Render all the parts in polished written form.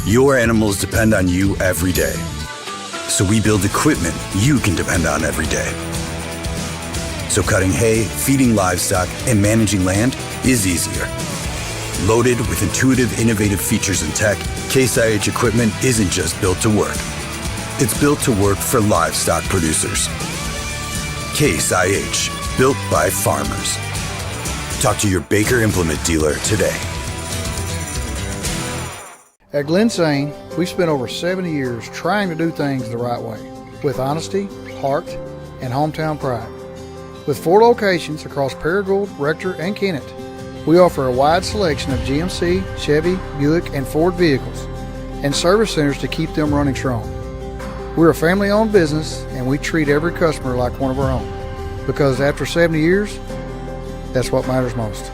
Your animals depend on you every day. So we build equipment you can depend on every day. So cutting hay, feeding livestock, and managing land is easier. Loaded with intuitive, innovative features and tech, Case IH equipment isn't just built to work. It's built to work for livestock producers. Case IH, built by farmers. Talk to your Baker Implement dealer today. At Glen Sane, we've spent over 70 years trying to do things the right way, with honesty, heart, and hometown pride. With 4 locations across Paragould, Rector, and Kennett, we offer a wide selection of GMC, Chevy, Buick, and Ford vehicles, and service centers to keep them running strong. We're a family-owned business, and we treat every customer like one of our own, because after 70 years, that's what matters most.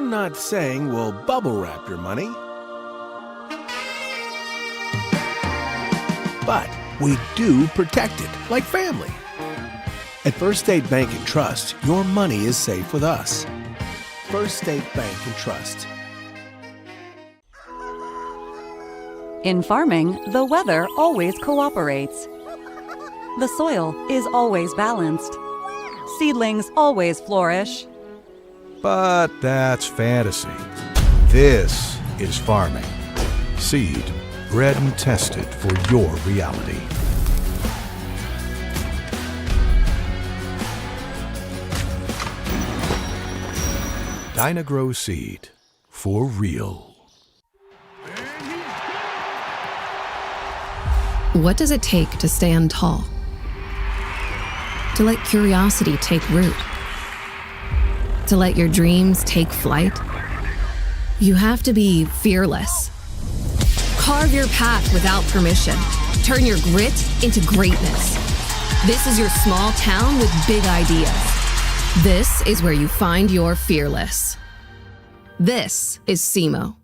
Not saying we'll bubble wrap your money, but we do protect it like family. At First State Bank and Trust, your money is safe with us. First State Bank and Trust. In farming, the weather always cooperates. The soil is always balanced. Seedlings always flourish. But that's fantasy. This is farming. Seed, bred and tested for your reality. Dynagrow Seed, for real. What does it take to stand tall? To let curiosity take root? To let your dreams take flight? You have to be fearless. Carve your path without permission. Turn your grit into greatness. This is your small town with big ideas. This is where you find your fearless. This is SEMO.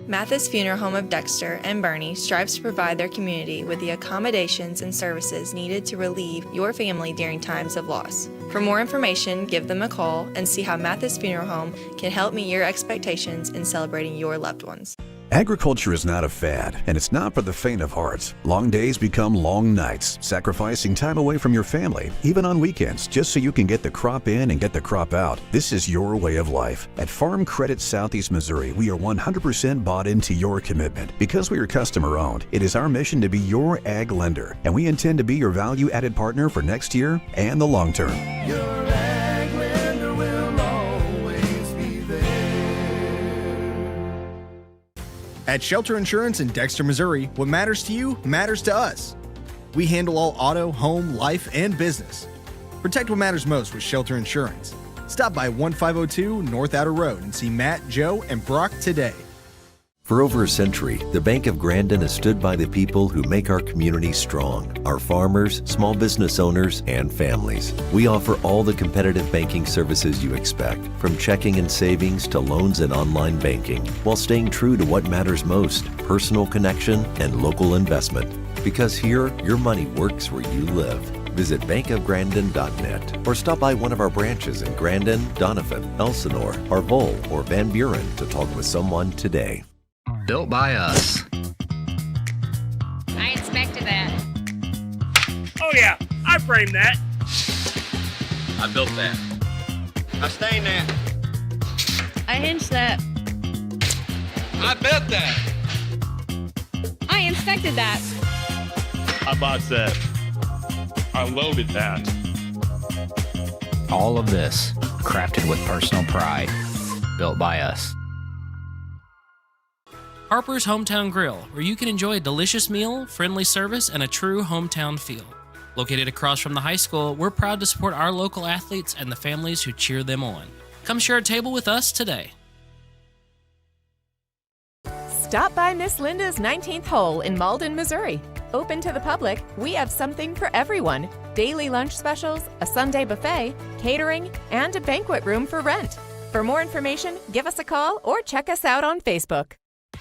Mathis Funeral Home of Dexter and Bernie strives to provide their community with the accommodations and services needed to relieve your family during times of loss. For more information, give them a call and see how Mathis Funeral Home can help meet your expectations in celebrating your loved ones. Agriculture is not a fad, and it's not for the faint of heart. Long days become long nights, sacrificing time away from your family, even on weekends, just so you can get the crop in and get the crop out. This is your way of life. At Farm Credit Southeast Missouri, we are 100% bought into your commitment. Because we are customer-owned, it is our mission to be your ag lender, and we intend to be your value-added partner for next year and the long term. Your ag lender will always be there. At Shelter Insurance in Dexter, Missouri, what matters to you matters to us. We handle all auto, home, life, and business. Protect what matters most with Shelter Insurance. Stop by 1502 North Outer Road and see Matt, Joe, and Brock today. For over a century, the Bank of Grandin has stood by the people who make our community strong, our farmers, small business owners, and families. We offer all the competitive banking services you expect, from checking and savings to loans and online banking, while staying true to what matters most, personal connection and local investment. Because here, your money works where you live. Visit bankofgrandin.net or stop by one of our branches in Grandin, Donovan, Elsinore, Arvol, or Van Buren to talk with someone today. Built by us. I inspected that. Oh yeah, I framed that. I built that. I stained that. I hinged that. I built that. I inspected that. I bought that. I loaded that. All of this crafted with personal pride. Built by us. Harper's Hometown Grill, where you can enjoy a delicious meal, friendly service, and a true hometown feel. Located across from the high school, we're proud to support our local athletes and the families who cheer them on. Come share a table with us today. Stop by Miss Linda's 19th Hole in Malden, Missouri. Open to the public, we have something for everyone. Daily lunch specials, a Sunday buffet, catering, and a banquet room for rent. For more information, give us a call or check us out on Facebook.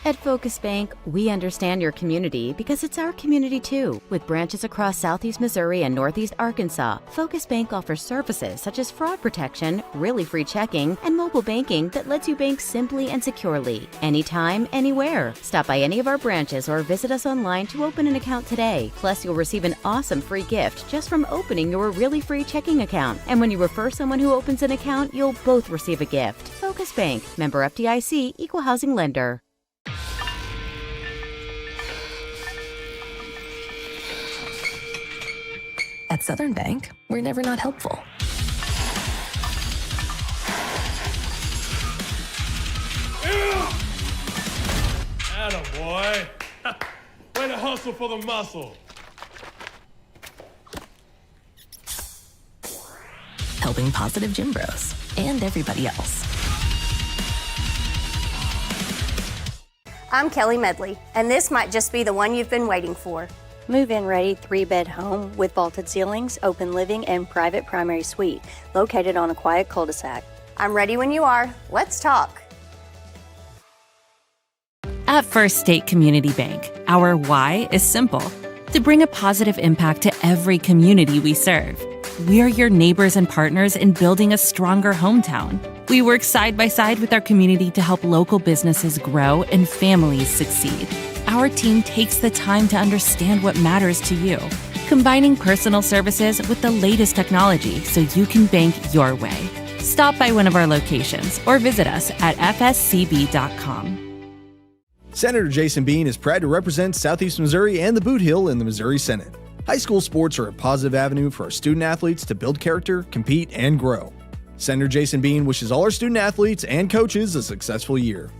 At Focus Bank, we understand your community because it's our community too. With branches across Southeast Missouri and Northeast Arkansas, Focus Bank offers services such as fraud protection, really free checking, and mobile banking that lets you bank simply and securely, anytime, anywhere. Stop by any of our branches or visit us online to open an account today. Plus, you'll receive an awesome free gift just from opening your really free checking account. And when you refer someone who opens an account, you'll both receive a gift. Focus Bank, member FDIC, equal housing lender. At Southern Bank, we're never not helpful. Attaboy. Way to hustle for the muscle. Helping positive gym bros and everybody else. I'm Kelly Medley, and this might just be the one you've been waiting for. Move-in ready 3-bed home with vaulted ceilings, open living, and private primary suite located on a quiet cul-de-sac. I'm ready when you are. Let's talk. At First State Community Bank, our why is simple: to bring a positive impact to every community we serve. We're your neighbors and partners in building a stronger hometown. We work side by side with our community to help local businesses grow and families succeed. Our team takes the time to understand what matters to you, combining personal services with the latest technology so you can bank your way. Stop by one of our locations or visit us at fscb.com. Senator Jason Bean is proud to represent Southeast Missouri and the Boot Hill in the Missouri Senate. High school sports are a positive avenue for our student athletes to build character, compete, and grow. Senator Jason Bean wishes all our student athletes and coaches a successful year.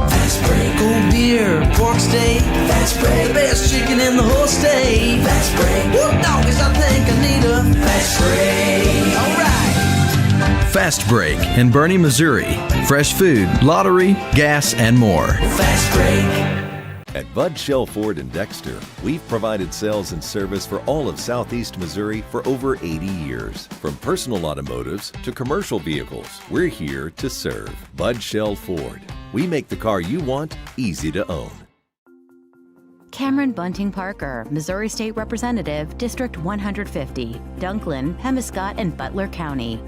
Fast break, cold beer, pork steak. Fast break, the best chicken in the whole state. Fast break, whoop doggies, I think I need a fast break. All right. Fast Break in Boerne, Missouri. Fresh food, lottery, gas, and more. Fast break. At Bud Shell Ford in Dexter, we've provided sales and service for all of Southeast Missouri for over 80 years. From personal automotives to commercial vehicles, we're here to serve. Bud Shell Ford. We make the car you want easy to own. Cameron Bunting Parker, Missouri State Representative, District 150, Dunklin, Pemiscot, and Butler County.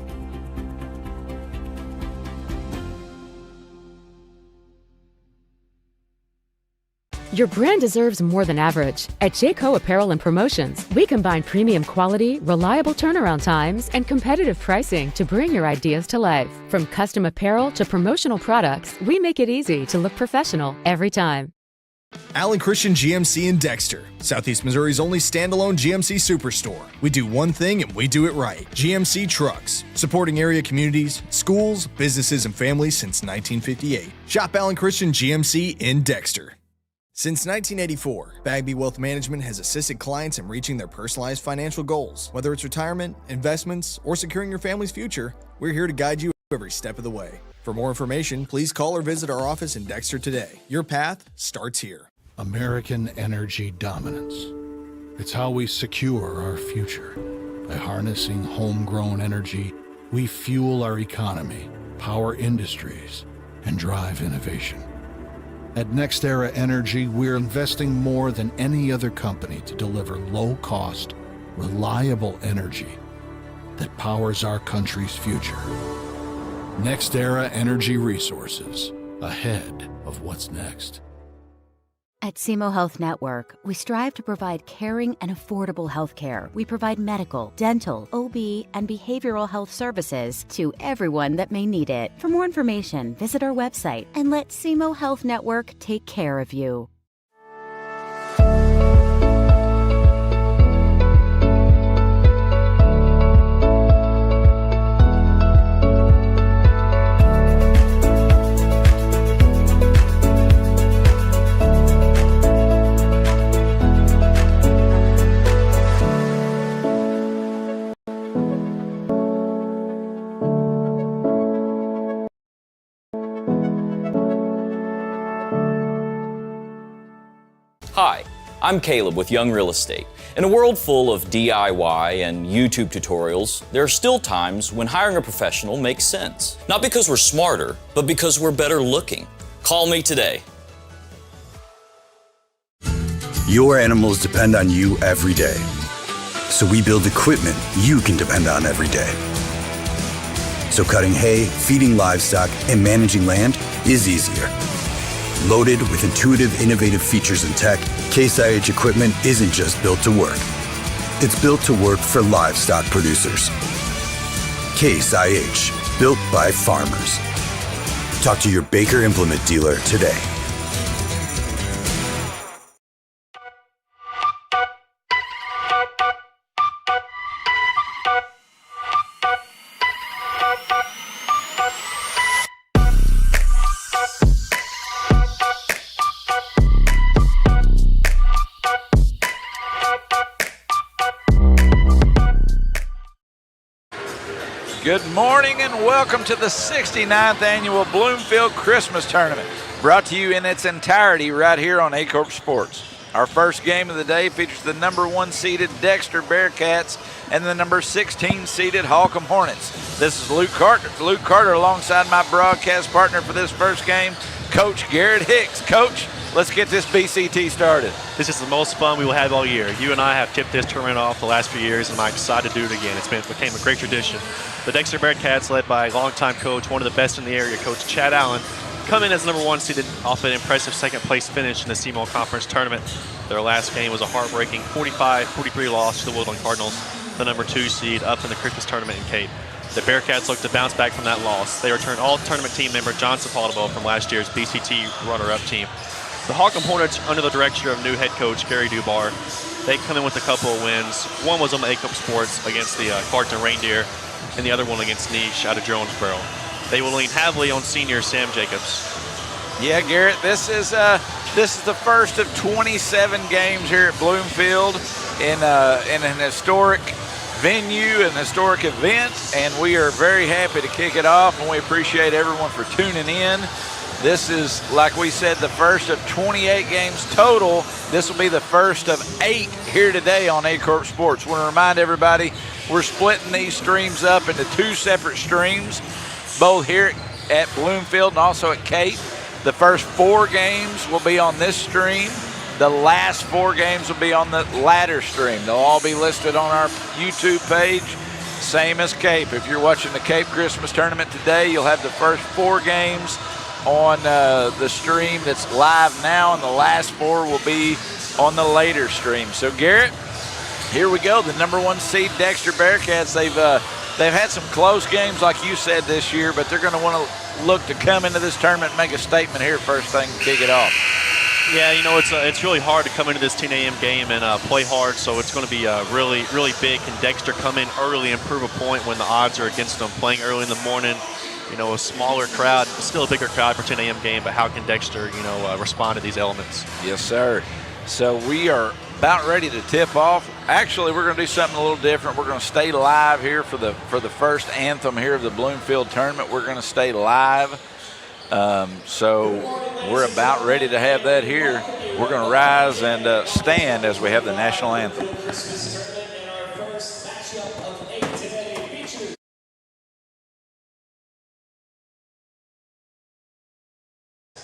Your brand deserves more than average. At Jayco Apparel and Promotions, we combine premium quality, reliable turnaround times, and competitive pricing to bring your ideas to life. From custom apparel to promotional products, we make it easy to look professional every time. Allen Christian GMC in Dexter, Southeast Missouri's only standalone GMC superstore. We do one thing and we do it right. GMC Trucks, supporting area communities, schools, businesses, and families since 1958. Shop Allen Christian GMC in Dexter. Since 1984, Bagby Wealth Management has assisted clients in reaching their personalized financial goals. Whether it's retirement, investments, or securing your family's future, we're here to guide you every step of the way. For more information, please call or visit our office in Dexter today. Your path starts here. American energy dominance. It's how we secure our future. By harnessing homegrown energy, we fuel our economy, power industries, and drive innovation. At NextEra Energy, we're investing more than any other company to deliver low-cost, reliable energy that powers our country's future. NextEra Energy Resources, ahead of what's next. At SEMO Health Network, we strive to provide caring and affordable health care. We provide medical, dental, OB, and behavioral health services to everyone that may need it. For more information, visit our website and let SEMO Health Network take care of you. Hi, I'm Caleb with Young Real Estate. In a world full of DIY and YouTube tutorials, there are still times when hiring a professional makes sense. Not because we're smarter, but because we're better looking. Call me today. Your animals depend on you every day. So we build equipment you can depend on every day. So cutting hay, feeding livestock, and managing land is easier. Loaded with intuitive, innovative features and tech, Case IH equipment isn't just built to work. It's built to work for livestock producers. Case IH, built by farmers. Talk to your Baker Implement dealer today. Good morning and welcome to the 69th annual Bloomfield Christmas Tournament, brought to you in its entirety right here on Aycorp Sports. Our first game of the day features the number 1 seeded Dexter Bearcats and the number 16 seeded Holcomb Hornets. This is Luke Carter alongside my broadcast partner for this first game, Coach Garrett Hicks. Coach, let's get this BCT started. This is the most fun we will have all year. You and I have tipped this tournament off the last few years, and I'm excited to do it again. It's became a great tradition. The Dexter Bearcats, led by a longtime coach, one of the best in the area, Coach Chad Allen, come in as number 1 seeded off an impressive second-place finish in the CMO Conference Tournament. Their last game was a heartbreaking 45-43 loss to the Woodland Cardinals, the number 2 seed up in the Christmas Tournament in Cape. The Bearcats look to bounce back from that loss. They returned all-tournament team member John Sepulveda from last year's BCT runner-up team. The Holcomb Hornets, under the direction of new head coach Gary Dubar, they come in with a couple of wins. One was on the Aycorp Sports against the Clarkton Reindeer, and the other one against Niche out of Jonesboro. They will lean heavily on senior Sam Jacobs. Yeah, Garrett, this is the first of 27 games here at Bloomfield in an historic venue, an historic event, and we are very happy to kick it off, and we appreciate everyone for tuning in. This is, like we said, the first of 28 games total. This will be the first of 8 here today on Aycorp Sports. I want to remind everybody we're splitting these streams up into 2 separate streams, both here at Bloomfield and also at Cape. The first 4 games will be on this stream. The last 4 games will be on the latter stream. They'll all be listed on our YouTube page, same as Cape. If you're watching the Cape Christmas Tournament today, you'll have the first 4 games on the stream that's live now, and the last 4 will be on the later stream. So Garrett, here we go. The number 1 seed Dexter Bearcats, they've had some close games like you said this year, but they're going to want to look to come into this tournament and make a statement here first thing to kick it off. Yeah, you know, it's really hard to come into this 10 a.m. game and play hard, so it's going to be really, really big. Can Dexter come in early and prove a point when the odds are against them? Playing early in the morning, you know, a smaller crowd, still a bigger crowd for 10 a.m. game, but how can Dexter, respond to these elements? Yes, sir. So we are about ready to tip off. Actually, we're going to do something a little different. We're going to stay live here for the first anthem here of the Bloomfield Tournament. We're going to stay live. So we're about ready to have that here. We're going to rise and stand as we have the national anthem.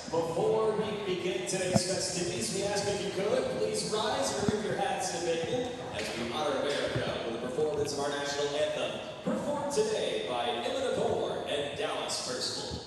Before we begin today's festivities, we ask if you could please rise and remove your hats and bacon as we honor America with a performance of our national anthem, performed today by Emma Thor and Dallas Personal.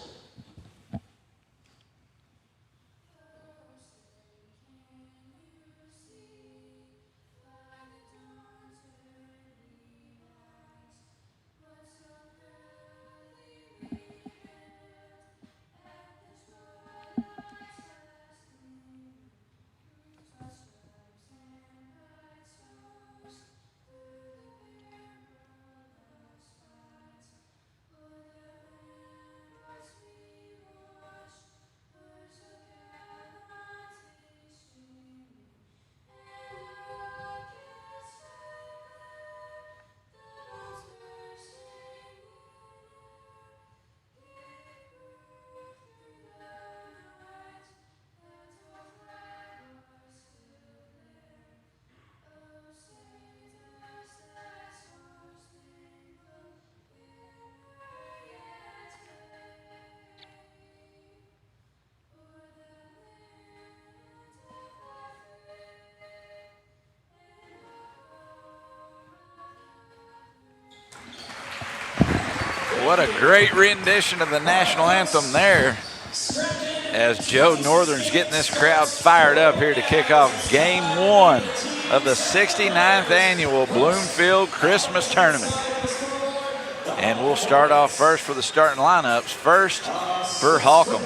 What a great rendition of the national anthem there, as Joe Northern's getting this crowd fired up here to kick off Game 1 of the 69th annual Bloomfield Christmas Tournament. And we'll start off first for the starting lineups. First for Holcomb.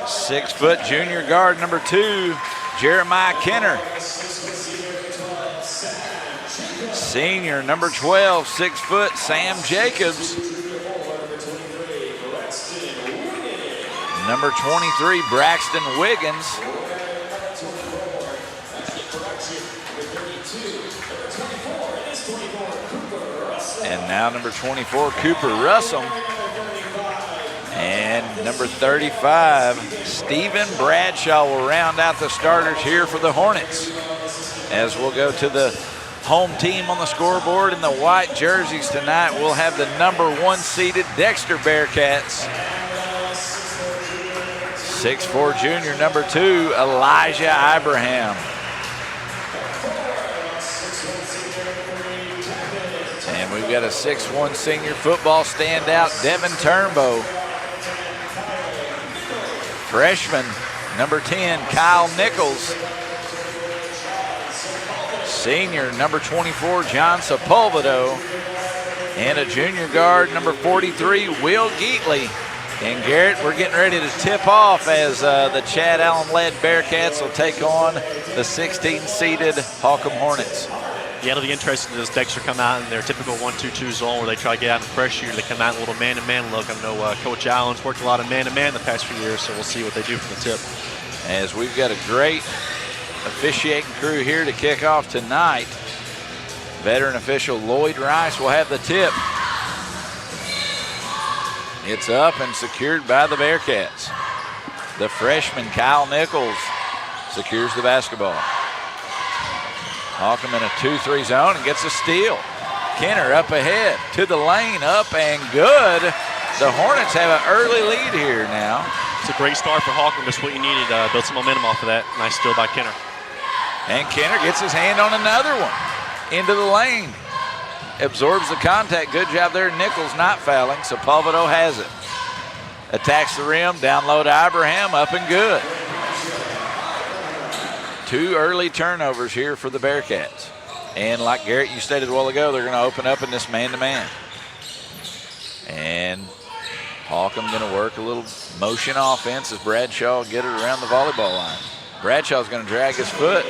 6-foot junior guard number 2, Jeremiah Kennett. Senior number 12, 6-foot Sam Jacobs. Number 23, Braxton Wiggins. And now number 24, Cooper Russell. And number 35, Stephen Bradshaw will round out the starters here for the Hornets. As we'll go to the home team on the scoreboard in the white jerseys tonight, we'll have the number 1 seeded Dexter Bearcats. 6'4" junior, number 2, Elijah Ibrahim. And we've got a 6'1" senior football standout, Devin Turnbow. Freshman, number 10, Kyle Nichols. Senior, number 24, John Sepulvedo. And a junior guard, number 43, Will Geatley. And Garrett, we're getting ready to tip off as the Chad Allen-led Bearcats will take on the 16-seeded Holcomb Hornets. Yeah, it'll be interesting to see Dexter come out in their typical 1-2-2 zone where they try to get out and pressure you. They come out in a little man-to-man look. I know Coach Allen's worked a lot of man-to-man the past few years, so we'll see what they do from the tip. As we've got a great officiating crew here to kick off tonight. Veteran official Lloyd Rice will have the tip. It's up and secured by the Bearcats. The freshman Kyle Nichols secures the basketball. Holcomb in a 2-3 zone and gets a steal. Kenner up ahead to the lane, up and good. The Hornets have an early lead here now. It's a great start for Holcomb. That's what you needed. Build some momentum off of that. Nice steal by Kenner. And Kenner gets his hand on another one. Into the lane. Absorbs the contact. Good job there. Nichols not fouling. Sepulvedo has it. Attacks the rim. Down low to Ibrahim. Up and good. 2 early turnovers here for the Bearcats. And like Garrett, you stated a while ago, they're going to open up in this man-to-man. And Holcomb going to work a little motion offense as Bradshaw get it around the volleyball line. Bradshaw's going to drag his foot.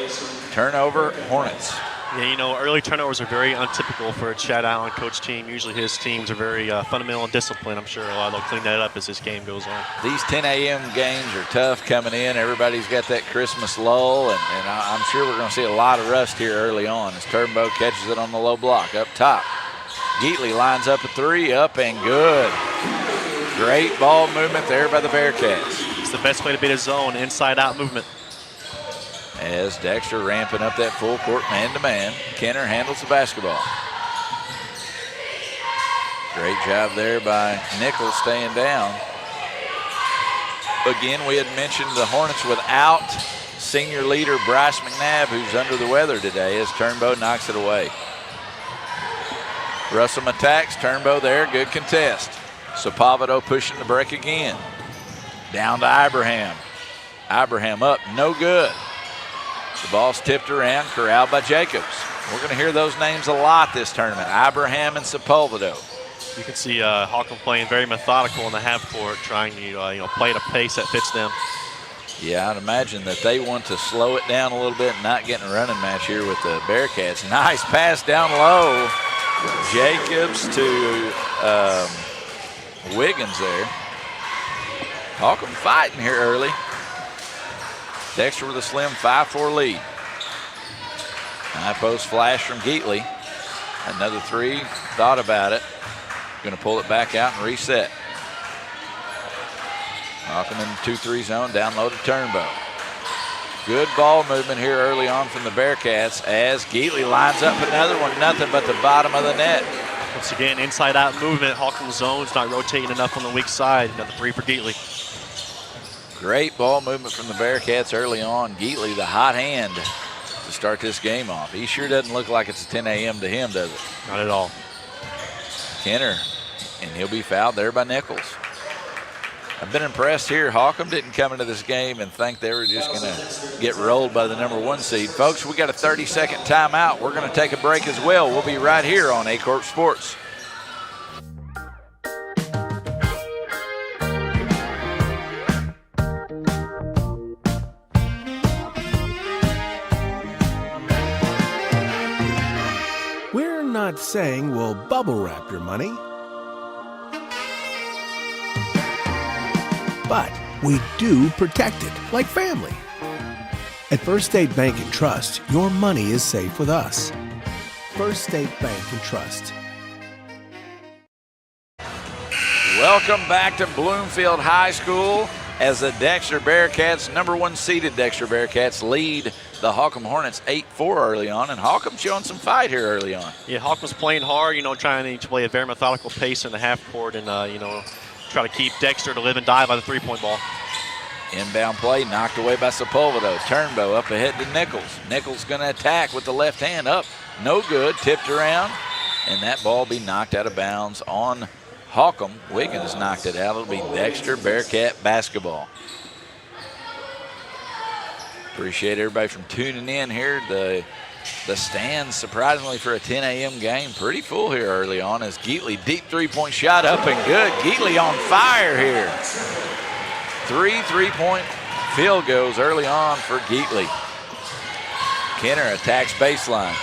Turnover, Hornets. Yeah, you know, early turnovers are very untypical for a Chad Allen coach team. Usually his teams are very fundamental and disciplined. I'm sure a lot they'll clean that up as this game goes on. These 10 a.m. games are tough coming in. Everybody's got that Christmas lull, and I'm sure we're going to see a lot of rust here early on as Turnbow catches it on the low block up top. Geatley lines up a 3, up and good. Great ball movement there by the Bearcats. It's the best way to beat a zone, inside-out movement. As Dexter ramping up that full court man-to-man. Kenner handles the basketball. Great job there by Nichols staying down. Again, we had mentioned the Hornets without senior leader Bryce McNabb, who's under the weather today, as Turnbow knocks it away. Russell attacks, Turnbow there, good contest. Sepulvedo pushing the break again. Down to Ibrahim. Ibrahim up, no good. The ball's tipped around, corralled by Jacobs. We're going to hear those names a lot this tournament, Ibrahim and Sepulvedo. You can see Holcomb playing very methodical in the half court, trying to play at a pace that fits them. Yeah, I'd imagine that they want to slow it down a little bit and not get in a running match here with the Bearcats. Nice pass down low. Jacobs to Wiggins there. Holcomb fighting here early. Dexter with a slim 5-4 lead. High post flash from Geatley. Another 3, thought about it. Going to pull it back out and reset. Holcomb in the 2-3 zone, down low to Turnbow. Good ball movement here early on from the Bearcats as Geatley lines up another one, nothing but the bottom of the net. Once again, inside-out movement. Holcomb zone's not rotating enough on the weak side. Another 3 for Geatley. Great ball movement from the Bearcats early on. Geatley, the hot hand to start this game off. He sure doesn't look like it's 10 a.m. to him, does it? Not at all. Kenner, and he'll be fouled there by Nichols. I've been impressed here. Holcomb didn't come into this game and think they were just going to get rolled by the #1 seed. Folks, we got a 30-second timeout. We're going to take a break as well. We'll be right here on Aycorp Sports. We're not saying we'll bubble wrap your money, but we do protect it like family. At First State Bank and Trust, your money is safe with us. First State Bank and Trust. Welcome back to Bloomfield High School as the Dexter Bearcats, #1 seeded Dexter Bearcats, lead the Holcomb Hornets 8-4 early on, and Holcomb showing some fight here early on. Yeah, Holcomb's playing hard, trying to play a very methodical pace in the half court and, try to keep Dexter to live and die by the three-point ball. Inbound play knocked away by Sepulvedo. Turnbow up ahead to Nichols. Nichols going to attack with the left hand up. No good, tipped around, and that ball be knocked out of bounds on Holcomb. Wiggins knocked it out. It'll be Dexter Bearcat basketball. Appreciate everybody from tuning in here. The stands, surprisingly for a 10 a.m. game, pretty full here early on as Geatley, deep three-point shot up and good. Geatley on fire here. 3 3-point field goals early on for Geatley. Kenner attacks baseline.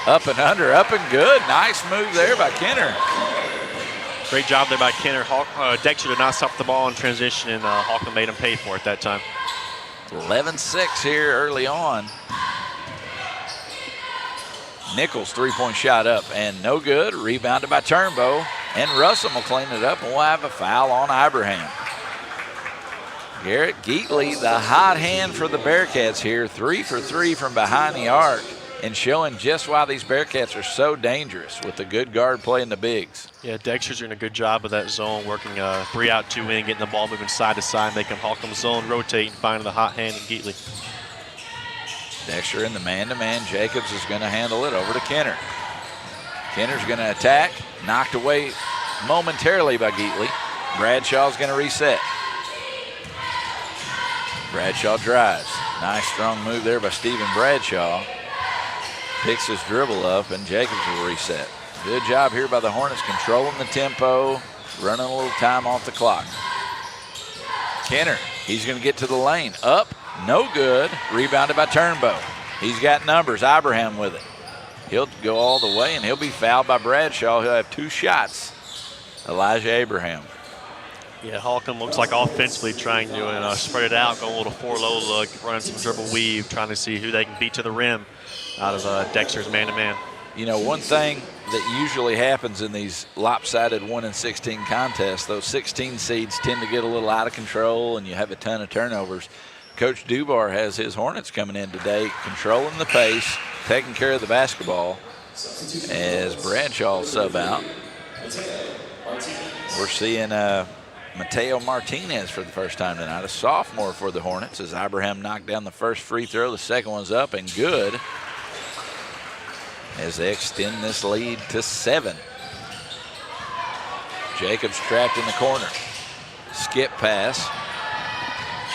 Up and under, up and good. Nice move there by Kenner. Great job there by Kenner. Dexter did not stop the ball in transition, and Holcomb made him pay for it that time. 11-6 here early on. Nichols three-point shot up and no good. Rebounded by Turnbow, and Russell will clean it up, and we'll have a foul on Ibrahim. Garrett Geatley, the hot hand for the Bearcats here, 3 for 3 from behind the arc, and showing just why these Bearcats are so dangerous with the good guard play in the bigs. Yeah, Dexter's doing a good job of that zone, working 3 out, 2 in, getting the ball moving side to side, making Holcomb zone rotate and finding the hot hand in Geatley. Dexter in the man-to-man. Jacobs is going to handle it over to Kenner. Kenner's going to attack, knocked away momentarily by Geatley. Bradshaw's going to reset. Bradshaw drives. Nice strong move there by Stephen Bradshaw. Picks his dribble up, and Jacobs will reset. Good job here by the Hornets, controlling the tempo, running a little time off the clock. Kenner, he's going to get to the lane. Up, no good. Rebounded by Turnbow. He's got numbers. Ibrahim with it. He'll go all the way, and he'll be fouled by Bradshaw. He'll have 2 shots. Elijah Abraham. Yeah, Holcomb looks like offensively trying to spread it out, go a little 4-low look, running some dribble weave, trying to see who they can beat to the rim out of Dexter's man-to-man. You know, one thing that usually happens in these lopsided 1-16 contests, those 16 seeds tend to get a little out of control and you have a ton of turnovers. Coach Dubar has his Hornets coming in today, controlling the pace, taking care of the basketball as Bradshaw sub out. We're seeing Mateo Martinez for the first time tonight, a sophomore for the Hornets, as Ibrahim knocked down the first free throw. The second one's up and good as they extend this lead to 7. Jacobs trapped in the corner. Skip pass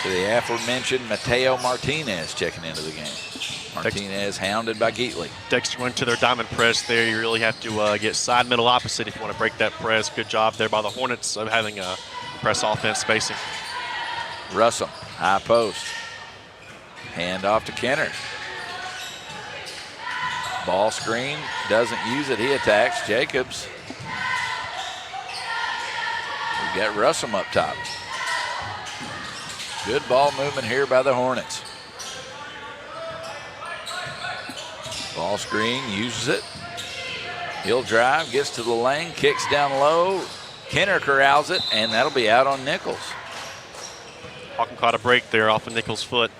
to the aforementioned Mateo Martinez checking into the game. Martinez hounded by Geatley. Dexter went to their diamond press there. You really have to get side middle opposite if you want to break that press. Good job there by the Hornets of having a press offense spacing. Russell, high post. Hand off to Kenner. Ball screen, doesn't use it, he attacks. Jacobs. We've got Russell up top. Good ball movement here by the Hornets. Ball screen, uses it. He'll drive, gets to the lane, kicks down low. Kenner corrals it, and that'll be out on Nichols. Holcomb caught a break there off of Nichols' foot.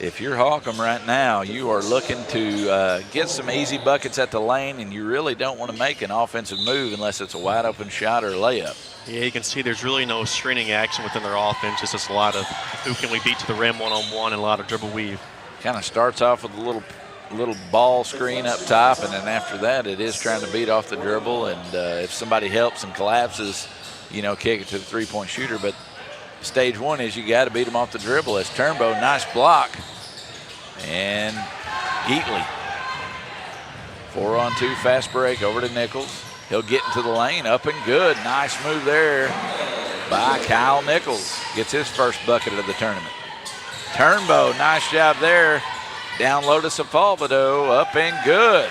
If you're Holcomb right now, you are looking to get some easy buckets at the lane, and you really don't want to make an offensive move unless it's a wide open shot or a layup. Yeah, you can see there's really no screening action within their offense. It's just a lot of who can we beat to the rim one-on-one and a lot of dribble weave. Kind of starts off with a little little ball screen up top, and then after that it is trying to beat off the dribble, and if somebody helps and collapses, kick it to the three-point shooter. But stage one is you got to beat them off the dribble. As Turnbow, nice block, and Geatley. 4-on-2 fast break over to Nichols. He'll get into the lane, up and good. Nice move there by Kyle Nichols. Gets his first bucket of the tournament. Turnbow, nice job there. Down low to Sepulvedo, up and good.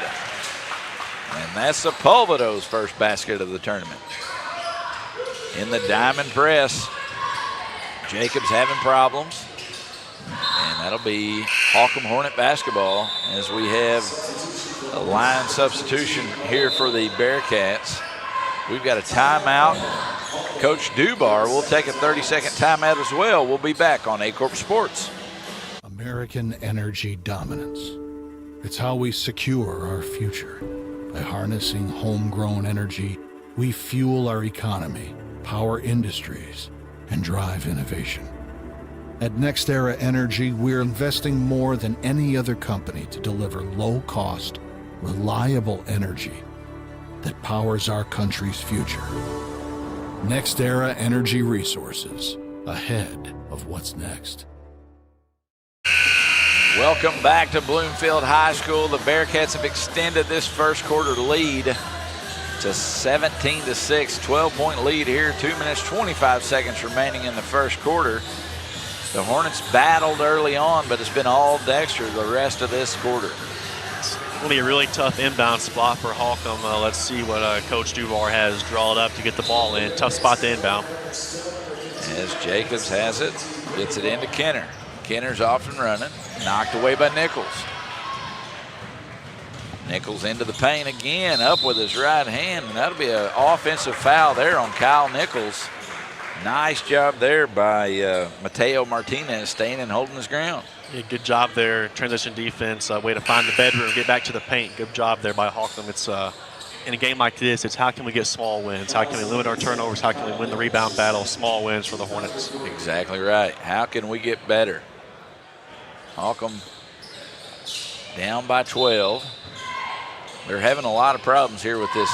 And that's Sepulvedo's first basket of the tournament. In the diamond press, Jacobs having problems. And that'll be Holcomb Hornet basketball as we have a line substitution here for the Bearcats. We've got a timeout. Coach Dubar will take a 30-second timeout as well. We'll be back on Aycorp Sports. American energy dominance. It's how we secure our future. By harnessing homegrown energy, we fuel our economy, power industries, and drive innovation. At NextEra Energy, we're investing more than any other company to deliver low-cost, reliable energy that powers our country's future. NextEra Energy Resources, ahead of what's next. Welcome back to Bloomfield High School. The Bearcats have extended this first quarter lead to 17-6, 12-point lead here, 2 minutes, 25 seconds remaining in the first quarter. The Hornets battled early on, but it's been all Dexter the rest of this quarter. It's going to be a really tough inbound spot for Holcomb. Let's see what Coach Duvar has drawn up to get the ball in. Tough spot to inbound. As Jacobs has it, gets it into Kenner. Kenner's off and running, knocked away by Nichols. Nichols into the paint again, up with his right hand, and that'll be an offensive foul there on Kyle Nichols. Nice job there by Mateo Martinez, staying and holding his ground. Yeah, good job there, transition defense, way to find the bedroom, get back to the paint. Good job there by Holcomb. It's in a game like this, it's how can we get small wins? How can we limit our turnovers? How can we win the rebound battle? Small wins for the Hornets. Exactly right. How can we get better? Holcomb down by 12. They're having a lot of problems here with this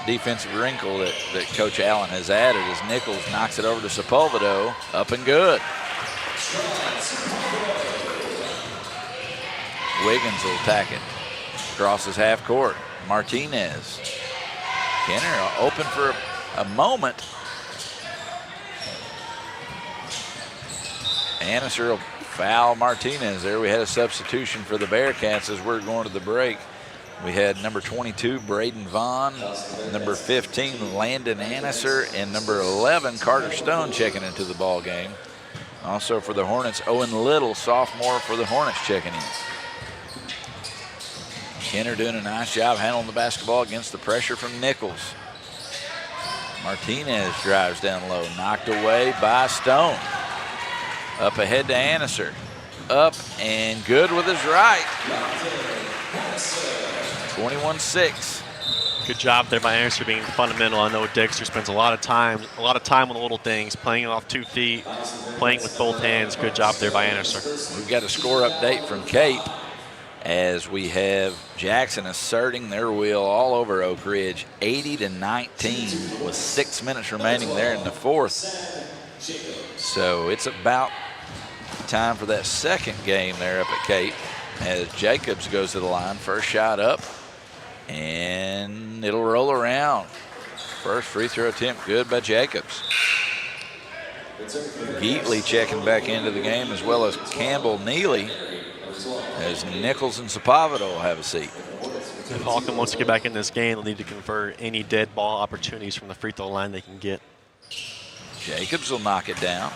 defensive wrinkle that Coach Allen has added as Nichols knocks it over to Sepulvedo. Up and good. Wiggins will attack it. Crosses half court. Martinez. Kenner open for a moment. Anniser will foul Martinez there. We had a substitution for the Bearcats as we're going to the break. We had number 22, Braden Vaughn, number 15, Landon Anniser, and number 11, Carter Stone checking into the ball game. Also for the Hornets, Owen Little, sophomore for the Hornets, checking in. Kenner doing a nice job handling the basketball against the pressure from Nichols. Martinez drives down low, knocked away by Stone. Up ahead to Anniser. Up and good with his right. 21-6. Good job there by Anniser being fundamental. I know Dexter spends a lot of time on the little things, playing off 2 feet, playing with both hands. Good job there by Anniser. We've got a score update from Cape as we have Jackson asserting their will all over Oak Ridge, 80-19 with 6 minutes remaining there in the fourth. So it's about time for that second game there up at Cape as Jacobs goes to the line. First shot up, and it'll roll around. First free throw attempt good by Jacobs. Geatley checking back into the game, as well as Campbell Neely, as Nichols and Sepulvedo will have a seat. If Holcomb wants to get back in this game, they'll need to convert any dead ball opportunities from the free throw line they can get. Jacobs will knock it down.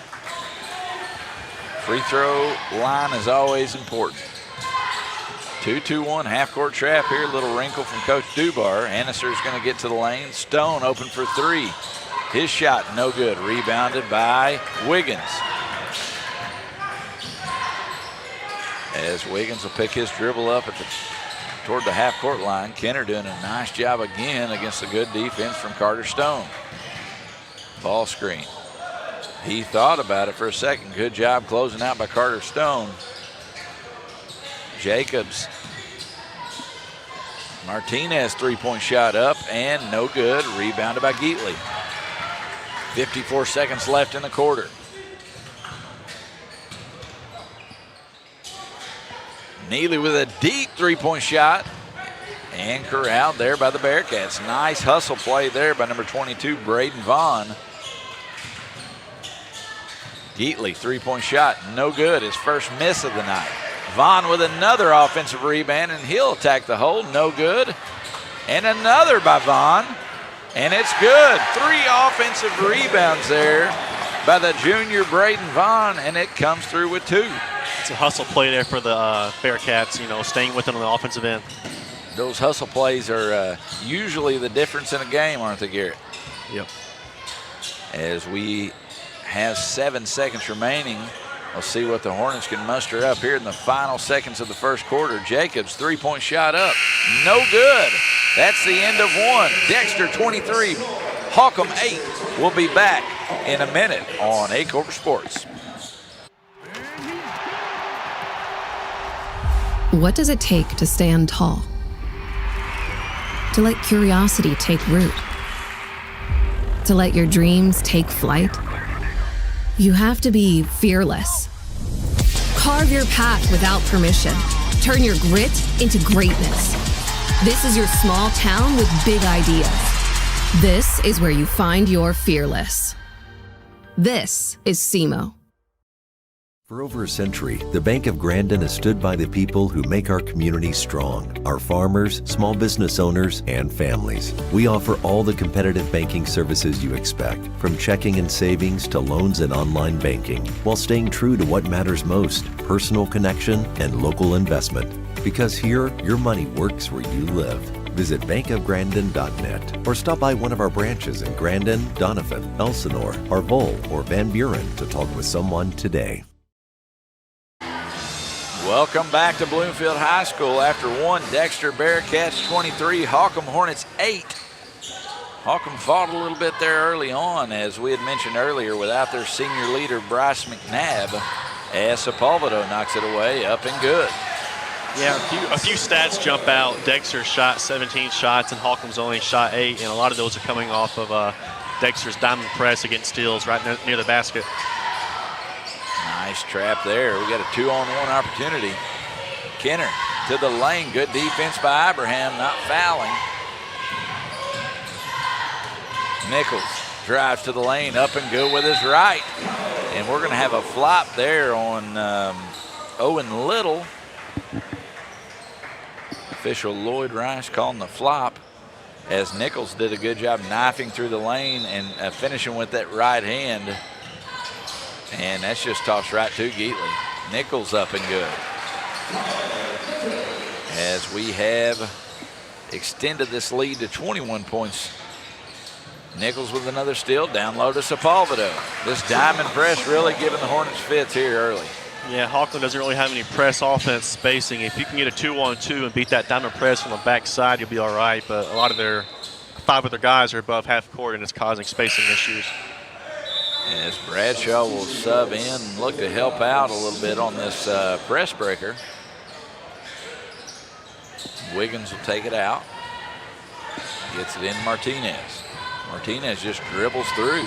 Free throw line is always important. 2-2-1 half-court trap here. A little wrinkle from Coach Dubar. Anniser is going to get to the lane. Stone open for 3. His shot no good. Rebounded by Wiggins. As Wiggins will pick his dribble up toward the half-court line. Kenner doing a nice job again against a good defense from Carter Stone. Ball screen. He thought about it for a second. Good job closing out by Carter Stone. Jacobs Martinez three-point shot up and no good. Rebounded by Geatley. 54 seconds left in the quarter. Neely with a deep three-point shot and corralled there by the Bearcats. Nice hustle play there by number 22, Braden Vaughn. Geatley, three-point shot, no good. His first miss of the night. Vaughn with another offensive rebound, and he'll attack the hole, no good. And another by Vaughn, and it's good. 3 offensive rebounds there by the junior Braden Vaughn, and it comes through with 2. It's a hustle play there for the Bearcats, staying with them on the offensive end. Those hustle plays are usually the difference in a game, aren't they, Garrett? Yep. As we have 7 seconds remaining, we'll see what the Hornets can muster up here in the final seconds of the first quarter. Jacobs, three-point shot up, no good. That's the end of one. Dexter, 23, Holcomb, 8. We'll be back in a minute on Aycorp Sports. What does it take to stand tall? To let curiosity take root? To let your dreams take flight? You have to be fearless. Carve your path without permission. Turn your grit into greatness. This is your small town with big ideas. This is where you find your fearless. This is SEMO. For over a century, the Bank of Grandin has stood by the people who make our community strong, our farmers, small business owners, and families. We offer all the competitive banking services you expect, from checking and savings to loans and online banking, while staying true to what matters most, personal connection and local investment. Because here, your money works where you live. Visit bankofgrandin.net or stop by one of our branches in Grandin, Donovan, Elsinore, Arvol, or Van Buren to talk with someone today. Welcome back to Bloomfield High School. After one, Dexter Bearcats 23, Holcomb Hornets 8. Holcomb fought a little bit there early on, as we had mentioned earlier, without their senior leader, Bryce McNabb, as Sepulvedo knocks it away, up and good. Yeah, a few stats jump out. Dexter shot 17 shots and Holcomb's only shot 8, and a lot of those are coming off of Dexter's diamond press against steals right near the basket. Nice trap there. We got a 2-on-1 opportunity. Kennett to the lane. Good defense by Abraham, not fouling. Nichols drives to the lane, up and good with his right. And we're going to have a flop there on Owen Little. Official Lloyd Rice calling the flop, as Nichols did a good job knifing through the lane and finishing with that right hand. And that's just tossed right to Geatley. Nichols up and good. As we have extended this lead to 21 points. Nichols with another steal, down low to Sepulvedo. This diamond press really giving the Hornets fits here early. Yeah, Holcomb doesn't really have any press offense spacing. If you can get a 2-on-2 and beat that diamond press from the backside, you'll be all right. But a lot of 5 of their guys are above half court, and it's causing spacing issues. As Bradshaw will sub in and look to help out a little bit on this press breaker. Wiggins will take it out. Gets it in Martinez. Martinez just dribbles through.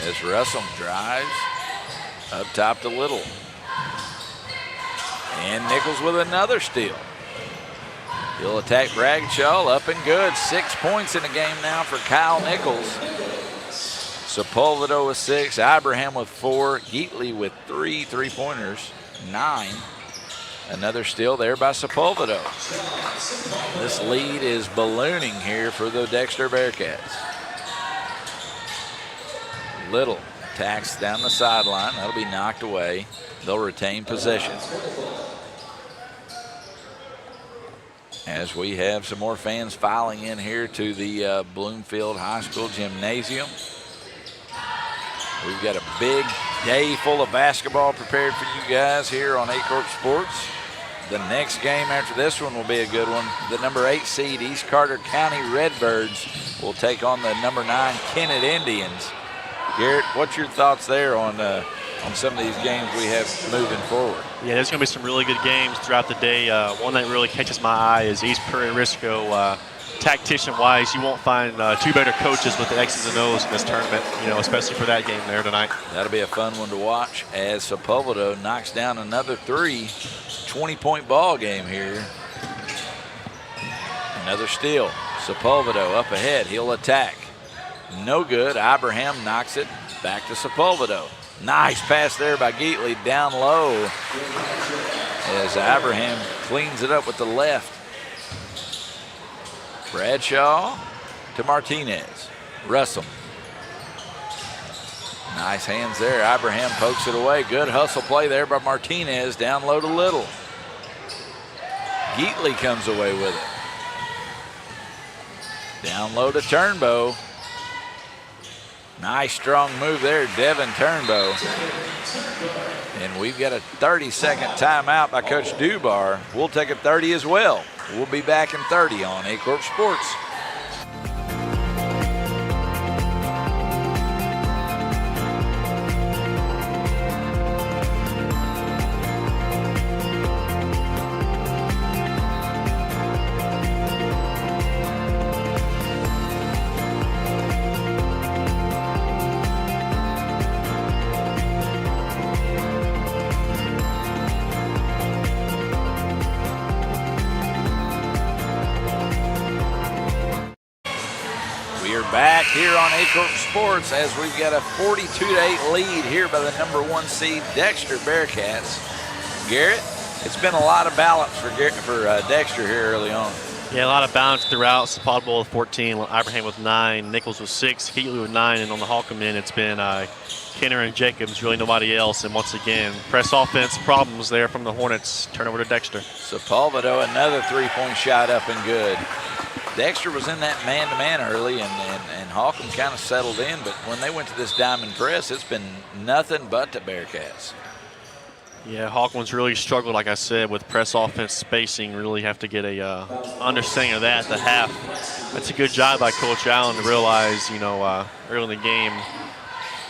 As Russell drives up top to Little. And Nichols with another steal. He'll attack Bradshaw, up and good. 6 points in the game now for Kyle Nichols. Sepulvedo with 6, Abraham with 4, Geatley with 3 3-pointers, 9. Another steal there by Sepulvedo. This lead is ballooning here for the Dexter Bearcats. Little attacks down the sideline. That'll be knocked away. They'll retain possession. As we have some more fans filing in here to the Bloomfield High School Gymnasium. We've got a big day full of basketball prepared for you guys here on Aycorp Sports. The next game after this one will be a good one. The number 8 seed East Carter County Redbirds will take on the number 9 Kennett Indians. Garrett, what's your thoughts there on on some of these games we have moving forward. Yeah, there's going to be some really good games throughout the day. One that really catches my eye is East Prairie Risco. Tactician-wise, you won't find two better coaches with the X's and O's in this tournament, especially for that game there tonight. That'll be a fun one to watch as Sepulveda knocks down another 3. 20-point ball game here. Another steal. Sepulveda up ahead. He'll attack. No good. Abraham knocks it back to Sepulveda. Nice pass there by Geatley down low as Abraham cleans it up with the left. Bradshaw to Martinez. Russell. Nice hands there. Abraham pokes it away. Good hustle play there by Martinez. Down low to Little. Geatley comes away with it. Down low to Turnbow. Nice strong move there, Devin Turnbow. And we've got a 30-second timeout by Coach Dubar. We'll take a 30 as well. We'll be back in 30 on Aycorp Sports. Back here on Aycorp Sports as we've got a 42-8 lead here by the number 1 seed Dexter Bearcats. Garrett, it's been a lot of balance for Dexter here early on. Yeah, a lot of balance throughout. Sepulveda with 14, Abraham with 9, Nichols with 6, Keatley with 9, and on the Holcomb end it's been Kenner and Jacobs, really nobody else. And once again, press offense problems there from the Hornets. Turn over to Dexter. Sepulveda, another 3-point shot up and good. Dexter was in that man-to-man early, and Holcomb kind of settled in, but when they went to this diamond press, it's been nothing but the Bearcats. Yeah, Holcomb's really struggled, like I said, with press offense spacing. Really have to get a understanding of that at the half. That's a good job by Coach Allen to realize, early in the game,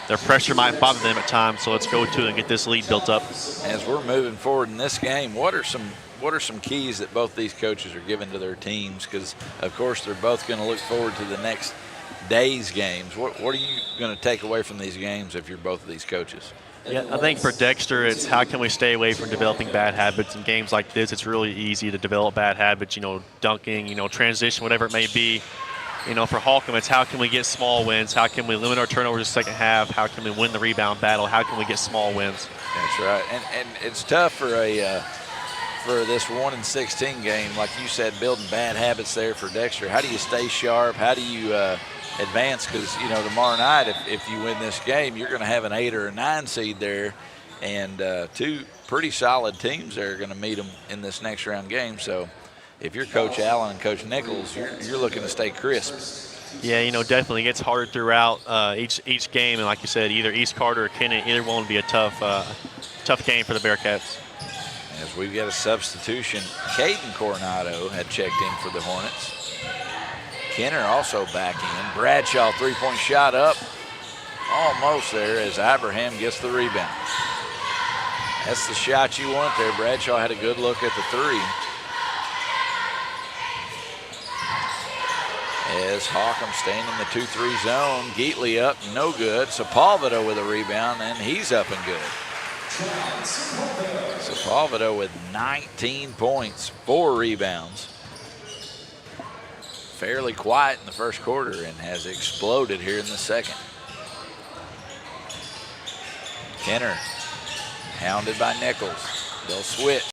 their pressure might bother them at times, so let's go to it and get this lead built up. As we're moving forward in this game, what are some keys that both these coaches are giving to their teams? Because, of course, they're both going to look forward to the next day's games. What are you going to take away from these games if you're both of these coaches? Yeah, I think for Dexter, it's how can we stay away from developing bad habits. In games like this, it's really easy to develop bad habits, dunking, transition, whatever it may be. For Holcomb, it's how can we get small wins? How can we limit our turnovers in the second half? How can we win the rebound battle? How can we get small wins? That's right. And it's tough for this 1-16 game, like you said, building bad habits there for Dexter. How do you stay sharp? How do you advance? Because, tomorrow night, if you win this game, you're going to have an 8 or a 9 seed there, and two pretty solid teams that are going to meet them in this next round game. So if you're Coach Allen and Coach Nichols, you're looking to stay crisp. Yeah, definitely it gets harder throughout each game, and like you said, either East Carter or Kennett, either one would be a tough game for the Bearcats. As we've got a substitution, Caden Coronado had checked in for the Hornets. Kenner also back in. Bradshaw, 3-point shot up. Almost there as Abraham gets the rebound. That's the shot you want there. Bradshaw had a good look at the 3. As Holcomb staying in the 2-3 zone. Geatley up, no good. Sepulveda with a rebound, and he's up and good. Sepulveda with 19 points, 4 rebounds. Fairly quiet in the first quarter and has exploded here in the second. Kenner hounded by Nichols. They'll switch.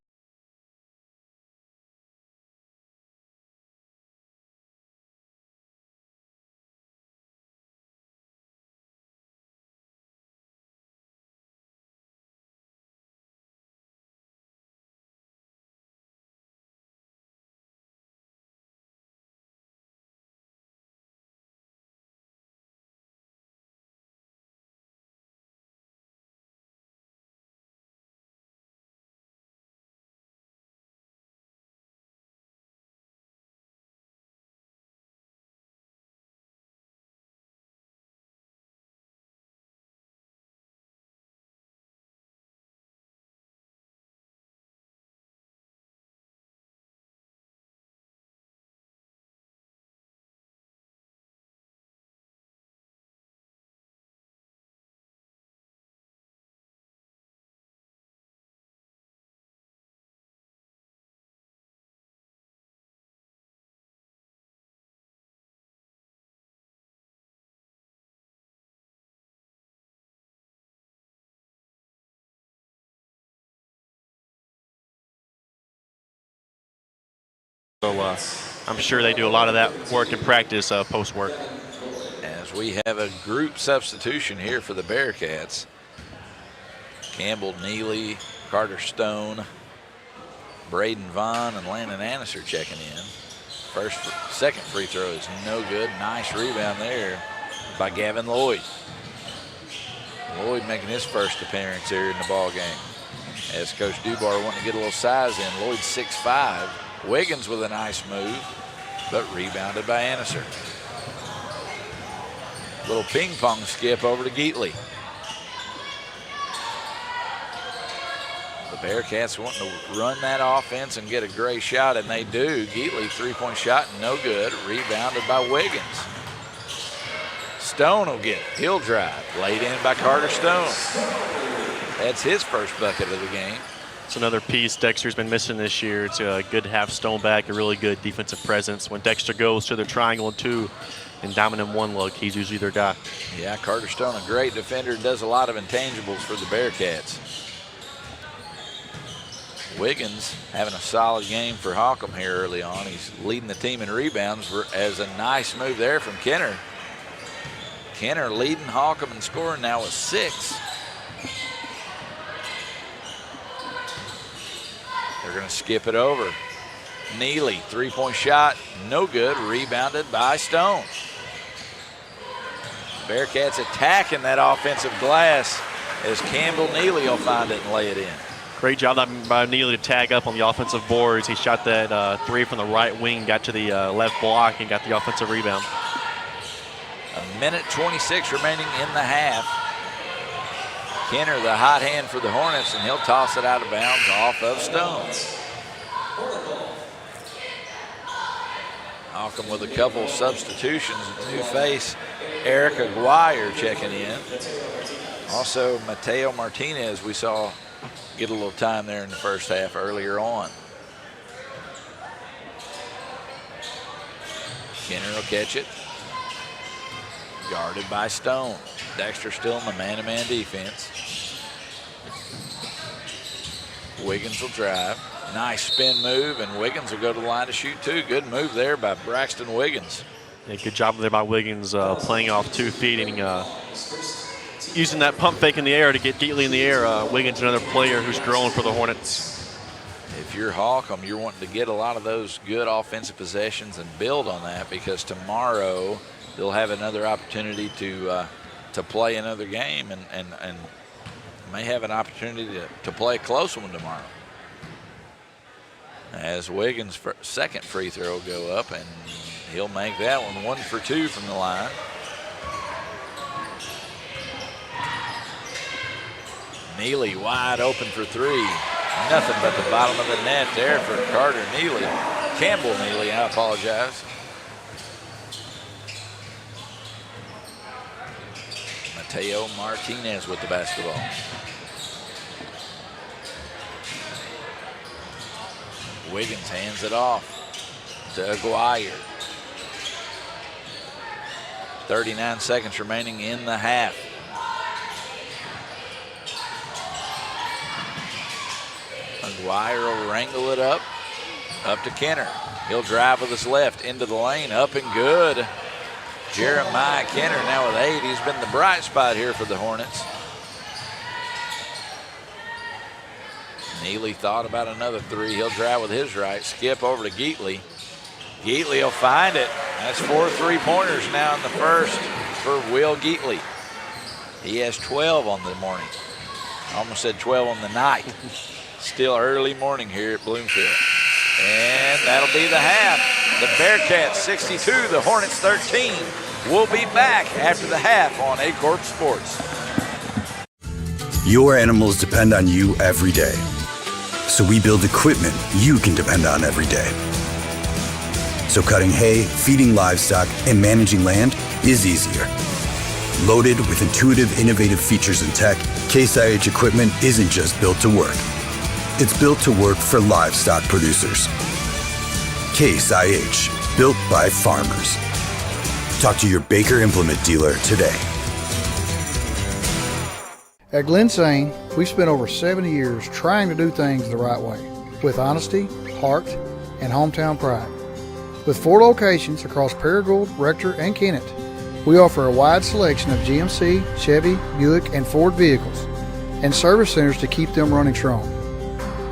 So I'm sure they do a lot of that work in practice post-work. As we have a group substitution here for the Bearcats. Campbell, Neely, Carter Stone, Braden Vaughn, and Landon Annis are checking in. Second free throw is no good. Nice rebound there by Gavin Lloyd. Lloyd making his first appearance here in the ball game. As Coach Dubar wanting to get a little size in. Lloyd 6'5". Wiggins with a nice move, but rebounded by Anniser. Little ping pong skip over to Geatley. The Bearcats wanting to run that offense and get a great shot, and they do. Geatley, three-point shot, no good. Rebounded by Wiggins. Stone will get it. He'll drive. Laid in by Carter Stone. That's his first bucket of the game. It's another piece Dexter's been missing this year. It's good to have Stone back, a really good defensive presence. When Dexter goes to the triangle and two and dominant one look, he's usually their guy. Yeah, Carter Stone, a great defender, does a lot of intangibles for the Bearcats. Wiggins having a solid game for Holcomb here early on. He's leading the team in rebounds as a nice move there from Kenner. Kenner leading Holcomb in scoring now with 6. They're going to skip it over. Neely, three-point shot, no good. Rebounded by Stone. Bearcats attacking that offensive glass as Campbell Neely will find it and lay it in. Great job by Neely to tag up on the offensive boards. He shot that three from the right wing, got to the left block, and got the offensive rebound. 1:26 remaining in the half. Kenner, the hot hand for the Hornets, and he'll toss it out of bounds off of Stone. Holcomb with a couple substitutions. New face, Eric Aguirre checking in. Also, Mateo Martinez, we saw get a little time there in the first half earlier on. Kenner will catch it. Guarded by Stone. Dexter still in the man-to-man defense. Wiggins will drive. Nice spin move, and Wiggins will go to the line to shoot two. Good move there by Braxton Wiggins. Yeah, good job there by Wiggins playing off 2 feet and using that pump fake in the air to get Geatley in the air. Wiggins, another player who's growing for the Hornets. If you're Holcomb, you're wanting to get a lot of those good offensive possessions and build on that, because tomorrow they'll have another opportunity to play another game and may have an opportunity to play a close one tomorrow. As Wiggins' second free throw will go up, and he'll make that one 1 for 2 from the line. Neely wide open for 3. Nothing but the bottom of the net there for Carter Neely. Campbell Neely, I apologize. Mateo Martinez with the basketball. Wiggins hands it off to Aguirre. 39 seconds remaining in the half. Aguirre will wrangle it up to Kenner. He'll drive with his left into the lane, up and good. Jeremiah Kenner now with 8. He's been the bright spot here for the Hornets. Neely thought about another 3. He'll drive with his right, skip over to Geatley. Geatley will find it. That's 4 3-pointers now in the first for Will Geatley. He has 12 on the morning. I almost said 12 on the night. Still early morning here at Bloomfield. And that'll be the half. The Bearcats 62, the Hornets 13. We'll be back after the half on Aycorp Sports. Your animals depend on you every day. So we build equipment you can depend on every day. So cutting hay, feeding livestock, and managing land is easier. Loaded with intuitive, innovative features and tech, Case IH equipment isn't just built to work. It's built to work for livestock producers. Case IH, built by farmers. Talk to your Baker Implement dealer today. At Glensane, we've spent over 70 years trying to do things the right way, with honesty, heart, and hometown pride. With 4 locations across Paragould, Rector, and Kennett, we offer a wide selection of GMC, Chevy, Buick, and Ford vehicles, and service centers to keep them running strong.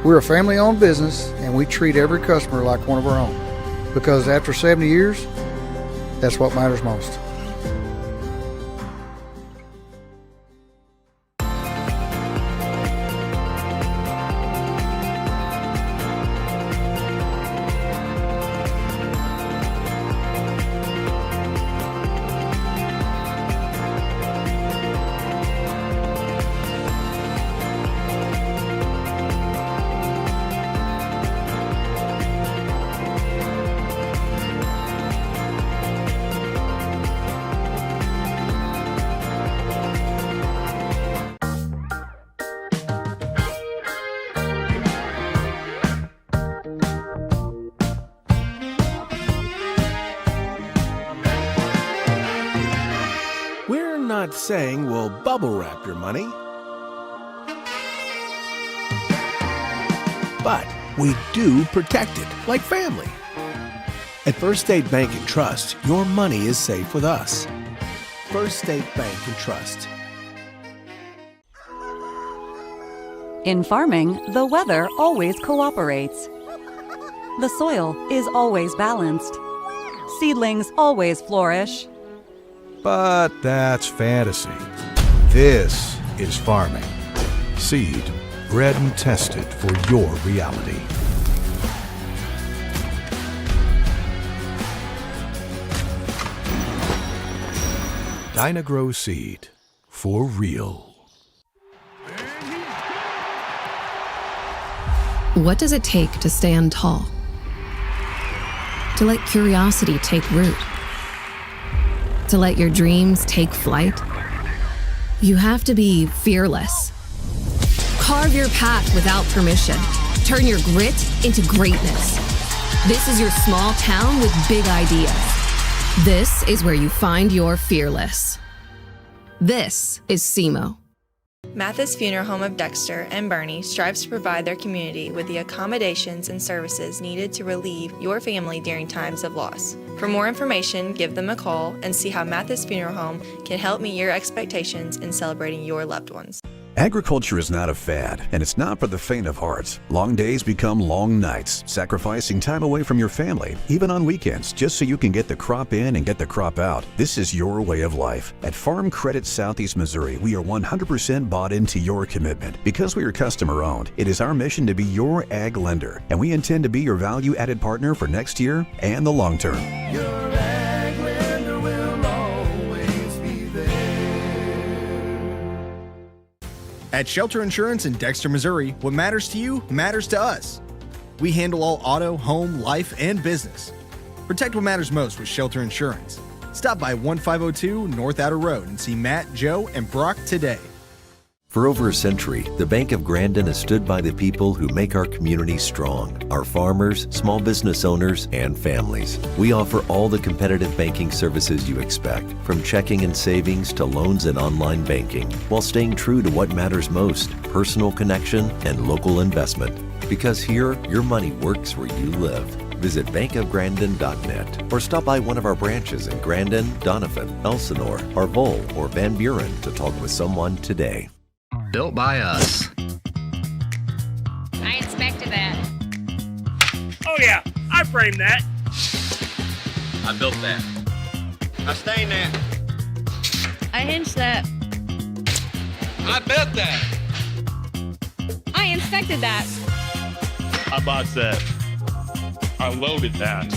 We're a family-owned business, and we treat every customer like one of our own, because after 70 years, that's what matters most. Not saying we'll bubble wrap your money, but we do protect it like family. At First State Bank and Trust, your money is safe with us. First State Bank and Trust. In farming, the weather always cooperates. The soil is always balanced. Seedlings always flourish. But that's fantasy. This is farming. Seed, bred and tested for your reality. Dynagrow Seed, for real. What does it take to stand tall? To let curiosity take root? To let your dreams take flight? You have to be fearless. Carve your path without permission. Turn your grit into greatness. This is your small town with big ideas. This is where you find your fearless. This is SEMO. Mathis Funeral Home of Dexter and Bernie strives to provide their community with the accommodations and services needed to relieve your family during times of loss. For more information, give them a call and see how Mathis Funeral Home can help meet your expectations in celebrating your loved ones. Agriculture is not a fad, and it's not for the faint of heart. Long days become long nights, sacrificing time away from your family, even on weekends, just so you can get the crop in and get the crop out. This is your way of life. At Farm Credit Southeast Missouri, we are 100% bought into your commitment. Because we are customer-owned, it is our mission to be your ag lender, and we intend to be your value-added partner for next year and the long term. At Shelter Insurance in Dexter, Missouri, what matters to you matters to us. We handle all auto, home, life, and business. Protect what matters most with Shelter Insurance. Stop by 1502 North Outer Road and see Matt, Joe, and Brock today. For over a century, the Bank of Grandin has stood by the people who make our community strong, our farmers, small business owners, and families. We offer all the competitive banking services you expect, from checking and savings to loans and online banking, while staying true to what matters most, personal connection and local investment. Because here, your money works where you live. Visit bankofgrandin.net or stop by one of our branches in Grandin, Donovan, Elsinore, Arvol, or Van Buren to talk with someone today. Built by us. I inspected that. Oh yeah, I framed that. I built that. I stained that. I hinged that. I built that. I inspected that. I bought that. I loaded that.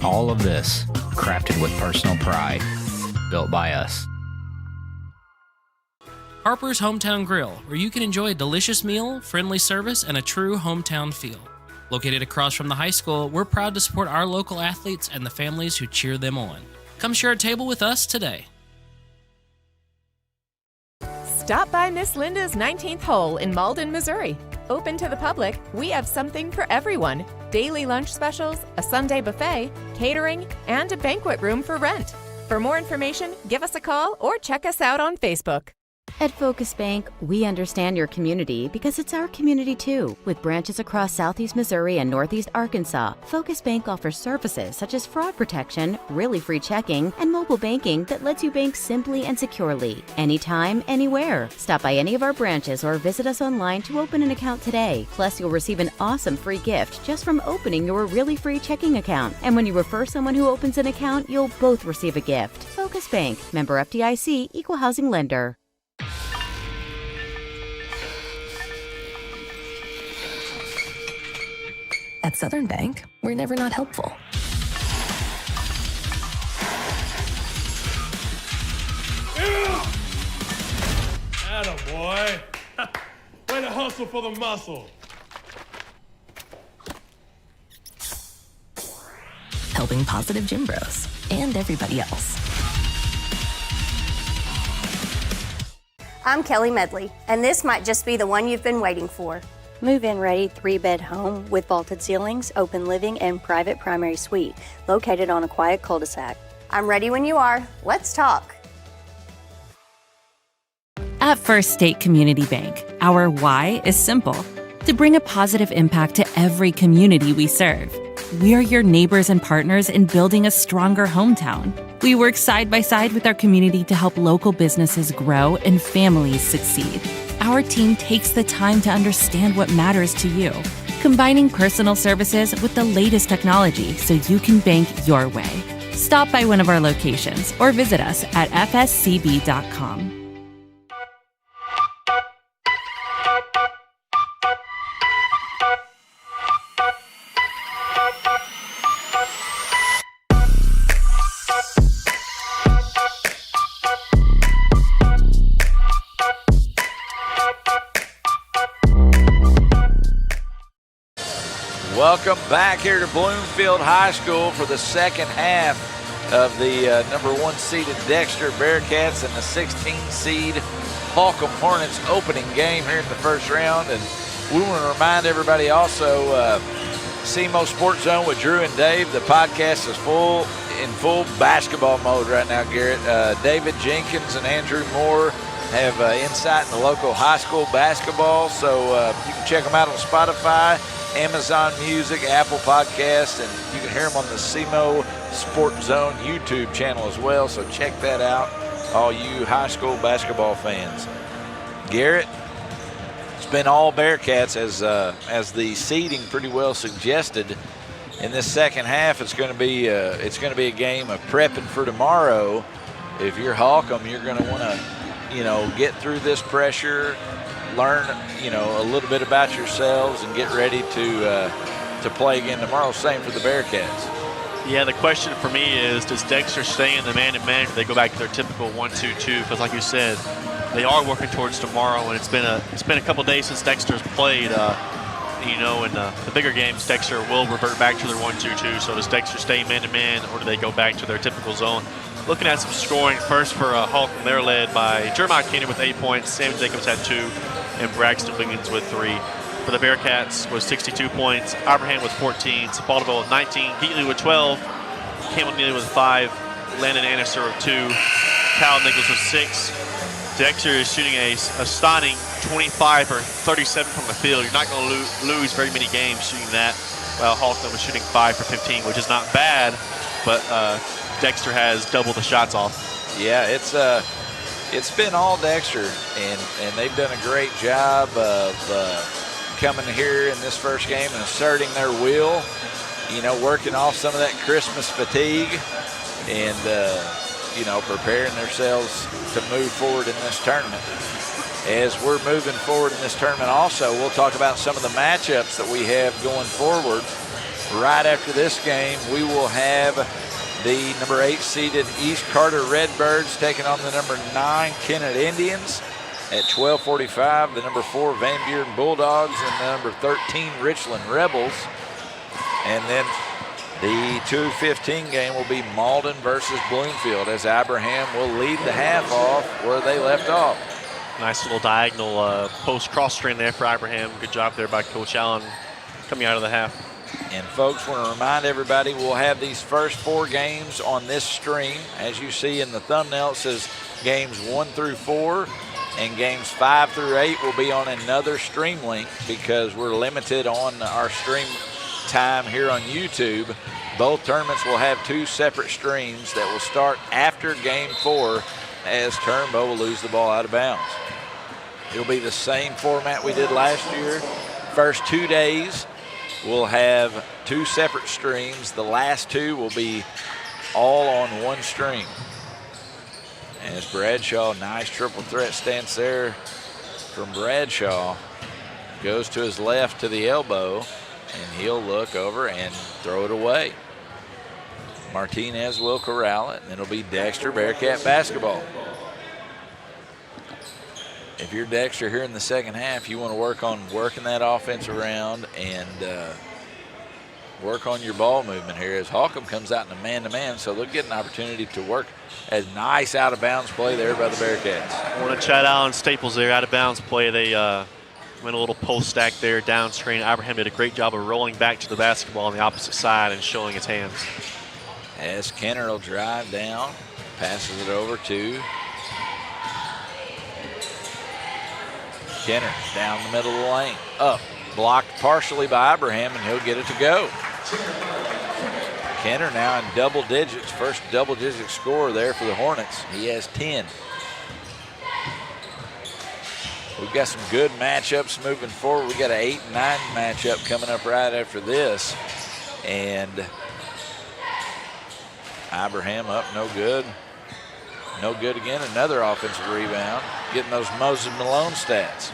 All of this, crafted with personal pride. Built by us. Harper's Hometown Grill, where you can enjoy a delicious meal, friendly service, and a true hometown feel. Located across from the high school, we're proud to support our local athletes and the families who cheer them on. Come share a table with us today. Stop by Miss Linda's 19th Hole in Malden, Missouri. Open to the public, we have something for everyone. Daily lunch specials, a Sunday buffet, catering, and a banquet room for rent. For more information, give us a call or check us out on Facebook. At Focus Bank, we understand your community because it's our community too. With branches across Southeast Missouri and Northeast Arkansas, Focus Bank offers services such as fraud protection, really free checking, and mobile banking that lets you bank simply and securely. Anytime, anywhere. Stop by any of our branches or visit us online to open an account today. Plus, you'll receive an awesome free gift just from opening your really free checking account. And when you refer someone who opens an account, you'll both receive a gift. Focus Bank, member FDIC, equal housing lender. At Southern Bank, we're never not helpful. Attaboy. Way to hustle for the muscle. Helping positive gym bros and everybody else. I'm Kelly Medley, and this might just be the one you've been waiting for. Move-in ready 3-bed home with vaulted ceilings, open living, and private primary suite located on a quiet cul-de-sac. I'm ready when you are. Let's talk. At First State Community Bank, our why is simple: to bring a positive impact to every community we serve. We're your neighbors and partners in building a stronger hometown. We work side by side with our community to help local businesses grow and families succeed. Our team takes the time to understand what matters to you, combining personal services with the latest technology so you can bank your way. Stop by one of our locations or visit us at fscb.com. Welcome back here to Bloomfield High School for the second half of the number 1 seeded Dexter Bearcats and the 16 seed Holcomb Hornets opening game here in the first round. And we want to remind everybody also, SEMO Sports Zone with Drew and Dave. The podcast is in full basketball mode right now, Garrett. David Jenkins and Andrew Moore have insight in the local high school basketball, so you can check them out on Spotify, Amazon Music, Apple Podcasts, and you can hear them on the SEMO Sports Zone YouTube channel as well, so check that out, all you high school basketball fans. Garrett, it's been all Bearcats as the seeding pretty well suggested. In this second half, it's going to be a game of prepping for tomorrow. If you're Holcomb, you're going to want to, get through this pressure, learn, a little bit about yourselves, and get ready to play again tomorrow. Same for the Bearcats. Yeah, the question for me is, does Dexter stay in the man-to-man, or do they go back to their typical 1-2-2? Because like you said, they are working towards tomorrow, and it's been a couple days since Dexter's played. In the bigger games, Dexter will revert back to their 1-2-2. So does Dexter stay man-to-man, or do they go back to their typical zone? Looking at some scoring, first for Holcomb, they're led by Jeremiah Kennett with 8 points, Sam Jacobs had 2, and Braxton Wiggins with 3. For the Bearcats was 62 points, Abraham with 14, Sepulveda with 19, Heatley with 12, Campbell Neely with 5, Landon Annister with 2, Kyle Nichols with 6. Dexter is shooting a stunning 25 or 37 from the field. You're not going to lose very many games shooting that, while Holcomb is shooting 5 for 15, which is not bad, but Dexter has double the shots off. Yeah, it's been all Dexter, and they've done a great job of coming here in this first game and asserting their will, working off some of that Christmas fatigue, and preparing themselves to move forward in this tournament. As we're moving forward in this tournament also, we'll talk about some of the matchups that we have going forward. Right after this game, we will have the number 8 seeded East Carter Redbirds taking on the number 9 Kennett Indians. At 12:45, the number 4 Van Buren Bulldogs and the number 13 Richland Rebels. And then the 2:15 game will be Malden versus Bloomfield, as Abraham will lead the half off where they left off. Nice little diagonal post cross string there for Abraham. Good job there by Coach Allen coming out of the half. And folks, want to remind everybody, we'll have these first 4 games on this stream. As you see in the thumbnail, it says games 1 through 4. And games 5 through 8 will be on another stream link because we're limited on our stream time here on YouTube. Both tournaments will have 2 separate streams that will start after game 4 as Turnbow will lose the ball out of bounds. It'll be the same format we did last year. First 2 days, we'll have 2 separate streams. The last 2 will be all on one stream. As Bradshaw, nice triple threat stance there from Bradshaw. Goes to his left to the elbow, and he'll look over and throw it away. Martinez will corral it, and it'll be Dexter Bearcat basketball. If you're Dexter here in the second half, you want to work on working that offense around and work on your ball movement here as Holcomb comes out in a man-to-man, so they'll get an opportunity to work a nice out-of-bounds play there by the Bearcats. One of Chad Allen Staples there, out-of-bounds play. They went a little post stack there, down screen. Abraham did a great job of rolling back to the basketball on the opposite side and showing his hands. As Kennett will drive down, passes it over to Kennett down the middle of the lane. Up, blocked partially by Abraham, and he'll get it to go. Kennett now in double digits, first double-digit scorer there for the Hornets. He has 10. We've got some good matchups moving forward. We got an 8 and 9 matchup coming up right after this. And Abraham up, no good. No good again, another offensive rebound. Getting those Moses Malone stats.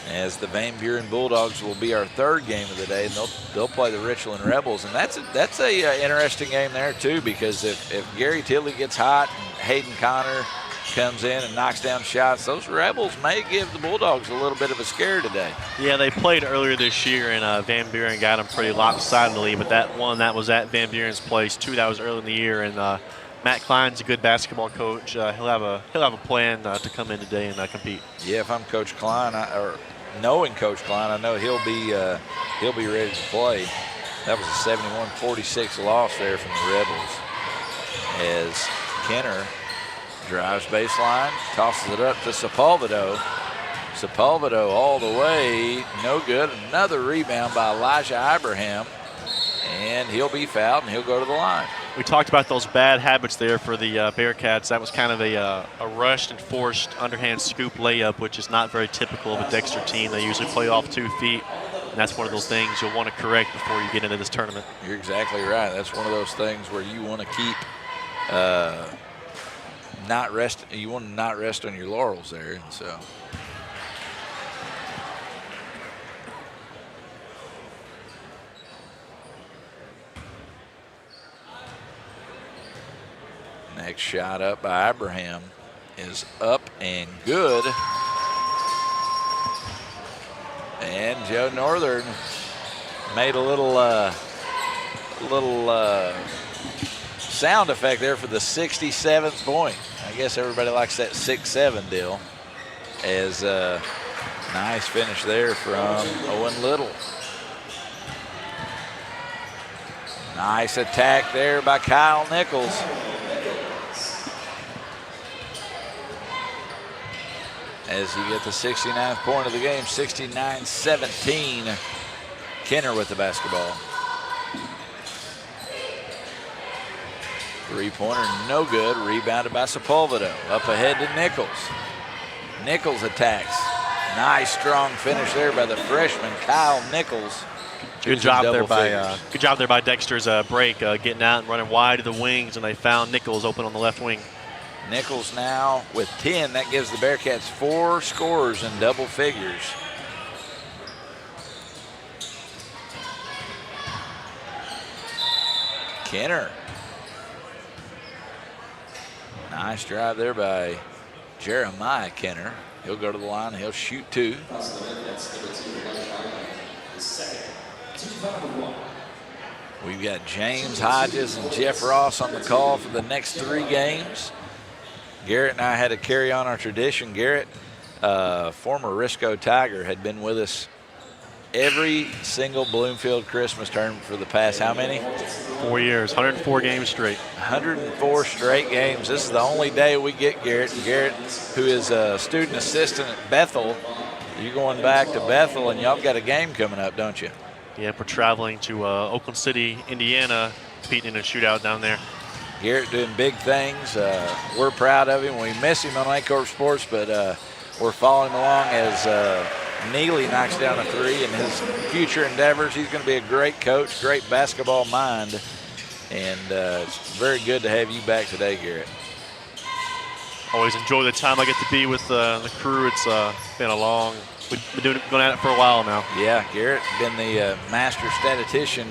As the Van Buren Bulldogs will be our 3rd game of the day, and they'll play the Richland Rebels. And that's a interesting game there too, because if Gary Tilley gets hot and Hayden Connor comes in and knocks down shots, those Rebels may give the Bulldogs a little bit of a scare today. Yeah, they played earlier this year, and Van Buren got them pretty lopsidedly, but that one, that was at Van Buren's place. 2, that was early in the year, and Matt Klein's a good basketball coach. He'll have a plan to come in today and compete. Yeah, if I'm Coach Klein, knowing Coach Klein, I know he'll be ready to play. That was a 71-46 loss there from the Rebels. As Kenner drives baseline, tosses it up to Sepulvedo. Sepulvedo all the way, no good. Another rebound by Elijah Abraham, and he'll be fouled and he'll go to the line. We talked about those bad habits there for the Bearcats. That was kind of a rushed and forced underhand scoop layup, which is not very typical of a Dexter team. They usually play off 2 feet, and that's one of those things you'll want to correct before you get into this tournament. You're exactly right. That's one of those things where you want to keep you want to not rest on your laurels there, and so. Next shot up by Abraham is up and good. And Joe Northern made a little sound effect there for the 67th point. I guess everybody likes that 6-7 deal. As nice finish there from Owen Little. Nice attack there by Kyle Nichols. As you get the 69th point of the game, 69-17. Kenner with the basketball. Three-pointer, no good. Rebounded by Sepulvedo. Up ahead to Nichols. Nichols attacks. Nice, strong finish there by the freshman, Kyle Nichols. Good job there by Dexter's break, getting out and running wide to the wings, and they found Nichols open on the left wing. Nichols now with 10. That gives the Bearcats 4 scorers in double figures. Kenner. Nice drive there by Jeremiah Kenner. He'll go to the line. He'll shoot 2. We've got James Hodges and Jeff Ross on the call for the next 3 games. Garrett and I had to carry on our tradition. Garrett, former Risco Tiger, had been with us every single Bloomfield Christmas tournament for the past how many? 4 years, 104 games straight. 104 straight games. This is the only day we get Garrett. And Garrett, who is a student assistant at Bethel, you're going back to Bethel, and y'all got a game coming up, don't you? Yeah, we're traveling to Oakland City, Indiana, competing in a shootout down there. Garrett doing big things. We're proud of him. We miss him on Aycorp Sports, but we're following along as Neely knocks down a three in his future endeavors. He's going to be a great coach, great basketball mind, and it's very good to have you back today, Garrett. Always enjoy the time I get to be with the crew. It's been we've been going at it for a while now. Yeah, Garrett been the master statistician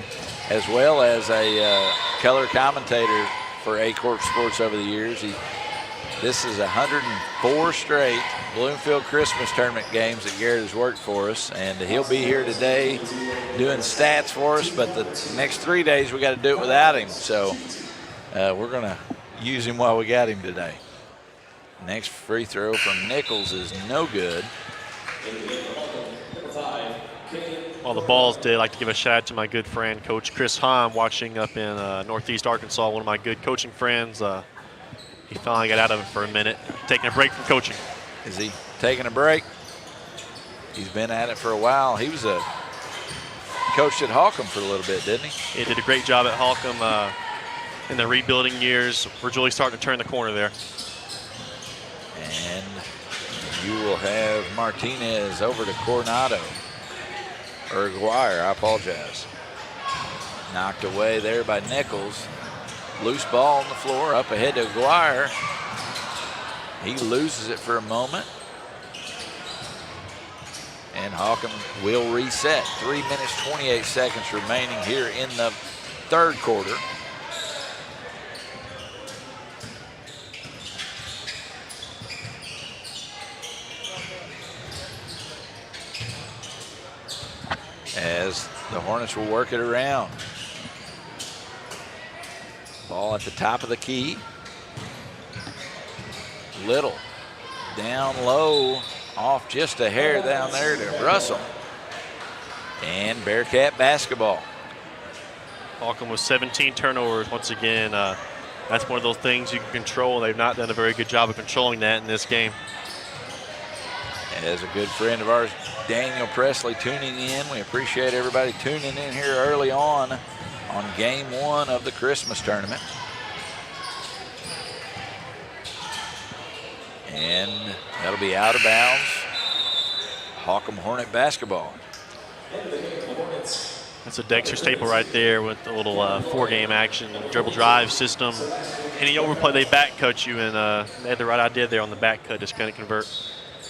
as well as a color commentator for Aycorp Sports over the years. This is 104 straight Bloomfield Christmas Tournament games that Garrett has worked for us, and he'll be here today doing stats for us, but the next 3 days we got to do it without him, so we're going to use him while we got him today. Next free throw from Nichols is no good. While the balls did, I'd like to give a shout out to my good friend, Coach Chris Hahn, watching up in Northeast Arkansas, one of my good coaching friends. He finally got out of it for a minute, taking a break from coaching. Is he taking a break? He's been at it for a while. He was coached at Holcomb for a little bit, didn't he? He did a great job at Holcomb in the rebuilding years. We're really starting to turn the corner there. And you will have Martinez over to Coronado. Or Aguirre, I apologize. Knocked away there by Nichols. Loose ball on the floor, up ahead to Aguirre. He loses it for a moment. And Holcomb will reset. 3 minutes, 28 seconds remaining here in the third quarter. As the Hornets will work it around. Ball at the top of the key. Little down low, off just a hair down there to Russell. And Bearcat basketball. Holcomb with 17 turnovers once again. That's one of those things you can control. They've not done a very good job of controlling that in this game. As a good friend of ours, Daniel Presley, tuning in. We appreciate everybody tuning in here early on game one of the Christmas tournament. And that'll be out of bounds. Holcomb Hornet basketball. That's a Dexter staple right there with a little four-game action and dribble drive system. Any overplay, they back cut you, and they had the right idea there on the back cut, just couldn't convert.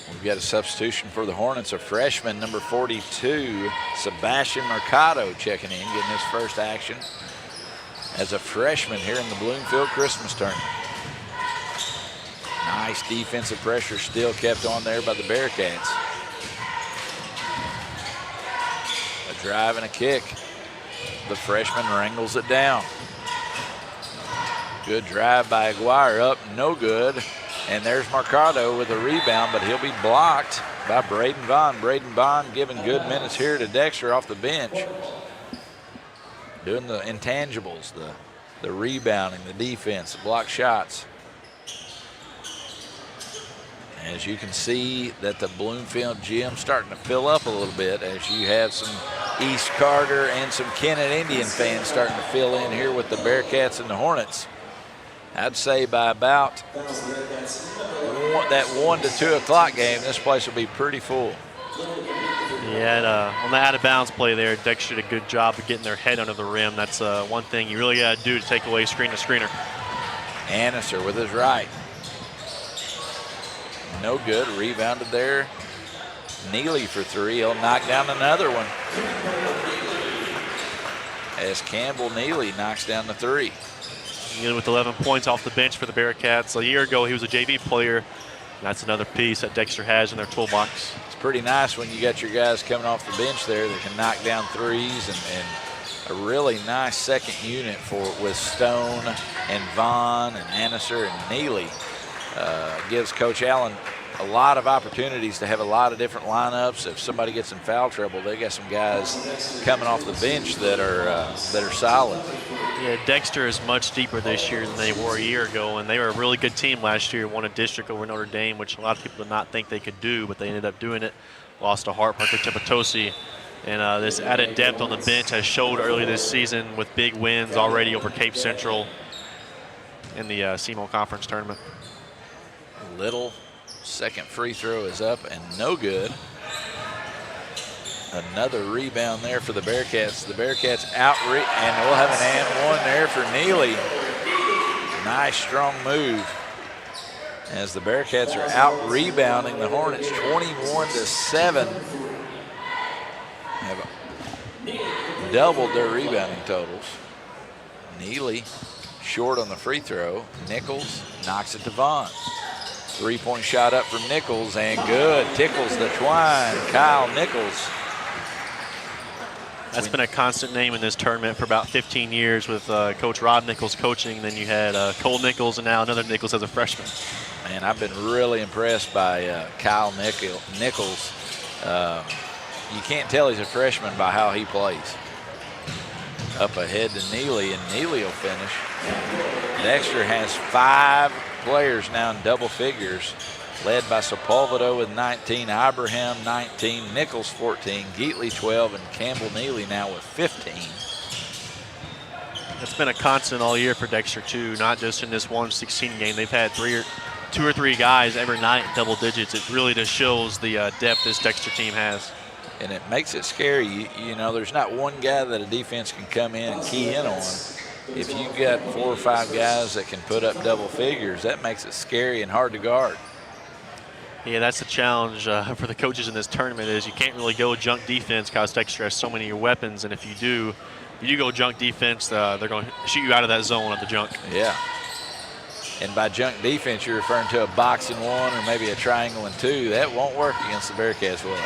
We've got a substitution for the Hornets, a freshman, number 42, Sebastian Mercado checking in, getting his first action as a freshman here in the Bloomfield Christmas Tournament. Nice defensive pressure still kept on there by the Bearcats. A drive and a kick. The freshman wrangles it down. Good drive by Aguirre, up, no good. And there's Mercado with a rebound, but he'll be blocked by Braden Vaughn. Braden Vaughn giving good minutes here to Dexter off the bench. Doing the intangibles, the rebounding, the defense, the block shots. As you can see that the Bloomfield gym starting to fill up a little bit as you have some East Carter and some Kennett Indian fans starting to fill in here with the Bearcats and the Hornets. I'd say by about that 1 to 2 o'clock game, this place will be pretty full. Yeah, on the out-of-bounds play there, Dexter did a good job of getting their head under the rim. That's one thing you really got to do to take away screen to screener. Annister with his right. No good, rebounded there. Neely for three, he'll knock down another one. As Campbell Neely knocks down the three. With 11 points off the bench for the Bearcats. A year ago, he was a JV player. That's another piece that Dexter has in their toolbox. It's pretty nice when you got your guys coming off the bench there that can knock down threes, and a really nice second unit with Stone and Vaughn and Annister and Neely. Gives Coach Allen a lot of opportunities to have a lot of different lineups. If somebody gets in foul trouble, they got some guys coming off the bench that are solid. Yeah, Dexter is much deeper this year than they were a year ago, and they were a really good team last year. Won a district over Notre Dame, which a lot of people did not think they could do, but they ended up doing it. Lost to Hart Parker to Potosi. And this added depth on the bench has showed early this season with big wins already over Cape Central in the CMO Conference Tournament. Little second free throw is up and no good. Another rebound there for the Bearcats. The Bearcats and we'll have an and one there for Neely. Nice strong move as the Bearcats are out rebounding the Hornets 21-7. Have doubled their rebounding totals. Neely short on the free throw. Nichols knocks it to Vaughn. Three-point shot up from Nichols and good. Tickles the twine. Kyle Nichols. That's been a constant name in this tournament for about 15 years with Coach Rob Nichols coaching. Then you had Cole Nichols and now another Nichols as a freshman. Man, I've been really impressed by Kyle Nichols. You can't tell he's a freshman by how he plays. Up ahead to Neely, and Neely will finish. Dexter has 5 players now in double figures, led by Sepulvedo with 19, Ibrahim 19, Nichols 14, Geatley 12, and Campbell Neely now with 15. It's been a constant all year for Dexter too, not just in this 1-16 game. They've had 2 or 3 guys every night in double digits. It really just shows the depth this Dexter team has. And it makes it scary. You know, there's not one guy that a defense can come in and key in on. If you've got 4 or 5 guys that can put up double figures, that makes it scary and hard to guard. Yeah, that's the challenge for the coaches in this tournament is you can't really go junk defense because Dexter has so many of your weapons, and if you do go junk defense, they're going to shoot you out of that zone of the junk. Yeah. And by junk defense, you're referring to a box and 1 or maybe a triangle and 2. That won't work against the Bearcats, will it?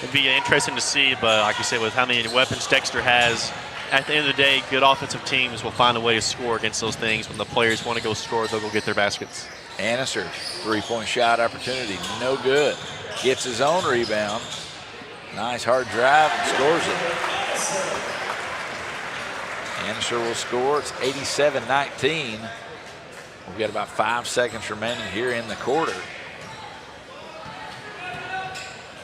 It'd be interesting to see, but like you said, with how many weapons Dexter has, at the end of the day, good offensive teams will find a way to score against those things. When the players want to go score, they'll go get their baskets. Annister, 3-point shot opportunity, no good. Gets his own rebound. Nice hard drive and scores it. Annister will score. It's 87-19. We've got about 5 seconds remaining here in the quarter.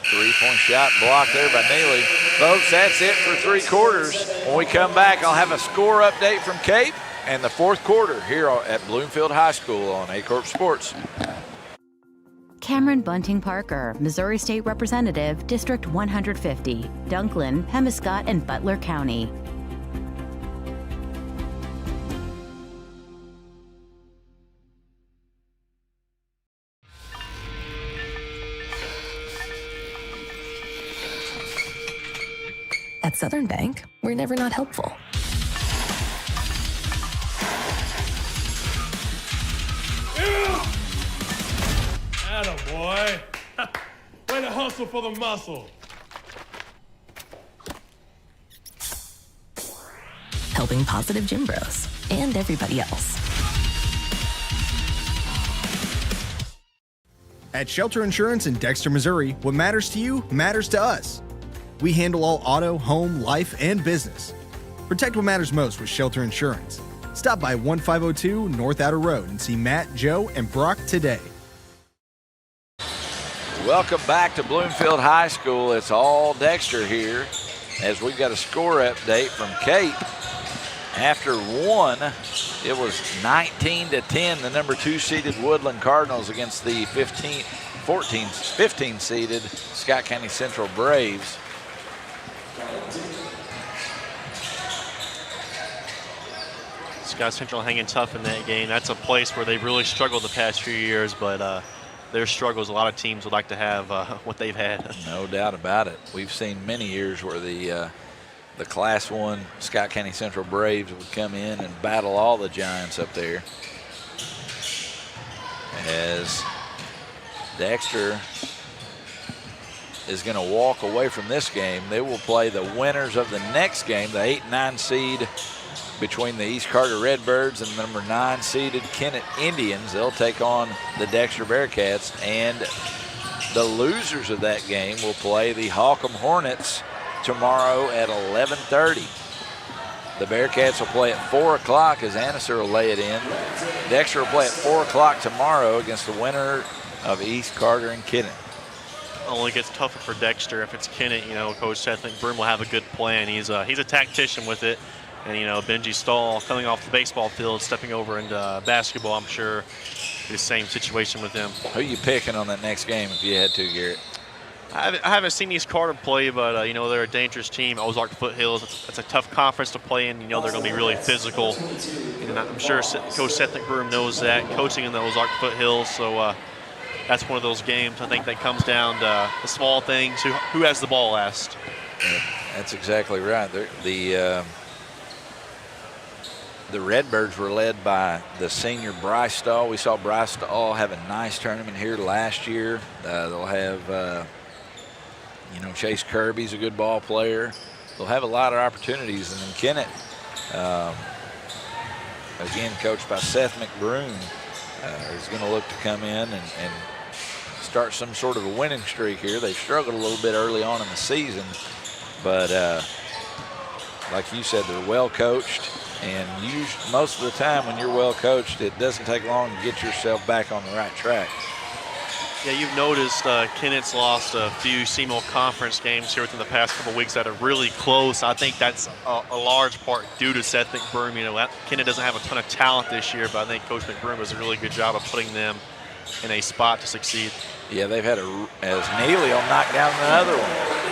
3-point shot blocked there by Neely. Folks, that's it for 3 quarters. When we come back, I'll have a score update from Cape and the 4th quarter here at Bloomfield High School on Aycorp Sports. Cameron Bunting Parker, Missouri State Representative, District 150, Dunklin, Pemiscot, and Butler County. At Southern Bank, we're never not helpful. Attaboy. Way to hustle for the muscle. Helping positive gym bros and everybody else. At Shelter Insurance in Dexter, Missouri, what matters to you matters to us. We handle all auto, home, life, and business. Protect what matters most with Shelter Insurance. Stop by 1502 North Outer Road and see Matt, Joe, and Brock today. Welcome back to Bloomfield High School. It's all Dexter here as we've got a score update from Cape. After 1, it was 19-10, the number 2 seeded Woodland Cardinals against the 15 seeded Scott County Central Braves. Scott Central hanging tough in that game. That's a place where they've really struggled the past few years, but their struggles, a lot of teams would like to have what they've had. No doubt about it. We've seen many years where the Class 1 Scott County Central Braves would come in and battle all the Giants up there. As Dexter is going to walk away from this game, they will play the winners of the next game, the 8-9 seed between the East Carter Redbirds and the number 9 seeded Kennett Indians. They'll take on the Dexter Bearcats, and the losers of that game will play the Holcomb Hornets tomorrow at 11:30. The Bearcats will play at 4 o'clock as Annisar will lay it in. Dexter will play at 4 o'clock tomorrow against the winner of East Carter and Kennett. Only gets tougher for Dexter if it's Kennett. Coach Seth Broom will have a good plan. He's a tactician with it. And, Benji Stahl coming off the baseball field, stepping over into basketball, I'm sure the same situation with him. Who are you picking on that next game if you had to, Garrett? I haven't seen East Carter play, but, they're a dangerous team. Ozark Foothills, it's a tough conference to play in. They're going to be really physical. And I'm sure Coach Seth Broom knows that, coaching in the Ozark Foothills. So that's one of those games, I think, that comes down to the small things, who has the ball last. Yeah, that's exactly right. The Redbirds were led by the senior Bryce Stahl. We saw Bryce Stahl have a nice tournament here last year. They'll have, Chase Kirby's a good ball player. They'll have a lot of opportunities. And then Kennett, again, coached by Seth McBroom, is going to look to come in and start some sort of a winning streak here. They've struggled a little bit early on in the season, but like you said, they're well coached. And most of the time when you're well coached, it doesn't take long to get yourself back on the right track. Yeah, you've noticed Kennett's lost a few CMO conference games here within the past couple of weeks that are really close. I think that's a large part due to Seth McBroom. Kennett doesn't have a ton of talent this year, but I think Coach McBroom does a really good job of putting them in a spot to succeed. Yeah, they've had as Neely will knock down another one.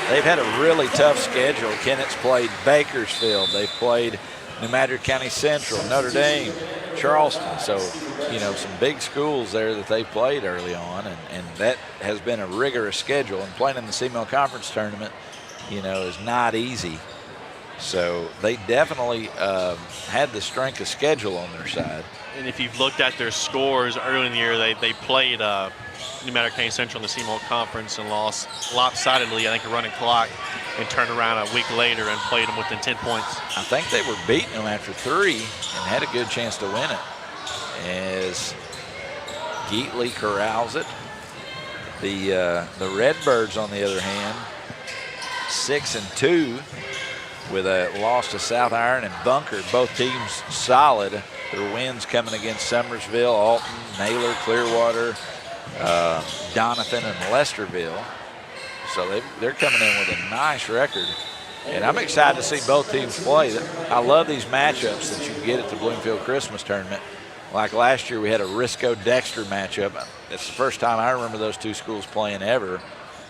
They've had a really tough schedule. Kennett's played Bakersfield. They've played New Madrid County Central, Notre Dame, Charleston. So, some big schools there that they've played early on, and that has been a rigorous schedule. And playing in the CML Conference Tournament, is not easy. So they definitely had the strength of schedule on their side. And if you've looked at their scores early in the year, they played New Madrid County Central in the CMO Conference and lost lopsidedly, I think, a running clock, and turned around a week later and played them within 10 points. I think they were beating them after 3 and had a good chance to win it. As Geatley corrals it. The Redbirds, on the other hand, 6-2 with a loss to South Iron and Bunker. Both teams solid. Their wins coming against Summersville, Alton, Naylor, Clearwater, Doniphan, and Lesterville. So they're coming in with a nice record. And I'm excited to see both teams play. I love these matchups that you get at the Bloomfield Christmas Tournament. Like last year, we had a Risco-Dexter matchup. It's the first time I remember those two schools playing ever.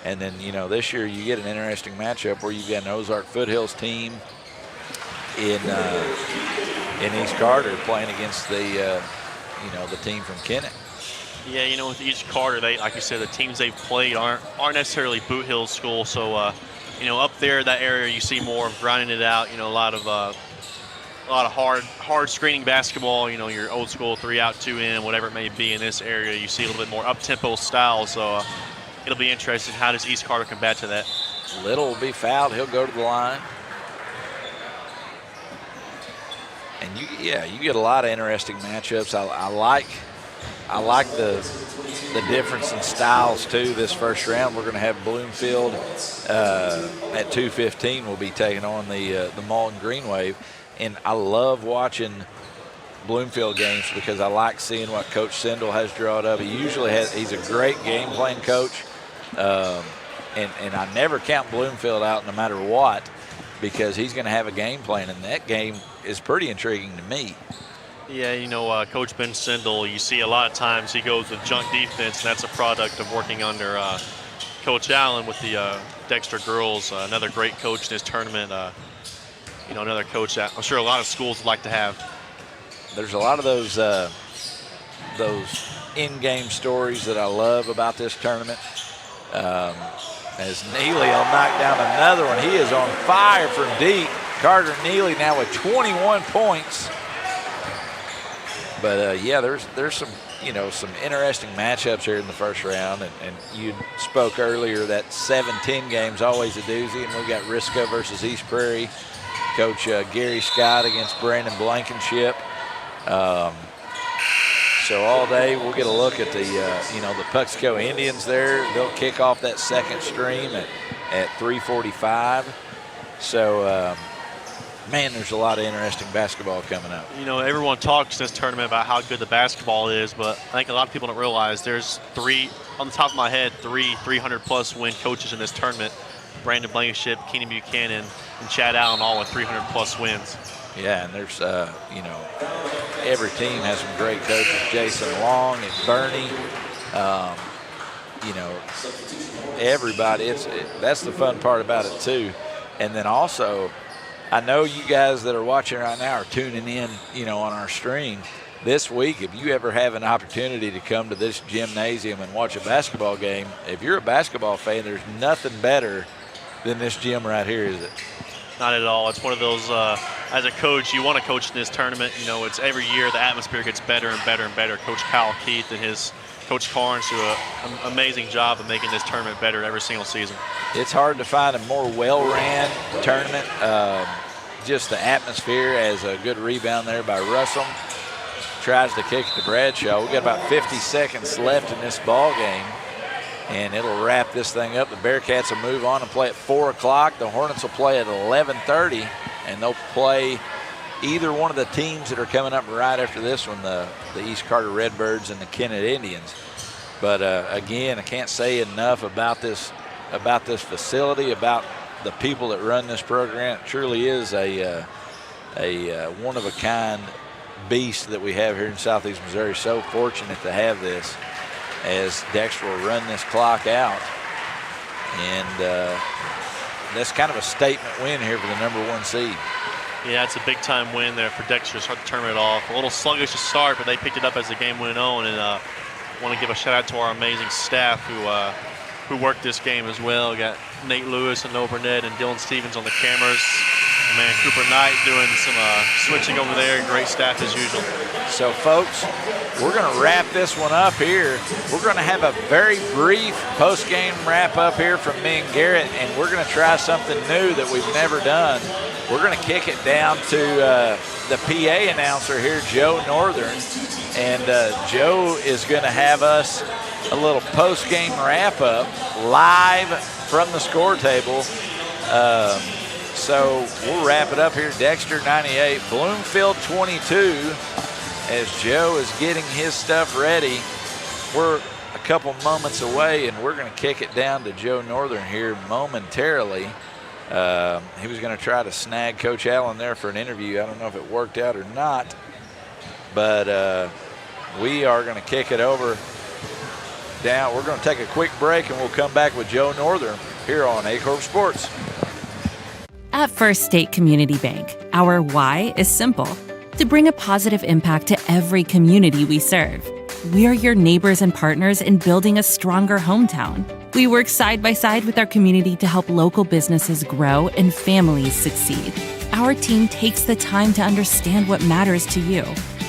And then, this year you get an interesting matchup where you've got an Ozark Foothills team in East Carter playing against the team from Kennett. Yeah, with East Carter, like you said, the teams they've played aren't necessarily Boot Hill school. So, up there, that area, you see more of grinding it out. A lot of hard screening basketball. Your old school 3-out, 2-in, whatever it may be. In this area, you see a little bit more up-tempo style. So, it'll be interesting. How does East Carter combat to that? Little will be fouled. He'll go to the line. And you get a lot of interesting matchups. I like the difference in styles too. This first round, we're going to have Bloomfield at 2:15. We'll be taking on the Malden Green Wave, and I love watching Bloomfield games because I like seeing what Coach Sindel has drawn up. He's a great game plan coach, and I never count Bloomfield out no matter what, because he's going to have a game plan, and that game is pretty intriguing to me. Yeah, Coach Ben Sindel, you see a lot of times he goes with junk defense, and that's a product of working under Coach Allen with the Dexter girls, another great coach in this tournament. Another coach that I'm sure a lot of schools would like to have. There's a lot of those in-game stories that I love about this tournament. As Neely will knock down another one. He is on fire from deep. Carter Neely now with 21 points. But there's some some interesting matchups here in the first round, and you spoke earlier that 7-10 game's always a doozy, and we've got Risco versus East Prairie Coach Gary Scott against Brandon Blankenship. So all day we'll get a look at the the Puxico Indians there. They'll kick off that second stream at 3:45. So man, there's a lot of interesting basketball coming up. You know, everyone talks in this tournament about how good the basketball is, but I think a lot of people don't realize there's on the top of my head, 300-plus win coaches in this tournament. Brandon Blankenship, Keenan Buchanan, and Chad Allen all with 300-plus wins. Yeah, and there's, every team has some great coaches. Jason Long and Bernie, everybody. That's the fun part about it, too. And then also, I know you guys that are watching right now are tuning in, on our stream. This week, if you ever have an opportunity to come to this gymnasium and watch a basketball game, if you're a basketball fan, there's nothing better than this gym right here, is it? Not at all. It's one of those, as a coach, you want to coach in this tournament. It's every year the atmosphere gets better and better and better. Coach Kyle Keith and his Coach Carnes do an amazing job of making this tournament better every single season. It's hard to find a more well-ran tournament. Just the atmosphere, as a good rebound there by Russell. Tries to kick it to Bradshaw. We've got about 50 seconds left in this ball game, and it'll wrap this thing up. The Bearcats will move on and play at 4 o'clock. The Hornets will play at 11:30, and they'll play either one of the teams that are coming up right after this one, the East Carter Redbirds and the Kennett Indians. But again, I can't say enough about this facility, about the people that run this program. It truly is a one-of-a-kind beast that we have here in Southeast Missouri. So fortunate to have this, as Dexter will run this clock out. And that's kind of a statement win here for the #1 seed. Yeah, it's a big-time win there for Dexter to start the tournament off. A little sluggish to start, but they picked it up as the game went on. And I want to give a shout-out to our amazing staff who worked this game as well. We got Nate Lewis and Noah Burnett and Dylan Stevens on the cameras. Man, Cooper Knight doing some switching over there. Great staff as usual. So, folks, we're going to wrap this one up here. We're going to have a very brief post-game wrap-up here from me and Garrett, and we're going to try something new that we've never done. We're going to kick it down to the PA announcer here, Joe Northern, and Joe is going to have us a little post-game wrap-up live from the score table. So we'll wrap it up here. Dexter 98, Bloomfield 22, as Joe is getting his stuff ready. We're a couple moments away, and we're going to kick it down to Joe Northern here momentarily. He was going to try to snag Coach Allen there for an interview. I don't know if it worked out or not, but we are going to kick it over down. We're going to take a quick break, and we'll come back with Joe Northern here on Aycorp Sports. At First State Community Bank, our why is simple: to bring a positive impact to every community we serve. We're your neighbors and partners in building a stronger hometown. We work side by side with our community to help local businesses grow and families succeed. Our team takes the time to understand what matters to you,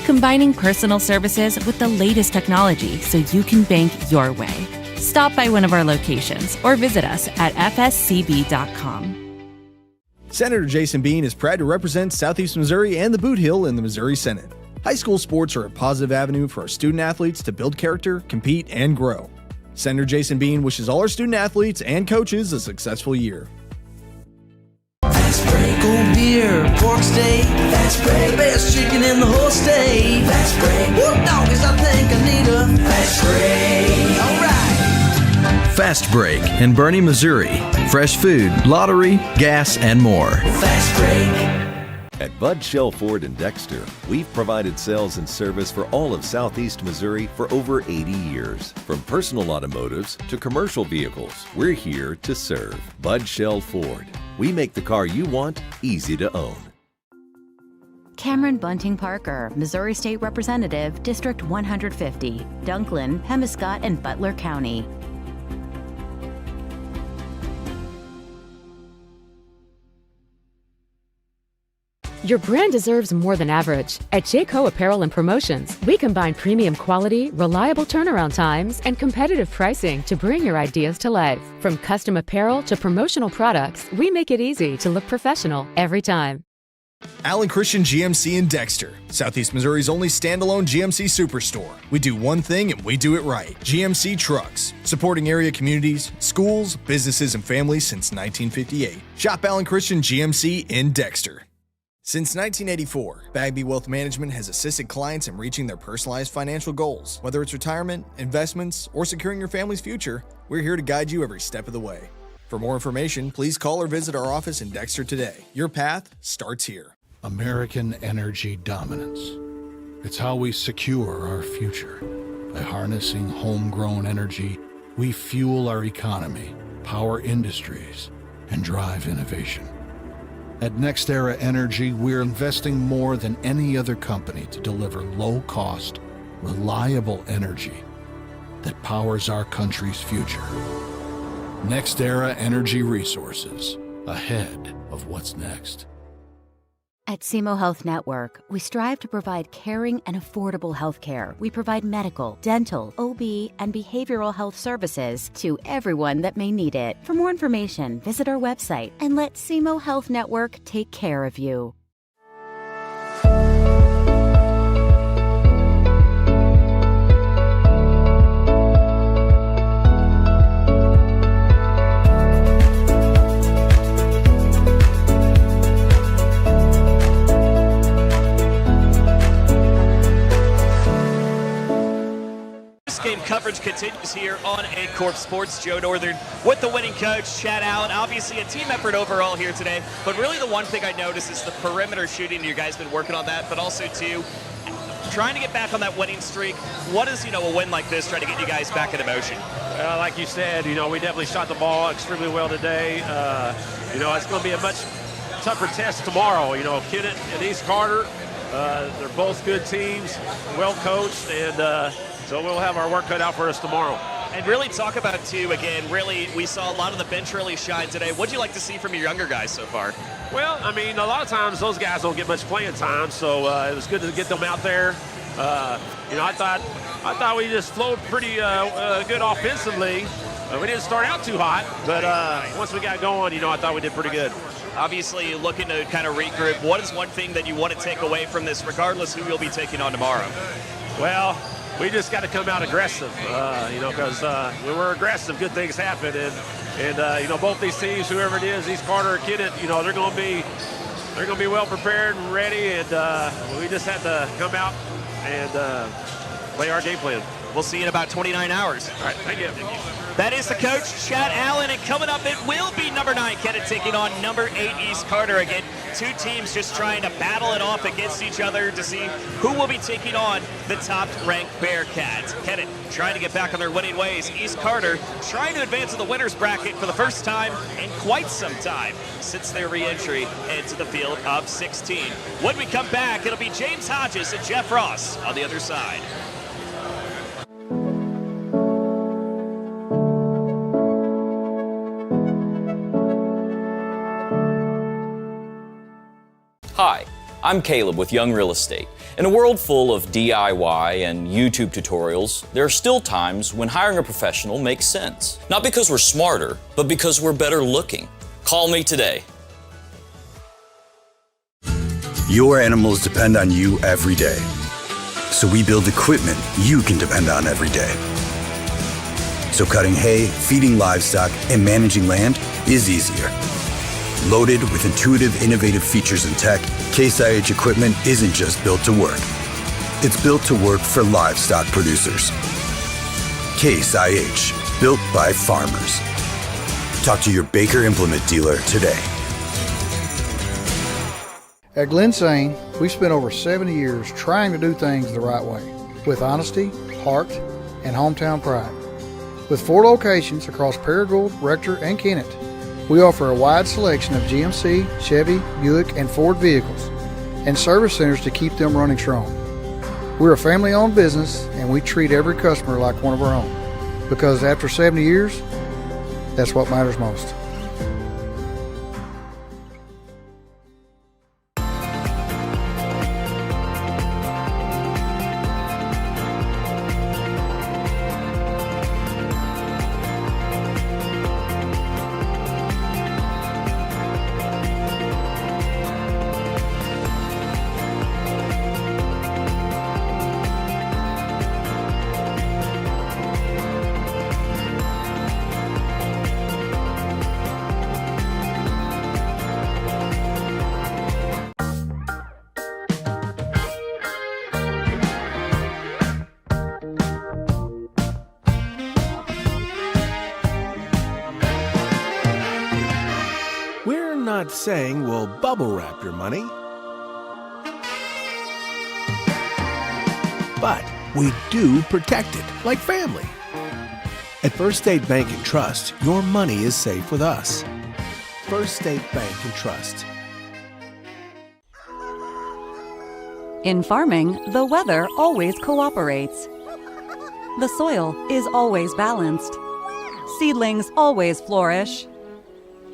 combining personal services with the latest technology so you can bank your way. Stop by one of our locations or visit us at fscb.com. Senator Jason Bean is proud to represent Southeast Missouri and the Boot Hill in the Missouri Senate. High school sports are a positive avenue for our student athletes to build character, compete, and grow. Senator Jason Bean wishes all our student athletes and coaches a successful year. Fast break, old beer, pork steak. Fast break, the best chicken in the whole state. Fast break, whoop doggies, I think I need a fast break. All right. Fast Break in Bernie, Missouri. Fresh food, lottery, gas, and more. Fast Break. At Bud Shell Ford in Dexter, we've provided sales and service for all of Southeast Missouri for over 80 years. From personal automotives to commercial vehicles, we're here to serve. Bud Shell Ford. We make the car you want easy to own. Cameron Bunting Parker, Missouri State Representative, District 150, Dunklin, Pemiscot, and Butler County. Your brand deserves more than average. At Jayco Apparel and Promotions, we combine premium quality, reliable turnaround times, and competitive pricing to bring your ideas to life. From custom apparel to promotional products, we make it easy to look professional every time. Allen Christian GMC in Dexter, Southeast Missouri's only standalone GMC superstore. We do one thing and we do it right. GMC Trucks, supporting area communities, schools, businesses, and families since 1958. Shop Allen Christian GMC in Dexter. Since 1984, Bagby Wealth Management has assisted clients in reaching their personalized financial goals. Whether it's retirement, investments, or securing your family's future, we're here to guide you every step of the way. For more information, please call or visit our office in Dexter today. Your path starts here. American energy dominance. It's how we secure our future. By harnessing homegrown energy, we fuel our economy, power industries, and drive innovation. At NextEra Energy, we're investing more than any other company to deliver low-cost, reliable energy that powers our country's future. NextEra Energy Resources, ahead of what's next. At SEMO Health Network, we strive to provide caring and affordable health care. We provide medical, dental, OB, and behavioral health services to everyone that may need it. For more information, visit our website and let SEMO Health Network take care of you. Game coverage continues here on Aycorp Sports. Joe Northern with the winning coach, Chad Allen. Obviously a team effort overall here today, but really the one thing I noticed is the perimeter shooting. You guys been working on that, but also too, trying to get back on that winning streak. What is, a win like this trying to get you guys back in motion? Well, like you said, we definitely shot the ball extremely well today. It's going to be a much tougher test tomorrow. Kennett and East Carter, they're both good teams, well coached, and so we'll have our work cut out for us tomorrow. And really talk about, too, again, really, we saw a lot of the bench really shine today. What'd you like to see from your younger guys so far? Well, a lot of times those guys don't get much playing time, so it was good to get them out there. I thought we just flowed pretty good offensively. We didn't start out too hot, but once we got going, I thought we did pretty good. Obviously, looking to kind of regroup. What is one thing that you want to take away from this, regardless who you'll be taking on tomorrow? Well, we just got to come out aggressive, because when we're aggressive, good things happen. And both these teams, whoever it is, East Carter or Kennett, they're going to be well prepared and ready. And we just have to come out and play our game plan. We'll see you in about 29 hours. All right, thank you. That is the coach, Chad Allen, and coming up, it will be number 9 Kennett taking on number 8 East Carter. Again, two teams just trying to battle it off against each other to see who will be taking on the top-ranked Bearcats. Kennett trying to get back on their winning ways. East Carter trying to advance to the winner's bracket for the first time in quite some time since their re-entry into the field of 16. When we come back, it'll be James Hodges and Jeff Ross on the other side. Hi, I'm Caleb with Young Real Estate. In a world full of DIY and YouTube tutorials, there are still times when hiring a professional makes sense. Not because we're smarter, but because we're better looking. Call me today. Your animals depend on you every day. So we build equipment you can depend on every day. So cutting hay, feeding livestock, and managing land is easier. Loaded with intuitive, innovative features and tech, Case IH equipment isn't just built to work. It's built to work for livestock producers. Case IH, built by farmers. Talk to your Baker Implement dealer today. At Glen Sane, we've spent over 70 years trying to do things the right way, with honesty, heart, and hometown pride. With 4 locations across Paragould, Rector, and Kennett, we offer a wide selection of GMC, Chevy, Buick, and Ford vehicles, and service centers to keep them running strong. We're a family-owned business, and we treat every customer like one of our own, because after 70 years, that's what matters most. saying we'll bubble wrap your money. But we do protect it, like family. At First State Bank and Trust, your money is safe with us. First State Bank and Trust. In farming, the weather always cooperates. The soil is always balanced. Seedlings always flourish.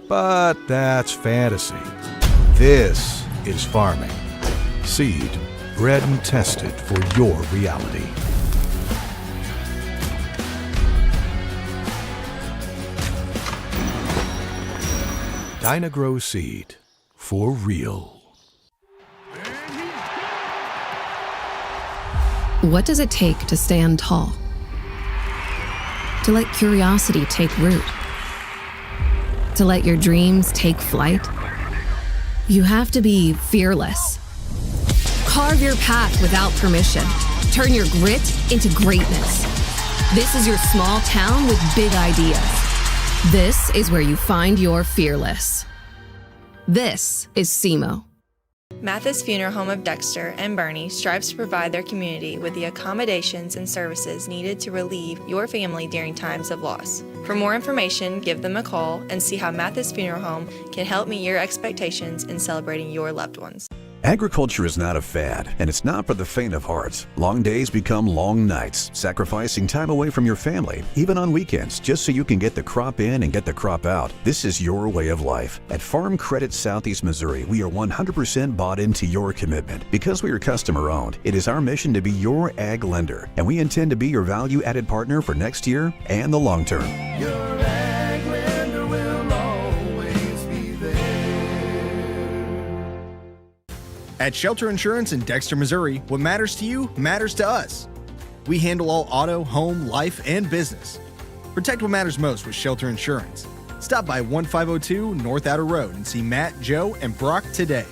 But that's fantasy. This is farming. Seed, bred and tested for your reality. Dynagrow Seed, for real. What does it take to stand tall? To let curiosity take root? To let your dreams take flight? You have to be fearless. Carve your path without permission. Turn your grit into greatness. This is your small town with big ideas. This is where you find your fearless. This is SEMO. Mathis Funeral Home of Dexter and Bernie strives to provide their community with the accommodations and services needed to relieve your family during times of loss. For more information, give them a call and see how Mathis Funeral Home can help meet your expectations in celebrating your loved ones. Agriculture is not a fad, and it's not for the faint of heart. Long days become long nights, sacrificing time away from your family, even on weekends, just so you can get the crop in and get the crop out. This is your way of life. At Farm Credit Southeast Missouri, we are 100% bought into your commitment. Because we are customer-owned, it is our mission to be your ag lender, and we intend to be your value-added partner for next year and the long term. At Shelter Insurance in Dexter, Missouri, what matters to you matters to us. We handle all auto, home, life, and business. Protect what matters most with Shelter Insurance. Stop by 1502 North Outer Road and see Matt, Joe, and Brock today.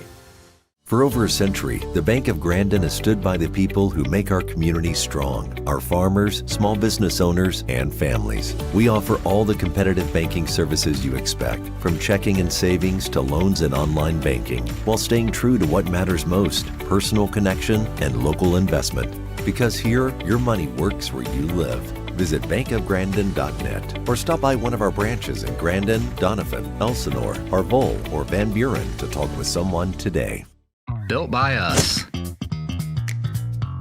For over a century, the Bank of Grandin has stood by the people who make our community strong, our farmers, small business owners, and families. We offer all the competitive banking services you expect, from checking and savings to loans and online banking, while staying true to what matters most, personal connection and local investment. Because here, your money works where you live. Visit bankofgrandin.net or stop by one of our branches in Grandin, Donovan, Elsinore, Arvol, or Van Buren to talk with someone today. Built by us.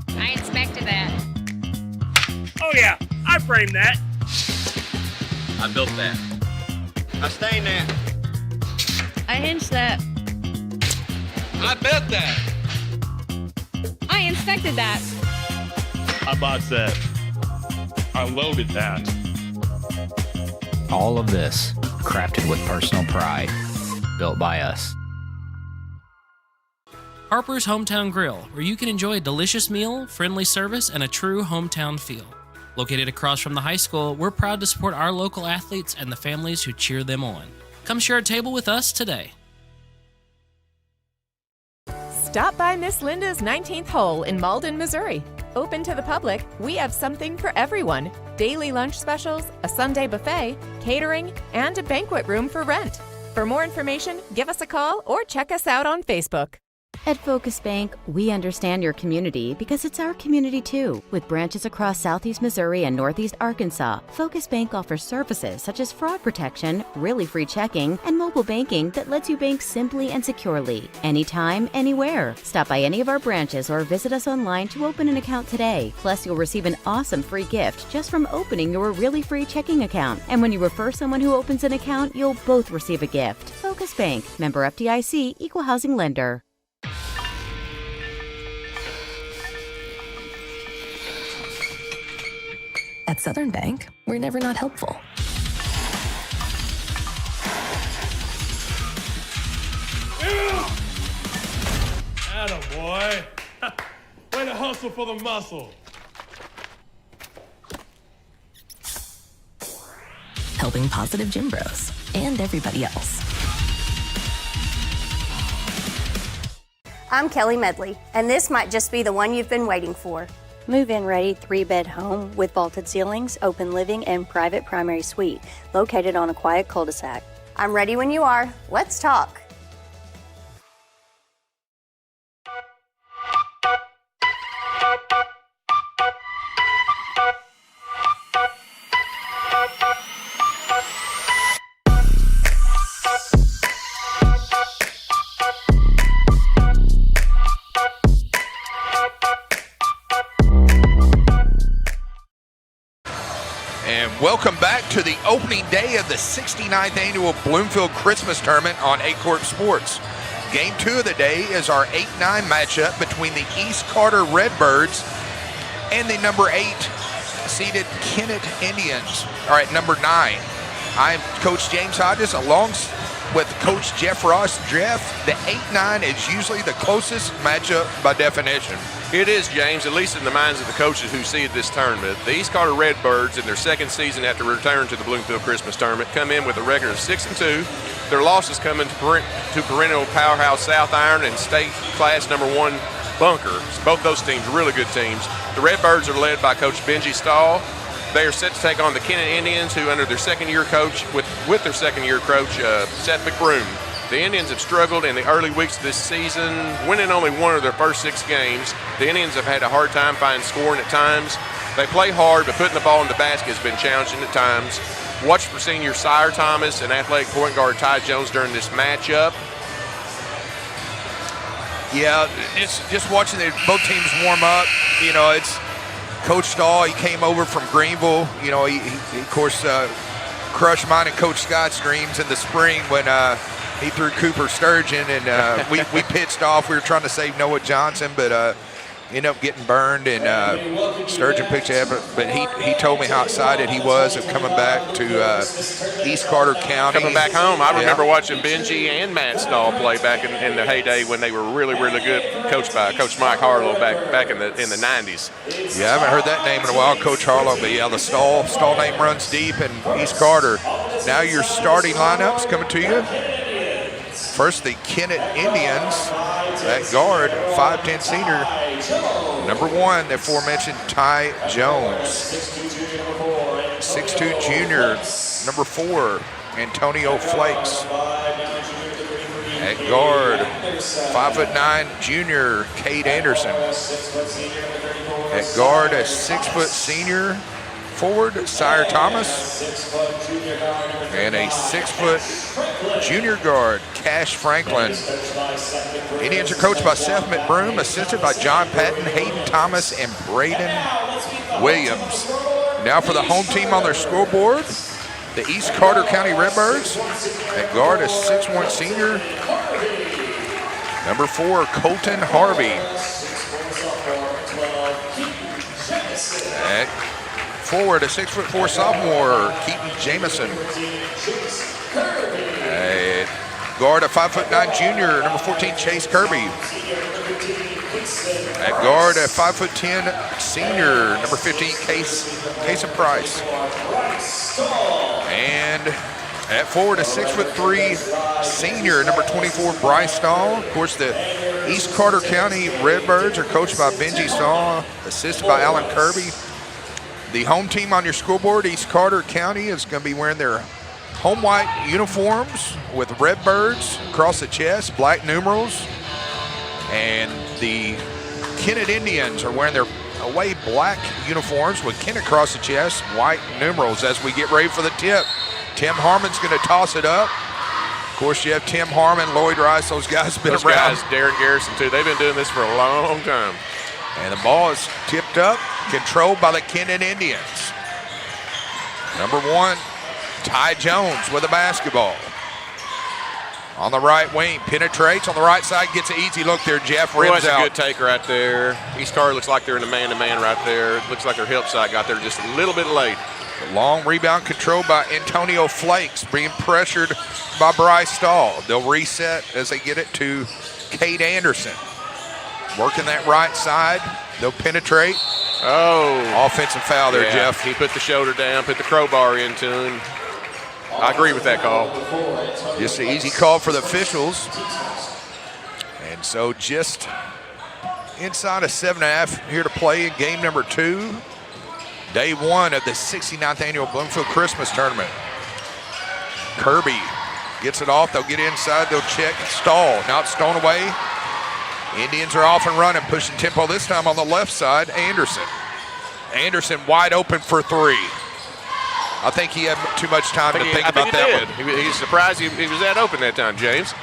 I inspected that. Oh yeah, I framed that. I built that. I stained that. I hinged that. I built that. I inspected that. I bought that. I loaded that. All of this, crafted with personal pride. Built by us. Harper's Hometown Grill, where you can enjoy a delicious meal, friendly service, and a true hometown feel. Located across from the high school, we're proud to support our local athletes and the families who cheer them on. Come share a table with us today. Stop by Miss Linda's 19th hole in Malden, Missouri. Open to the public, we have something for everyone. Daily lunch specials, a Sunday buffet, catering, and a banquet room for rent. For more information, give us a call or check us out on Facebook. At Focus Bank, we understand your community because it's our community too. With branches across Southeast Missouri and Northeast Arkansas, Focus Bank offers services such as fraud protection, really free checking, and mobile banking that lets you bank simply and securely, anytime, anywhere. Stop by any of our branches or visit us online to open an account today. Plus, you'll receive an awesome free gift just from opening your really free checking account. And when you refer someone who opens an account, you'll both receive a gift. Focus Bank, member FDIC, equal housing lender. At Southern Bank, we're never not helpful. Attaboy. Way to hustle for the muscle. Helping positive gym bros and everybody else. I'm Kelly Medley, and this might just be the one you've been waiting for. Move-in ready 3-bed home with vaulted ceilings, open living, and private primary suite located on a quiet cul-de-sac. I'm ready when you are. Let's talk. Welcome back to the opening day of the 69th annual Bloomfield Christmas Tournament on Aycorp Sports. Game 2 of the day is our 8-9 matchup between the East Carter Redbirds and the number 8 seeded Kennett Indians. All right, number 9. I'm Coach James Hodges along with Coach Jeff Ross. Jeff, the 8-9 is usually the closest matchup by definition. It is, James, at least in the minds of the coaches who see this tournament. The East Carter Redbirds, in their second season after return to the Bloomfield Christmas Tournament, come in with a record of 6-2. Their losses come into to perennial powerhouse South Iron and state class number 1 Bunker. Both those teams, really good teams. The Redbirds are led by Coach Benji Stahl. They are set to take on the Kennett Indians, who under their second-year coach, with their second-year coach, Seth McBroom. The Indians have struggled in the early weeks of this season, winning only one of their first 6 games. The Indians have had a hard time finding scoring at times. They play hard, but putting the ball in the basket has been challenging at times. Watch for senior Sire Thomas and athletic point guard Ty Jones during this matchup. Yeah, it's just watching both teams warm up. You know, it's Coach Stahl. He came over from Greenville. You know, he of course crushed mine and Coach Scott's dreams in the spring when he threw Cooper Sturgeon, and we pitched off. We were trying to save Noah Johnson, but ended up getting burned, and Sturgeon picked it up. But he told me how excited he was of coming back to East Carter County. Coming back home. I remember watching Benji and Matt Stahl play back in the heyday when they were really, really good, coached by Coach Mike Harlow back in the 90s. Yeah, I haven't heard that name in a while, Coach Harlow. But yeah, the Stahl name runs deep in East Carter. Now your starting lineups coming to you. First, the Kennett Indians at guard, 5'10" senior. Number 1, the aforementioned Ty Jones. 6'2" junior, number 4, Antonio Flakes. At guard, 5'9" junior, Cade Anderson. At guard, a 6' senior forward, Sire Thomas. And a 6' junior guard, Cash Franklin. Indians are coached by Seth McBroom, assisted by John Patton, Hayden Thomas, and Braden Williams. Now for the home team on their scoreboard, the East Carter County Redbirds. At guard, a 6'1" senior, number 4, Colton Harvey. At forward, a 6'4" sophomore, Keaton Jamison. Guard, a 5'9" junior, number 14, Chase Kirby. At guard, a 5'10" senior, number 15, Case Price. And at forward, a 6'3" senior, number 24, Bryce Stahl. Of course, the East Carter County Redbirds are coached by Benji Stahl, assisted by Alan Kirby. The home team on your scoreboard, East Carter County, is going to be wearing their home white uniforms with Redbirds across the chest, black numerals. And the Kennett Indians are wearing their away black uniforms with Kennett across the chest, white numerals. As we get ready for the tip, Tim Harmon's going to toss it up. Of course, you have Tim Harmon, Lloyd Rice, those guys have been those around. Guys, Darren Garrison, too. They've been doing this for a long time. And the ball is tipped up, controlled by the Kennett Indians. Number 1, Ty Jones with a basketball. On the right wing, penetrates on the right side, gets an easy look there. Jeff rims that's out. A good take right there. East Carter looks like they're in a man-to-man right there. It looks like their help side got there just a little bit late. The long rebound controlled by Antonio Flakes, being pressured by Bryce Stahl. They'll reset as they get it to Cade Anderson. Working that right side, they'll penetrate. Oh. Offensive foul there, Jeff. He put the shoulder down, put the crowbar into him. I agree with that call. Just an easy call for the officials. And so just inside of 7.5 here to play in game number 2. Day 1 of the 69th annual Bloomfield Christmas Tournament. Kirby gets it off. They'll get inside. They'll check Stahl. Now it's stolen away. Indians are off and running, pushing tempo this time on the left side. Anderson wide open for 3. I think he had too much time to think about that one. He's surprised he was that open that time, James.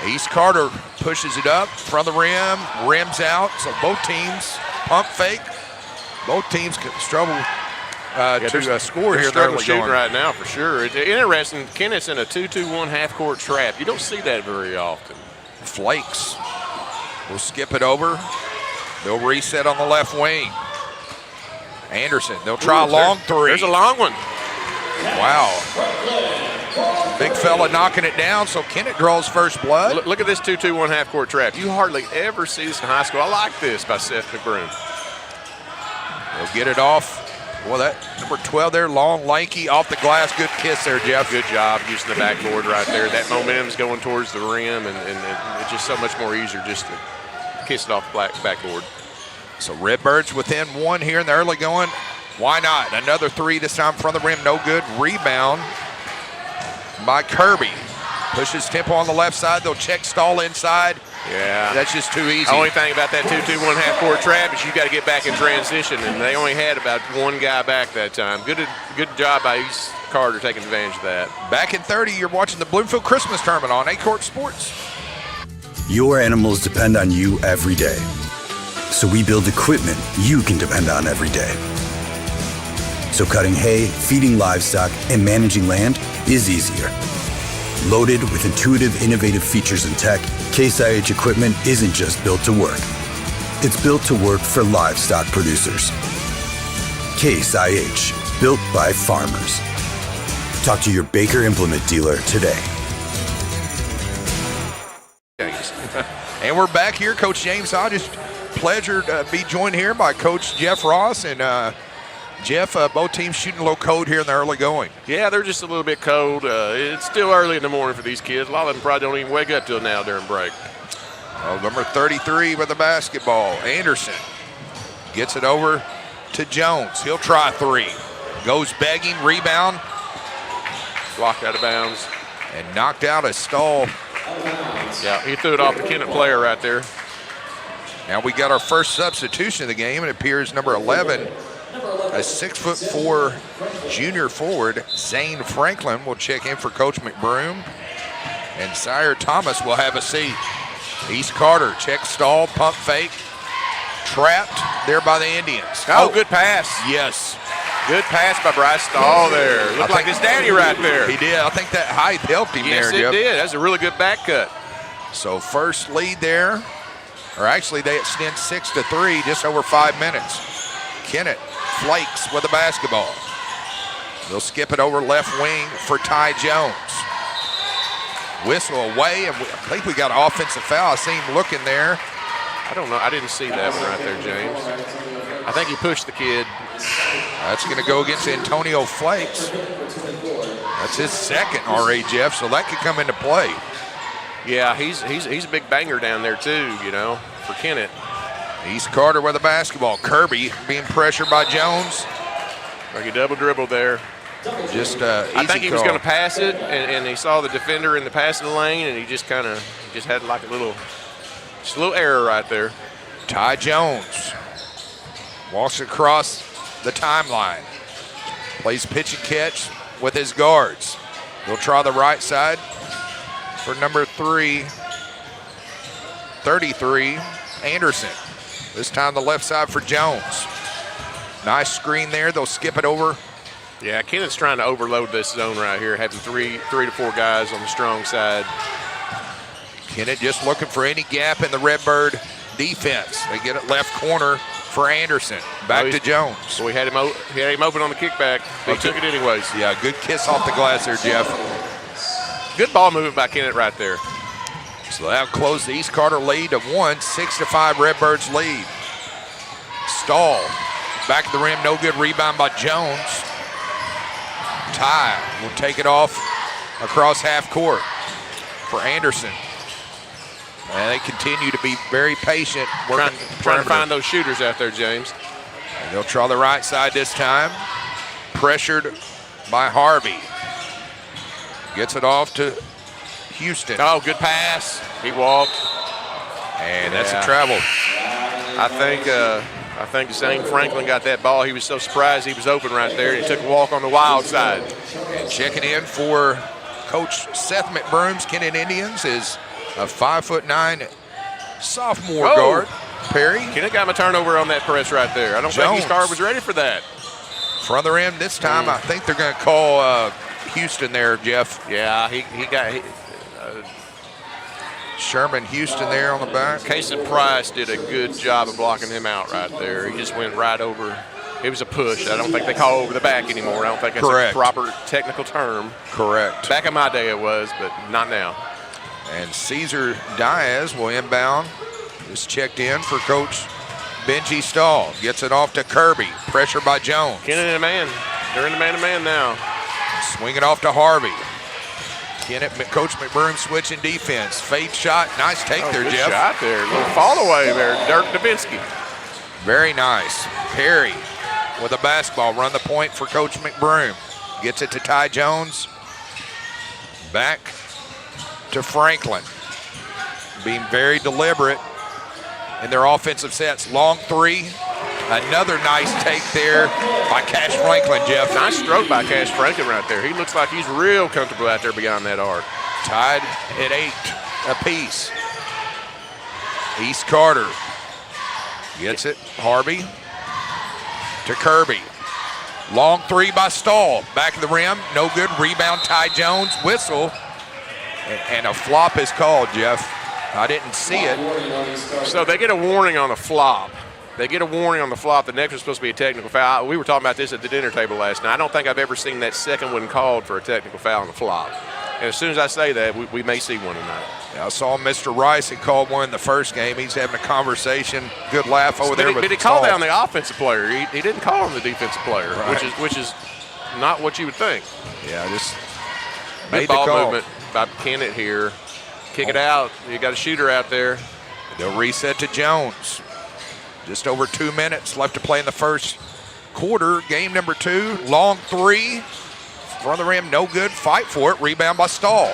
East Carter pushes it up, front of the rim, rims out. So both teams pump fake. Both teams struggle to score here. They're shooting right now for sure. It's interesting. Kennett's in a 2-2-1 half-court trap. You don't see that very often. Flakes will skip it over. They'll reset on the left wing. Anderson, they'll try a long three. There's a long one. Wow. Big fella knocking it down, so Kennett draws first blood. Look at this 2-2-1 half-court trap. You hardly ever see this in high school. I like this by Seth McBroom. They'll get it off. Well, that number 12 there, long, lanky, off the glass. Good kiss there, Jeff. Good job using the backboard right there. That momentum's going towards the rim, and it's just so much more easier just to kiss it off the backboard. So Redbirds within one here in the early going. Why not? Another three this time from the rim, no good. Rebound by Kirby. Pushes tempo on the left side. They'll check stall inside. Yeah. That's just too easy. The only thing about that 2-2-1 half-court trap is you got to get back in transition, and they only had about one guy back that time. Good job by East Carter taking advantage of that. Back in 30, you're watching the Bloomfield Christmas Tournament on Aycorp Sports. Your animals depend on you every day. So we build equipment you can depend on every day. So cutting hay, feeding livestock, and managing land is easier. Loaded with intuitive, innovative features and tech, Case IH equipment isn't just built to work. It's built to work for livestock producers. Case IH, built by farmers. Talk to your Baker Implement dealer today. And we're back here. Coach James Hodges, pleasure to be joined here by Coach Jeff Ross. And Jeff, both teams shooting a little cold here in the early going. Yeah, they're just a little bit cold. It's still early in the morning for these kids. A lot of them probably don't even wake up till now during break. Well, number 33 with the basketball. Anderson gets it over to Jones. He'll try three. Goes begging, rebound. Blocked out of bounds. And knocked out a stall. Yeah, he threw it off the Kennett player right there. Now we got our first substitution of the game. It appears number 11, a 6'4" junior forward, Zane Franklin, will check in for Coach McBroom. And Sire Thomas will have a seat. East Carter, check stall, pump fake. Trapped there by the Indians. Oh, good pass. Yes. Good pass by Bryce Stahl there. Looked like his daddy right there. He did. I think that height helped him there, Jeff. Yes, it did. That's a really good back cut. So first lead there, or actually they extend 6-3, just over 5 minutes. Kennett Flakes with the basketball. They'll skip it over left wing for Ty Jones. Whistle away, and I think we got an offensive foul. I see him looking there. I don't know. I didn't see that one right there, James. I think he pushed the kid. That's going to go against Antonio Flakes. That's his second RA, Jeff, so that could come into play. Yeah, he's a big banger down there too, you know, for Kennett. East Carter with the basketball. Kirby being pressured by Jones. Like a double dribble there. Just I think he was going to pass it, and he saw the defender in the passing lane, and he just had like a little error right there. Ty Jones walks across the timeline. Plays pitch and catch with his guards. They'll try the right side for number 33, Anderson. This time the left side for Jones. Nice screen there. They'll skip it over. Yeah, Kennett's trying to overload this zone right here, having three to four guys on the strong side. Kennett just looking for any gap in the Redbird defense. They get it left corner for Anderson. Back to Jones. So he had him open on the kickback. He took it anyways. Yeah, good kiss off the glass there, Jeff. Good ball movement by Kennett right there. So that'll close the East Carter lead to 1, 6-5 Redbirds lead. Stall, back of the rim, no good. Rebound by Jones. Ty will take it off across half court for Anderson. And they continue to be very patient. Trying to find those shooters out there, James. And they'll try the right side this time. Pressured by Harvey. Gets it off to Houston. Oh, good pass. He walked. And that's a travel. I think Zane Franklin got that ball. He was so surprised he was open right there. He took a walk on the wild side. And checking in for Coach Seth McBroom's Kennett Indians is a 5'9" sophomore guard, Perry. Kennett got him a turnover on that press right there. I don't think East Carter was ready for that. Front of the rim this time, I think they're going to call Houston there, Jeff. Yeah, he got Sherman Houston there on the back. Casey Price did a good job of blocking him out right there. He just went right over. It was a push. I don't think they call over the back anymore. I don't think that's a proper technical term. Correct. Back in my day it was, but not now. And Cesar Diaz will inbound. Just checked in for Coach Benji Stahl. Gets it off to Kirby. Pressure by Jones. Kennett in a man. They're in the man-to-man now. Swing it off to Harvey. Kennett, Coach McBroom switching defense. Fade shot. Nice take there, good Jeff. Shot there. A little fall away there. Dirk Nowitzki. Very nice. Perry with a basketball. Run the point for Coach McBroom. Gets it to Ty Jones. Back to Franklin. Being very deliberate in their offensive sets. Long three. Another nice take there by Cash Franklin, Jeff. Nice stroke by Cash Franklin right there. He looks like he's real comfortable out there beyond that arc. Tied at 8 apiece. East Carter gets it. Harvey to Kirby. Long three by Stahl. Back of the rim. No good. Rebound, Ty Jones. Whistle. And a flop is called, Jeff. I didn't see it. So they get a warning on a flop. They get a warning on the flop. The next was supposed to be a technical foul. We were talking about this at the dinner table last night. I don't think I've ever seen that second one called for a technical foul on the flop. And as soon as I say that, we may see one tonight. Yeah, I saw Mr. Rice had called one in the first game. He's having a conversation. Good laugh over there. Did he call that on the offensive player? He didn't call on the defensive player, right. which is not what you would think. Yeah, just made ball movement by Kennett here. Kick it out. You got a shooter out there. They'll reset to Jones. Just over 2 minutes left to play in the first quarter. Game number 2. Long three. Front of the rim, no good. Fight for it. Rebound by Stahl.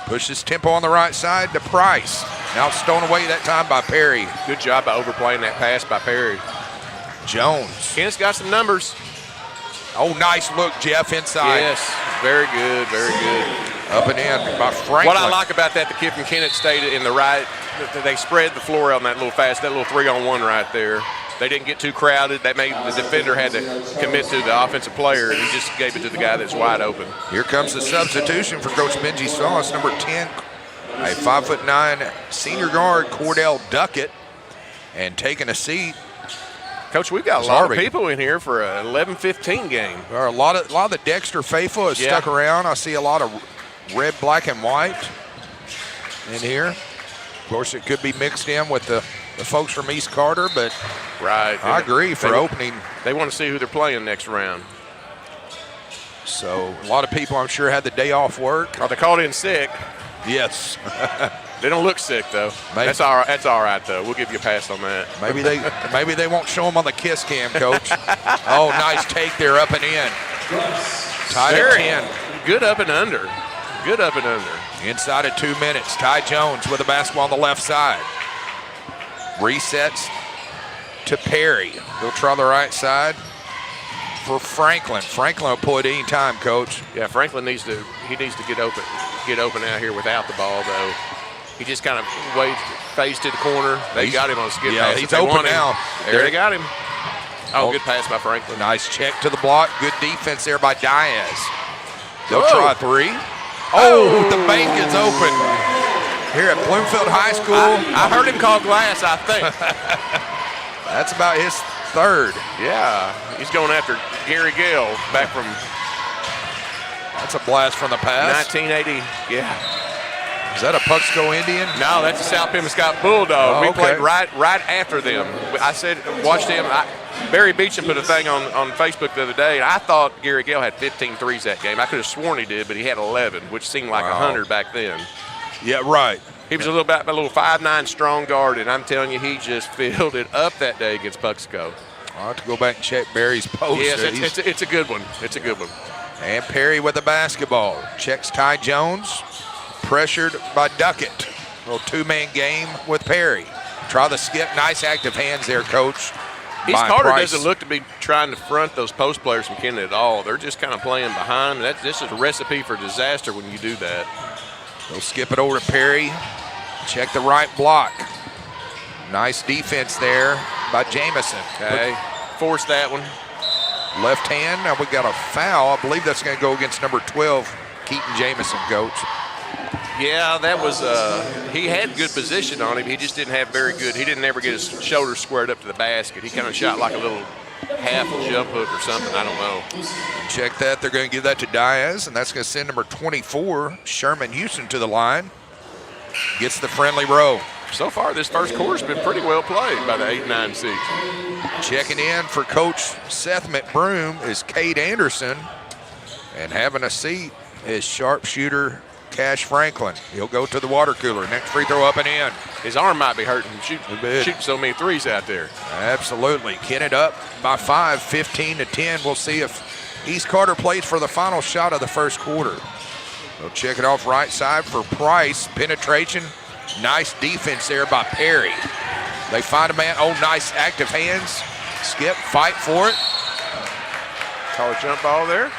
Pushes tempo on the right side to Price. Now it's stolen away that time by Perry. Good job by overplaying that pass by Perry. Jones. Kennett's got some numbers. Oh, nice look, Jeff, inside. Yes, very good, very good. Up and in by Franklin. What I like about that, the kid from Kennett stayed in the right. They spread the floor on that little fast, that little 3-on-1 right there. They didn't get too crowded. That made the defender had to commit to the offensive player, and he just gave it to the guy that's wide open. Here comes the substitution for Coach Benji Stahl. It's number 10, a 5'9" senior guard, Cordell Duckett, and taking a seat. Coach, we've got a lot of people in here for an 11-15 game. There are a lot of the Dexter faithful has stuck around. I see a lot of red, black, and white in here. Of course, it could be mixed in with the folks from East Carter, but I agree for opening. They want to see who they're playing next round. So a lot of people, I'm sure, had the day off work. Oh, they called in sick. Yes. They don't look sick though. Maybe. That's all right. That's all right though. We'll give you a pass on that. Maybe they won't show them on the kiss cam, Coach. Oh, nice take there, up and in. Tied at 10. Good up and under. Good up and under. Inside of 2 minutes. Ty Jones with the basketball on the left side. Resets to Perry. He'll try the right side for Franklin. Franklin will pull it any time, Coach. Yeah, Franklin needs to get open out here without the ball though. He just kind of fades to the corner. They got him on a skip pass. He's open now. There they got him. Oh, good pass by Franklin. Nice check to the block. Good defense there by Diaz. They'll try three. Oh, the bank is open here at Bloomfield High School. I heard him call glass, I think. That's about his third. Yeah, he's going after Gary Gale back from. That's a blast from the past. 1980, yeah. Is that a Puxco Indian? No, that's a South Pembroke Bulldog. We played right after them. I said, watch them. Barry Beecham put a thing on Facebook the other day, and I thought Gary Gale had 15 threes that game. I could have sworn he did, but he had 11, which seemed like 100 back then. Yeah, right. He was a little 5'9" strong guard, and I'm telling you, he just filled it up that day against Puxco. I'll have to go back and check Barry's post. Yes, it's a good one. It's a good one. And Perry with the basketball. Checks Ty Jones. Pressured by Duckett. Little two-man game with Perry. Try the skip. Nice active hands there, Coach. East Carter doesn't look to be trying to front those post players from Kennett at all. They're just kind of playing behind. This is a recipe for disaster when you do that. They'll skip it over to Perry. Check the right block. Nice defense there by Jamison. Okay. Force that one. Left hand. Now we got a foul. I believe that's going to go against number 12, Keaton Jamison, Coach. Yeah, that was, he had good position on him. He just didn't have very good, he didn't ever get his shoulders squared up to the basket. He kind of shot like a little half a jump hook or something. I don't know. Check that. They're going to give that to Diaz, and that's going to send number 24, Sherman Houston, to the line. Gets the friendly row. So far, this first quarter's been pretty well played by the 8-9 seeds. Checking in for Coach Seth McBroom is Cade Anderson, and having a seat is sharpshooter Cash Franklin. He'll go to the water cooler. Next free throw up and in. His arm might be hurting shooting so many threes out there. Absolutely. Kennett up by 5, 15-10. We'll see if East Carter plays for the final shot of the first quarter. They'll check it off right side for Price. Penetration. Nice defense there by Perry. They find a man. Oh, nice active hands. Skip, fight for it. Call a jump ball there.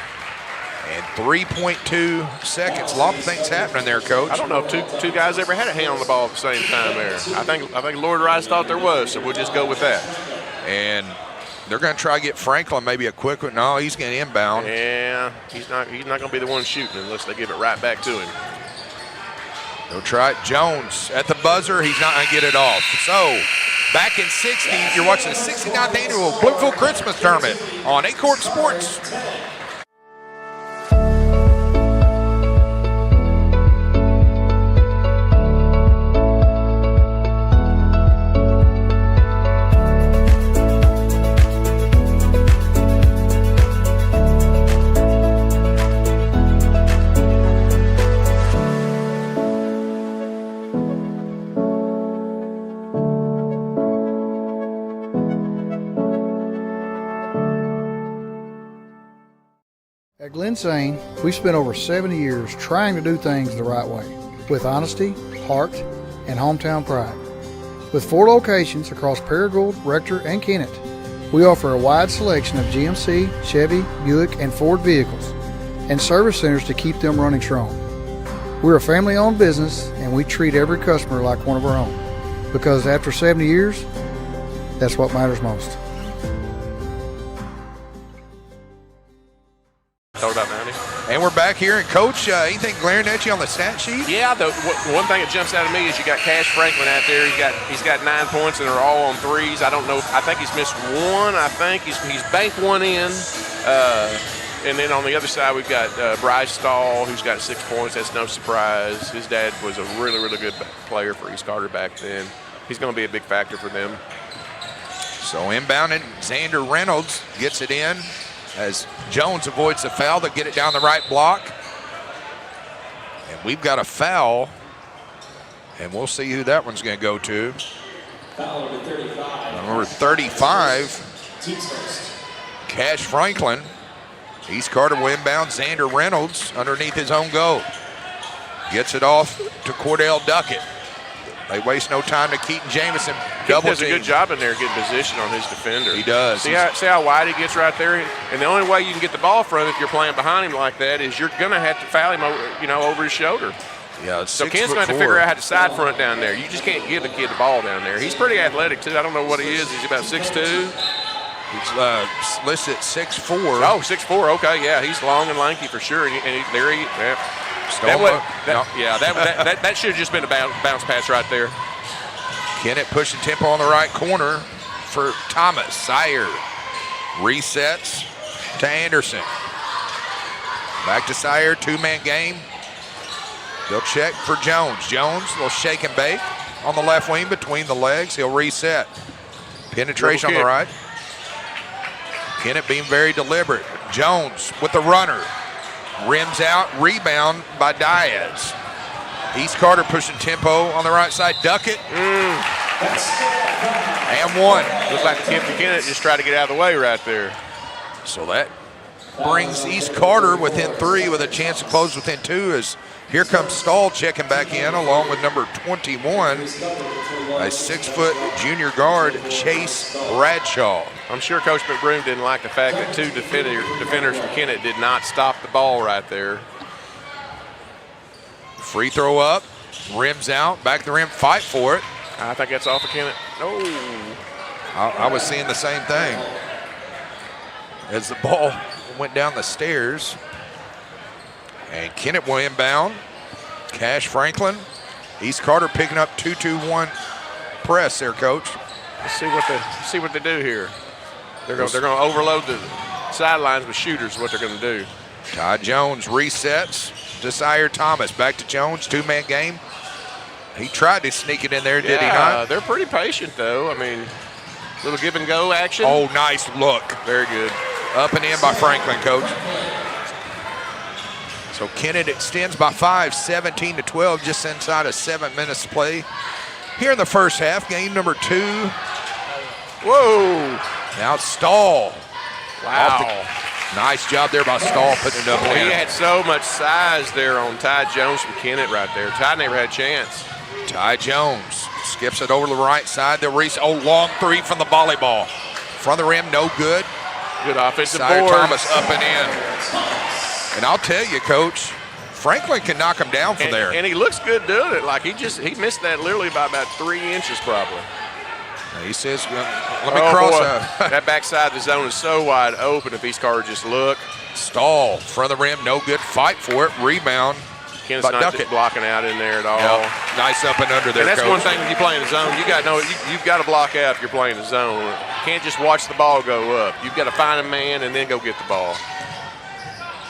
And 3.2 seconds. A lot of things happening there, Coach. I don't know if two guys ever had a hand on the ball at the same time there. I think Lord Rice thought there was, so we'll just go with that. And they're going to try to get Franklin maybe a quick one. No, he's going to inbound. Yeah, he's not going to be the one shooting unless they give it right back to him. They'll try it. Jones at the buzzer. He's not going to get it off. So, back in 60, you're watching the 69th annual Bloomfield Christmas Tournament on Aycorp Sports. At Glensane, we've spent over 70 years trying to do things the right way, with honesty, heart, and hometown pride. With 4 locations across Paragould, Rector, and Kennett, we offer a wide selection of GMC, Chevy, Buick, and Ford vehicles, and service centers to keep them running strong. We're a family-owned business, and we treat every customer like one of our own, because after 70 years, that's what matters most. And we're back here, and Coach, anything glaring at you on the stat sheet? Yeah, the one thing that jumps out at me is you got Cash Franklin out there. He's got 9 points, and they're all on threes. I don't know. I think he's missed one. I think he's banked one in. And then on the other side, we've got Bryce Stahl, who's got 6 points. That's no surprise. His dad was a really, really good player for East Carter back then. He's going to be a big factor for them. So inbounding, Xander Reynolds gets it in as Jones avoids the foul. They'll get it down the right block. And we've got a foul, and we'll see who that one's going to go to. Number 35, Cash Franklin. East Carter will inbound. Xander Reynolds underneath his own goal. Gets it off to Cordell Duckett. They waste no time to Keaton Jamison. He does a good job in there getting position on his defender. He does. See how wide he gets right there? And the only way you can get the ball from him if you're playing behind him like that is you're going to have to foul him over his shoulder. Yeah, so Ken's going to have to figure out how to side front down there. You just can't give the kid the ball down there. He's pretty athletic, too. I don't know what he is. He's about 6'2". He's listed 6'4". Oh, 6'4". Okay, yeah, he's long and lanky for sure. That should have just been a bounce pass right there. Kennett pushing tempo on the right corner for Thomas. Sire resets to Anderson. Back to Sire, 2-man game. They'll check for Jones. Jones will shake and bake on the left wing between the legs. He'll reset. Penetration on the right. Kennett being very deliberate. Jones with the runner. Rims out, rebound by Diaz. East Carter pushing tempo on the right side. Duckett. And one. Looks like Kennett just tried to get out of the way right there. So that brings East Carter within 3 with a chance to close within 2 as here comes Stahl checking back in along with number 21, a 6-foot junior guard, Chase Bradshaw. I'm sure Coach McBroom didn't like the fact that 2 defenders from Kennett did not stop the ball right there. Free throw up, rims out, back to the rim, fight for it. I think that's off of Kennett. Oh. I was seeing the same thing. as the ball went down the stairs. And Kennett will inbound. Cash Franklin. East Carter picking up 2-2-1 press there, Coach. Let's see what they do here. They're going to overload the sidelines with shooters. What they're going to do. Ty Jones resets. Desire Thomas back to Jones. 2-man game. He tried to sneak it in there, did he not? They're pretty patient though. I mean, little give and go action. Oh, nice look. Very good. Up and in by Franklin, Coach. So Kennett extends by 5, 17-12, just inside of 7 minutes to play. Here in the first half, game number 2. Whoa. Now Stahl. Wow. Nice job there by Stahl putting it up and in. He had so much size there on Ty Jones from Kennett right there. Ty never had a chance. Ty Jones skips it over to the right side. Long 3 from the volleyball. Front of the rim, no good. Good offensive Desire board. Thomas up and in. And I'll tell you, Coach, Franklin can knock him down from there. And he looks good doing it. Like he missed that literally by about 3 inches probably. He says, let me cross. That backside of the zone is so wide open if East Carter just look. Stall, front of the rim, no good. Fight for it, rebound. Kennett's not just blocking out in there at all. Yep. Nice up and under there, and that's Coach. one thing when you play in the zone. You got to know you've got to block out if you're playing the zone. You can't just watch the ball go up. You've got to find a man and then go get the ball.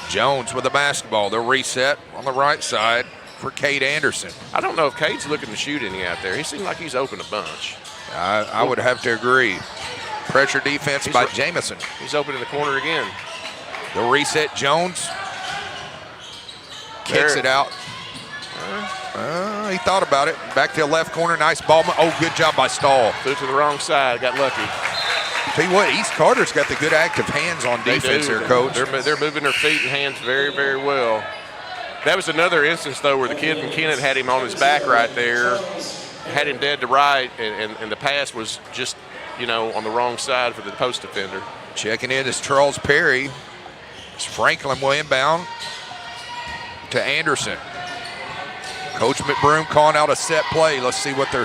Jones with the basketball. They'll reset on the right side for Cade Anderson. I don't know if Cade's looking to shoot any out there. He seemed like he's open a bunch. I would have to agree. Pressure defense by Jamison. He's open in the corner again. They'll reset. Jones kicks it out. He thought about it. Back to the left corner. Nice ball. Oh, good job by Stahl. Threw to the wrong side. Got lucky. Tell you what, East Carter's got the good active hands on defense here, Coach. They're moving their feet and hands very, very well. That was another instance, though, where the kid from Kennett had him on his back right there, had him dead to right, and the pass was just, on the wrong side for the post defender. Checking in is Charles Perry. Franklin will inbound to Anderson. Coach McBroom calling out a set play. Let's see what their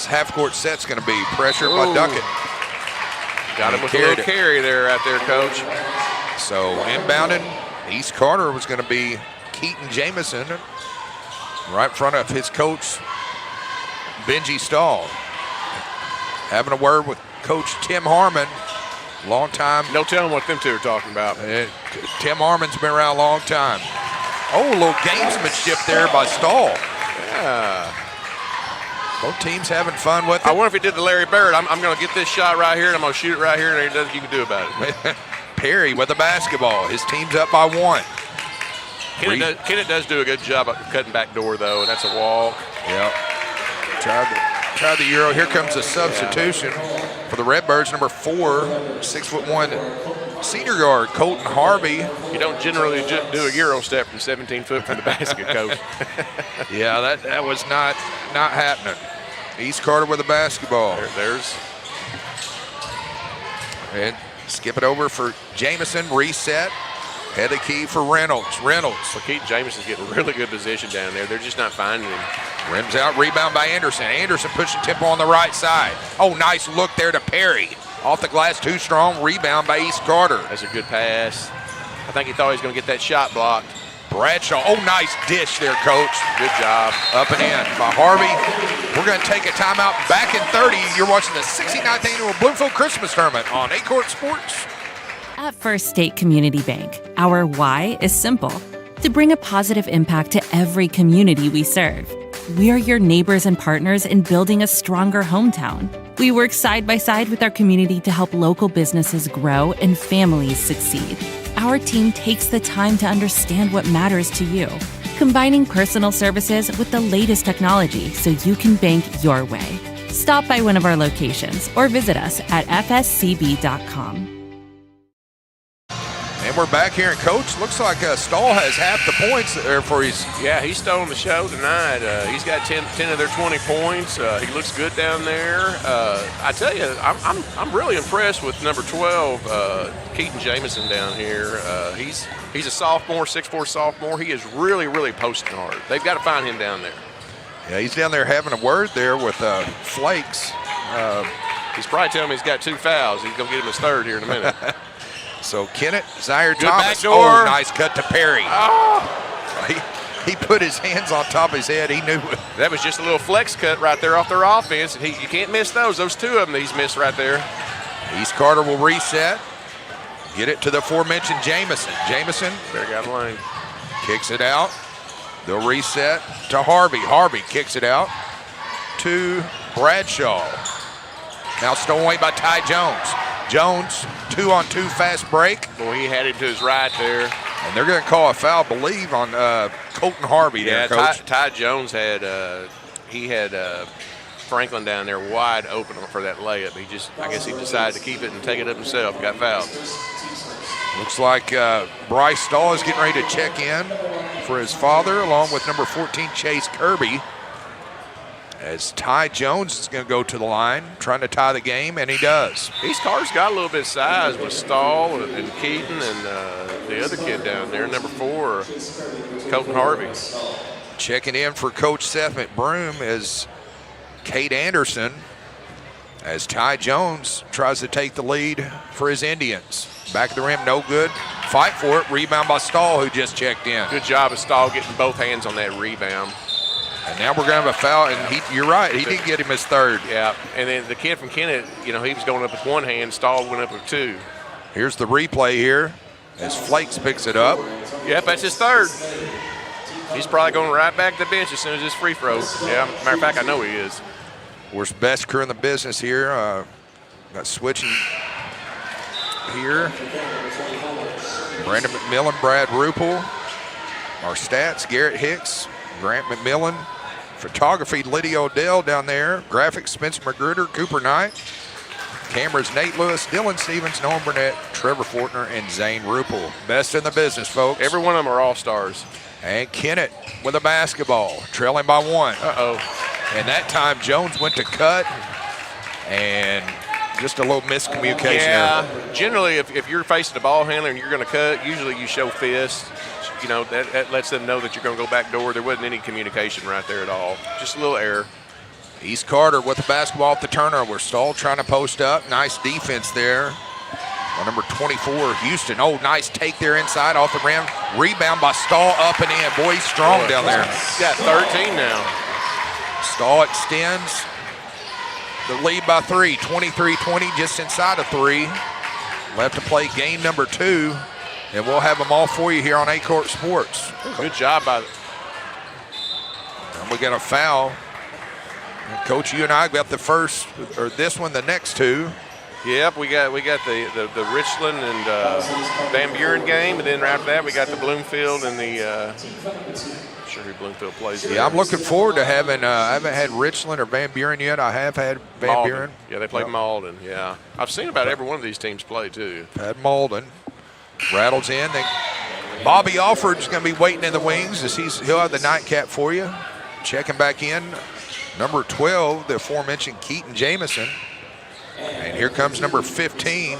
half-court set's going to be. Pressure by Duckett. Got him with a little carry there right there, Coach. So inbounding, East Carter was going to be Keaton Jamison right in front of his coach, Benji Stahl. Having a word with Coach Tim Harmon. Long time. No telling what them two are talking about. Tim Harmon's been around a long time. Oh, a little gamesmanship there by Stahl. Yeah. Both teams having fun with it. I wonder if he did the Larry Bird. I'm going to get this shot right here, and I'm going to shoot it right here, and there's nothing you can do about it. Perry with the basketball. His team's up by 1. Kennett does do a good job of cutting back door, though, and that's a walk. Yep. Tried the Euro. Here comes a substitution for the Redbirds, number 4, 6'1", senior guard, Colton Harvey. You don't generally do a Euro step from 17 foot from the basket, Coach. Yeah, that was not happening. East Carter with the basketball. There's. And skip it over for Jamison, reset. Head the key for Reynolds. So Keaton Jamison's getting really good position down there. They're just not finding him. Rims out, rebound by Anderson. Anderson pushing tempo on the right side. Oh, nice look there to Perry. Off the glass, too strong. Rebound by East Carter. That's a good pass. I think he thought he was going to get that shot blocked. Bradshaw. Oh, nice dish there, Coach. Good job. Up and in by Harvey. We're going to take a timeout. Back in 30. You're watching the 69th annual Bloomfield Christmas Tournament on Aycorp Sports. At First State Community Bank, our why is simple: to bring a positive impact to every community we serve. We are your neighbors and partners in building a stronger hometown. We work side by side with our community to help local businesses grow and families succeed. Our team takes the time to understand what matters to you, combining personal services with the latest technology so you can bank your way. Stop by one of our locations or visit us at fscb.com. And we're back here, and Coach, looks like Stahl has half the points there for his. Yeah, he's stolen the show tonight. He's got 10 of their 20 points. He looks good down there. I tell you, I'm really impressed with number 12, Keaton Jamison down here. He's a sophomore, 6'4" sophomore. He is really, really posting hard. They've got to find him down there. Yeah, he's down there having a word there with Flakes. He's probably telling me he's got 2 fouls. He's going to get him his third here in a minute. So Kennett, Zaire Good Thomas. back door. Oh, nice cut to Perry. He put his hands on top of his head. He knew it. That was just a little flex cut right there off their offense. And you can't miss those. Those two of them he's missed right there. East Carter will reset. Get it to the aforementioned Jamison. Jamison. Better got in lane. Kicks it out. They'll reset to Harvey. Harvey kicks it out to Bradshaw. Now stolen away by Ty Jones. Jones, 2-on-2 fast break. Boy, he had him to his right there. And they're going to call a foul, believe, on Colton Harvey there, Coach. Ty Jones had Franklin down there wide open for that layup. I guess he decided to keep it and take it up himself. Got fouled. Looks like Bryce Stahl is getting ready to check in for his father, along with number 14, Chase Kirby. As Ty Jones is going to go to the line, trying to tie the game, and he does. East Carter's got a little bit of size with Stahl and Keaton and the other kid down there, number 4, Colton Harvey. Checking in for Coach Seth McBroom is Kate Anderson, as Ty Jones tries to take the lead for his Indians. Back of the rim, no good. Fight for it. Rebound by Stahl, who just checked in. Good job of Stahl getting both hands on that rebound. And now we're going to have a foul, and you're right, he did get him his third. Yeah, and then the kid from Kennett, he was going up with one hand, Stahl went up with 2. Here's the replay here as Flakes picks it up. Yep, that's his third. He's probably going right back to the bench as soon as this free throw. Yeah, matter of fact, I know he is. We're best crew in the business here. Got switching here. Brandon McMillan, Brad Rupel. Our stats, Garrett Hicks, Grant McMillan. Photography, Lydia Odell down there. Graphics, Spencer Magruder, Cooper Knight. Cameras, Nate Lewis, Dylan Stevens, Nolan Burnett, Trevor Fortner, and Zane Rupel. Best in the business, folks. Every one of them are all-stars. And Kennett with a basketball, trailing by 1. And that time Jones went to cut, and just a little miscommunication. Yeah, generally if you're facing a ball handler and you're going to cut, usually you show fist. That lets them know that you're going to go back door. There wasn't any communication right there at all. Just a little error. East Carter with the basketball off the turnover. Stahl trying to post up. Nice defense there. Number 24, Houston. Oh, nice take there inside off the rim. Rebound by Stahl up and in. Boy, he's strong down there. He's got 13 now. Stahl extends the lead by 3. 23-20, just inside of 3. Left to play game number 2. And we'll have them all for you here on Aycorp Sports. Good job by And we got a foul. And Coach, you and I got the first, or this one, the next 2. Yep, we got the Richland and Van Buren game, and then after that we got the Bloomfield and the I'm sure who Bloomfield plays. Yeah, I'm looking forward to having. I haven't had Richland or Van Buren yet. I have had Van Malden. Buren. Yeah, they played Malden. Yeah, I've seen about every one of these teams play too. Had Malden. Rattles in. Bobby Alford's going to be waiting in the wings as he'll have the nightcap for you. Checking back in, number 12, the aforementioned Keaton Jamison. And here comes number 15, a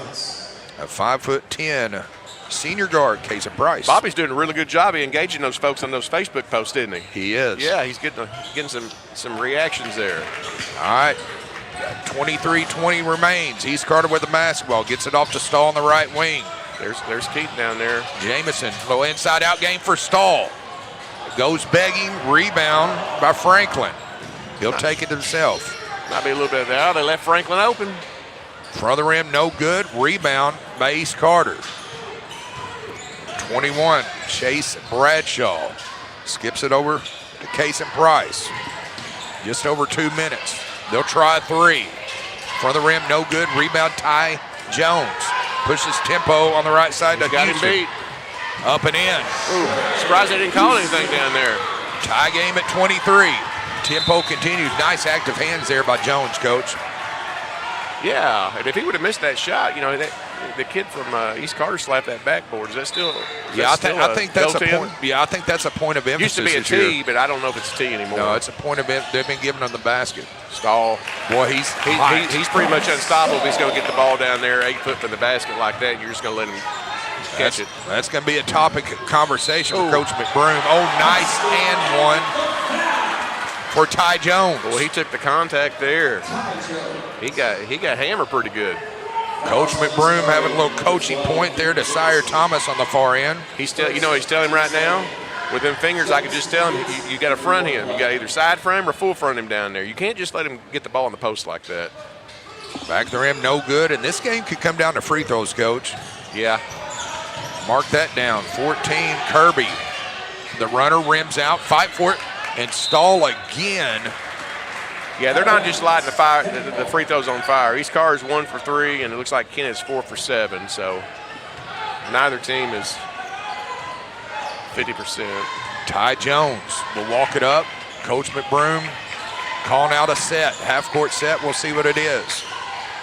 5'10" senior guard, Casey Price. Bobby's doing a really good job of engaging those folks on those Facebook posts, isn't he? He is. Yeah, he's getting some reactions there. All right, 23-20 remains. East Carter with the basketball, gets it off to Stahl on the right wing. There's Keaton down there. Jamison, low inside-out game for Stahl. Goes begging, rebound by Franklin. He'll take it himself. Might be a little bit of that. They left Franklin open. Front of the rim, no good. Rebound by East Carter. 21, Chase Bradshaw. Skips it over to Case and Price. Just over 2 minutes. They'll try a 3. Front of the rim, no good. Rebound, Ty Jones. Pushes tempo on the right side to got Houston. him beat. Up and in. Ooh, surprised they didn't call anything down there. Tie game at 23. Tempo continues. Nice active hands there by Jones, Coach. Yeah, and if he would have missed that shot, the kid from East Carter slapped that backboard. Is that still? Yeah, I think that's a point. Yeah, I think that's a point of emphasis. Used to be a T, but I don't know if it's a T anymore. No, it's a point of they've been giving him the basket. Stahl, boy, he's pretty much unstoppable. He's going to get the ball down there 8 foot from the basket like that, and you're just going to let him catch it. That's going to be a topic of conversation with Coach McBroom. Oh, nice and one for Ty Jones. Well, he took the contact there. He got hammered pretty good. Coach McBroom having a little coaching point there to Sire Thomas on the far end. He's telling him right now, with them fingers, I can just tell him, you got to front him. You got to either side front him or full front him down there. You can't just let him get the ball in the post like that. Back to the rim, no good. And this game could come down to free throws, Coach. Yeah. Mark that down. 14, Kirby. The runner rims out, fight for it, and Stahl again. Yeah, they're not just lighting the free throws on fire. East Carter's 1 for 3, and it looks like Kennett's 4 for 7. So neither team is 50%. Ty Jones will walk it up. Coach McBroom calling out a set, half-court set. We'll see what it is.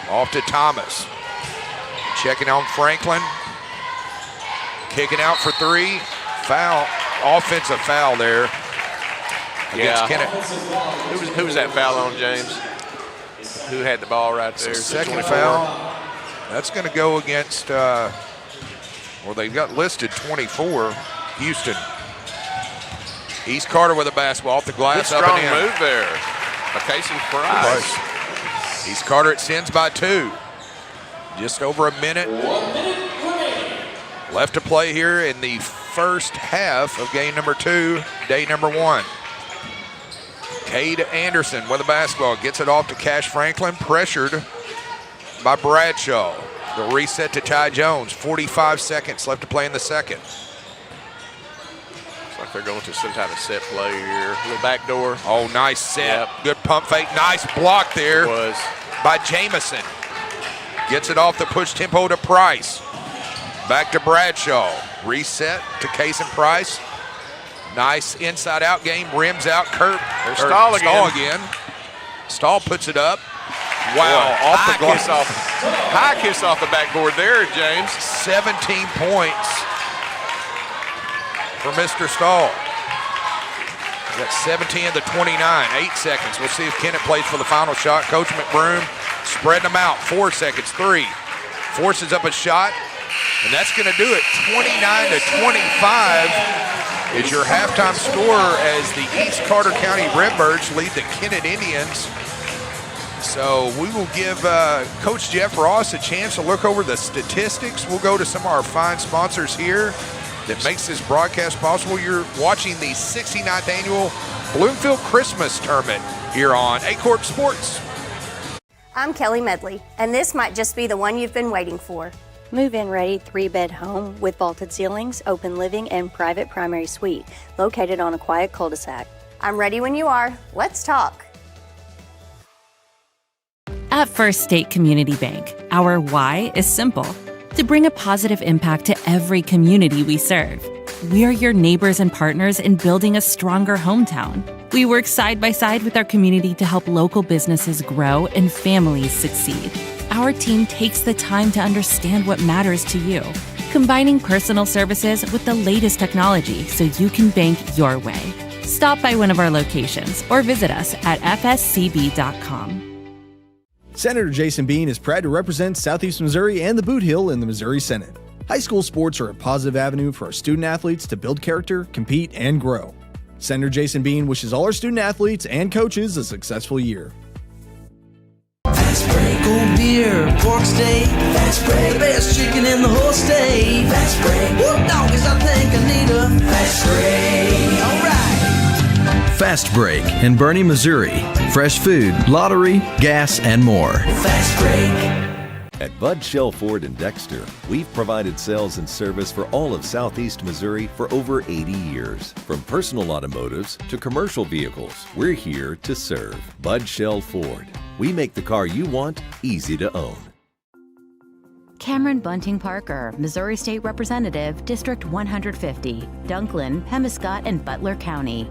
Off to Thomas. Checking on Franklin. Kicking out for 3. Foul. Offensive foul there against Kennett. Who was that foul on, James? Who had the ball right there? Second foul. That's going to go against, well, they've got listed 24, Houston. East Carter with a basketball off the glass. Good strong move there by Casey Price. East Carter it sends by 2. Just over a minute left to play here in the first half of game number 2, day number 1. Cade Anderson with a basketball, gets it off to Cash Franklin, pressured by Bradshaw. The reset to Ty Jones, 45 seconds left to play in the second. Looks like they're going to some type of set play here. A little back door. Oh, nice set. Yep. Good pump fake. Nice block there by Jamison. Gets it off the push tempo to Price. Back to Bradshaw. Reset to Case and Price. Nice inside-out game. Rims out. There's Stahl again. Stahl puts it up. Wow. Off the glass. High kiss off the backboard there, James. 17 points for Mr. Stahl. Got 17 of the 29. 8 seconds. We'll see if Kennett plays for the final shot. Coach McBroom spreading them out. 4 seconds. 3. Forces up a shot. And that's going to do it. 29-25 is your halftime score as the East Carter County Redbirds lead the Kennett Indians. So we will give Coach Jeff Ross a chance to look over the statistics. We'll go to some of our fine sponsors here that makes this broadcast possible. You're watching the 69th annual Bloomfield Christmas Tournament here on Aycorp Sports. I'm Kelly Medley, and this might just be the one you've been waiting for. Move-in ready 3-bed home with vaulted ceilings, open living, and private primary suite located on a quiet cul-de-sac. I'm ready when you are. Let's talk. At First State Community Bank, our why is simple: to bring a positive impact to every community we serve. We are your neighbors and partners in building a stronger hometown. We work side by side with our community to help local businesses grow and families succeed. Our team takes the time to understand what matters to you, combining personal services with the latest technology so you can bank your way. Stop by one of our locations or visit us at fscb.com. Senator Jason Bean is proud to represent Southeast Missouri and the Boot Hill in the Missouri Senate. High school sports are a positive avenue for our student athletes to build character, compete, and grow. Senator Jason Bean wishes all our student athletes and coaches a successful year. Fast break, cold beer, pork steak. Fast break, the best chicken in the whole state. Fast break, whoop doggies, I think I need a fast break. All right. Fast Break in Bernie, Missouri. Fresh food, lottery, gas, and more. Fast break. At Bud Shell Ford in Dexter, we've provided sales and service for all of Southeast Missouri for over 80 years. From personal automotives to commercial vehicles, we're here to serve. Bud Shell Ford. We make the car you want easy to own. Cameron Bunting Parker, Missouri State Representative, District 150, Dunklin, Pemiscot, and Butler County.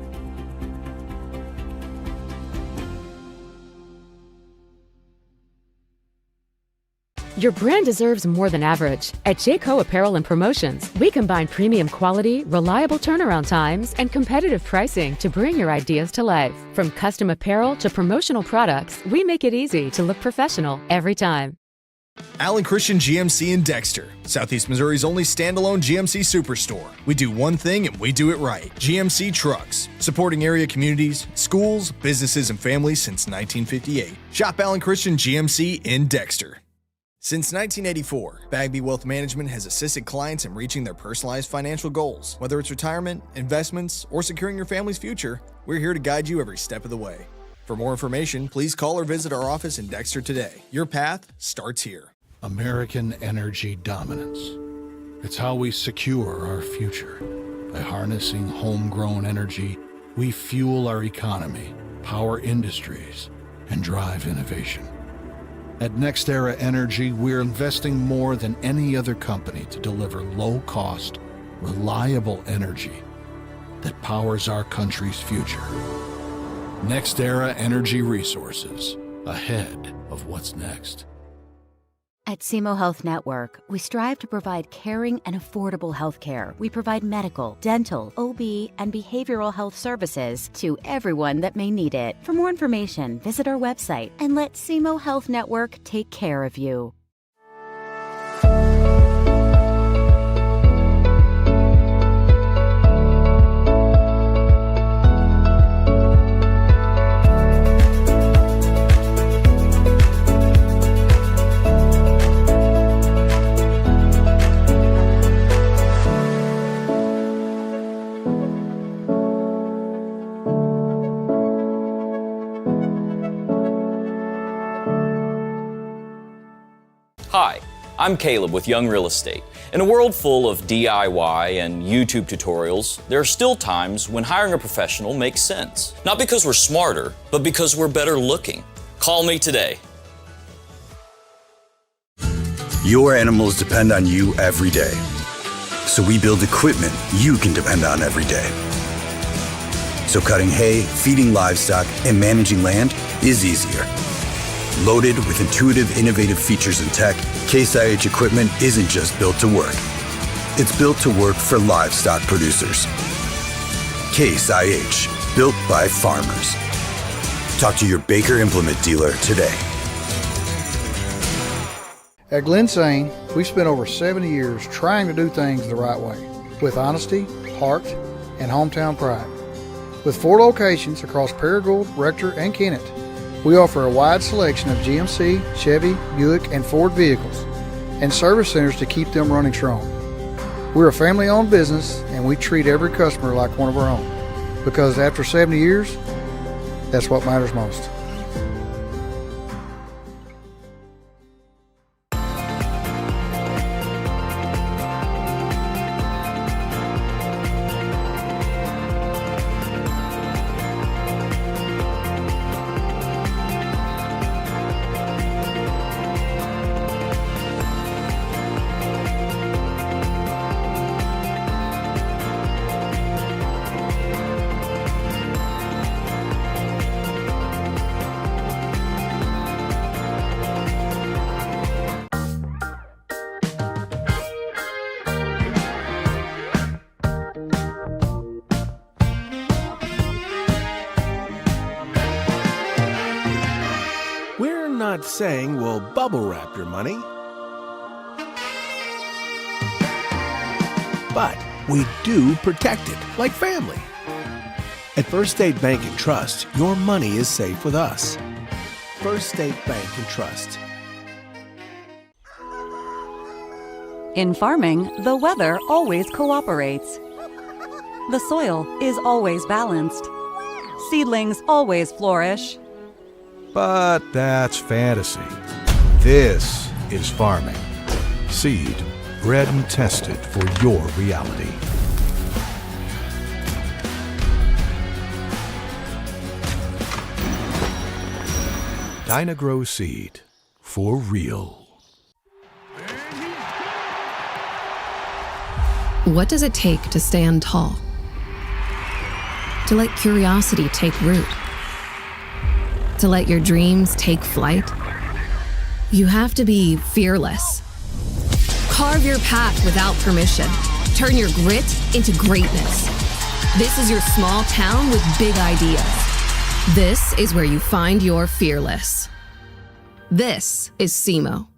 Your brand deserves more than average. At Jayco Apparel and Promotions, we combine premium quality, reliable turnaround times, and competitive pricing to bring your ideas to life. From custom apparel to promotional products, we make it easy to look professional every time. Allen Christian GMC in Dexter, Southeast Missouri's only standalone GMC superstore. We do one thing and we do it right. GMC Trucks, supporting area communities, schools, businesses, and families since 1958. Shop Allen Christian GMC in Dexter. Since 1984, Bagby Wealth Management has assisted clients in reaching their personalized financial goals. Whether it's retirement, investments, or securing your family's future, we're here to guide you every step of the way. For more information, please call or visit our office in Dexter today. Your path starts here. American energy dominance. It's how we secure our future. By harnessing homegrown energy, we fuel our economy, power industries, and drive innovation. At NextEra Energy, we're investing more than any other company to deliver low-cost, reliable energy that powers our country's future. NextEra Energy Resources, ahead of what's next. At SEMO Health Network, we strive to provide caring and affordable health care. We provide medical, dental, OB, and behavioral health services to everyone that may need it. For more information, visit our website and let SEMO Health Network take care of you. Hi, I'm Caleb with Young Real Estate. In a world full of DIY and YouTube tutorials, there are still times when hiring a professional makes sense. Not because we're smarter, but because we're better looking. Call me today. Your animals depend on you every day. So we build equipment you can depend on every day. So cutting hay, feeding livestock, and managing land is easier. Loaded with intuitive, innovative features and tech, Case IH equipment isn't just built to work. It's built to work for livestock producers. Case IH, built by farmers. Talk to your Baker Implement dealer today. At Glensane, we've spent over 70 years trying to do things the right way, with honesty, heart, and hometown pride. With 4 locations across Paragould, Rector, and Kennett, we offer a wide selection of GMC, Chevy, Buick, and Ford vehicles, and service centers to keep them running strong. We're a family-owned business, and we treat every customer like one of our own, because after 70 years, that's what matters most. Not saying we'll bubble wrap your money, but we do protect it like family. At First State Bank and Trust, your money is safe with us. First State Bank and Trust. In farming, the weather always cooperates. The soil is always balanced. Seedlings always flourish. But that's fantasy. This is farming. Seed, bred and tested for your reality. Dynagrow Seed, for real. What does it take to stand tall? To let curiosity take root? To let your dreams take flight? You have to be fearless. Carve your path without permission. Turn your grit into greatness. This is your small town with big ideas. This is where you find your fearless. This is SEMO.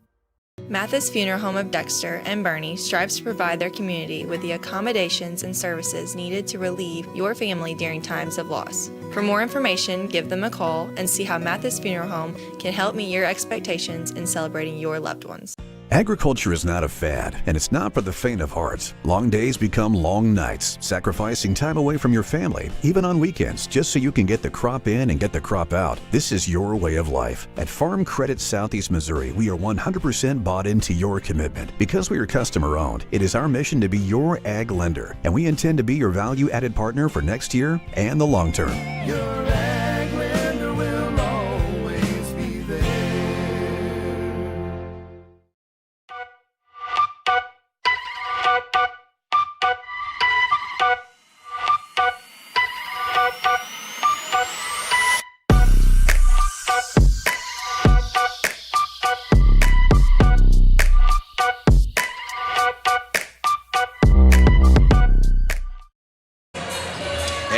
Mathis Funeral Home of Dexter and Bernie strives to provide their community with the accommodations and services needed to relieve your family during times of loss. For more information, give them a call and see how Mathis Funeral Home can help meet your expectations in celebrating your loved ones. Agriculture is not a fad, and it's not for the faint of heart. Long days become long nights, sacrificing time away from your family, even on weekends, just so you can get the crop in and get the crop out. This is your way of life. At Farm Credit Southeast Missouri, we are 100% bought into your commitment. Because we are customer-owned, it is our mission to be your ag lender, and we intend to be your value-added partner for next year and the long term.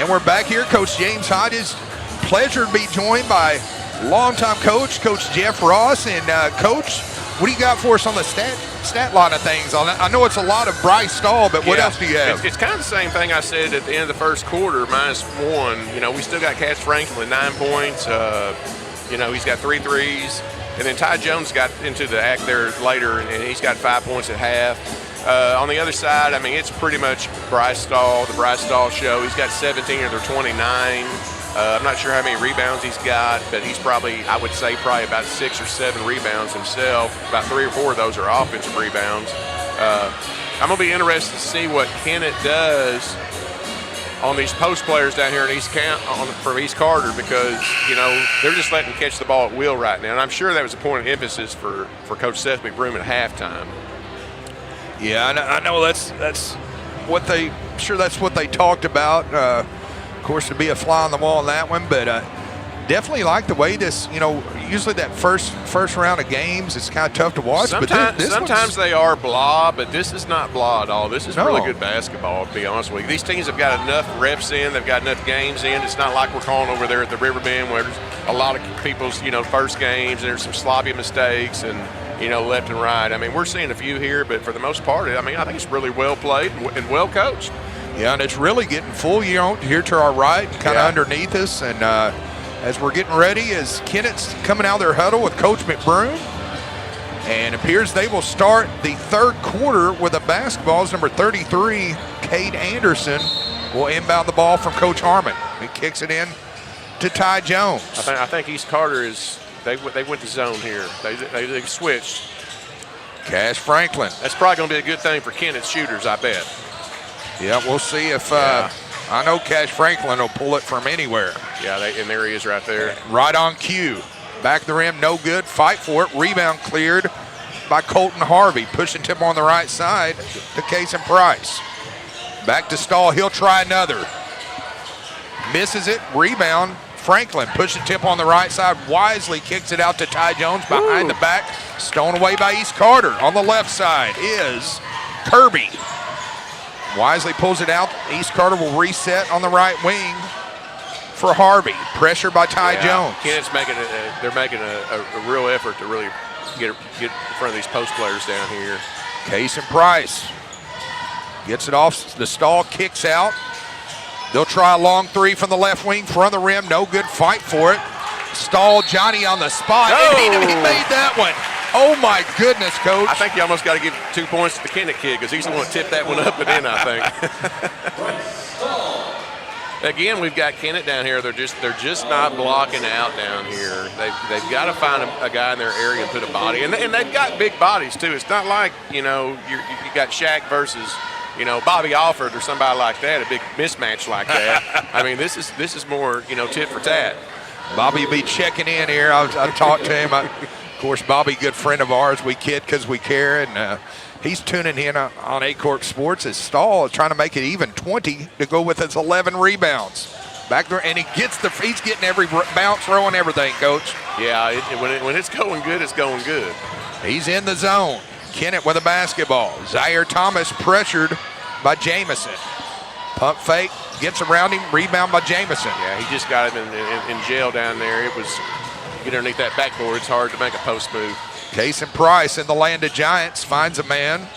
We're back here. Coach James Hyde is pleasure to be joined by longtime coach Jeff Ross. And Coach, what do you got for us on the stat line of things? I know it's a lot of Bryce Stahl, but what else do you have? It's kind of the same thing I said at the end of the first quarter, -1. You know, we still got Cash Franklin 9 points. You know, he's got 3 threes. And then Ty Jones got into the act there later, and he's got 5 points at half. On the other side, I mean, it's pretty much Bryce Stahl, the Bryce Stahl show. He's got 17 of their 29. I'm not sure how many rebounds he's got, but he's probably, I would say, probably about 6 or 7 rebounds himself. About 3 or 4 of those are offensive rebounds. I'm going to be interested to see what Kennett does on these post players down here in from East Carter, because, you know, they're just letting them catch the ball at will right now. And I'm sure that was a point of emphasis for Coach Seth McBroom at halftime. Yeah, I know that's what they talked about. Of course, to be a fly on the wall in that one, but definitely like the way this, you know, usually that first round of games, it's kind of tough to watch. Sometimes they are blah, but this is not blah at all. This is really good basketball, to be honest with you. These teams have got enough reps in. They've got enough games in. It's not like we're calling over there at the Riverbend where there's a lot of people's, you know, first games, and there's some sloppy mistakes and, you know, left and right. I mean, we're seeing a few here, but for the most part, I mean, I think it's really well played and well coached. Yeah, and it's really getting full, you know, here to our right, kind of underneath us. And as we're getting ready, as Kennett's coming out of their huddle with Coach McBroom, and it appears they will start the third quarter with the basketballs. Number 33, Cade Anderson, will inbound the ball from Coach Harmon. He kicks it in to Ty Jones. I think East Carter is – they went to zone here. They switched. Cash Franklin. That's probably going to be a good thing for Kennett's shooters, I bet. Yeah, we'll see if I know Cash Franklin will pull it from anywhere. Yeah, and there he is right there. Right on cue. Back the rim, no good. Fight for it. Rebound cleared by Colton Harvey. Pushing tip on the right side to Kason Price. Back to Stahl. He'll try another. Misses it. Rebound. Franklin pushing tip on the right side. Wisely kicks it out to Ty Jones behind the back. Stolen away by East Carter. On the left side is Kirby. Wisely pulls it out. East Carter will reset on the right wing for Harvey. Pressure by Ty Jones. Kennett's they're making a real effort to really get in front of these post players down here. Kason Price gets it off. The Stahl kicks out. They'll try a long 3 from the left wing, front of the rim, no good. Fight for it. Stall Johnny on the spot. And he made that one. Oh my goodness, Coach. I think you almost got to give 2 points to the Kennett kid, because he's the one to tip that one up and in, I think. Again, we've got Kennett down here. They're just not blocking out down here. They've got to find a guy in their area and put a body. And they've got big bodies too. It's not like, you know, you got Shaq versus, you know, Bobby Alford or somebody like that, a big mismatch like that. I mean, this is more, you know, tit for tat. Bobby will be checking in here. I talked to him. Of course, Bobby, good friend of ours. We kid because we care, and he's tuning in on Aycorp Sports as Stahl is trying to make it even 20 to go with his 11 rebounds. Back there, and he's getting every bounce, throwing everything, Coach. Yeah, when it's going good, it's going good. He's in the zone. Kennett with a basketball. Zaire Thomas pressured by Jamison. Pump fake, gets around him, rebound by Jamison. Yeah, he just got him in jail down there. It was get underneath that backboard. It's hard to make a post move. Kason Price in the land of giants finds a man.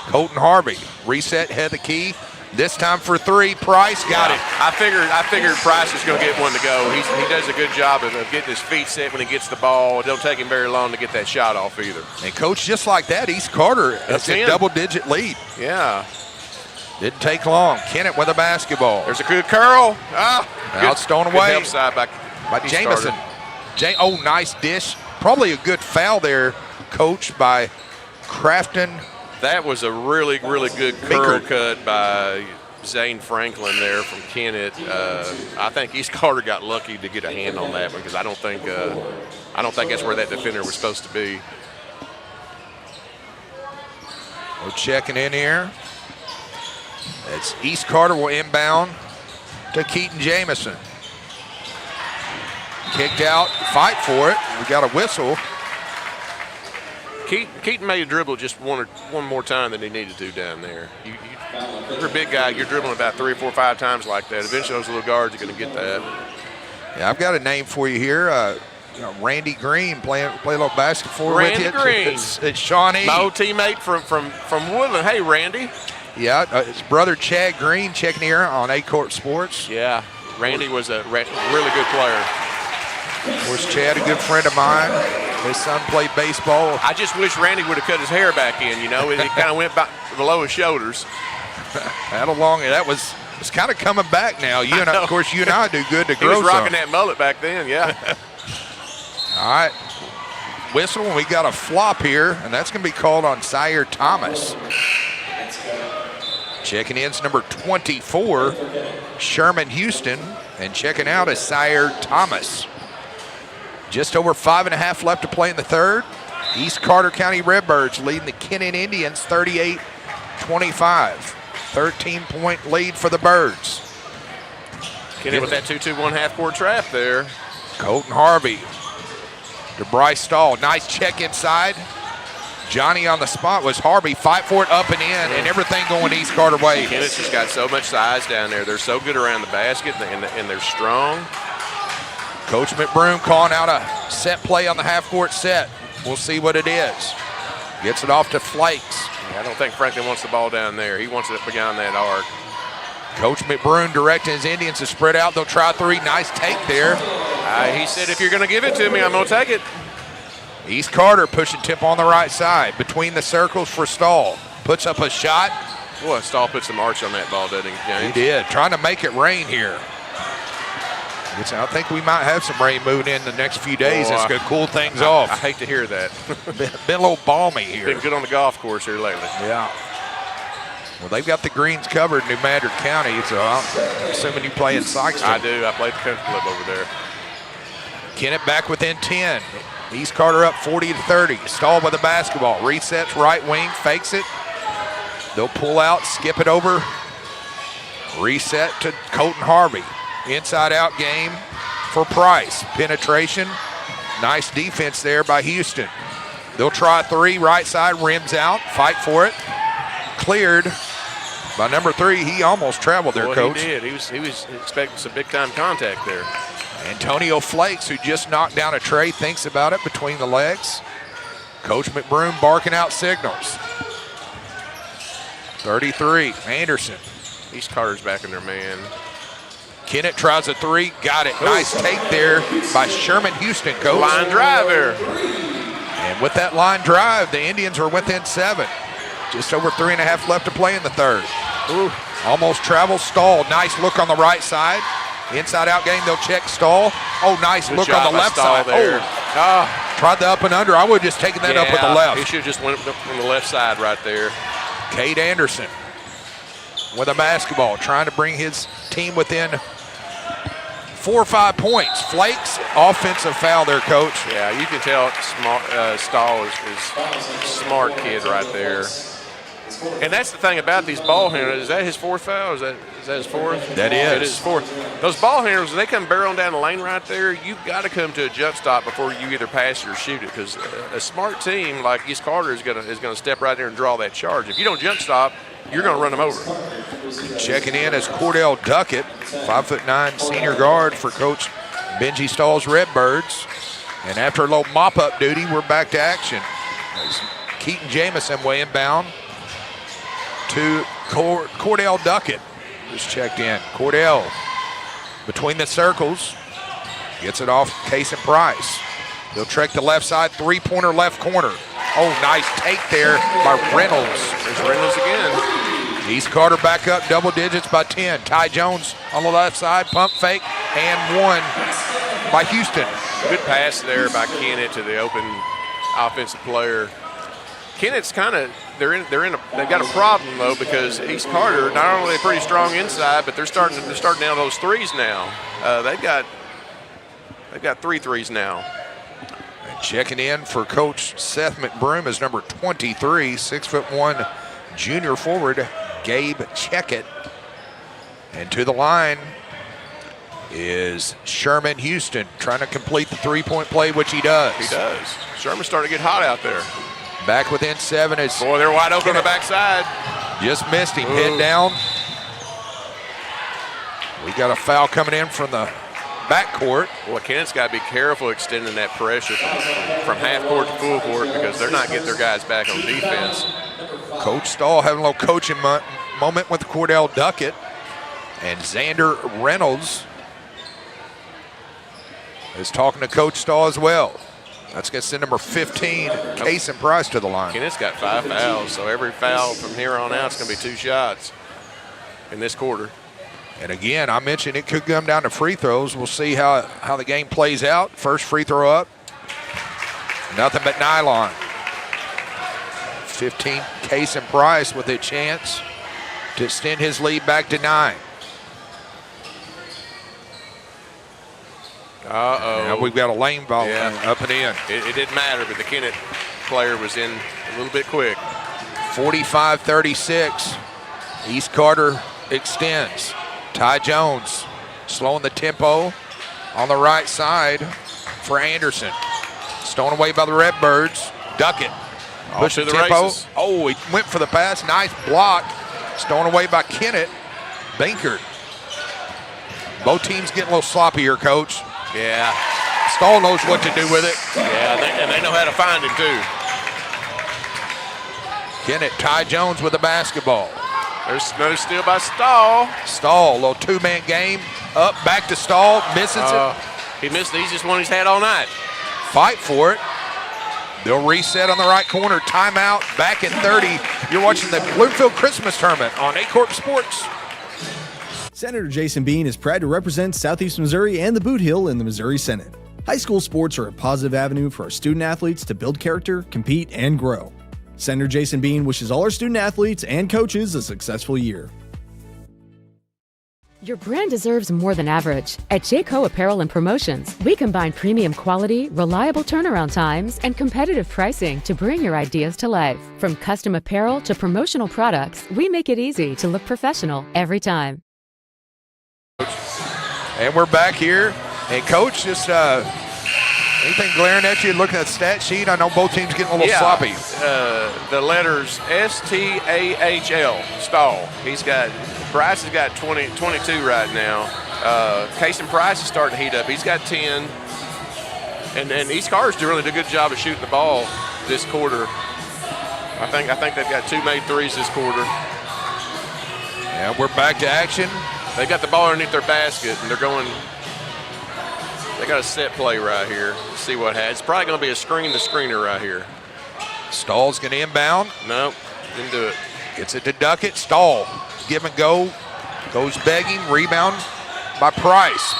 Colton Harvey reset, head of the key. This time for three, Price got it. I figured Price was going to get one to go. He does a good job of getting his feet set when he gets the ball. It don't take him very long to get that shot off either. And, Coach, just like that, East Carter has a double-digit lead. Yeah. Didn't take long. Kennett with a basketball. There's a good curl. Out stolen away. Good help side by Jamison. Nice dish. Probably a good foul there, Coach, by Crafton. That was a really, really good curl cut by Zane Franklin there from Kennett. I think East Carter got lucky to get a hand on that one because I don't think that's where that defender was supposed to be. We're checking in here. It's East Carter will inbound to Keaton Jamison. Kicked out, fight for it. We got a whistle. Keaton made a dribble just one more time than he needed to down there. You're a big guy. You're dribbling about 3 or 4 or 5 times like that. Eventually, those little guards are going to get that. Yeah, I've got a name for you here. Randy Green play a little basketball with you. Green. It's Shawnee. My old teammate from Woodland. Hey, Randy. Yeah, his brother Chad Green checking here on Aycorp Sports. Yeah, Randy was a really good player. Of course, Chad, a good friend of mine. His son played baseball. I just wish Randy would have cut his hair back in, It kind of went below his shoulders. That was it's kind of coming back now. Of course, you and I do good to grow some. He was rocking that mullet back then, yeah. All right. Whistle, and we got a flop here, and that's going to be called on Sire Thomas. Checking in is number 24, Sherman Houston, and checking out is Sire Thomas. Just over 5.5 left to play in the third. East Carter County Redbirds leading the Kennett Indians 38-25. 13-point lead for the Birds. Kennett with that 2-2-1 half-court trap there. Colton Harvey to Bryce Stahl. Nice check inside. Johnny on the spot was Harvey. Fight for it up and in, and everything going East Carter way. Kennett's just got so much size down there. They're so good around the basket, and they're strong. Coach McBroom calling out a set play on the half-court set. We'll see what it is. Gets it off to Flakes. I don't think Franklin wants the ball down there. He wants it beyond that arc. Coach McBroom directing his Indians to spread out. They'll try three. Nice take there. He said, if you're going to give it to me, I'm going to take it. East Carter pushing tip on the right side. Between the circles for Stahl. Puts up a shot. Boy, Stahl put some arch on that ball, didn't he, James? He did. Trying to make it rain here. I think we might have some rain moving in the next few days. It's going to cool things off. I hate to hear that. Been a little balmy here. Been good on the golf course here lately. Yeah. Well, they've got the greens covered in New Madrid County, so I'm assuming you play in Sykeston. I do. I played the country club over there. Kennett back within 10. East Carter up 40-30. Stahl with the basketball. Resets right wing, fakes it. They'll pull out, skip it over. Reset to Colton Harvey. Inside out game for Price. Penetration. Nice defense there by Houston. They'll try three, right side, rims out. Fight for it. Cleared by number 3. He almost traveled there, Coach. He did. He was expecting some big-time contact there. Antonio Flakes, who just knocked down a tray, thinks about it between the legs. Coach McBroom barking out signals. 33, Anderson. East Carter's back in there, man. Kennett tries a three, got it. Nice take there by Sherman Houston, Coach. Line drive there. And with that line drive, the Indians are within 7. Just over 3.5 left to play in the third. Ooh. Almost travels Stahl. Nice look on the right side. Inside out game, they'll check Stahl. Oh, nice look on the left side. There. Tried the up and under. I would have just taken that up with the left. He should have just went up from the left side right there. Cade Anderson with a basketball, trying to bring his team within 4 or 5 points. Flakes, offensive foul there, Coach. Yeah, you can tell Stahl is a smart kid right there. And that's the thing about these ball handlers. Is that his 4th foul? Is that his 4th? That is. It is 4th. Those ball handlers, when they come barreling down the lane right there, you've got to come to a jump stop before you either pass it or shoot it, because a smart team like East Carter is going to step right there and draw that charge. If you don't jump stop, you're going to run them over. Checking in is Cordell Duckett, 5'9" senior guard for Coach Benji Stahl's Redbirds. And after a little mop-up duty, we're back to action. As Keaton Jamison way inbound to Cordell Duckett just checked in. Cordell between the circles. Gets it off Kason Price. He'll trek the left side, three-pointer left corner. Oh, nice take there by Reynolds. There's Reynolds again. East Carter back up double digits by 10. Ty Jones on the left side, pump fake, and one by Houston. Good pass there by Kennett to the open offensive player. Kennett's kind of they've got a problem though, because East Carter not only are pretty strong inside, but they're starting down those threes now. They've got 3 threes now. And checking in for Coach Seth McBroom is number 23, 6'1" junior forward Gabe Checkett. And to the line is Sherman Houston, trying to complete the three-point play, which he does. He does. Sherman's starting to get hot out there. Back within 7 is... Boy, they're wide open on the backside. Just missed him. Head down. We got a foul coming in from the backcourt. Well, Kennett's got to be careful extending that pressure from half court to full court, because they're not getting their guys back on defense. Coach Stahl having a little coaching moment with Cordell Duckett. And Xander Reynolds is talking to Coach Stahl as well. That's going to send number 15, Kason Price, to the line. Kennett's got 5 fouls, so every foul from here on out is going to be 2 shots in this quarter. And again, I mentioned it could come down to free throws. We'll see how the game plays out. First free throw up. Nothing but nylon. 15, Kason Price with a chance to extend his lead back to 9. Now we've got a lane ball up and in. It didn't matter, but the Kennett player was in a little bit quick. 45-36. East Carter extends. Ty Jones slowing the tempo on the right side for Anderson. Stolen away by the Redbirds. Duckett. Push the tempo. Races. Oh, he went for the pass. Nice block. Stolen away by Kennett. Binkert. Both teams getting a little sloppy here, Coach. Yeah. Stahl knows what to do with it. Yeah, and they know how to find him, too. Kennett, Ty Jones with the basketball. There's no steal by Stahl. Stahl, little two-man game. Up, back to Stahl, misses it. He missed the easiest one he's had all night. Fight for it. They'll reset on the right corner. Timeout, back at 30. You're watching the Bloomfield Christmas Tournament on Aycorp Sports. Senator Jason Bean is proud to represent Southeast Missouri and the Boot Hill in the Missouri Senate. High school sports are a positive avenue for our student athletes to build character, compete, and grow. Senator Jason Bean wishes all our student athletes and coaches a successful year. Your brand deserves more than average. At Jayco Apparel and Promotions, we combine premium quality, reliable turnaround times, and competitive pricing to bring your ideas to life. From custom apparel to promotional products, we make it easy to look professional every time. And we're back here. And Coach, just anything glaring at you looking at the stat sheet? I know both teams getting a little sloppy. The letters S-T-A-H-L, Stahl. Price has got 22 right now. Kason Price is starting to heat up. He's got 10. And East Carter's doing a really good job of shooting the ball this quarter. I think they've got 2 made threes this quarter. Yeah, we're back to action. They got the ball underneath their basket, and they're going. They got a set play right here. Let's see what happens. It's probably going to be a screen to screener right here. Stahl's going to inbound. Nope, didn't do it. Gets it to Duckett. Stahl, give and go. Goes begging. Rebound by Price.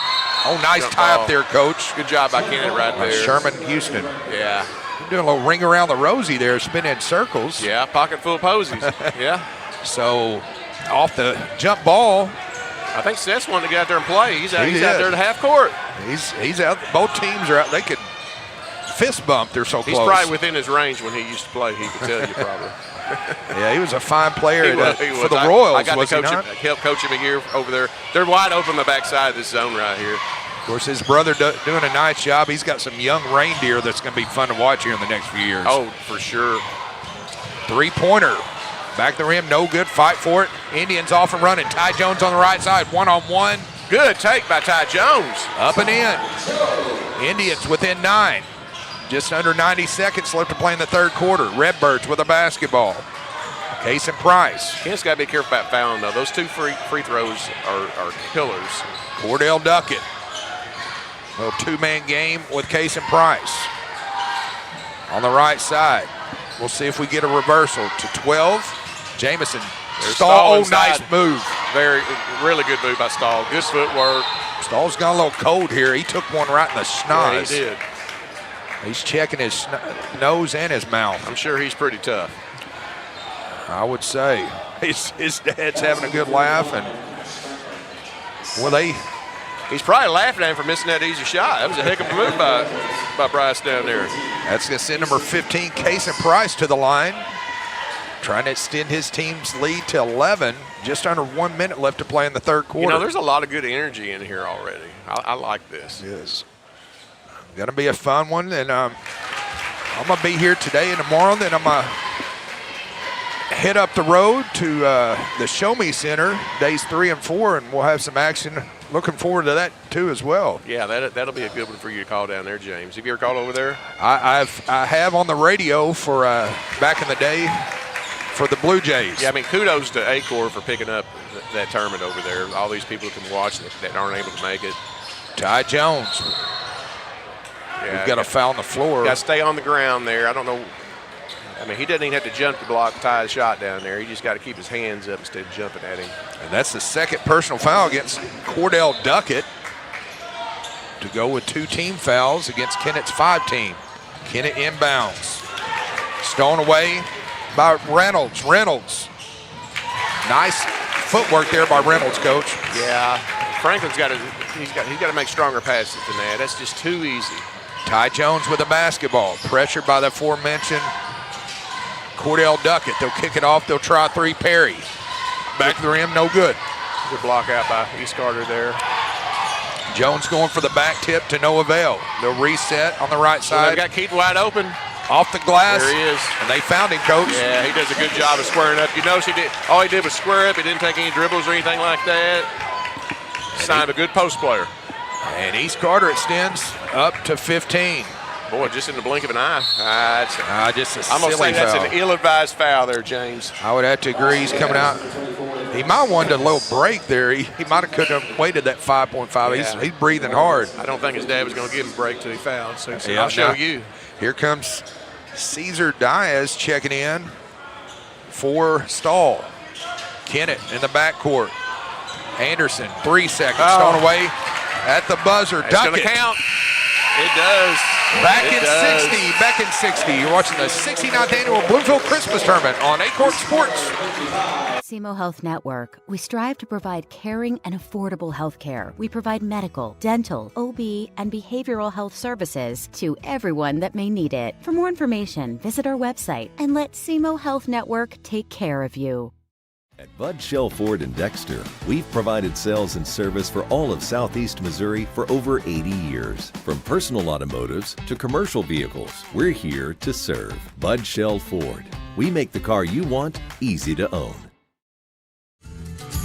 Oh, nice Jump tie ball. up there, Coach. Good job by Kennett right there. Sherman Houston. Yeah. Doing a little ring around the rosy there, spinning in circles. Yeah, pocket full of posies. Yeah. So, off the jump ball. I think Seth's wanting to get out there and play. He's out there at half court. He's out. Both teams are out. They could fist bump. They're so close. He's probably within his range when he used to play. He could tell you probably. Yeah, he was a fine player for the I Royals, got was to he coach not? him, help coach him a year over there. They're wide open the backside of this zone right here. Of course, his brother doing a nice job. He's got some young reindeer that's going to be fun to watch here in the next few years. Oh, for sure. Three-pointer. Back the rim, no good. Fight for it. Indians off and running. Ty Jones on the right side, one-on-one. Good take by Ty Jones. Up and in. Indians within 9. Just under 90 seconds left to play in the third quarter. Redbirds with a basketball. Case and Price. Kennett's got to be careful about fouling, though. Those 2 free throws are killers. Cordell Duckett. Little 2-man game with Case and Price. On the right side. We'll see if we get a reversal to 12. Jamison. Stahl, nice move. Really good move by Stahl. Good footwork. Stahl's got a little cold here. He took one right in the schnoz. Yeah, he did. He's checking his nose and his mouth. I'm sure he's pretty tough. I would say. His dad's having a good laugh, and he's probably laughing at him for missing that easy shot. That was a heck of a move by Bryce down there. That's going to send number 15, Case and Price, to the line. Trying to extend his team's lead to 11. Just under 1 minute left to play in the third quarter. You know, there's a lot of good energy in here already. I like this. It is. Going to be a fun one. And I'm going to be here today and tomorrow. Then I'm going to head up the road to the Show Me Center, days 3 and 4, and we'll have some action. Looking forward to that, too, as well. Yeah, that'll be a good one for you to call down there, James. Have you ever called over there? I have on the radio for back in the day for the Blue Jays. Yeah, I mean, kudos to Aycorp for picking up that tournament over there. All these people can watch that aren't able to make it. Ty Jones. Yeah, We've got a foul on the floor. Got to stay on the ground there. I don't know. I mean, he doesn't even have to jump to block Ty's shot down there. He just got to keep his hands up instead of jumping at him. And that's the second personal foul against Cordell Duckett to go with 2 team fouls against Kennett's 5 team. Kennett inbounds. Stolen away by Reynolds. Nice footwork there by Reynolds, coach. Yeah, Franklin's got to make stronger passes than that. That's just too easy. Ty Jones with the basketball, pressured by the aforementioned Cordell Duckett. They'll kick it off. They'll try 3. Perry. Back to the rim, no good. Good block out by East Carter there. Jones going for the back tip to no avail. They'll reset on the right side. Well, they've got Keaton wide open. Off the glass. There he is. And they found him, coach. Yeah, he does a good job of squaring up. You notice all he did was square up. He didn't take any dribbles or anything like that. Sign of a good post player. And East Carter extends up to 15. Boy, just in the blink of an eye. Just a I'm going to say that's foul. an ill-advised foul there, James. I would have to agree. He's coming out. He might have wanted a little break there. He might have couldn't have waited that 5.5. Yeah. He's breathing hard. I don't think his dad was going to give him a break till he fouled. So I'll show you. Here comes Cesar Diaz checking in for Stahl. Kennett in the backcourt. Anderson, 3 seconds. Stolen away at the buzzer. It's going to count. It does. Back in 60. You're watching the 69th annual Bloomfield Christmas Tournament on Aycorp Sports. SEMO Health Network. We strive to provide caring and affordable health care. We provide medical, dental, OB, and behavioral health services to everyone that may need it. For more information, visit our website and let SEMO Health Network take care of you. At Bud Shell Ford in Dexter, we've provided sales and service for all of Southeast Missouri for over 80 years. From personal automotives to commercial vehicles, we're here to serve. Bud Shell Ford. We make the car you want easy to own.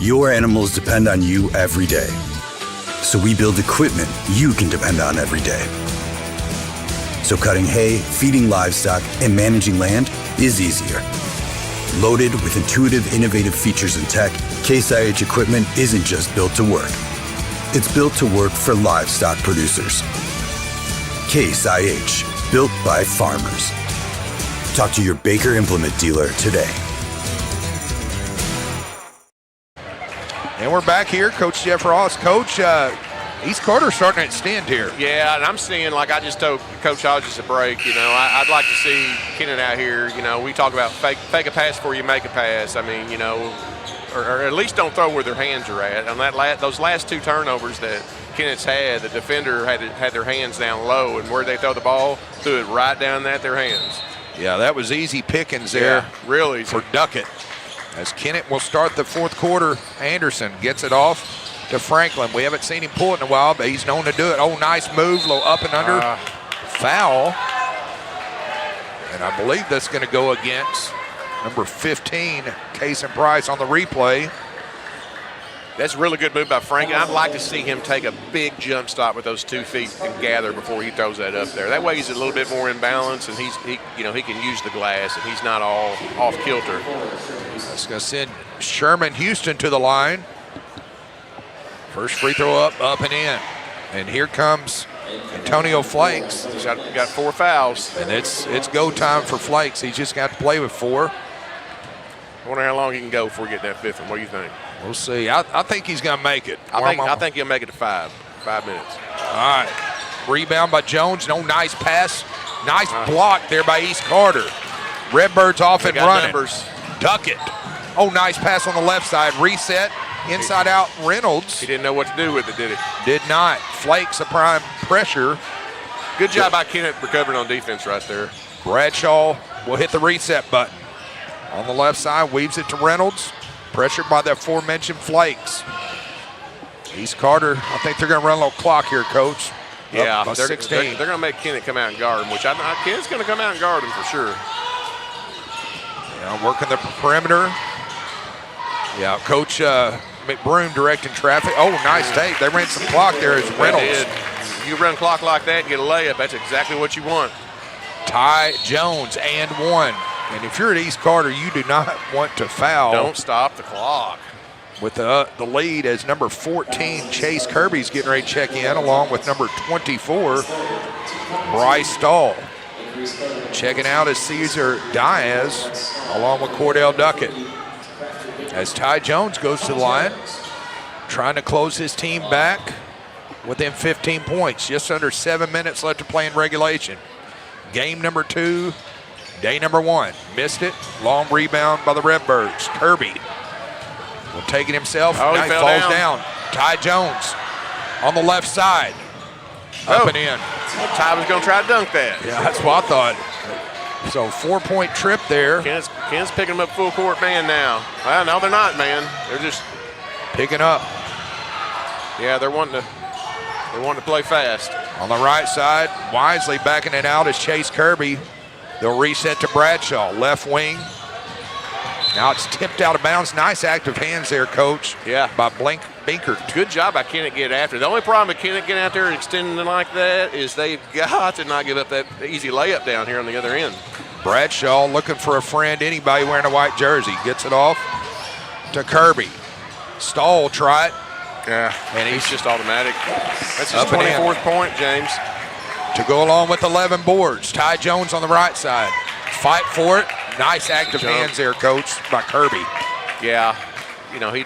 Your animals depend on you every day. So we build equipment you can depend on every day. So cutting hay, feeding livestock, and managing land is easier. Loaded with intuitive, innovative features and tech, Case IH equipment isn't just built to work. It's built to work for livestock producers. Case IH, built by farmers. Talk to your Baker Implement dealer today. And we're back here. Coach Jeff Ross. Coach, East Carter's starting to extend here. Yeah, and I'm seeing, like I just told Coach Hodges a break, I'd like to see Kennett out here. We talk about fake a pass before you make a pass. I mean, or at least don't throw where their hands are at. On those last 2 turnovers that Kennett's had, the defender had their hands down low, and where they throw the ball, threw it right down at their hands. Yeah, that was easy pickings there. Yeah, real easy. For Duckett. As Kennett will start the fourth quarter, Anderson gets it off to Franklin. We haven't seen him pull it in a while, but he's known to do it. Oh, nice move, little up and under. Foul. And I believe that's going to go against number 15, Case and Price on the replay. That's a really good move by Frank. I'd like to see him take a big jump stop with those 2 feet and gather before he throws that up there. That way he's a little bit more in balance, and he can use the glass, and he's not all off kilter. That's going to send Sherman Houston to the line. First free throw up and in. And here comes Antonio Flakes. He's got 4 fouls. And it's go time for Flakes. He's just got to play with 4. I wonder how long he can go before he get that 5th one. What do you think? We'll see. I think he's going to make it. I think he'll make it to 5 minutes. All right. Rebound by Jones. No, nice pass. Nice block there by East Carter. Redbirds off and running. Numbers. Duck it. Oh, nice pass on the left side. Reset. Inside out Reynolds. He didn't know what to do with it, did he? Did not. Flakes a prime pressure. Good job by Kennett recovering on defense right there. Bradshaw will hit the reset button. On the left side, weaves it to Reynolds. Pressured by the aforementioned Flakes. East Carter, I think they're going to run a little clock here, Coach. Yeah, they're 16. They're going to make Kennett come out and guard him, which Kennett's going to come out and guard him for sure. Yeah, working the perimeter. Yeah, Coach McBroom directing traffic. Oh, nice take. They ran some clock there as Reynolds. You run clock like that and get a layup, that's exactly what you want. Ty Jones and 1. And if you're at East Carter, you do not want to foul. Don't stop the clock. With the lead as number 14, Chase Kirby's getting ready to check in, along with number 24, Bryce Stahl. Checking out is Cesar Diaz, along with Cordell Duckett. As Ty Jones goes to the line, trying to close his team back within 15 points. Just under 7 minutes left to play in regulation. Game number 2. Day number 1, missed it. Long rebound by the Redbirds. Kirby will take it himself. Oh, now he falls down. Ty Jones on the left side. Up and in. Ty was going to try to dunk that. Yeah, that's what I thought. So 4-point trip there. Ken's picking him up full court man now. Well, no, they're not, man. They're just picking up. Yeah, they're wanting to play fast. On the right side, wisely backing it out is Chase Kirby. They'll reset to Bradshaw, left wing. Now it's tipped out of bounds. Nice active hands there, Coach. Yeah. By Binkert. Good job by Kennett getting after. The only problem with Kennett getting out there and extending it like that is they've got to not give up that easy layup down here on the other end. Bradshaw looking for a friend, anybody wearing a white jersey. Gets it off to Kirby. Stahl try it. Yeah, and he's just automatic. That's his 24th point, James. To go along with 11 boards. Ty Jones on the right side. Fight for it. Nice active hands there, Coach, by Kirby. Yeah,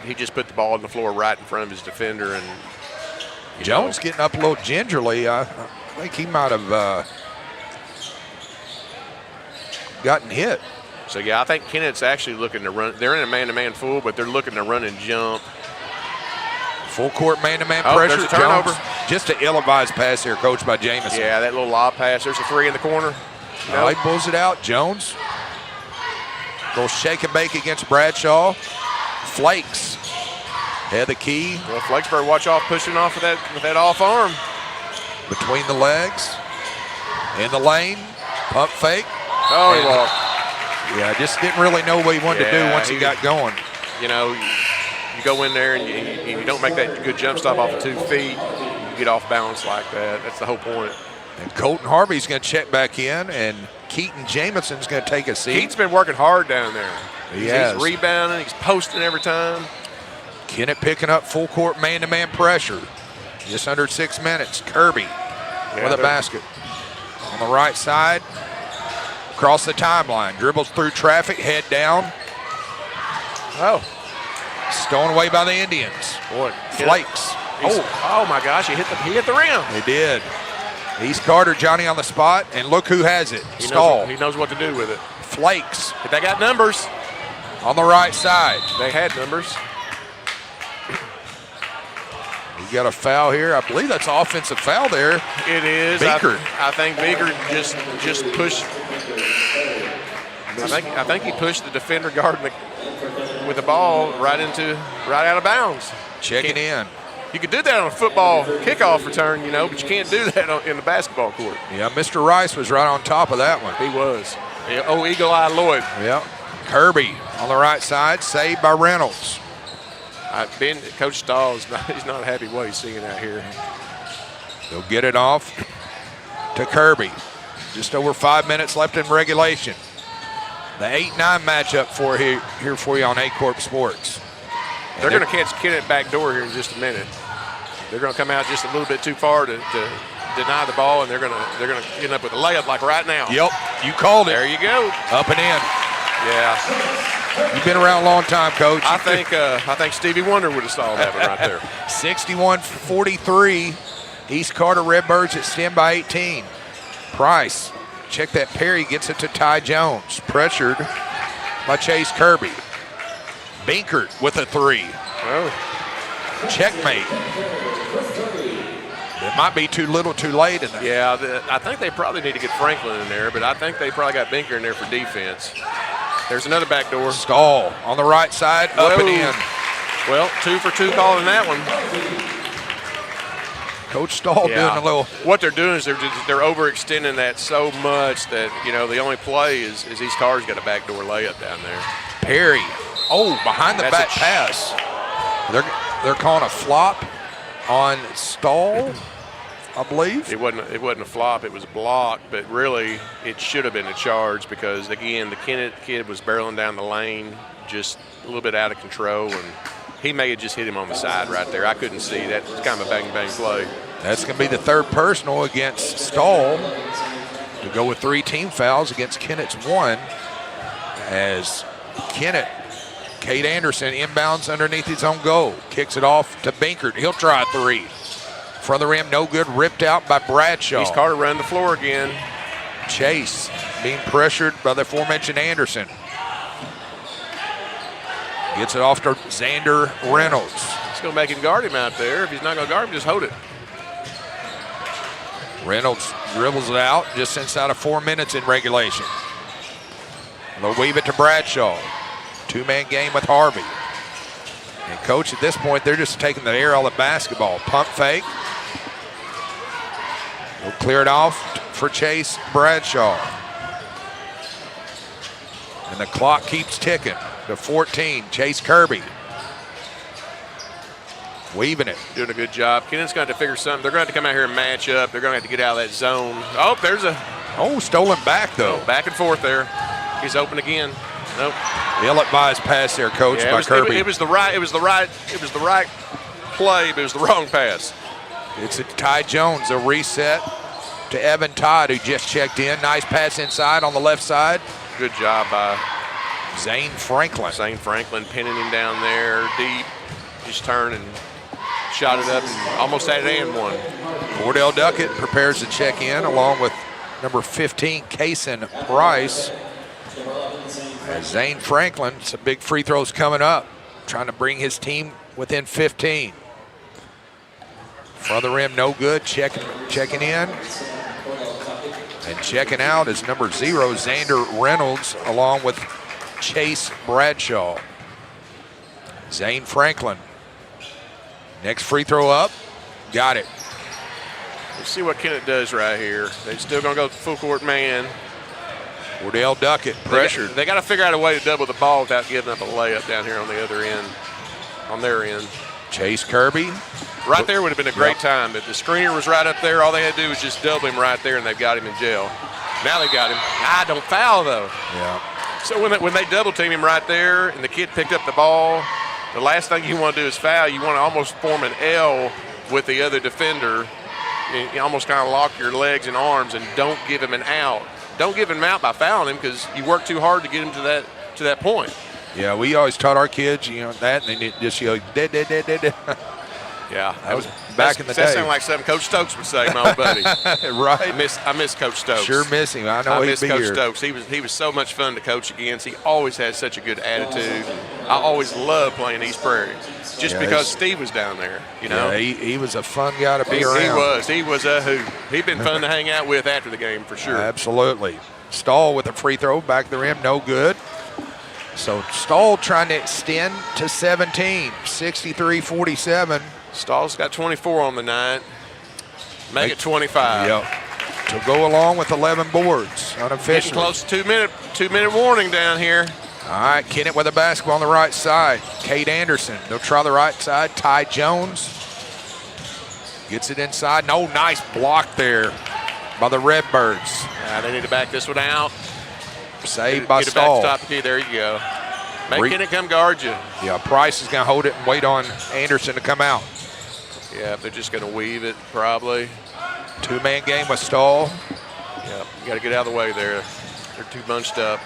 he just put the ball on the floor right in front of his defender. And Jones getting up a little gingerly. I think he might have gotten hit. So, yeah, I think Kennett's actually looking to run. They're in a man-to-man full, but they're looking to run and jump. Full court man-to-man pressure. There's a turnover. Jones, just an ill-advised pass here, Coach, by Jamison. Yeah, that little lob pass. There's a 3 in the corner. Now he pulls it out. Jones goes shake and bake against Bradshaw. Flakes had the key. Well, Flakes better watch off pushing off with that off arm. Between the legs. In the lane. Pump fake. Oh, he walked. Yeah, just didn't really know what he wanted to do once he got going. You go in there and you don't make that good jump stop off of 2 feet, you get off balance like that. That's the whole point. And Colton Harvey's going to check back in, and Keaton Jamison's going to take a seat. Keaton's been working hard down there. He's rebounding, he's posting every time. Kennett picking up full court man-to-man pressure. Just under 6 minutes. Kirby with a basket. On the right side, across the timeline, dribbles through traffic, head down. Oh. Stolen away by the Indians. Boy, Flakes. Oh my gosh, he hit the rim. He did. East Carter, Johnny on the spot, and look who has it. Stahl. He knows what to do with it. Flakes. But they got numbers. On the right side. They had numbers. You got a foul here. I believe that's an offensive foul there. It is. Binkert. I think Binkert just pushed. I think he pushed the defender guard with the ball right out of bounds. Checking in. You could do that on a football kickoff return, but you can't do that in the basketball court. Yeah, Mr. Rice was right on top of that one. He was. Oh, Eagle Eye Lloyd. Yeah. Kirby on the right side, saved by Reynolds. Coach Stahl he's not happy what he's seeing out here. They'll get it off to Kirby. Just over 5 minutes left in regulation. The 8-9 matchup here for you on Aycorp Sports. They're going to catch Kennett back door here in just a minute. They're going to come out just a little bit too far to deny the ball, and they're going to end up with a layup like right now. Yep, you called it. There you go. Up and in. Yeah. You've been around a long time, Coach. I think Stevie Wonder would have saw that one right there. 61-43. East Carter Redbirds extend by 18. Price, check that parry, gets it to Ty Jones. Pressured by Chase Kirby. Binkert with a 3. Oh. Checkmate. It might be too little too late in there. Yeah, I think they probably need to get Franklin in there, but I think they probably got Binker in there for defense. There's another back door. Stahl on the right side, up and in. Well, 2 for 2 calling that one. Coach Stahl doing a little. What they're doing is they're overextending that so much that, the only play is East Carter's got a backdoor layup down there. Perry. Oh, behind the back pass. They're calling a flop on Stahl, I believe. It wasn't a flop, it was a block, but really it should have been a charge because, again, the Kennett kid was barreling down the lane just a little bit out of control, and he may have just hit him on the side right there. I couldn't see. That was kind of a bang-bang play. That's going to be the third personal against Stahl to go with 3 team fouls against Kennett's 1 as Kennett, Cade Anderson inbounds underneath his own goal. Kicks it off to Binkert. He'll try a 3. Front of the rim, no good. Ripped out by Bradshaw. East Carter running the floor again. Chase being pressured by the aforementioned Anderson. Gets it off to Xander Reynolds. It's going to make him guard him out there. If he's not going to guard him, just hold it. Reynolds dribbles it out just inside of 4 minutes in regulation. They'll weave it to Bradshaw. 2-man game with Harvey. And Coach, at this point, they're just taking the air out of the basketball. Pump fake. They'll clear it off for Chase Bradshaw. And the clock keeps ticking to 14. Chase Kirby. Weaving it. Doing a good job. Kennett's going to have to figure something. They're going to have to come out here and match up. They're going to have to get out of that zone. Oh, there's a... Oh, stolen back, though. Back and forth there. He's open again. Nope. Ill-advised pass there, Coach, by Kirby. It was the right play, but it was the wrong pass. It's a Ty Jones, a reset to Evan Todd, who just checked in. Nice pass inside on the left side. Good job by Zane Franklin. Zane Franklin pinning him down there deep. Just turned and shot it up and almost had it and one. Cordell Duckett prepares to check in along with number 15, Kaysen Price. As Zane Franklin, some big free throws coming up, trying to bring his team within 15. Front of the rim, no good. Checking in. And checking out is number 0, Xander Reynolds, along with Chase Bradshaw. Zane Franklin. Next free throw up. Got it. Let's see what Kennett does right here. They're still going to go full court man. Cordell Duckett pressured. They got to figure out a way to double the ball without giving up a layup down here on the other end, on their end. Chase Kirby. Right there would have been a great time. If the screener was right up there, all they had to do was just double him right there, and they've got him in jail. Now they got him. Don't foul, though. Yeah. So when they double team him right there and the kid picked up the ball, the last thing you want to do is foul. You want to almost form an L with the other defender. You almost kind of lock your legs and arms and don't give him an out. Don't give him out by fouling him because you work too hard to get him to that point. Yeah, we always taught our kids, that, and they just yell, dead. Yeah, that was back in the day. That sounded like something Coach Stokes would say, my old buddy. Right. I miss Coach Stokes. Sure miss him. I know miss he'd be Coach here. Stokes. He was so much fun to coach against. He always had such a good attitude. I always loved playing East Prairie, just because Steve was down there. Yeah, he was a fun guy to be around. He was a hoot. He'd been fun to hang out with after the game for sure. Absolutely. Stahl with a free throw, back of the rim, no good. So Stahl trying to extend to 17, 63-47. Stahl's got 24 on the night. Make it 25. Yep. To go along with 11 boards unofficially. Getting close to 2 minute warning down here. All right, Kennett with the basketball on the right side. Kate Anderson, they'll try the right side. Ty Jones gets it inside. No, nice block there by the Redbirds. They need to back this one out. Saved by Get it Stahl. back to top of the key. There you go. Make Kennett come guard you. Yeah, Price is going to hold it and wait on Anderson to come out. Yeah, they're just going to weave it probably. Two-man game with Stahl. Yeah, you got to get out of the way there. They're too bunched up.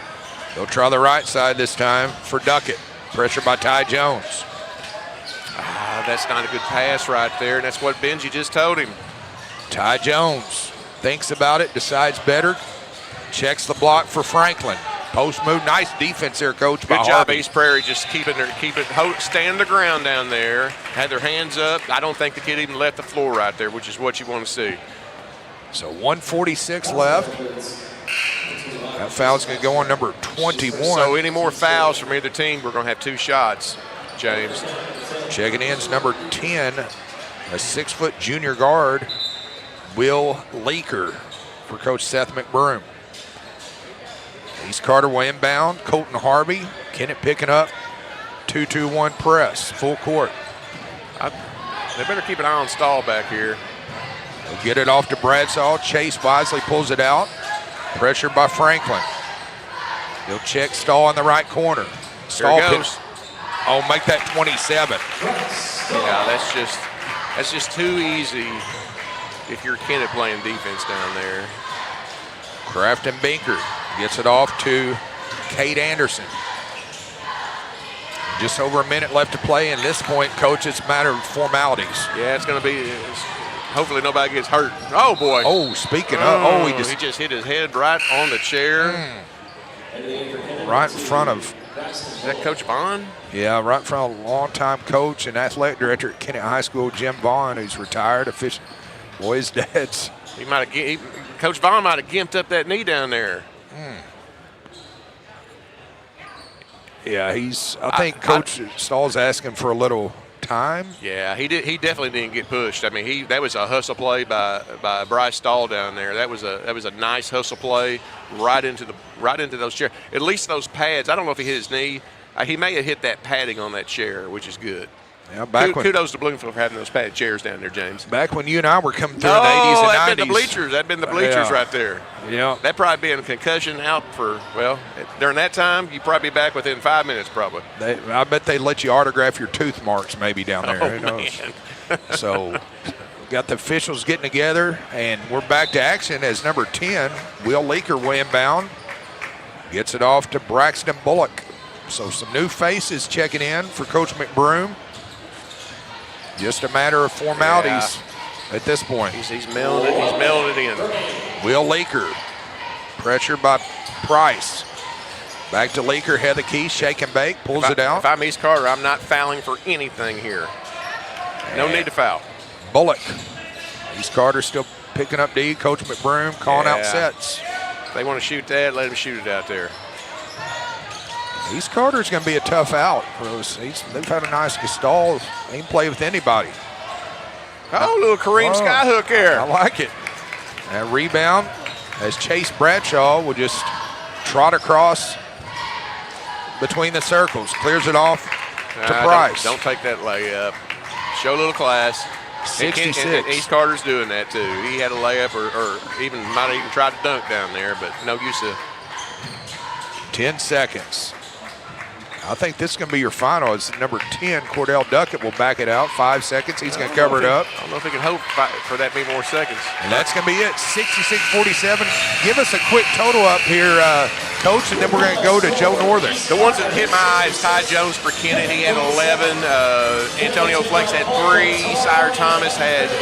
They'll try the right side this time for Duckett. Pressure by Ty Jones. That's not a good pass right there, and that's what Benji just told him. Ty Jones thinks about it, decides better, checks the block for Franklin. Post move, nice defense there, Coach. Good job, East Prairie, just stand the ground down there, had their hands up. I don't think the kid even left the floor right there, which is what you want to see. So 1:46 left. That foul's going to go on number 21. So any more fouls from either team, we're going to have 2 shots, James. Checking in is number 10, a 6-foot junior guard, Will Leaker, for Coach Seth McBroom. East Carter will inbound. Colton Harvey. Kennett picking up. 2-2-1 press. Full court. They better keep an eye on Stahl back here. They'll get it off to Bradshaw. Chase Bosley pulls it out. Pressure by Franklin. He'll check Stahl in the right corner. Stahl goes. Oh, make that 27. Yeah, that's just too easy if you're Kennett playing defense down there. Crafton Binker gets it off to Kate Anderson. Just over a minute left to play. And this point, Coach, it's a matter of formalities. Yeah, it's going to be. Hopefully nobody gets hurt. Oh, boy. Oh, speaking of. He just hit his head right on the chair. Right in front of. Is that Coach Vaughn? Yeah, right in front of a longtime coach and athletic director at Kennett High School, Jim Vaughn, who's retired. Boy, his dad's. Coach Vaughn might have gimped up that knee down there. Yeah, I think Coach Stahl's asking for a little time. Yeah, he definitely didn't get pushed. I mean, that was a hustle play by Bryce Stahl down there. That was a nice hustle play right into those chairs. At least those pads. I don't know if he hit his knee. He may have hit that padding on that chair, which is good. Yeah, kudos to Bloomfield for having those padded chairs down there, James. Back when you and I were coming through in the 80s and 90s. That'd been the bleachers right there. Yeah. That'd probably been a concussion out for, during that time, you'd probably be back within 5 minutes probably. I bet they let you autograph your tooth marks maybe down there. Who knows? So got the officials getting together, and we're back to action as number 10, Will Leaker, will inbound. Gets it off to Braxton Bullock. So some new faces checking in for Coach McBroom. Just a matter of formalities at this point. He's melding it in. Will Leaker, pressure by Price. Back to Leaker, head of the key, shake and bake, pulls it out. If I'm East Carter, I'm not fouling for anything here. No need to foul. Bullock. East Carter still picking up D. Coach McBroom calling out sets. If they want to shoot that, let them shoot it out there. East Carter's going to be a tough out. They've had a nice Stahl. They can play with anybody. Oh, little Kareem skyhook there. I like it. And rebound as Chase Bradshaw will just trot across between the circles. Clears it off to Price. Don't take that layup. Show a little class. 66. And East Carter's doing that too. He had a layup or might have even tried to dunk down there, but no use of. 10 seconds. I think this is going to be your final. It's number 10, Cordell Duckett will back it out. 5 seconds. He's going to cover it up. I don't know if he can hope for that many more seconds. And that's going to be it. 66-47. Give us a quick total up here, Coach, and then we're going to go to Joe Northern. The ones that hit my eye is Ty Jones for Kennett. He had 11. Antonio Flex had 3. Sire Thomas had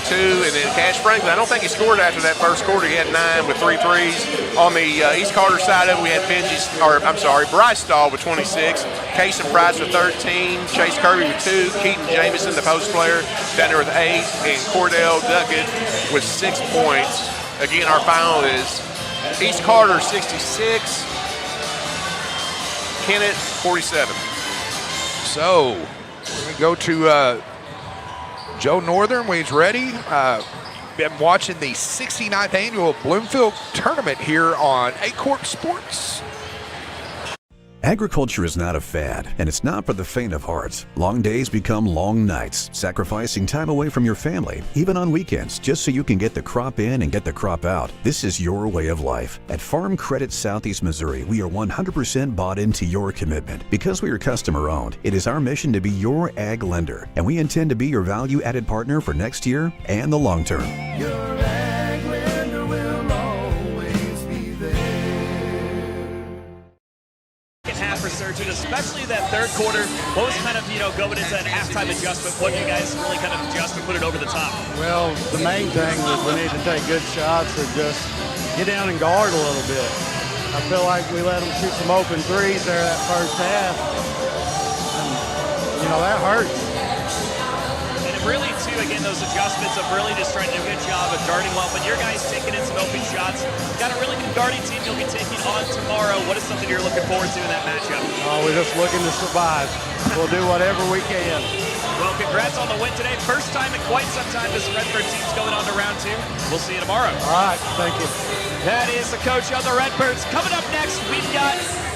2, and then Cash Franklin, I don't think he scored after that first quarter. He had 9 with 3 threes. On the East Carter side of it, we had Bryce Stahl with 26, Kason Price with 13, Chase Kirby with 2, Keaton Jamison, the post player, down there with 8, and Cordell Duckett with 6 points. Again, our final is East Carter 66, Kennett 47. So, we go to Joe Northern when he's ready. Been watching the 69th annual Bloomfield Tournament here on Aycorp Sports. Agriculture is not a fad, and it's not for the faint of heart. Long days become long nights, sacrificing time away from your family, even on weekends, just so you can get the crop in and get the crop out. This is your way of life. At Farm Credit Southeast Missouri, we are 100% bought into your commitment. Because we are customer-owned, it is our mission to be your ag lender, and we intend to be your value-added partner for next year and the long term. Your ag lender will always be there. Half resurgent, especially that third quarter. What was kind of, going into that halftime adjustment? What did you guys really kind of adjust and put it over the top? Well, the main thing was we need to take good shots or just get down and guard a little bit. I feel like we let them shoot some open threes there that first half. And, that hurts. And really, too, again, those adjustments of really just trying to do a good job of guarding well. But your guys taking in some open shots. Got a really good guarding team you'll be taking on tomorrow. What is something you're looking forward to in that matchup? We're just looking to survive. We'll do whatever we can. Well, congrats on the win today. First time in quite some time this Redbird team's going on to round 2. We'll see you tomorrow. All right, thank you. That is the coach of the Redbirds. Coming up next, we've got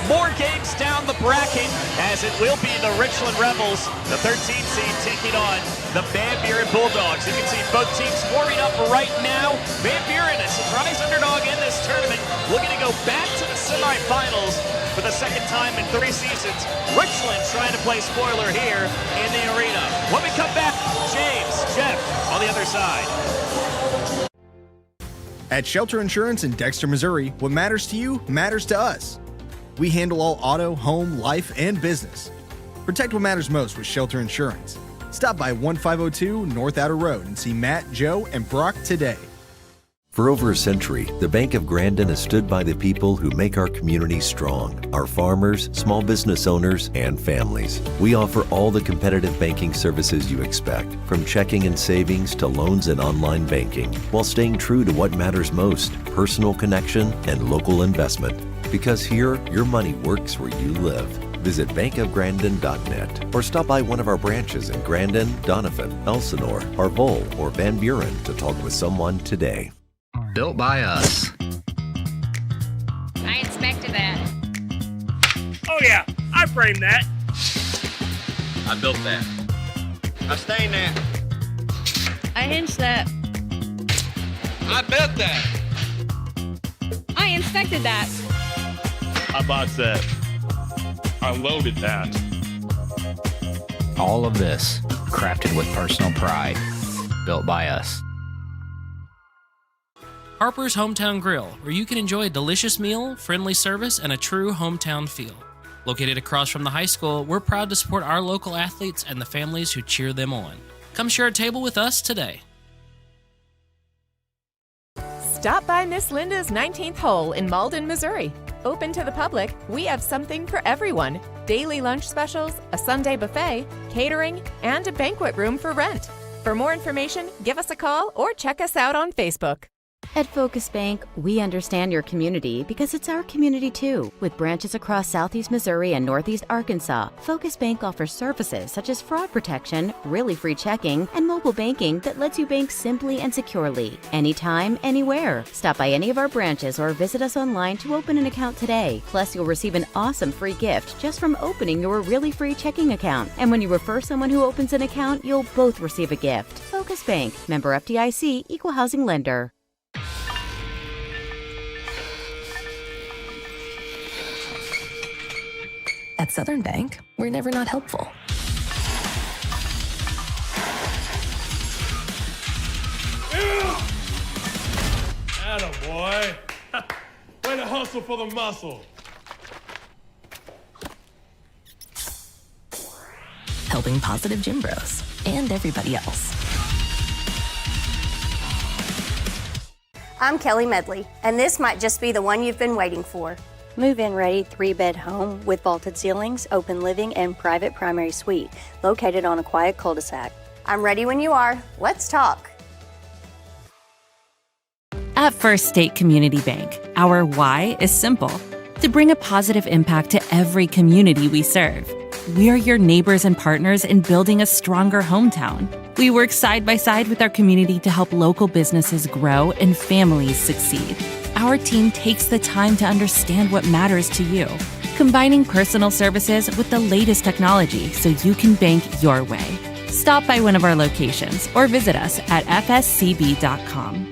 more games down the bracket, as it will be the Richland Rebels, the 13th seed, taking on the Van Buren Bulldogs. You can see both teams warming up right now. Van Buren, a surprise underdog in this tournament, looking to go back to the semifinals for the second time in 3 seasons. Richland trying to play spoiler here in the arena. When we come back, James, Jeff on the other side. At Shelter Insurance in Dexter, Missouri, what matters to you matters to us. We handle all auto, home, life, and business. Protect what matters most with Shelter Insurance. Stop by 1502 North Outer Road and see Matt, Joe, and Brock today. For over a century, the Bank of Grandin has stood by the people who make our community strong, our farmers, small business owners, and families. We offer all the competitive banking services you expect, from checking and savings to loans and online banking, while staying true to what matters most, personal connection and local investment. Because here, your money works where you live. Visit bankofgrandin.net or stop by one of our branches in Grandin, Donovan, Elsinore, Arvol, or Van Buren to talk with someone today. Built by us. I inspected that. Oh yeah, I framed that. I built that. I stained that. I hinged that. I built that. I inspected that. I boxed that. I loaded that. All of this crafted with personal pride. Built by us. Harper's Hometown Grill, where you can enjoy a delicious meal, friendly service, and a true hometown feel. Located across from the high school, we're proud to support our local athletes and the families who cheer them on. Come share a table with us today. Stop by Miss Linda's 19th Hole in Malden, Missouri. Open to the public, we have something for everyone. Daily lunch specials, a Sunday buffet, catering, and a banquet room for rent. For more information, give us a call or check us out on Facebook. At Focus Bank, we understand your community because it's our community too. With branches across Southeast Missouri and Northeast Arkansas, Focus Bank offers services such as fraud protection, really free checking, and mobile banking that lets you bank simply and securely, anytime, anywhere. Stop by any of our branches or visit us online to open an account today. Plus, you'll receive an awesome free gift just from opening your really free checking account. And when you refer someone who opens an account, you'll both receive a gift. Focus Bank, member FDIC, equal housing lender. At Southern Bank, we're never not helpful. Attaboy. Way to hustle for the muscle. Helping positive gym bros and everybody else. I'm Kelly Medley, and this might just be the one you've been waiting for. Move-in ready 3-bed home with vaulted ceilings, open living, and private primary suite, located on a quiet cul-de-sac. I'm ready when you are. Let's talk. At First State Community Bank, our why is simple: to bring a positive impact to every community we serve. We are your neighbors and partners in building a stronger hometown. We work side by side with our community to help local businesses grow and families succeed. Our team takes the time to understand what matters to you. combining personal services with the latest technology so you can bank your way. Stop by one of our locations or visit us at fscb.com.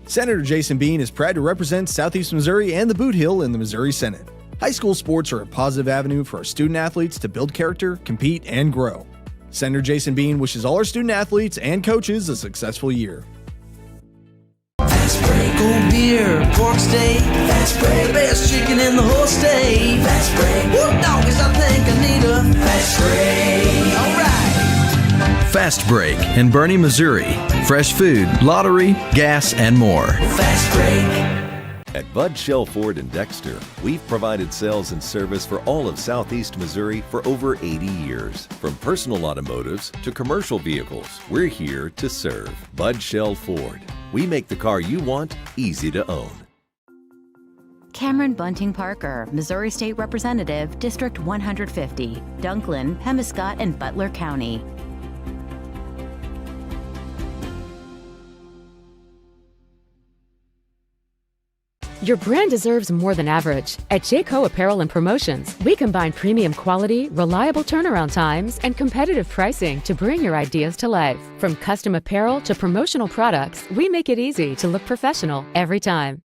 Senator Jason Bean is proud to represent Southeast Missouri and the Boot Hill in the Missouri Senate. High school sports are a positive avenue for our student athletes to build character, compete, and grow. Senator Jason Bean wishes all our student athletes and coaches a successful year. Fast break, old beer, pork steak. Fast break, the best chicken in the whole state. Fast break, whoop doggies, I think I need a fast break. All right. Fast Break in Bernie, Missouri. Fresh food, lottery, gas, and more. Fast break. At Bud Shell Ford in Dexter, we've provided sales and service for all of Southeast Missouri for over 80 years. From personal automotives to commercial vehicles, we're here to serve. Bud Shell Ford. We make the car you want easy to own. Cameron Bunting Parker, Missouri State Representative, District 150, Dunklin, Pemiscot, and Butler County. Your brand deserves more than average. At Jayco Apparel and Promotions, we combine premium quality, reliable turnaround times, and competitive pricing to bring your ideas to life. From custom apparel to promotional products, we make it easy to look professional every time.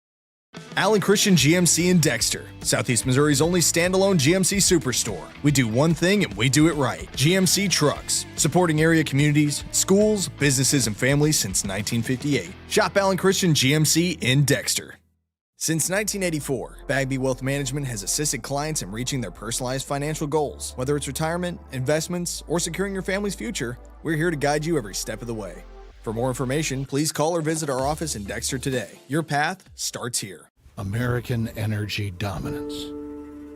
Allen Christian GMC in Dexter, Southeast Missouri's only standalone GMC superstore. We do one thing and we do it right. GMC Trucks, supporting area communities, schools, businesses, and families since 1958. Shop Allen Christian GMC in Dexter. Since 1984, Bagby Wealth Management has assisted clients in reaching their personalized financial goals. Whether it's retirement, investments, or securing your family's future, we're here to guide you every step of the way. For more information, please call or visit our office in Dexter today. Your path starts here. American energy dominance.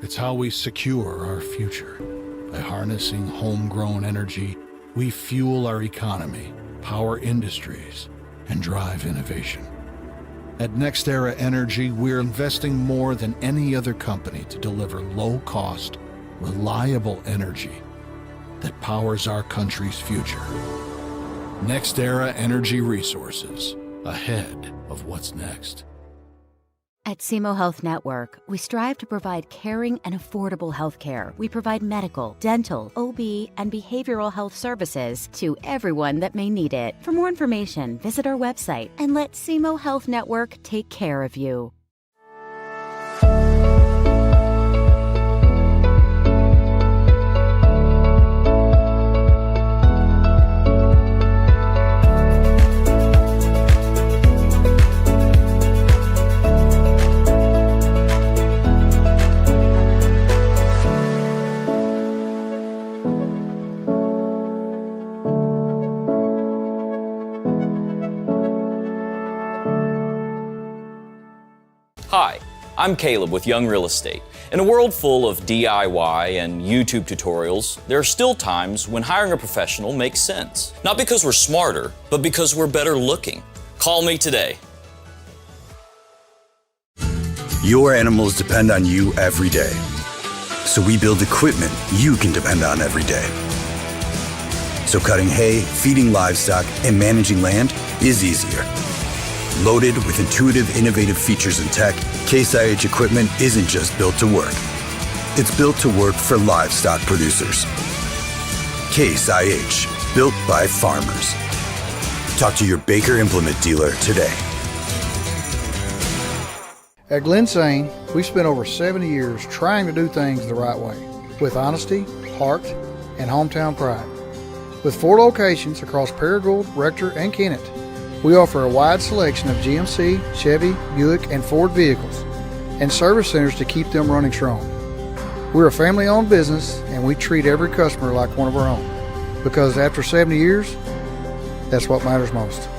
It's how we secure our future. By harnessing homegrown energy, we fuel our economy, power industries, and drive innovation. At NextEra Energy, we're investing more than any other company to deliver low-cost, reliable energy that powers our country's future. NextEra Energy Resources, ahead of what's next. At SEMO Health Network, we strive to provide caring and affordable health care. We provide medical, dental, OB, and behavioral health services to everyone that may need it. For more information, visit our website and let SEMO Health Network take care of you. Hi, I'm Caleb with Young Real Estate. In a world full of DIY and YouTube tutorials, there are still times when hiring a professional makes sense. Not because we're smarter, but because we're better looking. Call me today. Your animals depend on you every day. So we build equipment you can depend on every day. So cutting hay, feeding livestock, and managing land is easier. Loaded with intuitive, innovative features and tech, Case IH equipment isn't just built to work. It's built to work for livestock producers. Case IH, built by farmers. Talk to your Baker Implement dealer today. At Glen Sain, we've spent over 70 years trying to do things the right way, with honesty, heart, and hometown pride. With 4 locations across Paragould, Rector, and Kennett, we offer a wide selection of GMC, Chevy, Buick, and Ford vehicles, and service centers to keep them running strong. We're a family-owned business, and we treat every customer like one of our own, because after 70 years, that's what matters most.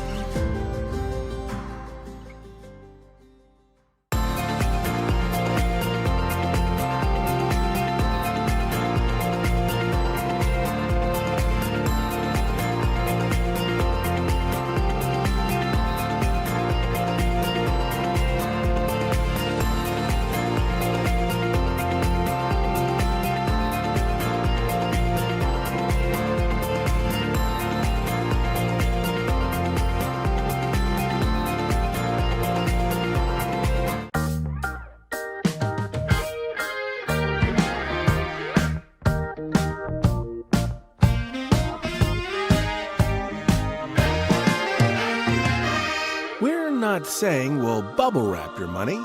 odd saying will bubble wrap your money.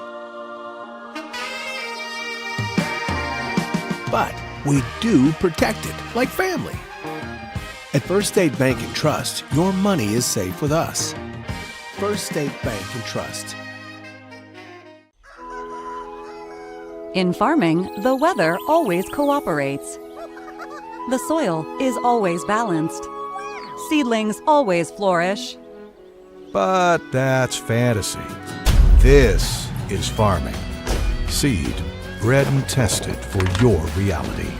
But we do protect it, like family. At First State Bank and Trust, your money is safe with us. First State Bank and Trust. In farming, the weather always cooperates. The soil is always balanced. Seedlings always flourish. But that's fantasy. This is farming. Seed, bred and tested for your reality.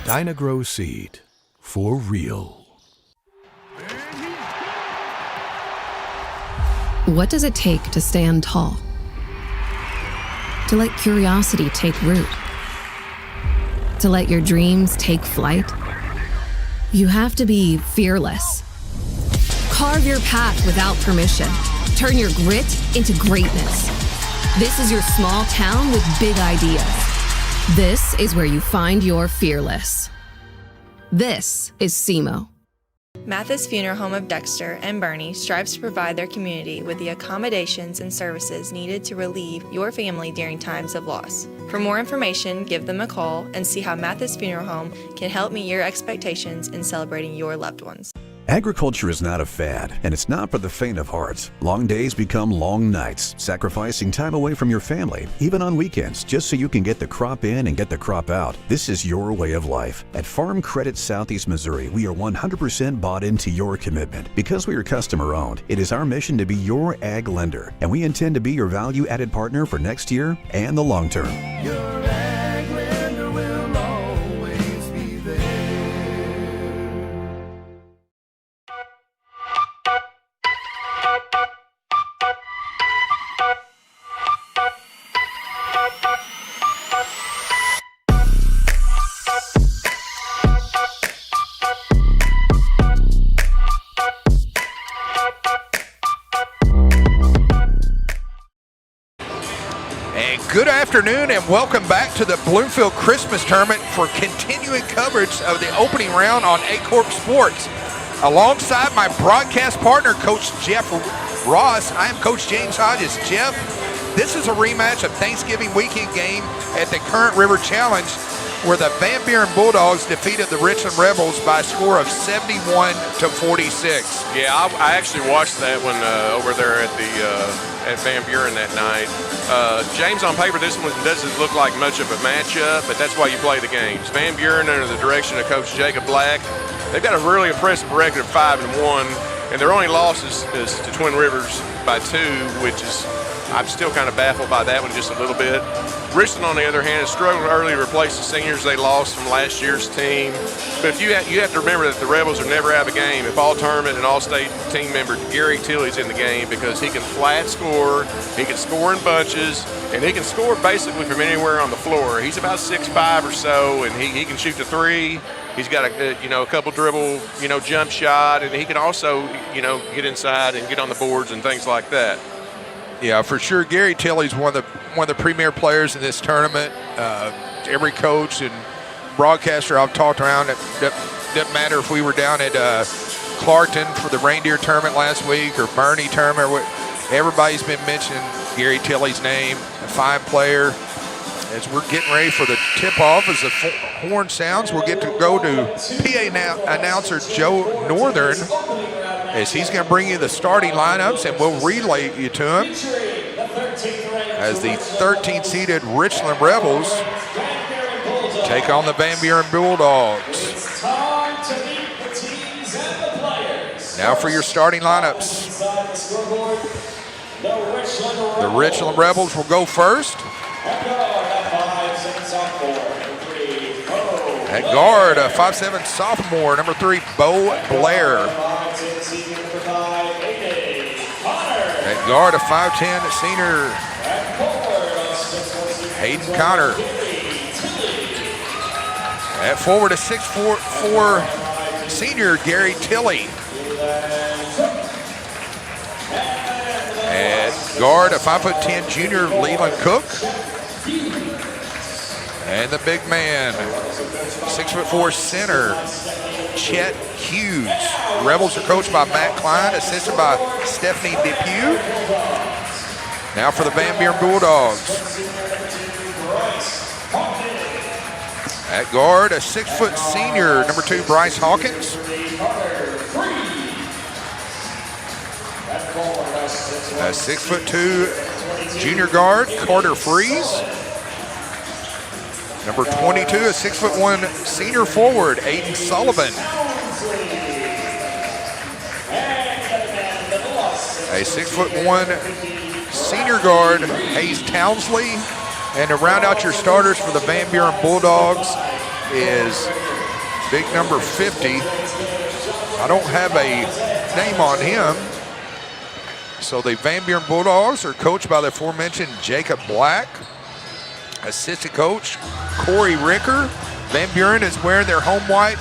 Dynagrow Seed, for real. What does it take to stand tall? To let curiosity take root? To let your dreams take flight? You have to be fearless. Carve your path without permission. Turn your grit into greatness. This is your small town with big ideas. This is where you find your fearless. This is SEMO. Mathis Funeral Home of Dexter and Bernie strives to provide their community with the accommodations and services needed to relieve your family during times of loss. For more information, give them a call and see how Mathis Funeral Home can help meet your expectations in celebrating your loved ones. Agriculture is not a fad, and it's not for the faint of heart. Long days become long nights, sacrificing time away from your family, even on weekends, just so you can get the crop in and get the crop out. This is your way of life. At Farm Credit Southeast Missouri, we are 100% bought into your commitment. Because we are customer-owned, it is our mission to be your ag lender, and we intend to be your value-added partner for next year and the long term. Good afternoon and welcome back to the Bloomfield Christmas Tournament for continuing coverage of the opening round on Aycorp Sports. Alongside my broadcast partner, Coach Jeff Ross, I am Coach James Hodges. Jeff, this is a rematch of Thanksgiving weekend game at the Current River Challenge where the Van Buren Bulldogs defeated the Richland Rebels by a score of 71-46. Yeah, I actually watched that one over there at Van Buren that night. James, on paper, this one doesn't look like much of a matchup, but that's why you play the games. Van Buren, under the direction of Coach Jacob Black, they've got a really impressive record of 5-1, and their only loss is to Twin Rivers by 2, which is, I'm still kind of baffled by that one just a little bit. Richland, on the other hand, has struggled early to replace the seniors they lost from last year's team. But if you have to remember that the Rebels are never out of a game if all-tournament and all-state team member Gary Tilley's in the game, because he can flat score, he can score in bunches, and he can score basically from anywhere on the floor. He's about 6'5" or so, and he can shoot the three. He's got a couple dribble, jump shot, and he can also, get inside and get on the boards and things like that. Yeah, for sure. Gary Tilley's one of the premier players in this tournament. Every coach and broadcaster I've talked around, it doesn't matter if we were down at Clarkton for the Reindeer Tournament last week or Bernie Tournament. Everybody's been mentioning Gary Tilley's name, a fine player. As we're getting ready for the tip-off, as the horn sounds, we'll get to go to PA announcer Joe Northern, as he's going to bring you the starting lineups, and we'll relay you to him as the 13th-seeded Richland Rebels take on the Van Buren Bulldogs. Now for your starting lineups. The Richland Rebels will go first. At guard, a 5'7" sophomore, number 3, Bo Blair. At guard, a 5'10" senior, Hayden Connor. At forward, a 6'4" senior, Gary Tilley. At guard, a 5'10" junior, Leland Cook. And the big man, 6'4" center, Chet Hughes. Rebels are coached by Matt Klein, assisted by Stephanie Depew. Now for the Van Buren Bulldogs. At guard, a 6-foot senior, number 2, Bryce Hawkins. A 6'2" junior guard, Carter Freeze. Number 22, a 6'1" senior forward, Aiden Sullivan. A 6'1" senior guard, Hayes Townsley. And to round out your starters for the Van Buren Bulldogs is big number 50. I don't have a name on him. So the Van Buren Bulldogs are coached by the aforementioned Jacob Black. Assistant coach, Corey Ricker. Van Buren is wearing their home white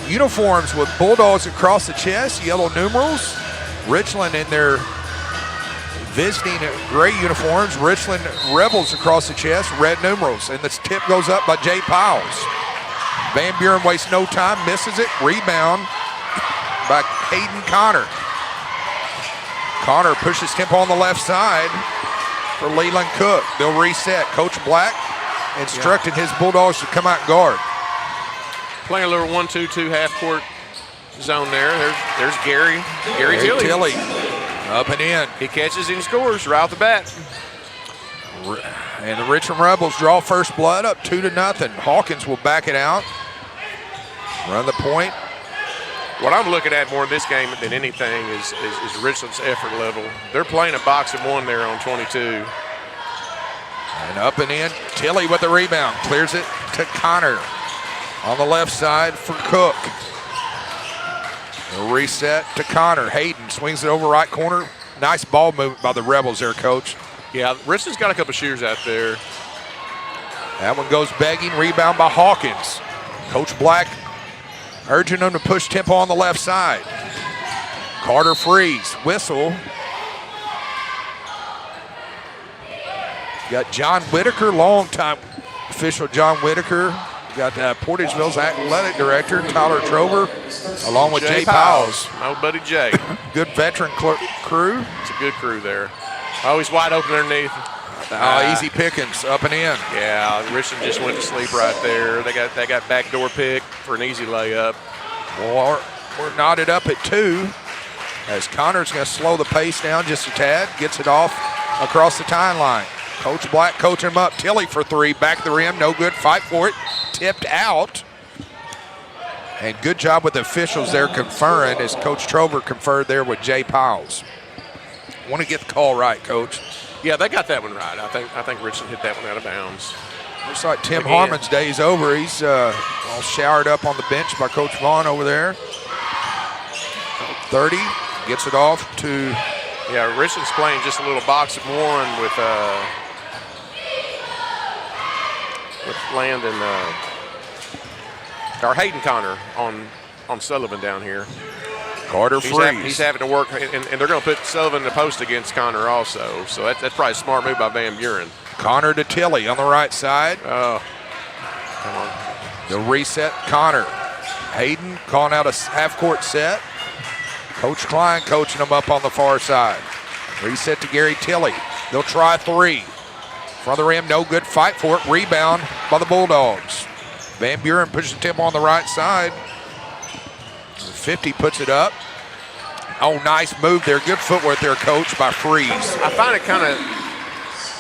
uniforms with Bulldogs across the chest, yellow numerals. Richland in their visiting gray uniforms. Richland Rebels across the chest, red numerals. And the tip goes up by Jay Powles. Van Buren wastes no time, misses it. Rebound by Hayden Connor. Connor pushes tempo on the left side for Leland Cook. They'll reset. Coach Black instructed his Bulldogs to come out guard. Playing a little 1-2-2 half-court zone there. There's Gary Tilley. Up and in. He catches and scores right off the bat. And the Richland Rebels draw first blood up 2-0. Hawkins will back it out. Run the point. What I'm looking at more in this game than anything is Richland's effort level. They're playing a box of 1 there on 22. And up and in. Tilley with the rebound. Clears it to Connor. On the left side for Cook. A reset to Connor. Hayden swings it over right corner. Nice ball movement by the Rebels there, Coach. Yeah, Richland's got a couple shooters out there. That one goes begging. Rebound by Hawkins. Coach Black urging them to push tempo on the left side. Carter Freeze. Whistle. Got John Whitaker, longtime official John Whitaker. Got Portageville's athletic director, Tyler Trover, along with Jay Powles. My old buddy Jay. Good veteran crew. It's a good crew there. Oh, he's wide open underneath. Easy pickings, up and in. Yeah, Richland just went to sleep right there. They got backdoor pick for an easy layup. Well, we're knotted up at 2 as Connor's going to slow the pace down just a tad. Gets it off across the timeline. Coach Black coaching him up. Tilley for 3, back of the rim, no good. Fight for it. Tipped out. And good job with the officials there conferring as Coach Trover conferred there with Jay Powles. Want to get the call right, Coach. Yeah, they got that one right. I think Richland hit that one out of bounds. Looks like Tim Harmon's day's over. He's all showered up on the bench by Coach Vaughn over there. 30, gets it off to... Yeah, Richland's playing just a little box of 1 with Landon, or Hayden Connor on Sullivan down here. Carter Freeze. He's having to work, and they're going to put Sullivan in the post against Connor also. So that's probably a smart move by Van Buren. Connor to Tilley on the right side. Oh, come on. The reset, Connor. Hayden calling out a half-court set. Coach Klein coaching them up on the far side. Reset to Gary Tilley. They'll try 3. Front of the rim, no good. Fight for it. Rebound by the Bulldogs. Van Buren pushes the tempo on the right side. 50 puts it up. Oh, nice move there. Good footwork there, Coach, by Freeze. I find it kind of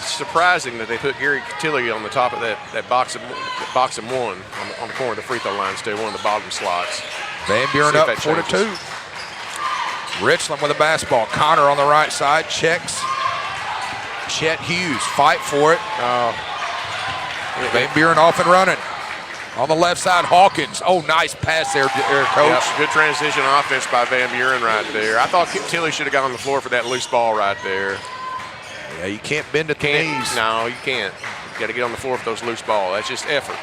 surprising that they put Gary Tilley on the top of that box of 1 on the corner of the free throw line, still one of the bottom slots. Van Buren up 4-2. Richland with a basketball. Connor on the right side. Checks. Chet Hughes. Fight for it. Van Buren off and running. On the left side, Hawkins. Oh, nice pass there, Coach. Yep, good transition offense by Van Buren right there. I thought Tilley should have got on the floor for that loose ball right there. Yeah, you can't bend at the knees. No, you can't. You got to get on the floor for those loose balls. That's just effort.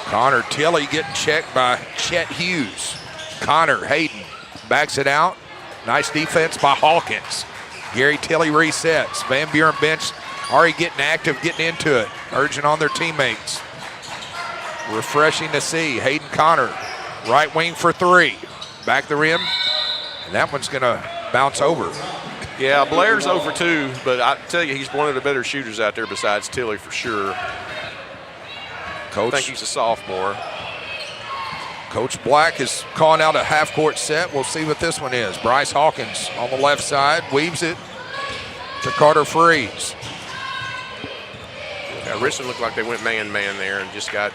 Connor Tilley getting checked by Chet Hughes. Connor Hayden backs it out. Nice defense by Hawkins. Gary Tilley resets. Van Buren bench already getting active, getting into it, urging on their teammates. refreshing to see. Hayden Connor, right wing for 3. Back the rim, and that one's going to bounce over. Yeah, Blair's 0 for 2, but I tell you, he's one of the better shooters out there besides Tilly for sure. Coach, I think he's a sophomore. Coach Black is calling out a half-court set. We'll see what this one is. Bryce Hawkins on the left side, weaves it to Carter Freeze. Yeah, Richland looked like they went man-man there and just got...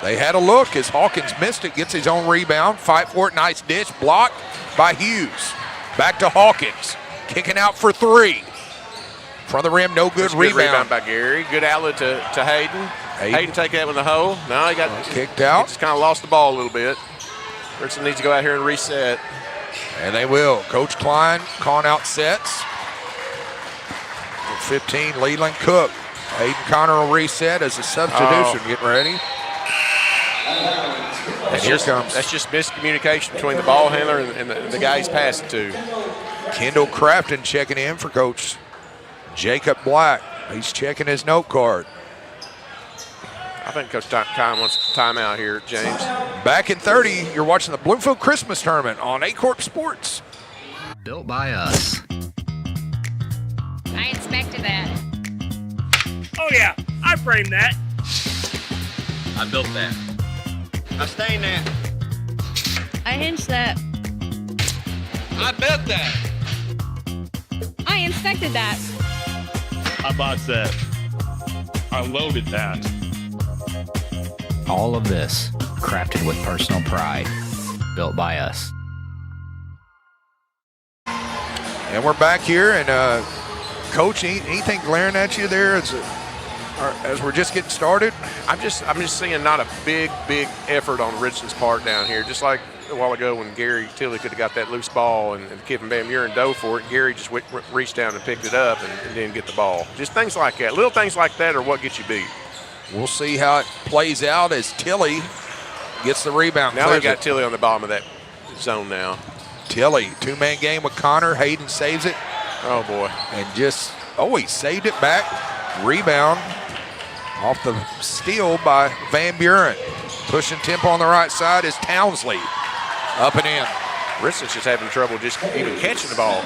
They had a look as Hawkins missed it, gets his own rebound, fight for it, nice dish, blocked by Hughes. Back to Hawkins, kicking out for 3. Front of the rim, no good rebound. By Gary. Good outlet to Hayden. Hayden take that with the hole. No, he got kicked out. He just kind of lost the ball a little bit. Richland needs to go out here and reset. And they will. Coach Klein calling out sets. 15, Leland Cook. Hayden Connor will reset as a substitution, getting ready. And here comes. That's just miscommunication between the ball handler and the guy he's passing to. Kendall Crafton checking in for Coach Jacob Black. He's checking his note card. I think Coach Klein wants timeout here, James. Back in 30, you're watching the Bloomfield Christmas Tournament on Aycorp Sports. Built by us. I inspected that. Oh yeah, I framed that. I built that. I stained that. I hinged that. I built that. I inspected that. I bought that. I loaded that. All of this crafted with personal pride. Built by us. And we're back here, and Coach, anything glaring at you there as we're just getting started? I'm just seeing not a big effort on Richland's part down here. Just like a while ago when Gary Tilly could have got that loose ball and the kid from Van Buren dove for it, and Gary just reached down and picked it up and didn't get the ball. Just things like that. Little things like that are what get you beat. We'll see how it plays out as Tilly gets the rebound. Now they've got Tilly on the bottom of that zone now. Tilly, 2-man game with Connor. Hayden saves it. Oh, boy. And he saved it back. Rebound off the steal by Van Buren. Pushing tempo on the right side is Townsley. Up and in. Richland's just having trouble just even catching the ball,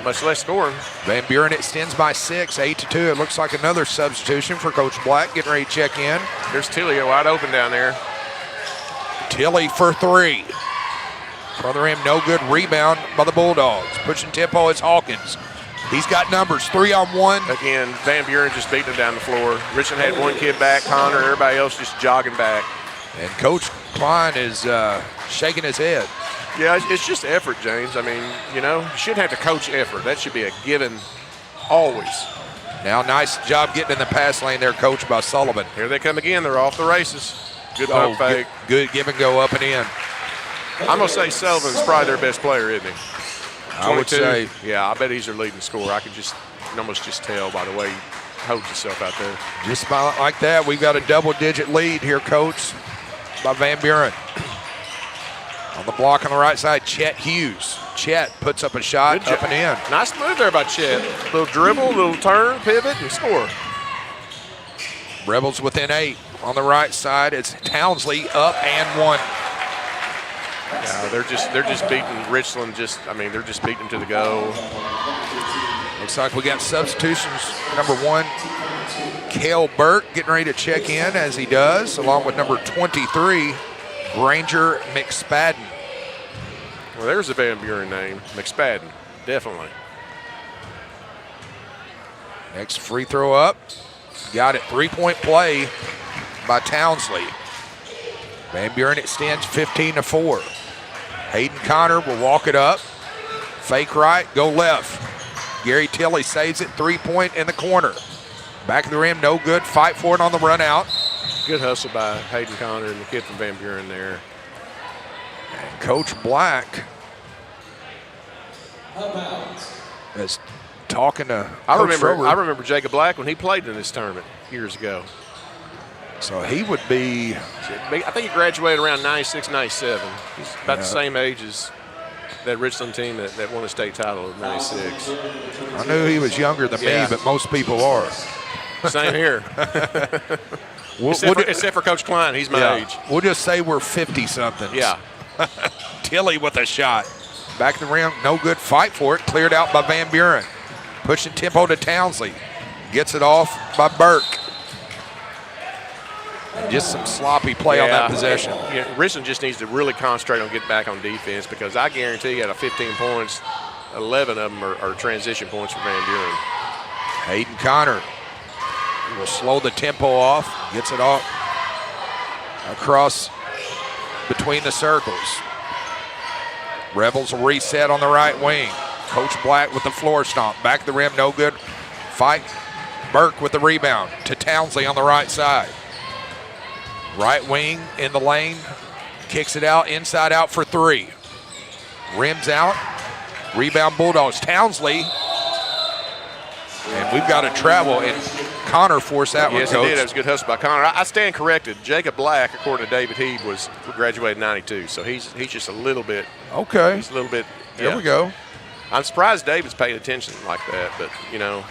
much less scoring. Van Buren extends by 6, 8-2. It looks like another substitution for Coach Black getting ready to check in. There's Tilly wide open down there. Tilly for 3. Front of the rim, no good. Rebound by the Bulldogs. Pushing tempo is Hawkins. He's got numbers, 3-on-1. Again, Van Buren just beating him down the floor. Richland had one kid back, Connor, everybody else just jogging back. And Coach Klein is shaking his head. Yeah, it's just effort, James. I mean, you shouldn't have to coach effort. That should be a given always. Now, nice job getting in the pass lane there, coached by Sullivan. Here they come again. They're off the races. Good pump fake. Good give and go up and in. I'm going to say Sullivan's probably their best player, isn't he? 22. I would say. Yeah, I bet he's their leading scorer. I can almost just tell by the way he holds himself out there. Just like that, we've got a double-digit lead here, Coach, by Van Buren. On the block on the right side, Chet Hughes. Chet puts up a shot, up and in. Nice move there by Chet. Little dribble, little turn, pivot, and score. Rebels within 8. On the right side, it's Townsley up and 1. Yeah, they're just beating Richland. They're just beating them to the go. Looks like we got substitutions. Number 1, Cale Burke getting ready to check in as he does, along with number 23, Granger McSpadden. Well, there's a Van Buren name, McSpadden, definitely. Next free throw up. Got it. 3-point play by Townsley. Van Buren extends 15-4. Hayden Connor will walk it up. Fake right, go left. Gary Tilly saves it, 3-point in the corner. Back of the rim, no good. Fight for it on the run out. Good hustle by Hayden Connor and the kid from Van Buren there. And Coach Black is talking to I remember Jacob Black when he played in this tournament years ago. So he would be, I think he graduated around 96, 97. He's about the same age as that Richland team that won the state title in 96. I knew he was younger than me, but most people are. Same here. Except for Coach Klein. He's my age. We'll just say we're 50-somethings. Yeah. Tilly with a shot. Back of the rim, no good. Fight for it. Cleared out by Van Buren. Pushing tempo to Townsley. Gets it off by Burke. And just some sloppy play on that possession. Richland just needs to really concentrate on getting back on defense, because I guarantee you out of 15 points, 11 of them are transition points for Van Buren. Hayden Connor will slow the tempo off. Gets it off across between the circles. Rebels will reset on the right wing. Coach Black with the floor stomp. Back of the rim, no good. Fight. Burke with the rebound to Townsley on the right side. Right wing in the lane. Kicks it out, inside out for three. Rims out. Rebound Bulldogs. Townsley. And we've got to travel, and Connor forced that one, Yes, Coach. he did. That was a good hustle by Connor. I stand corrected. Jacob Black, according to David Heeb, graduated in 92, so he's just a little bit. Okay. He's a little bit. There we go. I'm surprised David's paying attention like that, but, you know.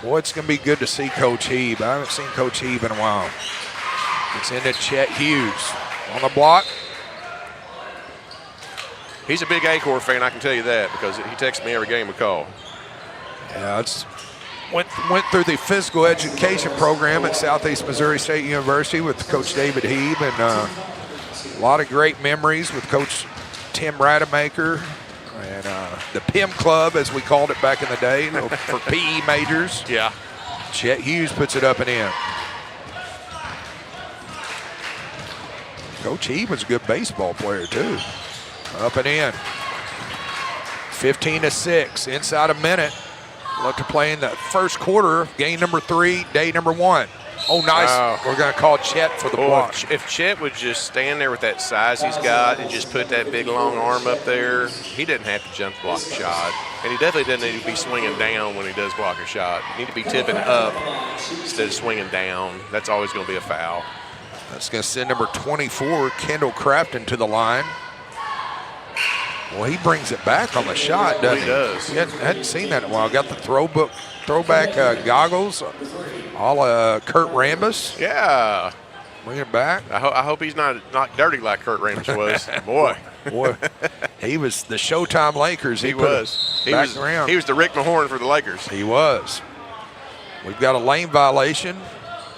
Boy, it's going to be good to see Coach Heeb. I haven't seen Coach Heeb in a while. It's into Chet Hughes on the block. He's a big Aycorp fan, I can tell you that, because he texts me every game we call. Yeah, went through the physical education program at Southeast Missouri State University with Coach David Heeb, and a lot of great memories with Coach Tim Rademacher and the PIM Club, as we called it back in the day, for PE majors. Yeah. Chet Hughes puts it up and in. Coach Heeb was a good baseball player, too. Up and in. 15-6, inside a minute. Look to play in the first quarter, game number 3, day number 1. Oh, nice. Wow. We're going to call Chet for the block. If Chet would just stand there with that size he's got and just put that big long arm up there, he doesn't have to jump to block a shot. And he definitely doesn't need to be swinging down when he does block a shot. He needs to be tipping up instead of swinging down. That's always going to be a foul. That's going to send number 24, Kendall Crafton, to the line. Well, he brings it back on the shot, doesn't he? He does. He hadn't seen that in a while. Got the throwback goggles, all Kurt Rambis. Yeah. Bring it back. I hope he's not dirty like Kurt Rambis was. Boy. He was the Showtime Lakers. He was. He was the Rick Mahorn for the Lakers. He was. We've got a lane violation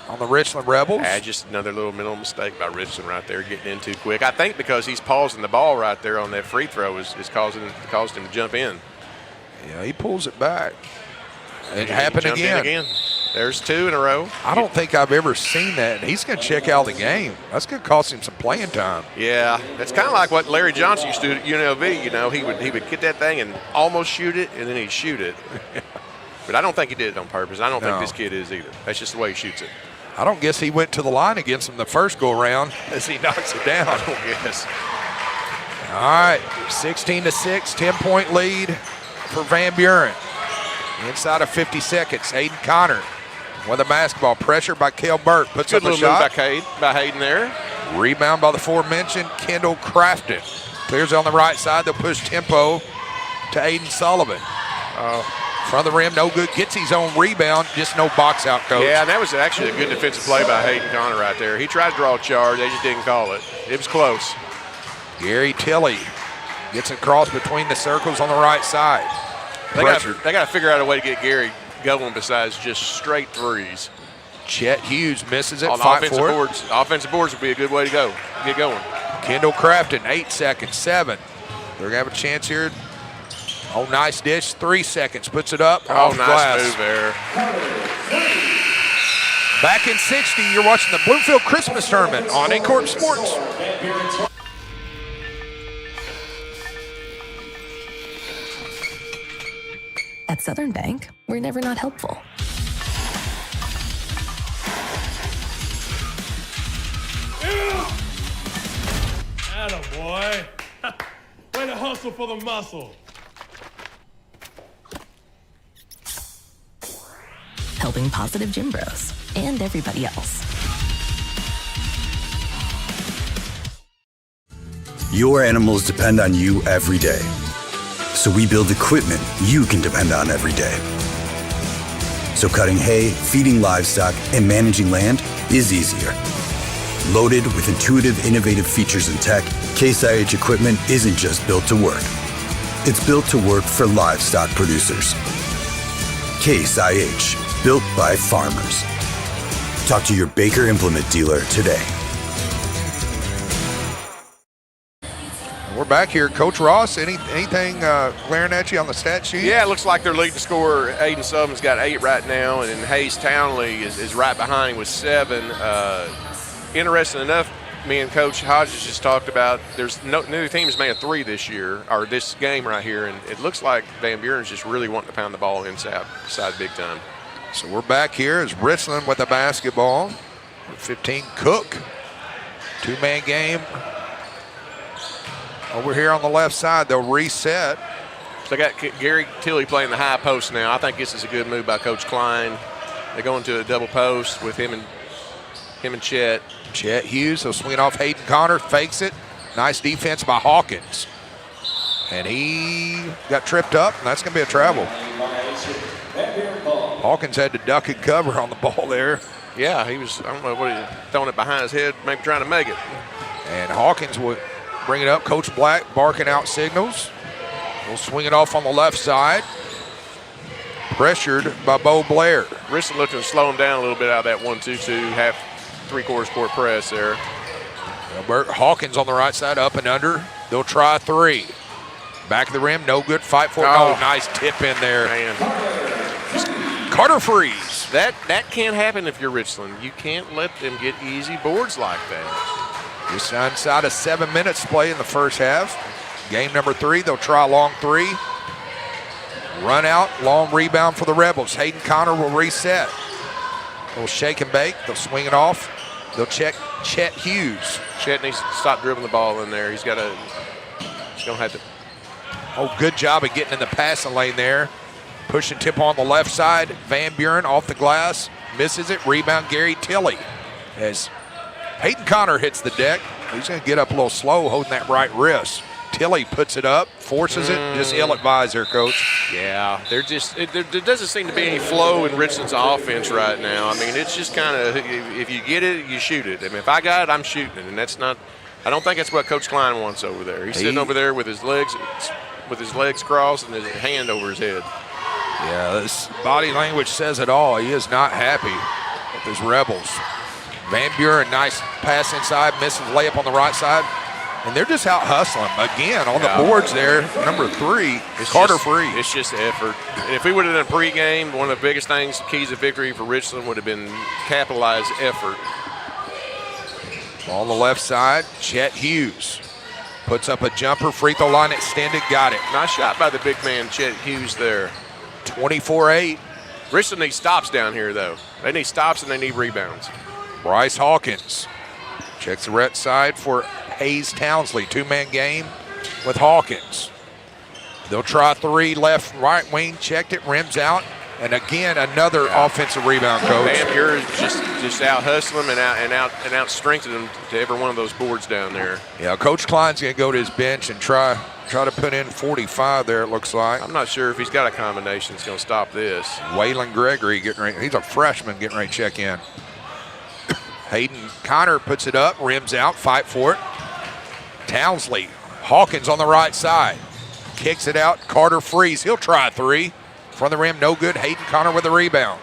on the Richland Rebels. Just another little mental mistake by Richland right there, getting in too quick. I think because he's pausing the ball right there on that free throw is caused him to jump in. Yeah, he pulls it back. It happened again. There's 2 in a row. I don't think I've ever seen that. And he's going to check out the game. That's going to cost him some playing time. Yeah, it's kind of like what Larry Johnson used to do at UNLV. You know, he would get that thing and almost shoot it, and then he'd shoot it. But I don't think he did it on purpose. I don't think this kid is either. That's just the way he shoots it. I don't guess he went to the line against him the first go-around as he knocks it down. I don't guess. All right, 16-6, 10-point lead for Van Buren. Inside of 50 seconds, Hayden Connor with a basketball. Pressure by Cale Burke. Puts up a shot. Good move by Hayden there. Rebound by the aforementioned Kendall Crafton. Clears on the right side. They'll push tempo to Aiden Sullivan. Front of the rim, no good. Gets his own rebound, just no box out, Coach. Yeah, and that was actually a good defensive play by Hayden Connor right there. He tried to draw a charge. They just didn't call it. It was close. Gary Tilley gets across between the circles on the right side. They got to figure out a way to get Gary going besides just straight threes. Chet Hughes misses it. On offensive boards would be a good way to go. Get going. Kendall Crafton, 8 seconds, 7. They're going to have a chance here. Oh, nice dish. 3 seconds. Puts it up. Oh, off nice glass. move there. Back in 60, you're watching the Bloomfield Christmas Tournament on Aycorp Sports. At Southern Bank, we're never not helpful. Attaboy. Way to hustle for the muscle. Helping positive gym bros and everybody else. Your animals depend on you every day. So we build equipment you can depend on every day. So cutting hay, feeding livestock, and managing land is easier. Loaded with intuitive, innovative features and tech, Case IH equipment isn't just built to work. It's built to work for livestock producers. Case IH, built by farmers. Talk to your Baker Implement dealer today. We're back here. Coach Ross, anything glaring at you on the stat sheet? Yeah, it looks like their leading scorer, Aiden Sullivan's got 8 right now, and then Hayes Townley is right behind him with 7. Interesting enough, me and Coach Hodges just talked about there's neither team has made a 3 this year, or this game right here, and it looks like Van Buren's just really wanting to pound the ball inside big time. So we're back here as Richland with the basketball. 15 Cook. 2-man game. Over here on the left side, they'll reset. So they got Gary Tilley playing the high post now. I think this is a good move by Coach Klein. They go into a double post with him and Chet. Chet Hughes, he'll swing it off Hayden Connor, fakes it. Nice defense by Hawkins. And he got tripped up, and that's going to be a travel. Hawkins had to duck and cover on the ball there. Yeah, he was, I don't know what he throwing it behind his head, maybe trying to make it. And Hawkins would bring it up. Coach Black barking out signals. We'll swing it off on the left side. Pressured by Bo Blair. Richland looking to slow him down a little bit out of that 1-2-2, half three-quarters court press there. Bert Hawkins on the right side, up and under. They'll try 3. Back of the rim, no good. Fight for it. Oh, nice tip in there. Man. Carter freeze. That can't happen if you're Richland. You can't let them get easy boards like that. Just inside of 7 minutes play in the first half. Game number 3, they'll try a long 3. Run out, long rebound for the Rebels. Hayden Connor will reset. They'll shake and bake. They'll swing it off. They'll check Chet Hughes. Chet needs to stop dribbling the ball in there. He's going to have to. Oh, good job of getting in the passing lane there. Push and tip on the left side. Van Buren off the glass. Misses it. Rebound Gary Tilley. As Hayden Connor hits the deck, he's going to get up a little slow holding that right wrist. Tilley puts it up, forces it, just ill-advised there, Coach. Yeah, there doesn't seem to be any flow in Richland's offense right now. I mean, it's just kind of, if you get it, you shoot it. I mean, if I got it, I'm shooting it, and that's not, I don't think that's what Coach Klein wants over there. He's sitting over there with his legs crossed and his hand over his head. Yeah, this body language says it all. He is not happy with his Rebels. Van Buren, nice pass inside, misses layup on the right side. And they're just out hustling. Again, on the boards there, number 3, Carter Freeze. It's just effort. And if we would have done pregame, one of the biggest things, keys of victory for Richland would have been capitalized effort. On the left side, Chet Hughes puts up a jumper, free throw line extended, got it. Nice shot by the big man, Chet Hughes there. 24-8. Richland needs stops down here, though. They need stops and they need rebounds. Bryce Hawkins checks the right side for Hayes Townsley. 2-man game with Hawkins. They'll try 3 left, right wing, checked it, rims out. And again, another offensive rebound, Coach. Van Buren just out hustling and out strengthening to every one of those boards down there. Yeah, Coach Klein's going to go to his bench and try to put in 45 there, it looks like. I'm not sure if he's got a combination that's going to stop this. Waylon Gregory getting ready. He's a freshman getting ready to check in. Hayden Connor puts it up, rims out, fight for it. Townsley, Hawkins on the right side. Kicks it out, Carter Freeze. He'll try 3. From the rim, no good. Hayden Connor with the rebound.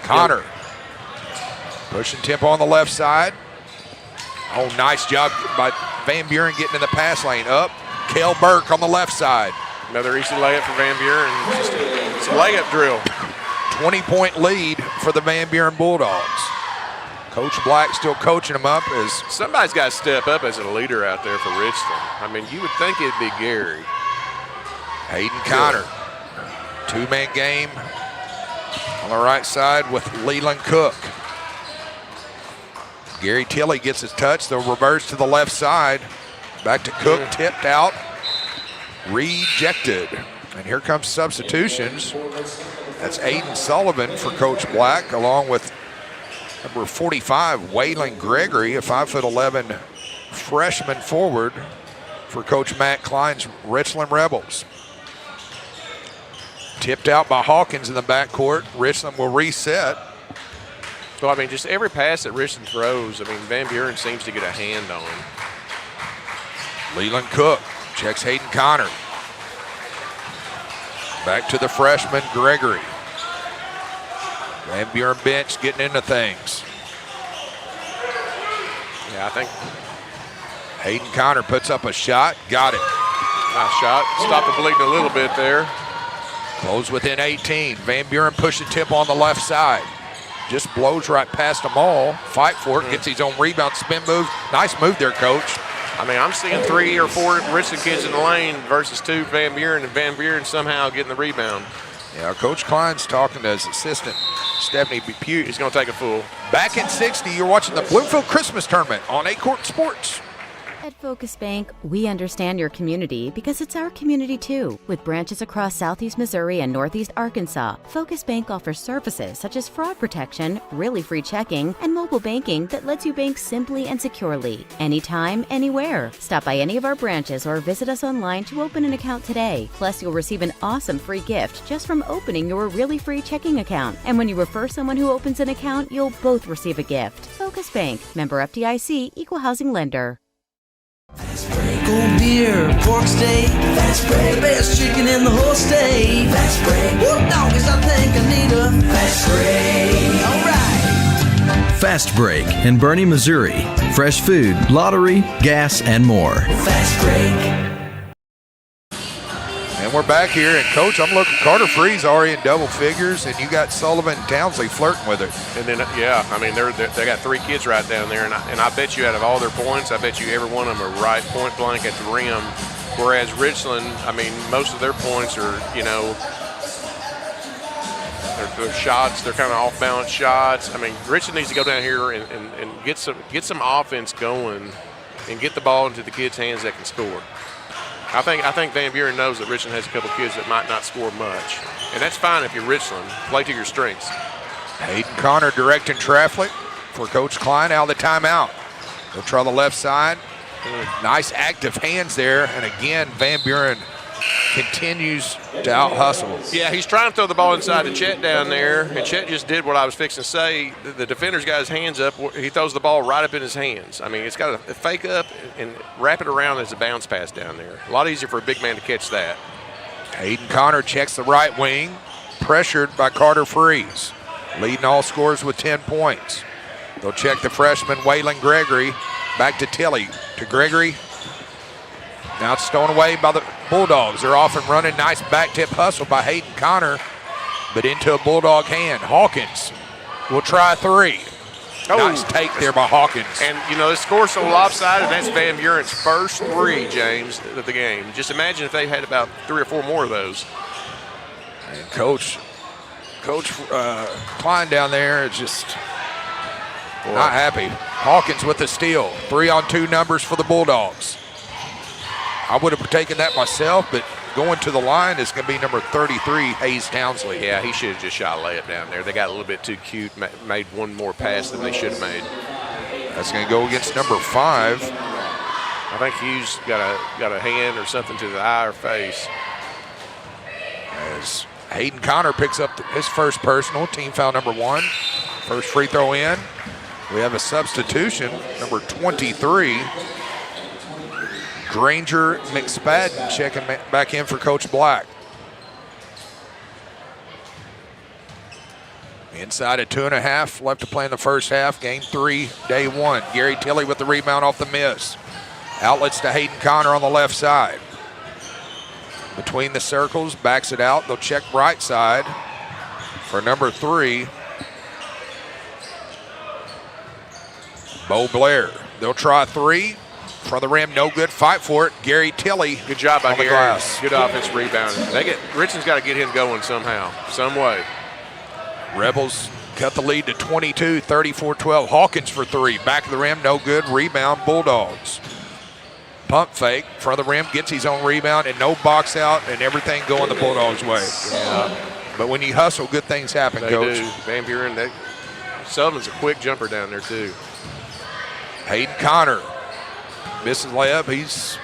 Connor, push and tip on the left side. Oh, nice job by Van Buren getting in the pass lane. Up, Cale Burke on the left side. Another easy layup for Van Buren. It's a layup drill. 20-point lead for the Van Buren Bulldogs. Coach Black still coaching them up. As somebody's got to step up as a leader out there for Richland. I mean, you would think it'd be Gary. Hayden Connor. 2-man game on the right side with Leland Cook. Gary Tilley gets his touch. They'll reverse to the left side. Back to Cook, tipped out, rejected. And here comes substitutions. That's Aiden Sullivan for Coach Black, along with number 45, Waylon Gregory, a 5'11" freshman forward for Coach Matt Klein's Richland Rebels. Tipped out by Hawkins in the backcourt. Richland will reset. So, I mean, just every pass that Richland throws, I mean, Van Buren seems to get a hand on. Leland Cook checks Hayden Connor. Back to the freshman, Gregory. Van Buren bench getting into things. Yeah, I think Hayden Connor puts up a shot. Got it. Nice shot. Stopped the bleeding a little bit there. Close within 18. Van Buren pushing tip on the left side. Just blows right past them all. Fight for it. Gets his own rebound. Spin move. Nice move there, Coach. I mean, I'm seeing 3 or 4 Richland kids in the lane versus 2 Van Buren, and Van Buren somehow getting the rebound. Yeah, Coach Klein's talking to his assistant, Stephanie Bupute. He's going to take a full. Back in 60, you're watching the Bloomfield Christmas Tournament on Aycorp Sports. At Focus Bank, we understand your community because it's our community too. With branches across Southeast Missouri and Northeast Arkansas, Focus Bank offers services such as fraud protection, really free checking, and mobile banking that lets you bank simply and securely, anytime, anywhere. Stop by any of our branches or visit us online to open an account today. Plus, you'll receive an awesome free gift just from opening your really free checking account. And when you refer someone who opens an account, you'll both receive a gift. Focus Bank, member FDIC, equal housing lender. Fast break, cold beer, pork steak. Fast break, the best chicken in the whole state. Fast break, whoop doggies, I think I need a fast break. Alright. Fast Break in Boerne, Missouri. Fresh food, lottery, gas, and more. Fast break. And we're back here, and Coach, I'm looking, Carter Free's already in double figures, and you got Sullivan and Townsley flirting with it. And then, yeah, I mean, they got 3 kids right down there, and I bet you out of all their points, I bet you every one of them are right point blank at the rim. Whereas Richland, I mean, most of their points are, you know, their shots, they're kind of off-balance shots. I mean, Richland needs to go down here and get some offense going and get the ball into the kids' hands that can score. I think Van Buren knows that Richland has a couple kids that might not score much. And that's fine if you're Richland. Play to your strengths. Hayden Connor directing traffic for Coach Klein out of the timeout. They'll try the left side. Nice active hands there. And again, Van Buren continues to out-hustle. Yeah, he's trying to throw the ball inside to Chet down there, and Chet just did what I was fixing to say. The defender's got his hands up. He throws the ball right up in his hands. I mean, it's got to fake up and wrap it around as a bounce pass down there. A lot easier for a big man to catch that. Hayden Connor checks the right wing, pressured by Carter Freeze, leading all scorers with 10 points. They'll check the freshman, Waylon Gregory, back to Tilley. To Gregory. Now it's stolen away by the Bulldogs. They're off and running. Nice back tip hustle by Hayden Connor, but into a Bulldog hand. Hawkins will try 3. Oh. Nice take there by Hawkins. And, you know, the score's so lopsided, that's Van Buren's first 3, James, of the game. Just imagine if they had about 3 or 4 more of those. And Coach Klein down there is just not happy. Hawkins with the steal. 3-on-2 numbers for the Bulldogs. I would have taken that myself, but going to the line is going to be number 33, Hayes Townsley. Yeah, he should have just shot a layup down there. They got a little bit too cute, made one more pass than they should have made. That's going to go against number 5. I think Hughes got a hand or something to the eye or face. As Hayden Connor picks up his first personal, team foul number 1. First free throw in. We have a substitution, number 23. Granger McSpadden checking back in for Coach Black. Inside at 2.5 left to play in the first half. Game 3, day 1. Gary Tilley with the rebound off the miss. Outlets to Hayden Connor on the left side. Between the circles, backs it out. They'll check right side for number 3. Bo Blair. They'll try 3. From the rim, no good. Fight for it. Gary Tilley. Good job by Gary. Glass. Good offensive rebound. Richland's got to get him going somehow, some way. Rebels cut the lead to 22, 34-12. Hawkins for 3. Back of the rim, no good. Rebound, Bulldogs. Pump fake. Front of the rim, gets his own rebound, and no box out, and everything going the Bulldogs' way. Yeah. But when you hustle, good things happen, they Coach. Do. Van Buren, Sullivan's a quick jumper down there, too. Hayden Connor. Misses layup. He's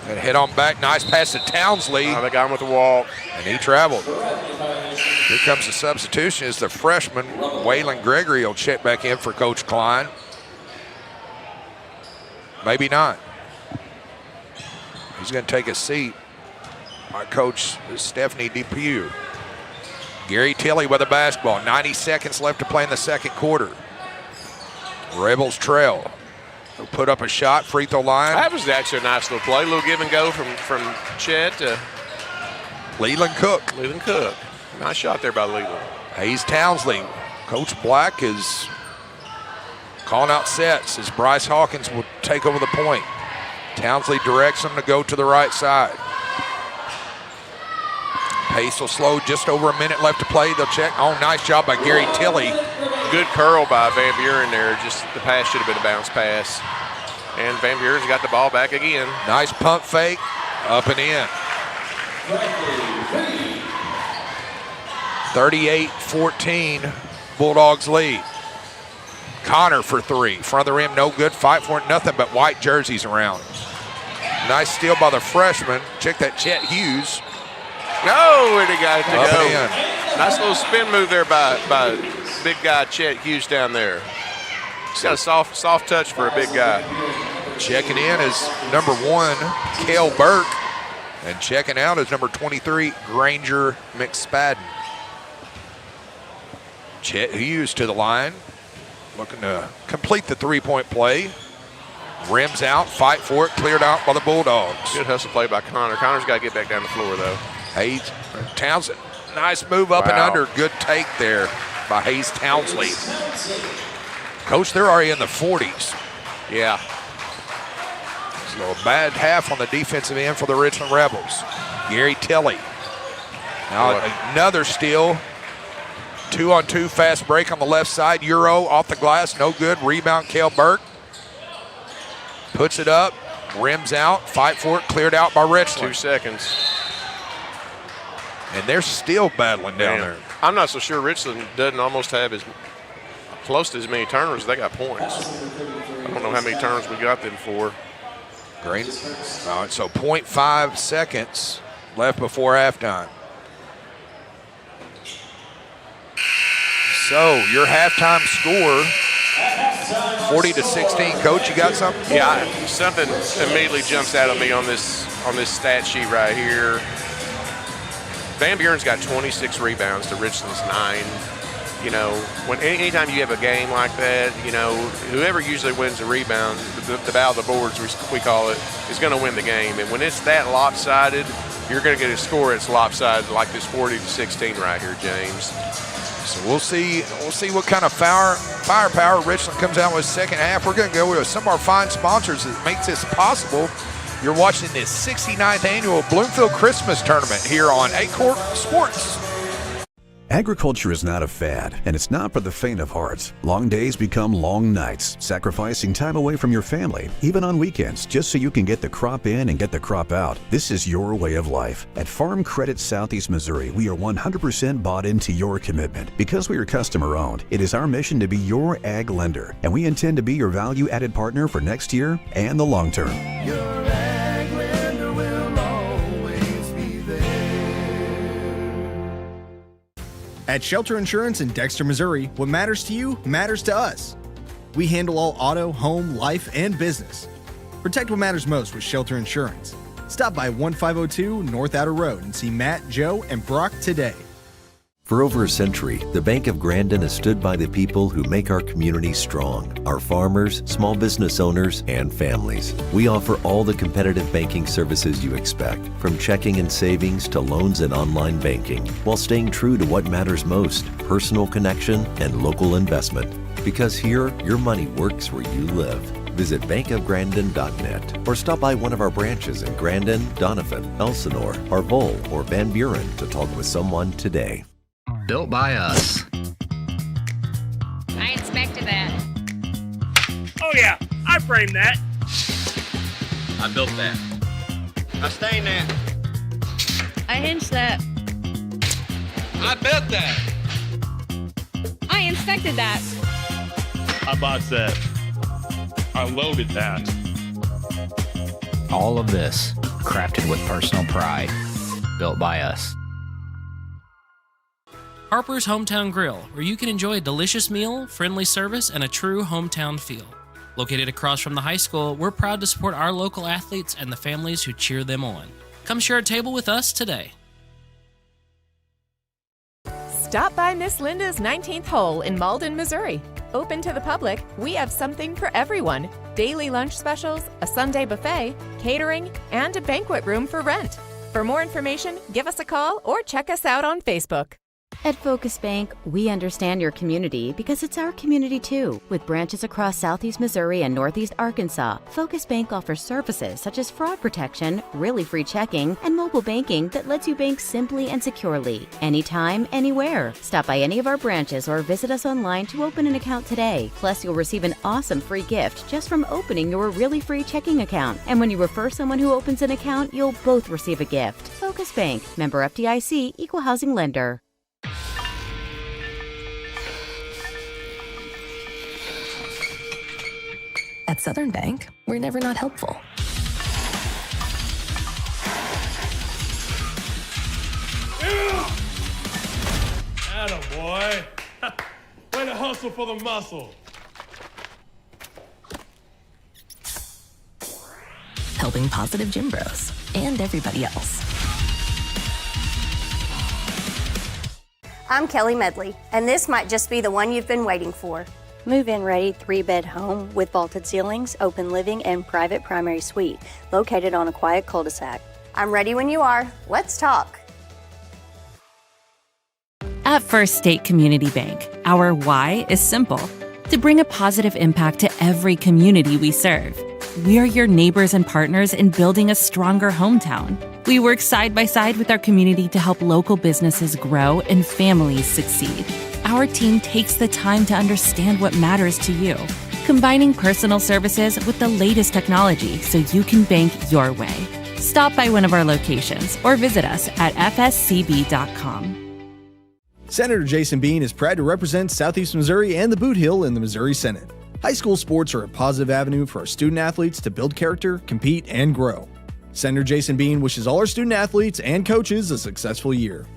And hit on back. Nice pass to Townsley. They got him with the walk. And he traveled. Here comes the substitution. Is the freshman, Waylon Gregory, will check back in for Coach Klein. Maybe not. He's going to take a seat. My coach, Stephanie Depew. Gary Tilley with the basketball. 90 seconds left to play in the second quarter. Rebels trail. They'll put up a shot, free throw line. That was actually a nice little play. A little give and go from Chet to Leland Cook. Leland Cook. Nice shot there by Leland. Hayes Townsley. Coach Black is calling out sets as Bryce Hawkins will take over the point. Townsley directs him to go to the right side. Pace will slow, just over a minute left to play. They'll check. Oh, nice job by Gary Tilley. Good curl by Van Buren there. Just the pass should have been a bounce pass. And Van Buren's got the ball back again. Nice pump fake, up and in. 38-14, Bulldogs lead. Connor for three. Front of the rim, no good. Fight for it, nothing but white jerseys around. Nice steal by the freshman. Check that Chet Hughes. No, where'd he got it to Up go? and in. Nice little spin move there by big guy Chet Hughes down there. He's got a soft touch for a big guy. Checking in is number 1, Cale Burke. And checking out is number 23, Granger McSpadden. Chet Hughes to the line. Looking to complete the three-point play. Rims out, fight for it, cleared out by the Bulldogs. Good hustle play by Connor. Connor's got to get back down the floor, though. Hayes Townsend, nice move up and under. Good take there by Hayes Townsley. Coach, they're already in the 40s. Yeah. So a bad half on the defensive end for the Richland Rebels. Gary Tilley. Now another steal. 2-on-2 fast break on the left side. Euro off the glass, no good. Rebound, Cale Burke. Puts it up, rims out, fight for it, cleared out by Richland. 2 seconds. And they're still battling down there. I'm not so sure Richland doesn't almost have as close to as many turnovers as they got points. I don't know how many turnovers we got them for. Great. All right, so 0.5 seconds left before halftime. So your halftime score, 40-16. Coach, you got something? Yeah, something immediately jumps out at me on this stat sheet right here. Van Buren's got 26 rebounds to Richland's 9. You know, anytime you have a game like that, you know, whoever usually wins the rebound, the bow of the boards, we call it, is going to win the game. And when it's that lopsided, you're going to get a score that's lopsided like this 40-16 right here, James. So we'll see what kind of firepower Richland comes out with second half. We're going to go with some of our fine sponsors that makes this possible. You're watching this 69th annual Bloomfield Christmas Tournament here on Aycorp Sports. Agriculture is not a fad, and it's not for the faint of heart. Long days become long nights, sacrificing time away from your family, even on weekends, just so you can get the crop in and get the crop out. This is your way of life. At Farm Credit Southeast Missouri, we are 100% bought into your commitment. Because we are customer-owned, it is our mission to be your ag lender, and we intend to be your value-added partner for next year and the long term. At Shelter Insurance in Dexter, Missouri, what matters to you matters to us. We handle all auto, home, life, and business. Protect what matters most with Shelter Insurance. Stop by 1502 North Outer Road and see Matt, Joe, and Brock today. For over a century, the Bank of Grandin has stood by the people who make our community strong, our farmers, small business owners, and families. We offer all the competitive banking services you expect, from checking and savings to loans and online banking, while staying true to what matters most, personal connection and local investment. Because here, your money works where you live. Visit bankofgrandin.net or stop by one of our branches in Grandin, Donovan, Elsinore, Arvol, or Van Buren to talk with someone today. Built by us. I inspected that. Oh yeah, I framed that. I built that. I stained that. I hinged that. I built that. I inspected that. I bought that. I loaded that. All of this Crafted with personal pride. Built by us. Harper's Hometown Grill, where you can enjoy a delicious meal, friendly service, and a true hometown feel. Located across from the high school, we're proud to support our local athletes and the families who cheer them on. Come share a table with us today. Stop by Miss Linda's 19th Hole in Malden, Missouri. Open to the public, we have something for everyone. Daily lunch specials, a Sunday buffet, catering, and a banquet room for rent. For more information, give us a call or check us out on Facebook. At Focus Bank, we understand your community because it's our community too. With branches across Southeast Missouri and Northeast Arkansas, Focus Bank offers services such as fraud protection, really free checking, and mobile banking that lets you bank simply and securely, anytime, anywhere. Stop by any of our branches or visit us online to open an account today. Plus, you'll receive an awesome free gift just from opening your really free checking account. And when you refer someone who opens an account, you'll both receive a gift. Focus Bank, member FDIC, equal housing lender. At Southern Bank, we're never not helpful. Attaboy. Way to hustle for the muscle. Helping positive gym bros and everybody else. I'm Kelly Medley, and this might just be the one you've been waiting for. Move-in ready 3-bed home with vaulted ceilings, open living, and private primary suite located on a quiet cul-de-sac. I'm ready when you are. Let's talk. At First State Community Bank, our why is simple: to bring a positive impact to every community we serve. We're your neighbors and partners in building a stronger hometown. We work side by side with our community to help local businesses grow and families succeed. Our team takes the time to understand what matters to you, combining personal services with the latest technology so you can bank your way. Stop by one of our locations or visit us at fscb.com. Senator Jason Bean is proud to represent Southeast Missouri and the Boot Hill in the Missouri Senate. High school sports are a positive avenue for our student athletes to build character, compete, and grow. Senator Jason Bean wishes all our student athletes and coaches a successful year.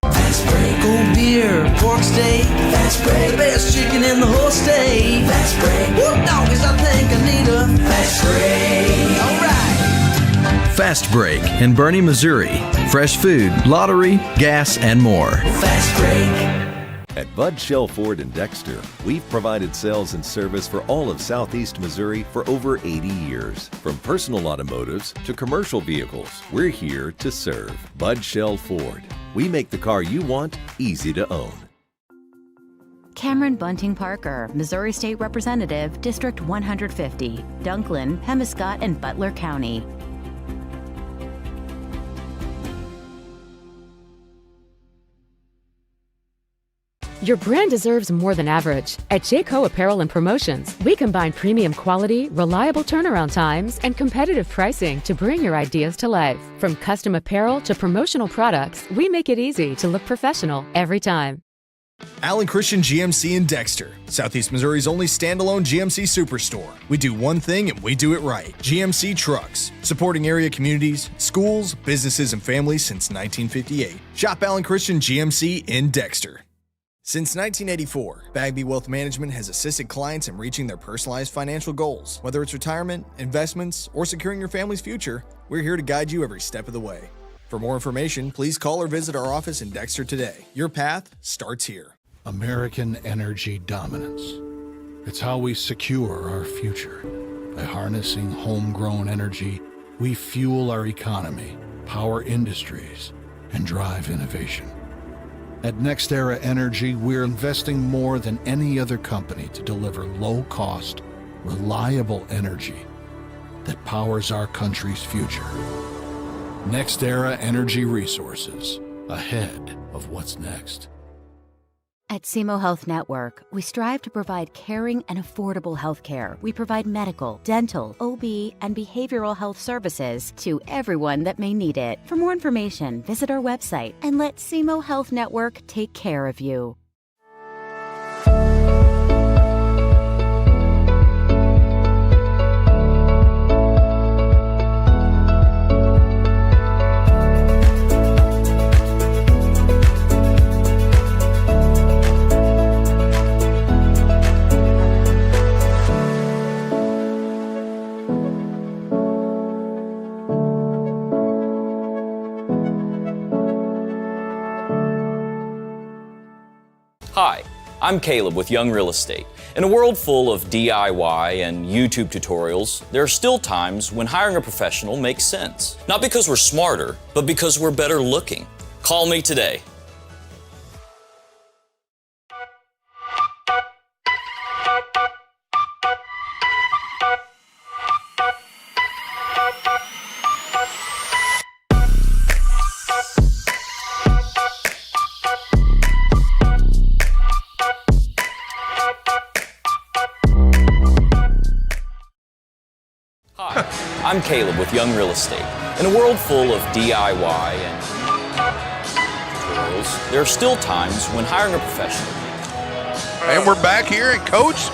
Fast break, old beer, pork steak. Fast break, the best chicken in the whole state. Fast break, whoop doggies, I think I need a fast break. All right. Fast Break in Boerne, Missouri. Fresh food, lottery, gas, and more. Fast break. At Bud Shell Ford in Dexter, we've provided sales and service for all of Southeast Missouri for over 80 years. From personal automotives to commercial vehicles, we're here to serve. Bud Shell Ford. We make the car you want easy to own. Cameron Bunting Parker, Missouri State Representative, District 150, Dunklin, Pemiscot, and Butler County. Your brand deserves more than average. At Jayco Apparel and Promotions, we combine premium quality, reliable turnaround times, and competitive pricing to bring your ideas to life. From custom apparel to promotional products, we make it easy to look professional every time. Allen Christian GMC in Dexter, Southeast Missouri's only standalone GMC superstore. We do one thing and we do it right. GMC Trucks, supporting area communities, schools, businesses, and families since 1958. Shop Allen Christian GMC in Dexter. Since 1984, Bagby Wealth Management has assisted clients in reaching their personalized financial goals. Whether it's retirement, investments, or securing your family's future, we're here to guide you every step of the way. For more information, please call or visit our office in Dexter today. Your path starts here. American energy dominance. It's how we secure our future. By harnessing homegrown energy, we fuel our economy, power industries, and drive innovation. At NextEra Energy, we're investing more than any other company to deliver low-cost, reliable energy that powers our country's future. NextEra Energy Resources, ahead of what's next. At SEMO Health Network, we strive to provide caring and affordable health care. We provide medical, dental, OB, and behavioral health services to everyone that may need it. For more information, visit our website and let SEMO Health Network take care of you. I'm Caleb with Young Real Estate. In a world full of DIY and YouTube tutorials, there are still times when hiring a professional makes sense. Not because we're smarter, but because we're better looking. Call me today. I'm Caleb with Young Real Estate. In a world full of DIY and tutorials, there are still times when hiring a professional. And we're back here, and Coach,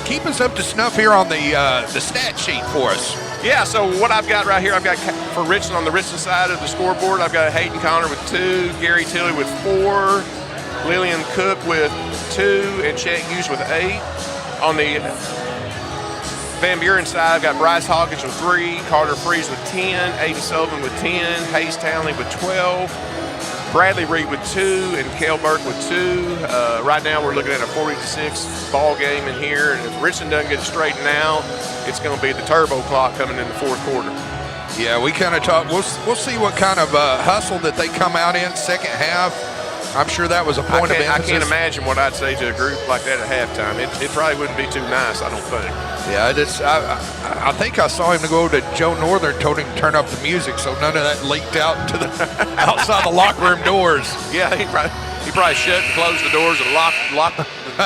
keep us up to snuff here on the stat sheet for us. Yeah, so what I've got right here, I've got for Richland on the Richland side of the scoreboard, I've got Hayden Connor with 2, Gary Tilley with 4, Lillian Cook with 2, and Chet Hughes with 8. On the Van Buren side, I've got Bryce Hawkins with 3, Carter Freeze with 10, Aiden Sullivan with 10, Hayes Townley with 12, Bradley Reed with 2, and Kel Burke with 2. Right now we're looking at a 40-6 ball game in here, and if Richland doesn't get it straightened out, it's going to be the turbo clock coming in the fourth quarter. Yeah, we kind of talk. We'll see what kind of hustle that they come out in second half. I'm sure that was a point of emphasis. I can't imagine what I'd say to a group like that at halftime. It probably wouldn't be too nice, I don't think. Yeah, I think I saw him go to Joe Northern, told him to turn up the music so none of that leaked out to the outside the locker room doors. Yeah, he probably shut and closed the doors and locked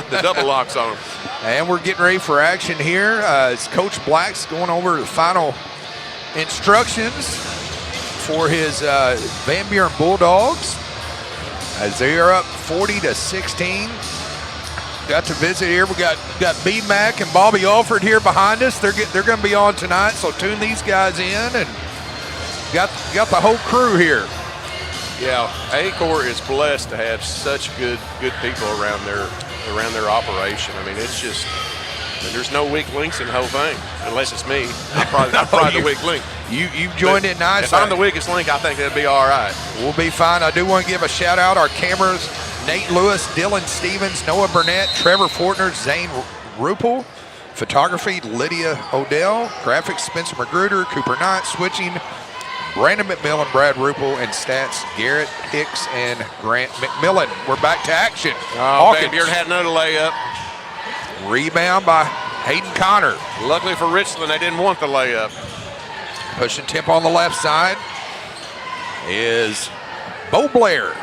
the double locks on them. And we're getting ready for action here. As Coach Black's going over the final instructions for his Van Buren Bulldogs. As they are up 40-16. Got to visit here. We got B-Mac and Bobby Alford here behind us. They're going to be on tonight, so tune these guys in, and got the whole crew here. Yeah, Aycorp is blessed to have such good people around their operation. I mean, it's just there's no weak links in the whole thing, unless it's me. I'm probably the weak link. You joined it nice. If I'm the weakest link, I think that'd be all right. We'll be fine. I do want to give a shout out our cameras: Nate Lewis, Dylan Stevens, Noah Burnett, Trevor Fortner, Zane Rupel. Photography: Lydia Odell. Graphics: Spencer Magruder, Cooper Knight. Switching: Brandon McMillan, Brad Rupel, and stats: Garrett Hicks and Grant McMillan. We're back to action. Van Buren had another layup. Rebound by Hayden Connor. Luckily for Richland, they didn't want the layup. Pushing tempo on the left side is Bo Blair.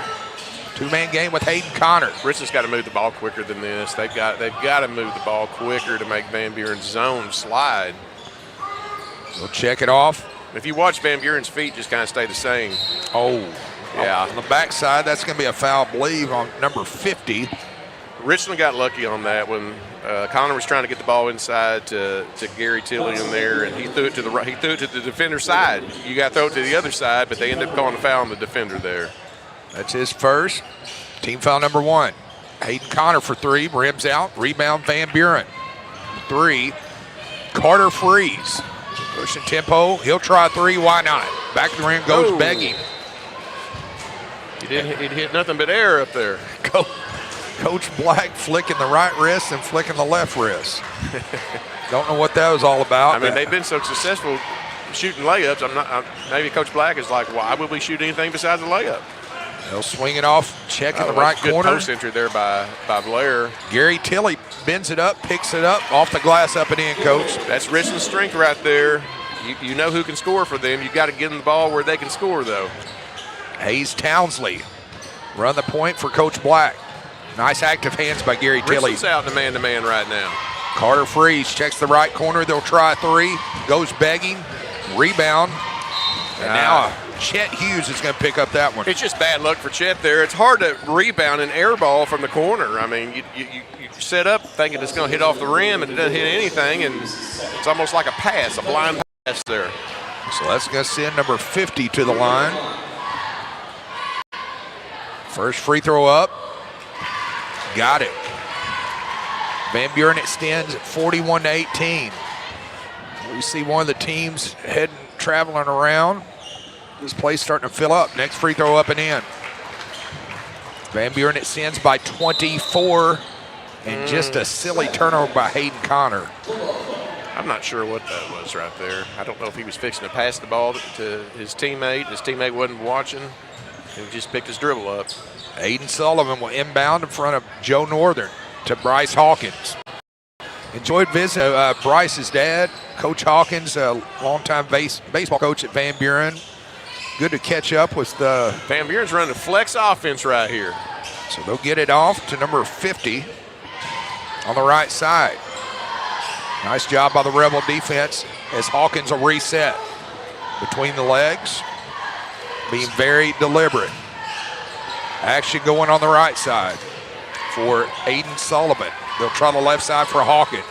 Two-man game with Hayden Connor. Richland's got to move the ball quicker than this. They've got to move the ball quicker to make Van Buren's zone slide. We'll check it off. If you watch Van Buren's feet, just kind of stay the same. Oh, yeah. On the backside, that's going to be a foul, I believe, on number 50. Richland got lucky on that when Connor was trying to get the ball inside to Gary Tilley in there, and he threw it to the right. He threw it to the defender's side. You got to throw it to the other side, but they ended up calling a foul on the defender there. That's his first. Team foul number 1. Hayden Connor for 3, rims out. Rebound Van Buren. 3. Carter Freeze. Pushing tempo. He'll try 3. Why not? Back of the rim goes begging. He hit nothing but air up there. Coach Black flicking the right wrist and flicking the left wrist. Don't know what that was all about. I mean, they've been so successful shooting layups. Maybe Coach Black is like, why would we shoot anything besides a layup? They'll swing it off, checking the right good corner. Post entry there by Blair. Gary Tilley bends it up, picks it up, off the glass, up and in, Coach. That's Richland's strength right there. You know who can score for them. You got to give them the ball where they can score, though. Hayes Townsley run the point for Coach Black. Nice active hands by Gary Tilley. Richland's out in the man-to-man right now. Carter Freeze checks the right corner. They'll try 3. Goes begging. Rebound. And now Chet Hughes is going to pick up that one. It's just bad luck for Chet there. It's hard to rebound an air ball from the corner. I mean, you set up thinking it's going to hit off the rim, and it doesn't hit anything, and it's almost like a pass, a blind pass there. So that's going to send number 50 to the line. First free throw up. Got it. Van Buren extends 41-18. We see one of the teams traveling around. This place starting to fill up. Next free throw up and in. Van Buren extends by 24. And just a silly turnover by Hayden Connor. I'm not sure what that was right there. I don't know if he was fixing to pass the ball to his teammate. His teammate wasn't watching. He just picked his dribble up. Aiden Sullivan will inbound in front of Joe Northern to Bryce Hawkins. Enjoyed visiting Bryce's dad, Coach Hawkins, a longtime baseball coach at Van Buren. Good to catch up with the... Van Buren's running a flex offense right here. So they'll get it off to number 50 on the right side. Nice job by the Rebel defense as Hawkins will reset between the legs, being very deliberate. Action going on the right side for Aiden Sullivan. They'll try the left side for Hawkins.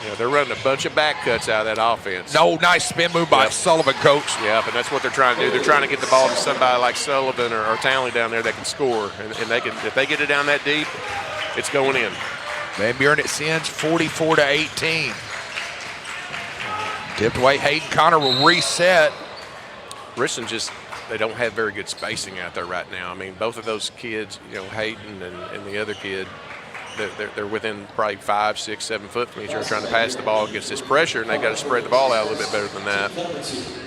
Yeah, they're running a bunch of back cuts out of that offense. No, nice spin move by Sullivan, coach. Yeah, but that's what they're trying to do. They're trying to get the ball to somebody like Sullivan or Townley down there that can score. And they can, if they get it down that deep, it's going in. Van Buren it sends 44-18. Tipped away, Hayden Connor will reset. Richland they don't have very good spacing out there right now. I mean, both of those kids, Hayden and the other kid, they're within probably 5, 6, 7 foot from each other trying to pass the ball against this pressure, and they've got to spread the ball out a little bit better than that.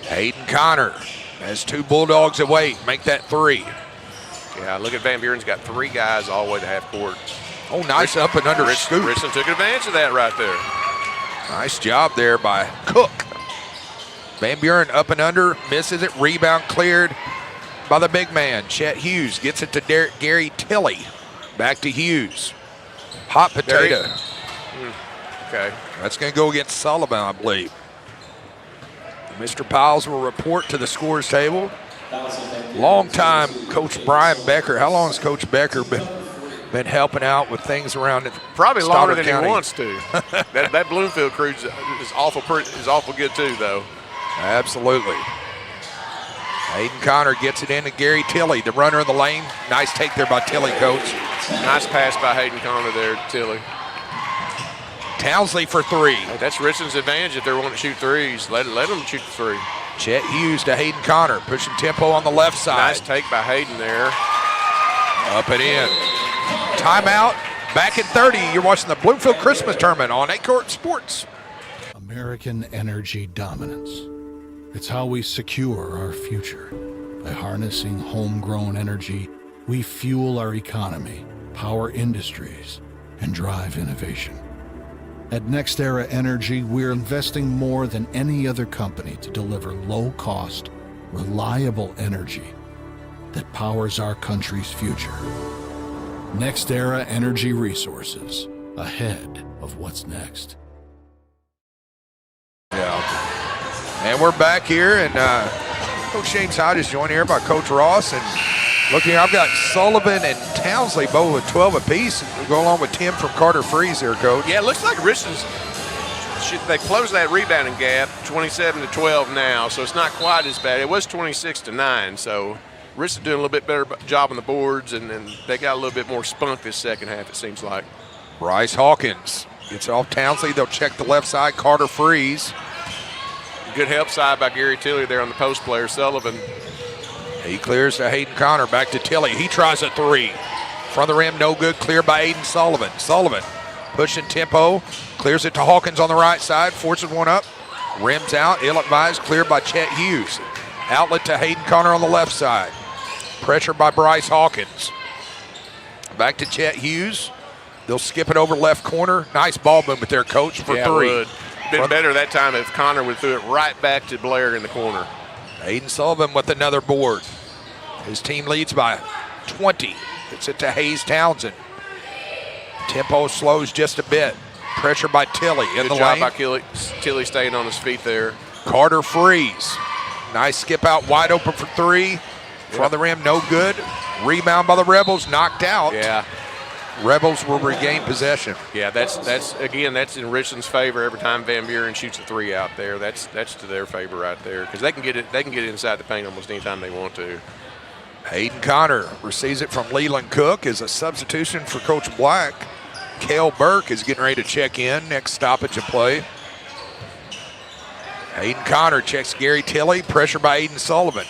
Hayden Connor has 2 Bulldogs away, make that 3. Yeah, look at Van Buren's got 3 guys all the way to half court. Oh, nice up and under scoop. Richland took advantage of that right there. Nice job there by Cook. Van Buren up and under, misses it, rebound cleared by the big man. Chet Hughes gets it to Gary Tilley. Back to Hughes. Hot potato. Okay. That's going to go against Sullivan, I believe. Mr. Piles will report to the scores table. Long time Coach Brian Becker. How long has Coach Becker been helping out with things around it? Probably longer than County? He wants to. that Bloomfield crew is awful good too, though. Absolutely. Hayden Connor gets it into Gary Tilley, the runner in the lane. Nice take there by Tilley, coach. Nice pass by Hayden Connor there, Tilley. Townsley for 3. Hey, that's Richland's advantage if they want to shoot threes. Let them shoot the 3. Chet Hughes to Hayden Connor, pushing tempo on the left side. Nice take by Hayden there. Up and in. Timeout. Back at 30. You're watching the Bloomfield Christmas Tournament on Aycorp Sports. American energy dominance. It's how we secure our future. By harnessing homegrown energy, we fuel our economy, power industries, and drive innovation. At NextEra Energy, we're investing more than any other company to deliver low-cost, reliable energy that powers our country's future. NextEra Energy Resources, ahead of what's next. Yeah. And we're back here, and Coach James Hyde is joined here by Coach Ross. And look here, I've got Sullivan and Townsley both with 12 apiece. We'll go along with 10 from Carter Freeze here, Coach. Yeah, it looks like Richland's they closed that rebounding gap, 27-12 now, so it's not quite as bad. It was 26-9, so Richland's doing a little bit better job on the boards, and they got a little bit more spunk this second half, it seems like. Bryce Hawkins gets off Townsley. They'll check the left side. Carter Freeze. Good help side by Gary Tilley there on the post player. Sullivan. He clears to Hayden Connor. Back to Tilley. He tries a 3. Front of the rim, no good. Cleared by Aiden Sullivan. Sullivan pushing tempo. Clears it to Hawkins on the right side. Forces one up. Rims out. Ill-advised. Cleared by Chet Hughes. Outlet to Hayden Connor on the left side. Pressure by Bryce Hawkins. Back to Chet Hughes. They'll skip it over left corner. Nice ball movement there, Coach, for 3. Been better that time if Connor would throw it right back to Blair in the corner. Aiden Sullivan with another board. His team leads by 20. Gets it to Hayes Townsend. Tempo slows just a bit. Pressure by Tilley in the lane. Good job by Tilley staying on his feet there. Carter Freeze. Nice skip out, wide open for 3. Front of the rim, no good. Rebound by the Rebels, knocked out. Yeah. Rebels will regain possession. Yeah, that's in Richland's favor every time Van Buren shoots a 3 out there. That's to their favor right there because they can get it inside the paint almost anytime they want to. Hayden Connor receives it from Leland Cook as a substitution for Coach Black. Cale Burke is getting ready to check in. Next stoppage of play. Hayden Connor checks Gary Tilley. Pressure by Aiden Sullivan.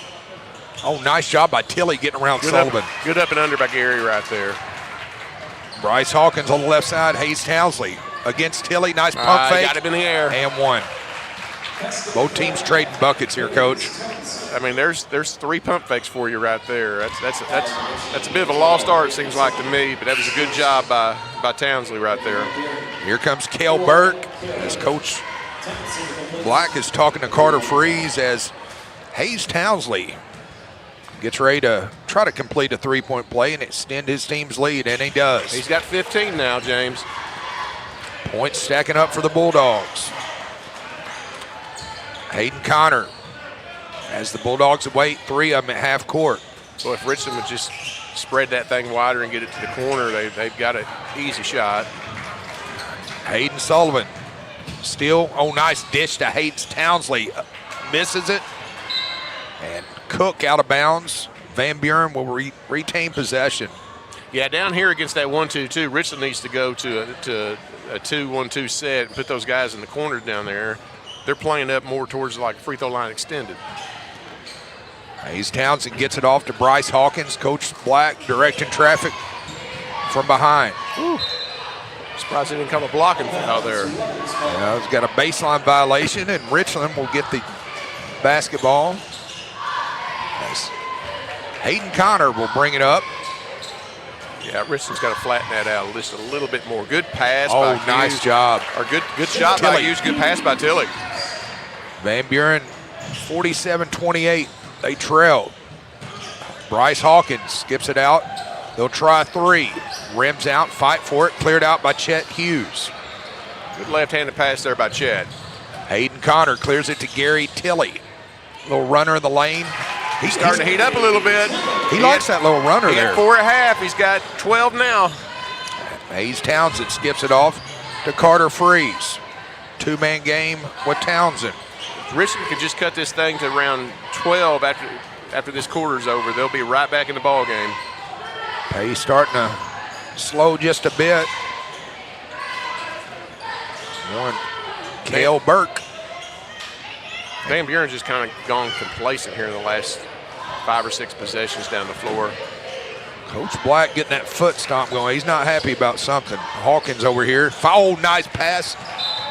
Oh, nice job by Tilley getting around Sullivan. Good up and under by Gary right there. Bryce Hawkins on the left side. Hayes Townsley against Tilly. Nice pump fake. Got him in the air. And one. Both teams trading buckets here, Coach. I mean, there's 3 pump fakes for you right there. That's a bit of a lost art, it seems like to me, but that was a good job by Townsley right there. Here comes Cale Burke as Coach Black is talking to Carter Freeze as Hayes Townsley gets ready to try to complete a 3-point play and extend his team's lead, and he does. He's got 15 now, James. Points stacking up for the Bulldogs. Hayden Connor as the Bulldogs await 3 of them at half court. So if Richland would just spread that thing wider and get it to the corner, they've got an easy shot. Hayden Sullivan still, nice dish to Hayes Townsley. Misses it. And Cook out of bounds. Van Buren will retain possession. Yeah, down here against that 1-2-2, Richland needs to go to a 2-1-2 set and put those guys in the corner down there. They're playing up more towards like free throw line extended. Hayes Townsend gets it off to Bryce Hawkins. Coach Black directing traffic from behind. Ooh. Surprised he didn't come a blocking foul there. Yeah, he's got a baseline violation, and Richland will get the basketball. As Hayden Connor will bring it up. Yeah, Richland's got to flatten that out just a little bit more. Good pass by Hughes. job. Or good shot by Hughes, good pass by Tilly. Van Buren, 47-28. They trail. Bryce Hawkins skips it out. They'll try 3. Rims out, fight for it. Cleared out by Chet Hughes. Good left-handed pass there by Chet. Hayden Connor clears it to Gary Tilly. Little runner in the lane. He's starting to heat up a little bit. He likes that little runner there. He got 4.5. He's got 12 now. Hayes Townsend skips it off to Carter Freeze. 2-man game with Townsend. If Richland could just cut this thing to around 12 after this quarter's over, they'll be right back in the ball game. Hayes starting to slow just a bit. One, Cale Burke. Van Buren's just kind of gone complacent here in the last 5 or 6 possessions down the floor. Coach Black getting that foot stomp going. He's not happy about something. Hawkins over here. Nice pass.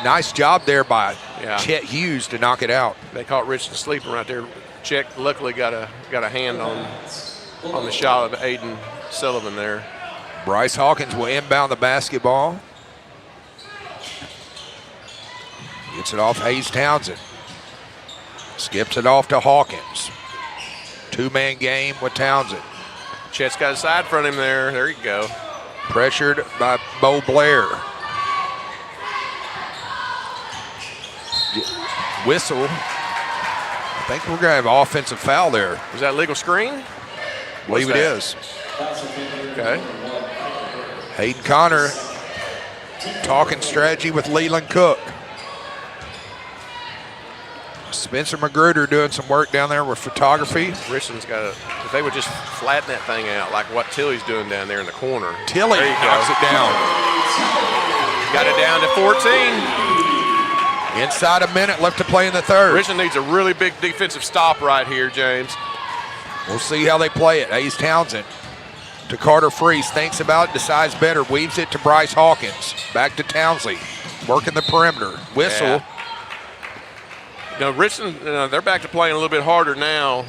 Nice job there by Chet Hughes to knock it out. They caught Richland sleeping right there. Chet luckily got a hand on the shot of Aiden Sullivan there. Bryce Hawkins will inbound the basketball. Gets it off Hayes Townsend. Skips it off to Hawkins. 2-man game with Townsend. Chet's got a side front him there. There you go. Pressured by Bo Blair. Whistle. I think we're going to have an offensive foul there. Was that legal screen? I believe it is. Okay. Hayden Connor talking strategy with Leland Cook. Spencer Magruder doing some work down there with photography. Richland's got if they would just flatten that thing out like what Tilly's doing down there in the corner. Tilly knocks it down. Got it down to 14. Inside a minute left to play in the third. Richland needs a really big defensive stop right here, James. We'll see how they play it. Hayes Townsend to Carter Freeze. Thinks about it, decides better. Weaves it to Bryce Hawkins. Back to Townsley. Working the perimeter. Whistle. Yeah. Richland, they're back to playing a little bit harder now.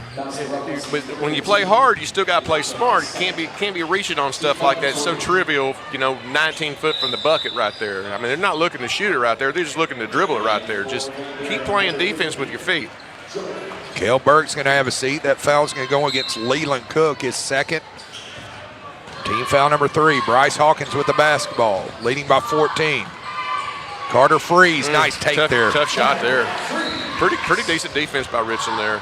When you play hard, you still got to play smart. You can't be reaching on stuff like that. It's so trivial, 19 foot from the bucket right there. I mean, they're not looking to shoot it right there. They're just looking to dribble it right there. Just keep playing defense with your feet. Cale Burke's going to have a seat. That foul's going to go against Leland Cook, his second. Team foul number 3. Bryce Hawkins with the basketball, leading by 14. Carter Freeze, nice take there. Tough shot there. Pretty decent defense by Richland there.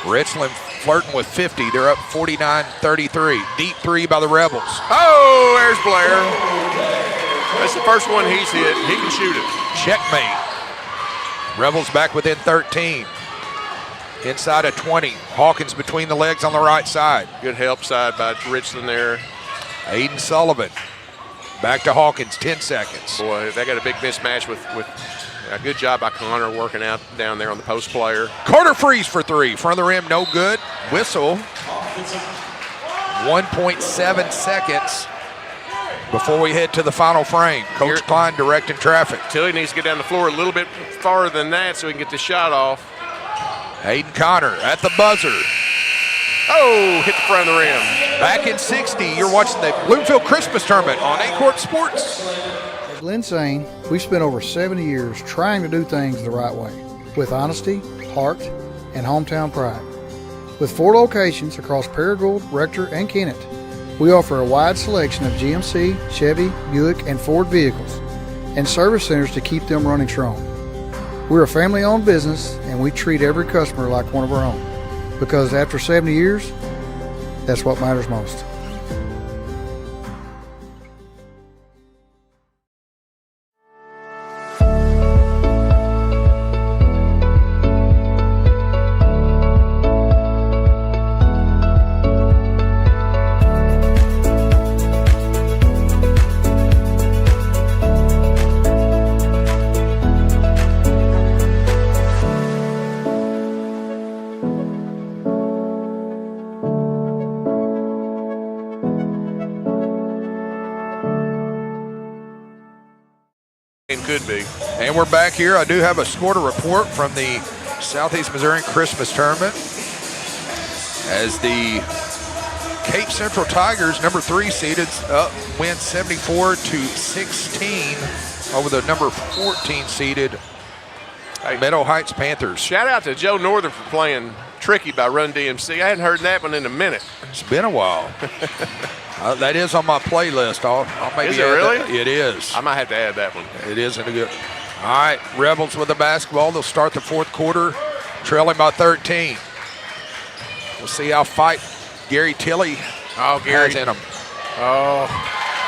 Richland flirting with 50. They're up 49-33. Deep 3 by the Rebels. Oh, there's Blair. That's the first one he's hit. He can shoot it. Checkmate. Rebels back within 13. Inside of 20. Hawkins between the legs on the right side. Good help side by Richland there. Aiden Sullivan. Back to Hawkins, 10 seconds. Boy, they got a big mismatch with a good job by Connor working out down there on the post player. Carter Freeze for 3. Front of the rim, no good. Whistle. 1.7 seconds before we head to the final frame. Coach Klein directing traffic. Tilly needs to get down the floor a little bit farther than that so he can get the shot off. Hayden Connor at the buzzer. Oh, hit the front of the rim. Back in 60, you're watching the Bloomfield Christmas Tournament on Aycorp Sports. At Glen Sain, we've spent over 70 years trying to do things the right way, with honesty, heart, and hometown pride. With 4 locations across Paragould, Rector, and Kennett, we offer a wide selection of GMC, Chevy, Buick, and Ford vehicles, and service centers to keep them running strong. We're a family-owned business, and we treat every customer like one of our own. Because after 70 years, that's what matters most. Could be. And we're back here. I do have a score to report from the Southeast Missouri Christmas Tournament as the Cape Central Tigers, number 3 seeded, win 74-16 over the number 14 seeded Meadow Heights Panthers. Shout out to Joe Northern for playing Tricky by Run DMC. I hadn't heard that one in a minute. It's been a while. That is on my playlist. I'll maybe is it really? It is. I might have to add that one. It isn't a good. All right, Rebels with the basketball. They'll start the 4th quarter, trailing by 13. We'll see how Gary Tilley has in him. Oh.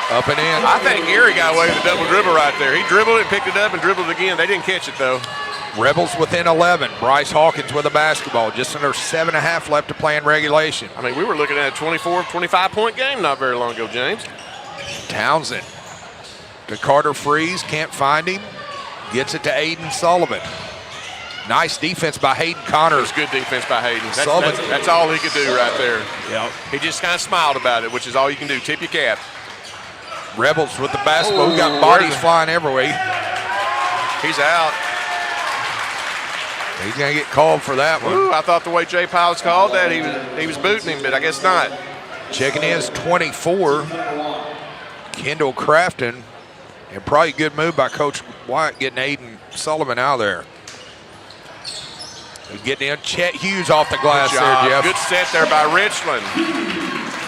Up and in. I think Gary got away with a double dribble right there. He dribbled it, picked it up, and dribbled it again. They didn't catch it, though. Rebels within 11. Bryce Hawkins with the basketball. Just under 7.5 left to play in regulation. I mean, we were looking at a 24, 25-point game not very long ago, James. Townsend to Carter Freeze. Can't find him. Gets it to Aiden Sullivan. Nice defense by Hayden Connor. It was good defense by Hayden. That's all he could do right there. Yep. He just kind of smiled about it, which is all you can do. Tip your cap. Rebels with the basketball. We got bodies flying everywhere. He's out. He's going to get called for that one. Ooh, I thought the way Jay Piles called that, he was booting him, but I guess not. Checking in is 24. Kendall Crafton. And probably a good move by Coach White getting Aiden Sullivan out of there. Getting in Chet Hughes off the glass there, Jeff. Good set there by Richland.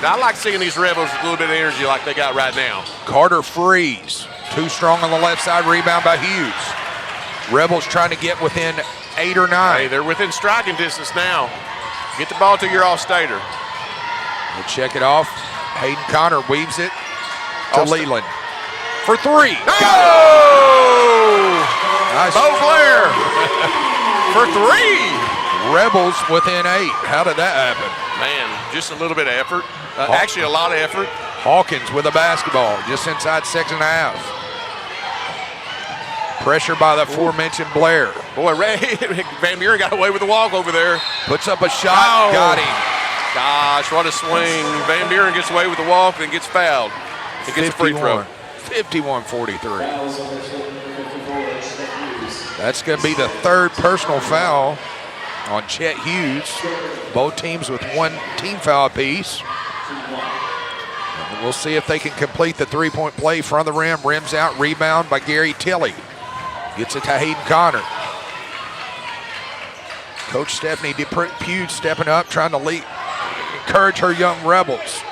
I like seeing these Rebels with a little bit of energy like they got right now. Carter Freeze. Too strong on the left side. Rebound by Hughes. Rebels trying to get within 8 or 9. Hey, they're within striking distance now. Get the ball to your All-Stater. We'll check it off. Hayden Connor weaves it to Leland. For 3. Oh! Nice. Bo Blair for 3. Rebels within 8. How did that happen? Man, just a little bit of effort. Actually, a lot of effort. Hawkins with a basketball, just inside 6.5. Pressure by the aforementioned Blair. Boy, Van Buren got away with the walk over there. Puts up a shot, got him. Gosh, what a swing. Van Buren gets away with the walk and gets fouled. He gets a free throw. 51-43. That's going to be the 3rd personal foul on Chet Hughes. Both teams with 1 team foul apiece. And we'll see if they can complete the 3-point play. Front of the rim, rims out, rebound by Gary Tilley. Gets it to Hayden Connor. Coach Stephanie Pugh stepping up, trying to encourage her young Rebels.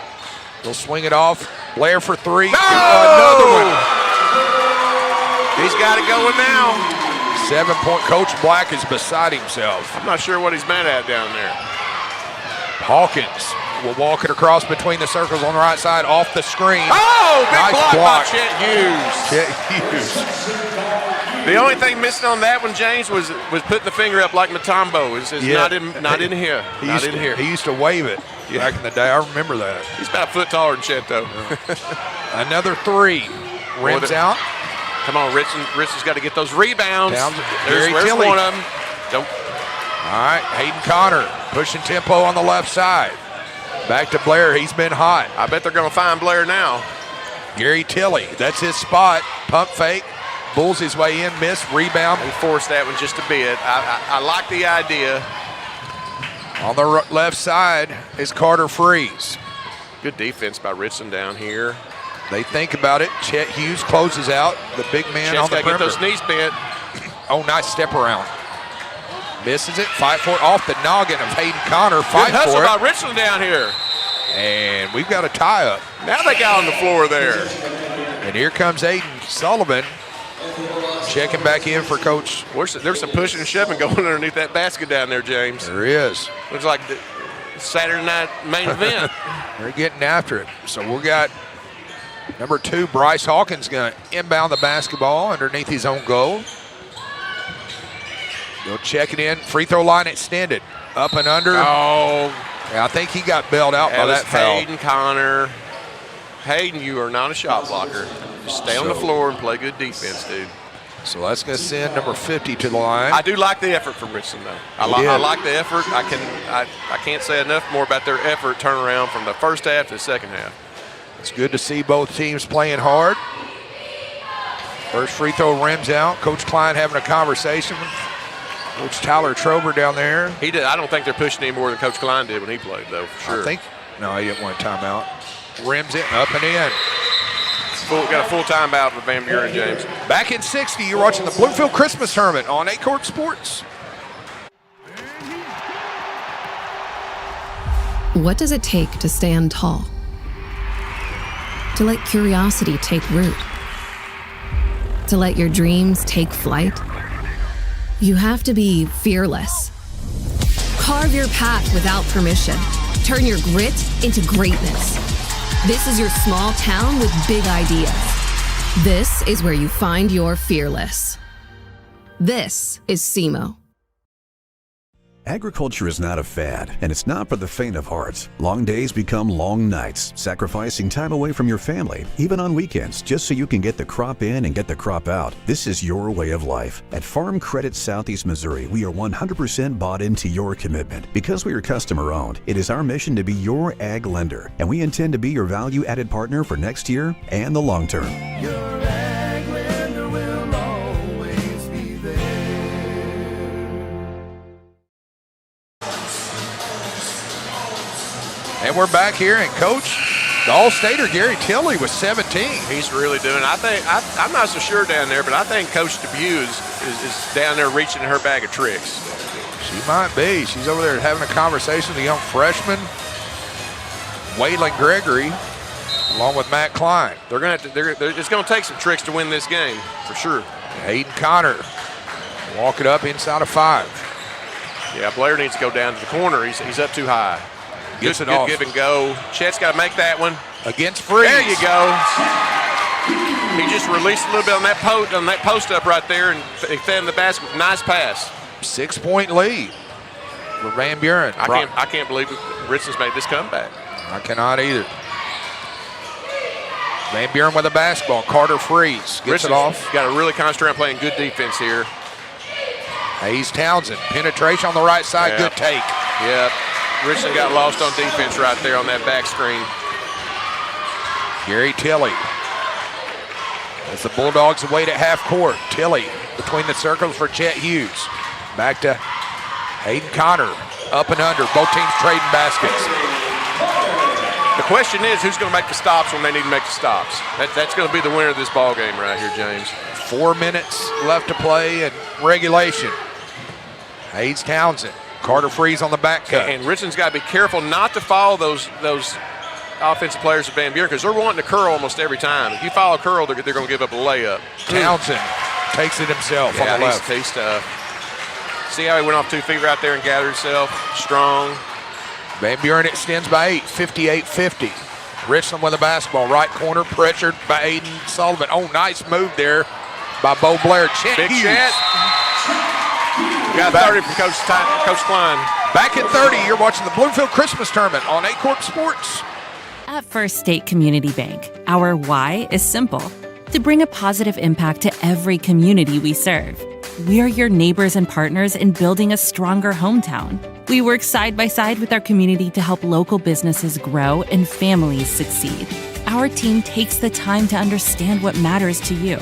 They'll swing it off. Blair for 3. No! Another one. He's got it going now. 7-point. Coach Black is beside himself. I'm not sure what he's mad at down there. Hawkins will walk it across between the circles on the right side, off the screen. Oh, big nice block by Chet Hughes. Chet Hughes. The only thing missing on that one, James, was putting the finger up like Matumbo. It's not in here. He used to wave it back in the day. I remember that. He's about a foot taller than Chet, though. Another 3. Rims out. Come on, Richland's got to get those rebounds. There's Tilley. one of them. All right, Hayden Connor pushing tempo on the left side. Back to Blair. He's been hot. I bet they're going to find Blair now. Gary Tilley, that's his spot. Pump fake, bulls his way in, miss, rebound. He forced that one just a bit. I like the idea. On the left side is Carter Freeze. Good defense by Richland down here. They think about it. Chet Hughes closes out. The big man on the perimeter. Get those knees bent. Oh, nice step around. Misses it. Fight for it off the noggin of Hayden Connor. Fight Good hustle for it. by Richland down here. And we've got a tie-up. Now they got on the floor there. And here comes Aiden Sullivan checking back in for Coach. There's some pushing and shoving going underneath that basket down there, James. There is. Looks like the Saturday night main event. They're getting after it. So we got number 2, Bryce Hawkins, going to inbound the basketball underneath his own goal. They'll check it in. Free throw line extended. Up and under. Oh. Yeah, I think he got bailed out by that foul. Hayden Connor. Hayden, you are not a shot blocker. Just stay on the floor and play good defense, dude. So that's going to send number 50 to the line. I do like the effort from Richland, though. I like the effort. I can't say enough more about their effort turnaround from the first half to the second half. It's good to see both teams playing hard. First free throw rims out. Coach Klein having a conversation with Coach Tyler Trober down there. He did. I don't think they're pushing any more than Coach Klein did when he played, though, for sure. No, he didn't want a timeout. Rims it up and in. Got a full timeout with Van Buren, James. Back in 60, you're watching the Bloomfield Christmas Tournament on Aycorp Sports. What does it take to stand tall? To let curiosity take root? To let your dreams take flight? You have to be fearless. Carve your path without permission. Turn your grit into greatness. This is your small town with big ideas. This is where you find your fearless. This is SEMO. Agriculture is not a fad, and it's not for the faint of heart. Long days become long nights, sacrificing time away from your family, even on weekends, just so you can get the crop in and get the crop out. This is your way of life. At Farm Credit Southeast Missouri, we are 100% bought into your commitment. Because we are customer-owned, it is our mission to be your ag lender, and we intend to be your value-added partner for next year and the long term. And we're back here, and Coach, the All-Stater Gary Tilley was 17. He's really doing it. I'm not so sure down there, but I think Coach DeBew is down there reaching in her bag of tricks. She might be. She's over there having a conversation with the young freshman, Waylon Gregory, along with Matt Klein. It's going to take some tricks to win this game, for sure. Hayden Connor, walk it up inside of 5. Yeah, Blair needs to go down to the corner. He's up too high. Gets it good off. Give and go. Chet's got to make that one. Against Freeze. There you go. He just released a little bit on that post up right there and fed him the basket. Nice pass. 6-point lead for Van Buren. I can't believe Richland's made this comeback. I cannot either. Van Buren with the basketball. Carter Freeze gets it off. Got to really concentrate on playing good defense here. Hayes Townsend. Penetration on the right side. Good take. Yep. Richland got lost on defense right there on that back screen. Gary Tilley. As the Bulldogs await at half court. Tilley between the circles for Chet Hughes. Back to Hayden Connor. Up and under. Both teams trading baskets. The question is, who's going to make the stops when they need to make the stops? That's going to be the winner of this ball game right here, James. 4 minutes left to play in regulation. Hayes Townsend. Carter Freeze on the back cut. And Richland's got to be careful not to follow those offensive players of Van Buren because they're wanting to curl almost every time. If you follow curl, they're going to give up a layup. Townsend takes it himself on the left. He's tough. See how he went off 2 feet right there and gathered himself strong. Van Buren extends by 8, 58-50. Richland with the basketball, right corner, pressured by Aiden Sullivan. Oh, nice move there by Bo Blair. Big Chet. Got 30 from Coach Klein. Back at 30, you're watching the Bloomfield Christmas Tournament on Aycorp Sports. At First State Community Bank, our why is simple: to bring a positive impact to every community we serve. We are your neighbors and partners in building a stronger hometown. We work side by side with our community to help local businesses grow and families succeed. our team takes the time to understand what matters to you,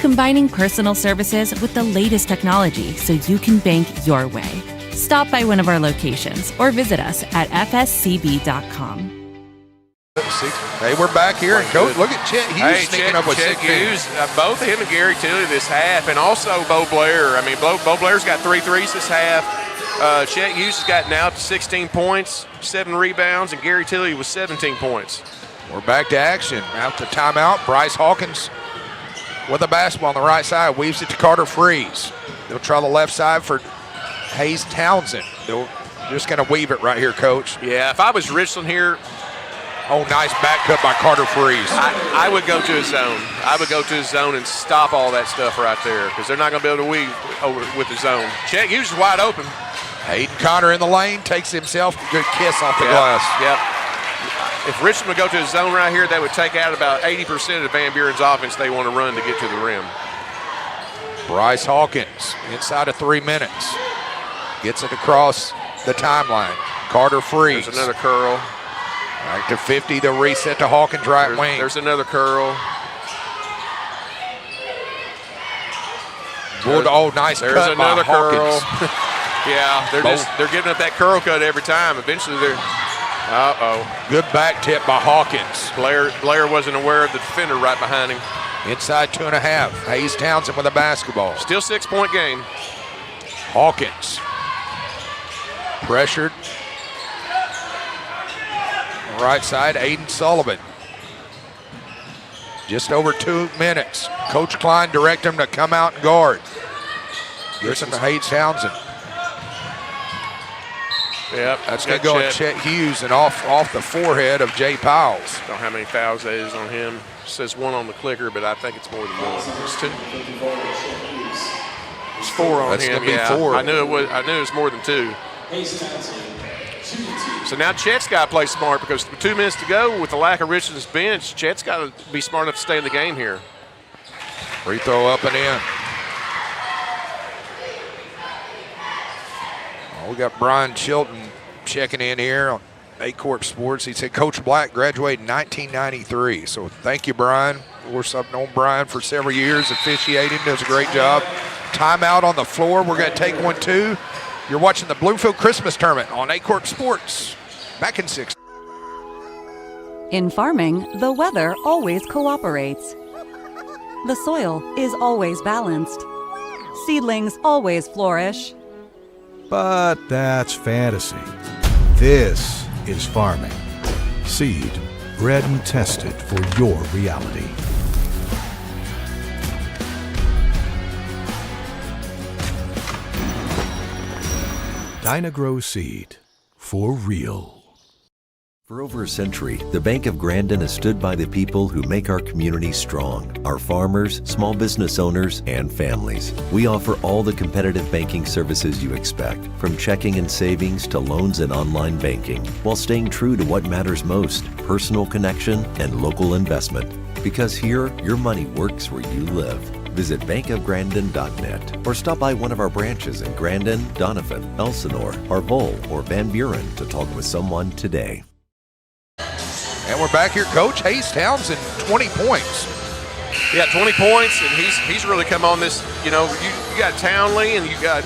combining personal services with the latest technology so you can bank your way. Stop by one of our locations or visit us at fscb.com. Hey, we're back here, and Coach, look at Chet Hughes sneaking up with Chet 16. Hughes, both him and Gary Tilley this half, and also Bo Blair. I mean, Bo Blair's got 3 threes this half. Chet Hughes has gotten out to 16 points, 7 rebounds, and Gary Tilley was 17 points. We're back to action. Out to timeout. Bryce Hawkins with the basketball on the right side. Weaves it to Carter Freeze. They'll try the left side for Hayes Townsend. They're just going to weave it right here, Coach. Yeah, if I was Richland here. Oh, nice back cut by Carter Freeze. I would go to his zone. I would go to his zone and stop all that stuff right there because they're not going to be able to weave over with the zone. Chet Hughes is wide open. Hayden Connor in the lane, takes himself a good kiss off the glass. Yep. If Richland would go to his zone right here, that would take out about 80% of Van Buren's offense they want to run to get to the rim. Bryce Hawkins inside of 3 minutes. Gets it across the timeline. Carter Freeze. There's another curl. Back to 50, the reset to Hawkins right wing. There's another curl. Oh, nice There's cut another by curl. Hawkins. Yeah, they're giving up that curl cut every time. Eventually they're, Good back tip by Hawkins. Blair wasn't aware of the defender right behind him. Inside 2.5. Hayes Townsend with a basketball. Still 6-point game. Hawkins. Pressured. Right side, Aiden Sullivan. Just over 2 minutes. Coach Klein directed him to come out and guard. Gives him to Hayes Townsend. Yep. That's going to go on Chet Hughes and off the forehead of Jay Powles. Don't know how many fouls that is on him. It says 1 on the clicker, but I think it's more than 1. It's 2. It's 4 on That's him. That's going to be 4. I knew it was more than 2. So now Chet's got to play smart because with 2 minutes to go, with the lack of Richland's bench, Chet's got to be smart enough to stay in the game here. Free throw up and in. Oh, we got Brian Chilton checking in here on Aycorp Sports. He said Coach Black graduated in 1993. So thank you, Brian. Of course, I've known Brian for several years, officiating, does a great job. Timeout on the floor. We're going to take 1, 2. You're watching the Bloomfield Christmas Tournament on Aycorp Sports. Back in 6. In farming, the weather always cooperates. The soil is always balanced. Seedlings always flourish. But that's fantasy. This is farming. Seed, bred and tested for your reality. Dynagrow Seed, for real. For over a century, the Bank of Grandin has stood by the people who make our community strong, our farmers, small business owners, and families. We offer all the competitive banking services you expect, from checking and savings to loans and online banking, while staying true to what matters most, personal connection and local investment. Because here, your money works where you live. Visit bankofgrandin.net or stop by one of our branches in Grandin, Donovan, Elsinore, Arvol, or Van Buren to talk with someone today. And we're back here, Coach. Hayes Townsend, 20 points. Yeah, 20 points, and he's really come on this. You know, you got Townley and you got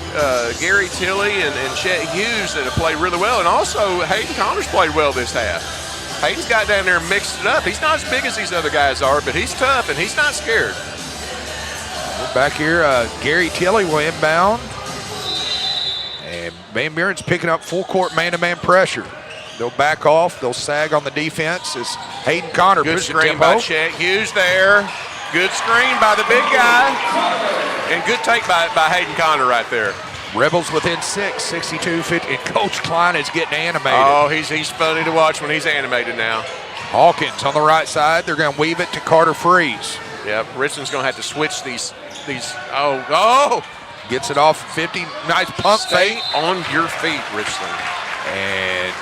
Gary Tilley and Chet Hughes that have played really well, and also Hayden Connors played well this half. Hayden's got down there and mixed it up. He's not as big as these other guys are, but he's tough and he's not scared. We're back here, Gary Tilley will inbound. And Van Buren's picking up full court man-to-man pressure. They'll back off. They'll sag on the defense as Hayden Connor Good pushes screen by Chet Hughes there. Good screen by the big guy. And good take by Hayden Connor right there. Rebels within 6, 62-50. And Coach Klein is getting animated. Oh, he's funny to watch when he's animated now. Hawkins on the right side. They're going to weave it to Carter Freeze. Yep, Richland's going to have to switch these. Oh! Gets it off 50. Nice pump Stay fake. on your feet, Richland. And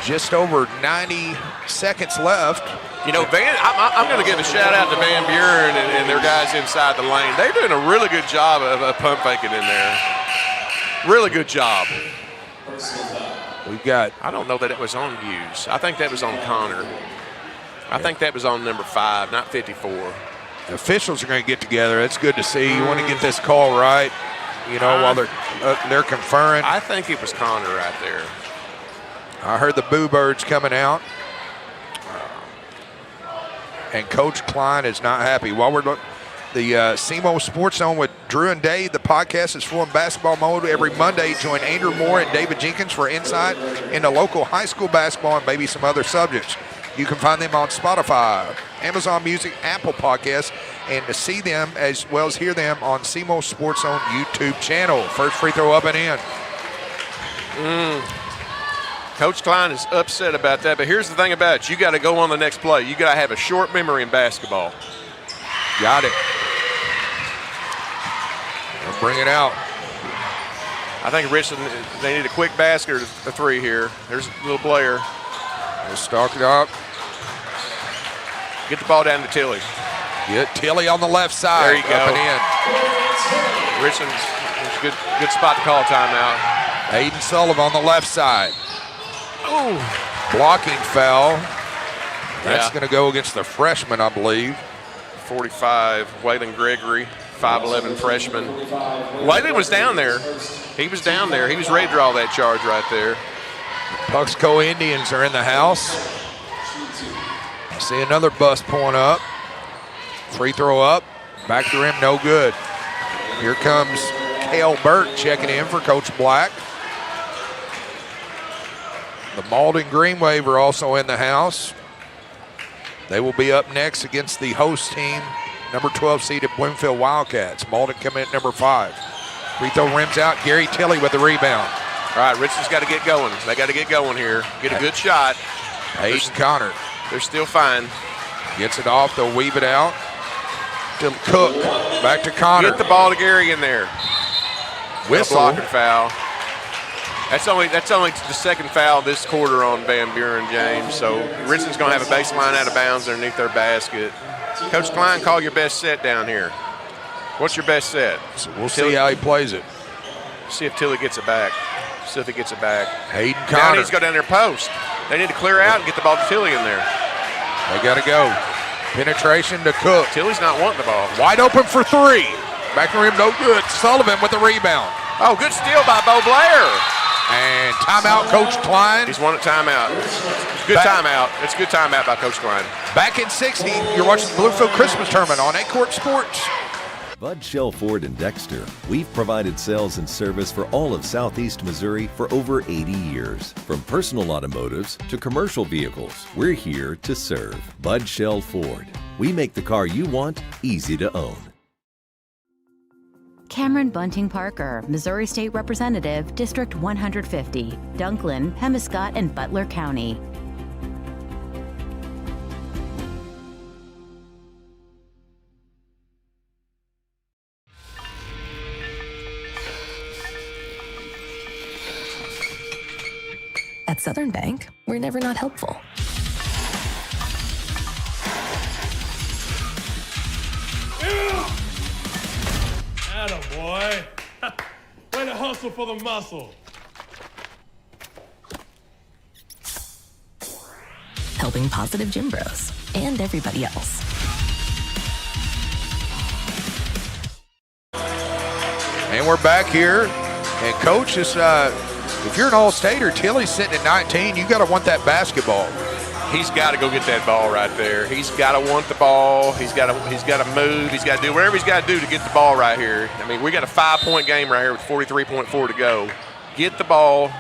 just over 90 seconds left. You know, I'm going to give a shout out to Van Buren and their guys inside the lane. They're doing a really good job of pump faking in there. Really good job. We've got. I don't know that it was on Hughes. I think that was on Connor. I think that was on number 5, not 54. The officials are going to get together. It's good to see. You want to get this call right, while they're conferring. I think it was Connor right there. I heard the boo birds coming out. And Coach Klein is not happy. While we're looking, the SEMO Sports Zone with Drew and Dave, the podcast is full in basketball mode. Every Monday, join Andrew Moore and David Jenkins for insight into local high school basketball and maybe some other subjects. You can find them on Spotify, Amazon Music, Apple Podcasts, and to see them as well as hear them on SEMO Sports Zone YouTube channel. First free throw up and in. Coach Klein is upset about that, but here's the thing about it. You got to go on the next play. You got to have a short memory in basketball. Got it. We'll bring it out. I think Richland, they need a quick basket or a 3 here. There's a little Blair. We'll stalk it up. Get the ball down to Tilly. Get Tilly on the left side. There you go. Up and in. Richland's a good spot to call a timeout. Aiden Sullivan on the left side. Ooh. Blocking foul. That's going to go against the freshman, I believe. 45, Waylon Gregory, 5'11 freshman. Waylon was down there. He was down there. He was ready to draw that charge right there. Puxco Indians are in the house. I see another bus pulling up. Free throw up. Back to rim, no good. Here comes Cale Burt checking in for Coach Black. The Malden Green Wave are also in the house. They will be up next against the host team, number 12 seeded Bloomfield Wildcats. Malden coming in at number 5. Free throw rims out. Gary Tilley with the rebound. All right, Richland's got to get going. They got to get going here. Get a good shot. Aiden Connor. They're still fine. Gets it off. They'll weave it out to Cook. Back to Connor. Get the ball to Gary in there. Whistle. Blocking foul. That's only the second foul this quarter on Van Buren, James. So Richland's going to have a baseline out of bounds underneath their basket. Coach Klein, call your best set down here. What's your best set? So we'll see how he plays it. See if Tilly gets it back. See if he gets it back. Hayden Now Connor. needs to go down there post. They need to clear out and get the ball to Tilly in there. They got to go. Penetration to Cook. Tilly's not wanting the ball. Wide open for 3. Back to rim, no good. Sullivan with the rebound. Oh, good steal by Bo Blair. And timeout, Coach Klein. He's won a timeout. Good timeout. It's a good timeout by Coach Klein. Back in 60, you're watching the Bloomfield Christmas Tournament on Aycorp Sports. Bud Shell Ford in Dexter. We've provided sales and service for all of Southeast Missouri for over 80 years. From personal automotives to commercial vehicles, we're here to serve. Bud Shell Ford. We make the car you want easy to own. Cameron Bunting Parker, Missouri State Representative, District 150, Dunklin, Pemiscot, and Butler County. At Southern Bank, we're never not helpful. Attaboy. Way to hustle for the muscle. Helping positive gym bros and everybody else. And we're back here. And Coach is, if you're an All-Stater, Tilly's sitting at 19, you got to want that basketball. He's got to go get that ball right there. He's got to want the ball. He's got to move. He's got to do whatever he's got to do to get the ball right here. I mean, we got a 5-point game right here with 43.4 to go. Get the ball.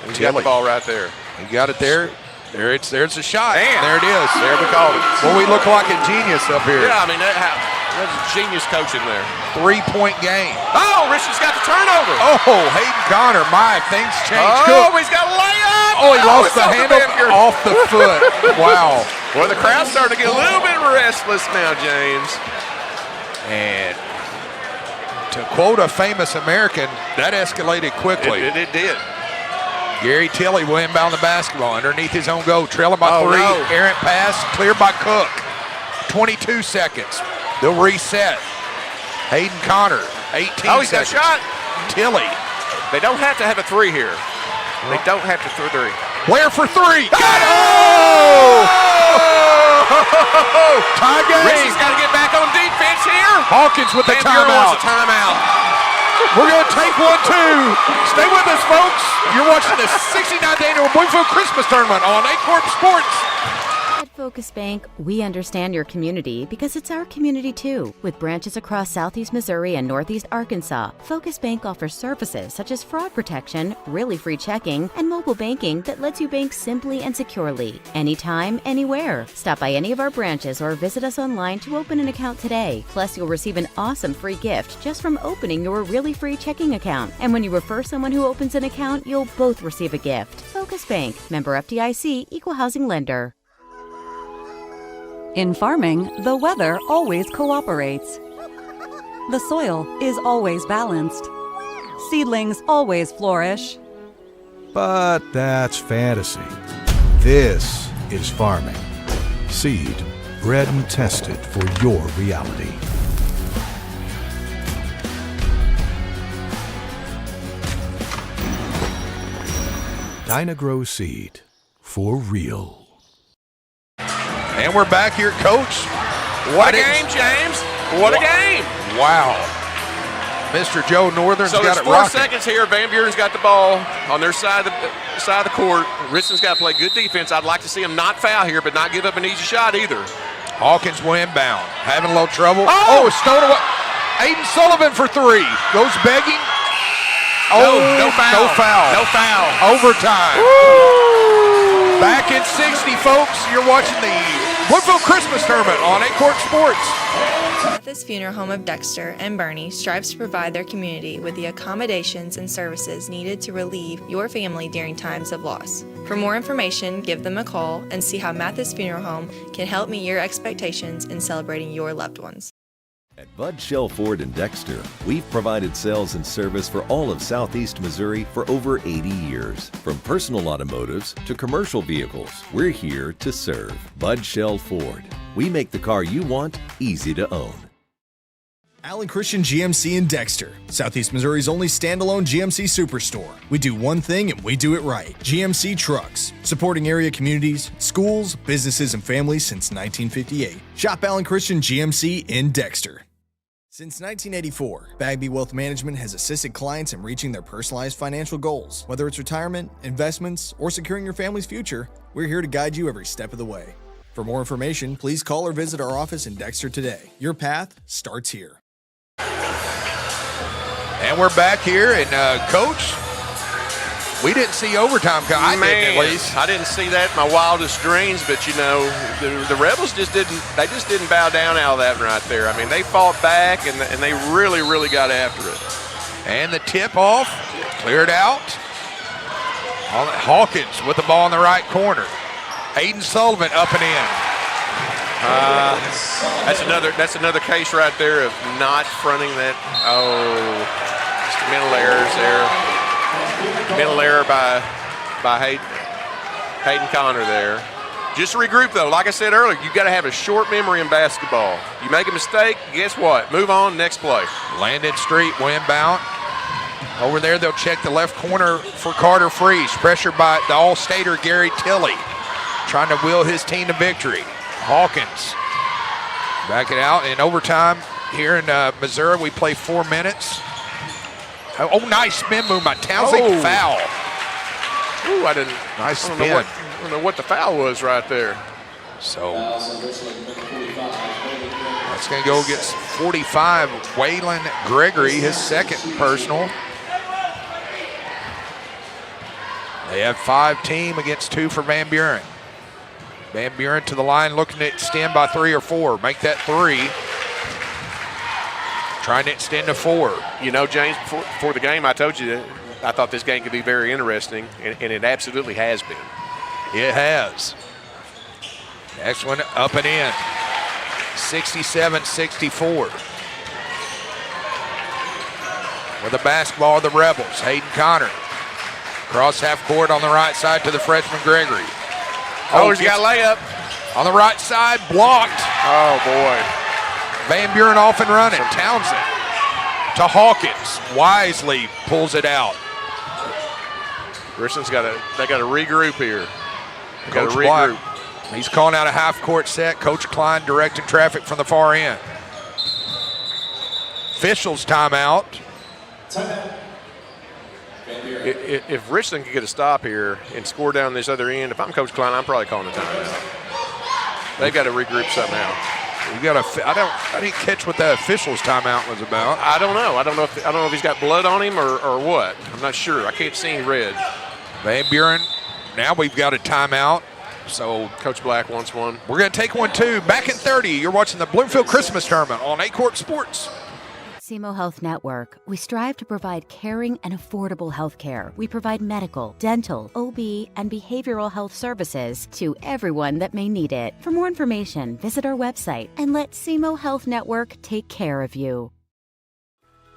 He's got the ball right there. He got it there. There's a shot. And there it is. There we called it. Well, we look like a genius up here. Yeah, I mean, that's genius coaching there. 3-point game. Oh, Richard's got the turnover. Oh, Hayden Connor. My, things changed. Oh, he's got a layup. Oh, he lost the handle off the foot. Wow. Well, the crowd's starting to get a little bit restless now, James. And to quote a famous American, that escalated quickly. It did. Gary Tilley will inbound the basketball underneath his own goal, trailing by 3. No. Errant pass, cleared by Cook. 22 seconds. They'll reset. Hayden Connor, 18 Oh, he's seconds. got a shot. Tilley. They don't have to have a 3 here. They don't have to throw 3. Blair for 3. Got it! Oh! Tie game. Richland's got to get back on defense here. Hawkins with the Van Buren timeout. wants a timeout. We're going to take one, too. Stay with us, folks. You're watching the 69th annual Bloomfield Christmas Tournament on Aycorp Sports. At Focus Bank, we understand your community because it's our community too. With branches across Southeast Missouri and Northeast Arkansas, Focus Bank offers services such as fraud protection, really free checking, and mobile banking that lets you bank simply and securely, anytime, anywhere. Stop by any of our branches or visit us online to open an account today. Plus, you'll receive an awesome free gift just from opening your really free checking account. And when you refer someone who opens an account, you'll both receive a gift. Focus Bank, member FDIC, equal housing lender. In farming, the weather always cooperates. The soil is always balanced. Seedlings always flourish. But that's fantasy. This is farming. Seed, bred and tested for your reality. Dynagrow Seed, for real. And we're back here, Coach. What a game, James. What a game. Wow. Mr. Joe Northern's So got there's it 4 rocking. seconds here. Van Buren's got the ball on their side of the court. Richland's got to play good defense. I'd like to see him not foul here, but not give up an easy shot either. Hawkins will inbound. Having a little trouble. Oh, it's thrown away. Aiden Sullivan for three. Goes begging. No foul. No foul. No foul. Overtime. Back in 60, folks. You're watching the Bloomfield Christmas Tournament on Aycorp Sports. Mathis Funeral Home of Dexter and Bernie strives to provide their community with the accommodations and services needed to relieve your family during times of loss. For more information, give them a call and see how Mathis Funeral Home can help meet your expectations in celebrating your loved ones. At Bud Shell Ford in Dexter, we've provided sales and service for all of Southeast Missouri for over 80 years. From personal automotives to commercial vehicles, we're here to serve. Bud Shell Ford. We make the car you want easy to own. Allen Christian GMC in Dexter, Southeast Missouri's only standalone GMC superstore. We do one thing and we do it right. GMC Trucks, supporting area communities, schools, businesses, and families since 1958. Shop Allen Christian GMC in Dexter. Since 1984, Bagby Wealth Management has assisted clients in reaching their personalized financial goals. Whether it's retirement, investments, or securing your family's future, we're here to guide you every step of the way. For more information, please call or visit our office in Dexter today. Your path starts here. And we're back here, and Coach, we didn't see overtime. I didn't, at least. I didn't see that in my wildest dreams, but you know, the Rebels just didn't bow down out of that right there. I mean, they fought back and they really, really got after it. And the tip off, cleared out. Hawkins with the ball in the right corner. Aiden Sullivan up and in. That's another case right there of not fronting that. Oh, just mental errors there. Mental error by Hayden Connor there. Just regroup though. Like I said earlier, you got to have a short memory in basketball. You make a mistake, guess what? Move on, next play. Landon Street will inbound. Over there, they'll check the left corner for Carter Freeze. Pressured by the All-Stater Gary Tilley, trying to will his team to victory. Hawkins back it out in overtime here in Missouri. We play 4 minutes. Oh, nice spin move by Townsend. Foul. Ooh, I didn't. Nice spin. I don't know what the foul was right there. So that's going to go against 45, Waylon Gregory, his second personal. They have 5 team against 2 for Van Buren. Van Buren to the line, looking to extend by 3 or 4. Make that 3. Trying to extend to 4. You know, James, before the game, I told you that I thought this game could be very interesting, and it absolutely has been. It has. Next one up and in. 67-64. With the basketball, the Rebels. Hayden Connor. Cross half court on the right side to the freshman Gregory. Oh, he's got a layup. On the right side, blocked. Oh, boy. Van Buren off and running. Townsend to Hawkins. Wisely pulls it out. Richland's they got to regroup here. They got to Coach Black regroup. He's calling out a half-court set. Coach Klein directing traffic from the far end. Officials timeout. If Richland could get a stop here and score down this other end, if I'm Coach Klein, I'm probably calling a timeout. They've got to regroup somehow. I didn't catch what that official's timeout was about. I don't know. I don't know if he's got blood on him or what. I'm not sure. I can't see any red. Van Buren, now we've got a timeout. So Coach Black wants one. We're going to take one too. Back in 30, you're watching the Bloomfield Christmas Tournament on Aycorp Sports. SEMO Health Network, we strive to provide caring and affordable health care. We provide medical, dental, OB, and behavioral health services to everyone that may need it. For more information, visit our website and let SEMO Health Network take care of you.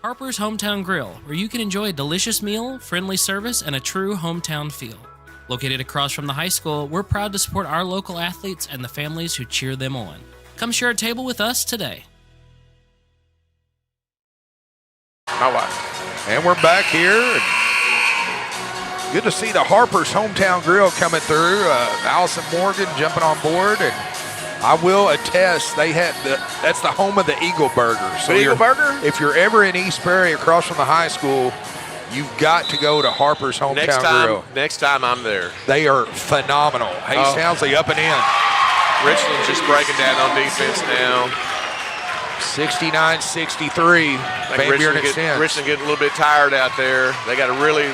Harper's Hometown Grill, where you can enjoy a delicious meal, friendly service, and a true hometown feel. Located across from the high school, we're proud to support our local athletes and the families who cheer them on. Come share a table with us today. My wife. And we're back here. Good to see the Harper's Hometown Grill coming through. Allison Morgan jumping on board, and I will attest that's the home of the Eagle Burger. So Eagle Burger? If you're ever in East Prairie across from the high school, you've got to go to Harper's Hometown Grill. Next time I'm there. They are phenomenal. Hayes Townsley up and in. Richland's just breaking down on defense now. 69-63. Richland getting a little bit tired out there. They got to really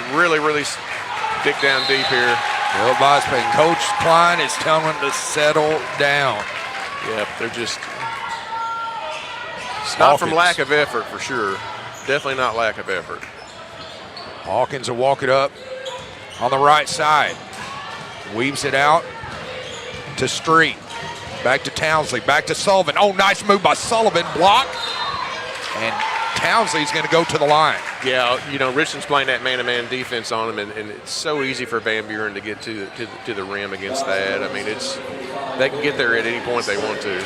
dig down deep here. Bill Bosman, Coach Klein is telling them to settle down. Yep, they're just. It's not from lack of effort for sure. Definitely not lack of effort. Hawkins will walk it up on the right side. Weaves it out to Street. Back to Townsley, back to Sullivan. Oh, nice move by Sullivan, block. And Townsley's going to go to the line. Yeah, Richland's playing that man-to-man defense on him, and it's so easy for Van Buren to get to the rim against that. I mean, they can get there at any point they want to.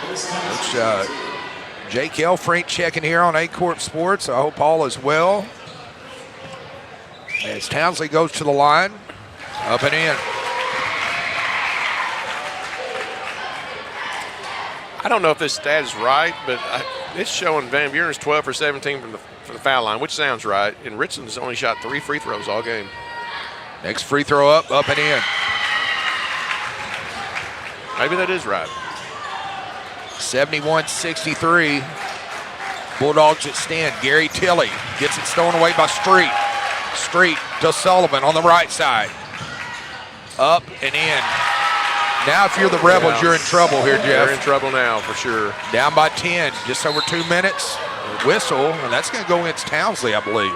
Coach Jake Elfrink checking here on Aycorp Sports. I hope all is well. As Townsley goes to the line, up and in. I don't know if this stat is right, but it's showing Van Buren's 12 for 17 from the foul line, which sounds right. And Richland's only shot 3 free throws all game. Next free throw up and in. Maybe that is right. 71-63. Bulldogs extend. Gary Tilley gets it stolen away by Street. Street to Sullivan on the right side. Up and in. Now if you're the Rebels, you're in trouble here, Jeff. They're in trouble now for sure. Down by 10, just over 2 minutes. Whistle, and that's going to go against Townsley, I believe.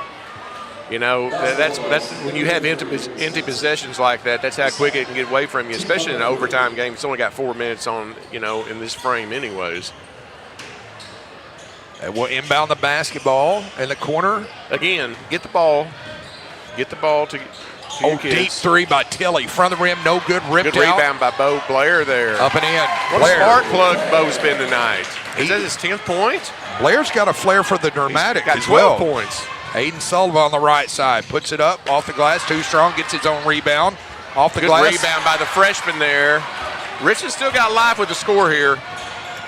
That's when you have empty possessions like that, that's how quick it can get away from you, especially in an overtime game. It's only got 4 minutes on, in this frame anyways. And we'll inbound the basketball in the corner. Again, get the ball to your kids. Deep three by Tilley. Front of the rim, no good. Ripped good out. Rebound by Bo Blair there. Up and in. What a spark plug Bo's been tonight. Is that his 10th point? Blair's got a flair for the dramatic got as 12 well. points. Aiden Sullivan on the right side. Puts it up off the glass. Too strong. Gets his own rebound. Off the glass. Good rebound by the freshman there. Richland still got life with the score here.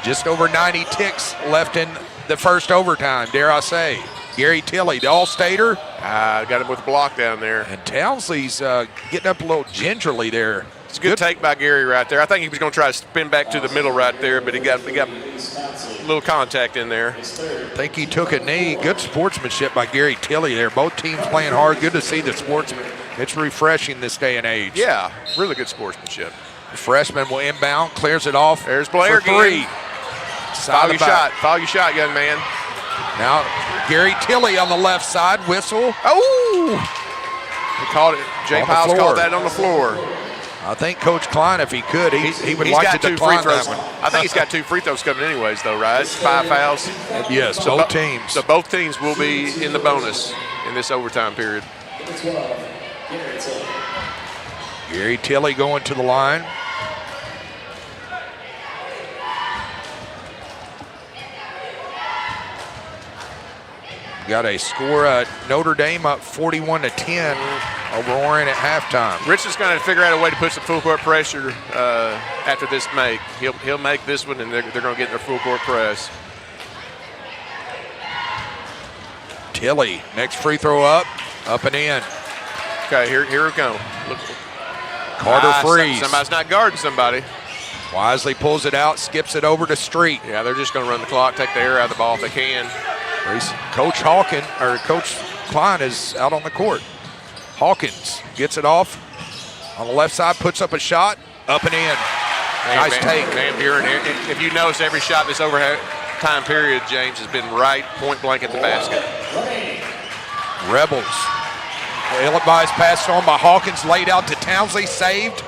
Just over 90 ticks left in the first overtime, dare I say. Gary Tilley, the All-Stater. Got him with a block down there. And Townsley's getting up a little gingerly there. It's a good take by Gary right there. I think he was going to try to spin back to the middle right there, but he got a little contact in there. I think he took a knee. Good sportsmanship by Gary Tilley there. Both teams playing hard. Good to see the sportsman. It's refreshing this day and age. Yeah, really good sportsmanship. The freshman will inbound, clears it off. There's Blair for three. Follow your shot, young man. Now, Gary Tilley on the left side, whistle. Oh! He called it. Jay Piles called that on the floor. I think Coach Klein, if he could, he would like to decline that one. I think he's got 2 free throws coming anyways, though, right? 5 fouls. Yes, both teams. So both teams will be in the bonus in this overtime period. Gary Tilley going to the line. got a score, Notre Dame up 41-10 over Warren at halftime. Richland's going to figure out a way to put some full court pressure after this make. He'll make this one, and they're going to get their full court press. Tilly, next free throw up and in. Okay, here we go. Look. Carter Freeze. Somebody's not guarding somebody. Wisely pulls it out, skips it over to Street. Yeah, they're just going to run the clock, take the air out of the ball if they can. Coach Klein is out on the court. Hawkins gets it off on the left side, puts up a shot, up and in. Nice take. Van Buren, if you notice, every shot this overtime period, James, has been right point blank at the basket. Rebels. Ill-advised pass on by Hawkins, laid out to Townsley, saved.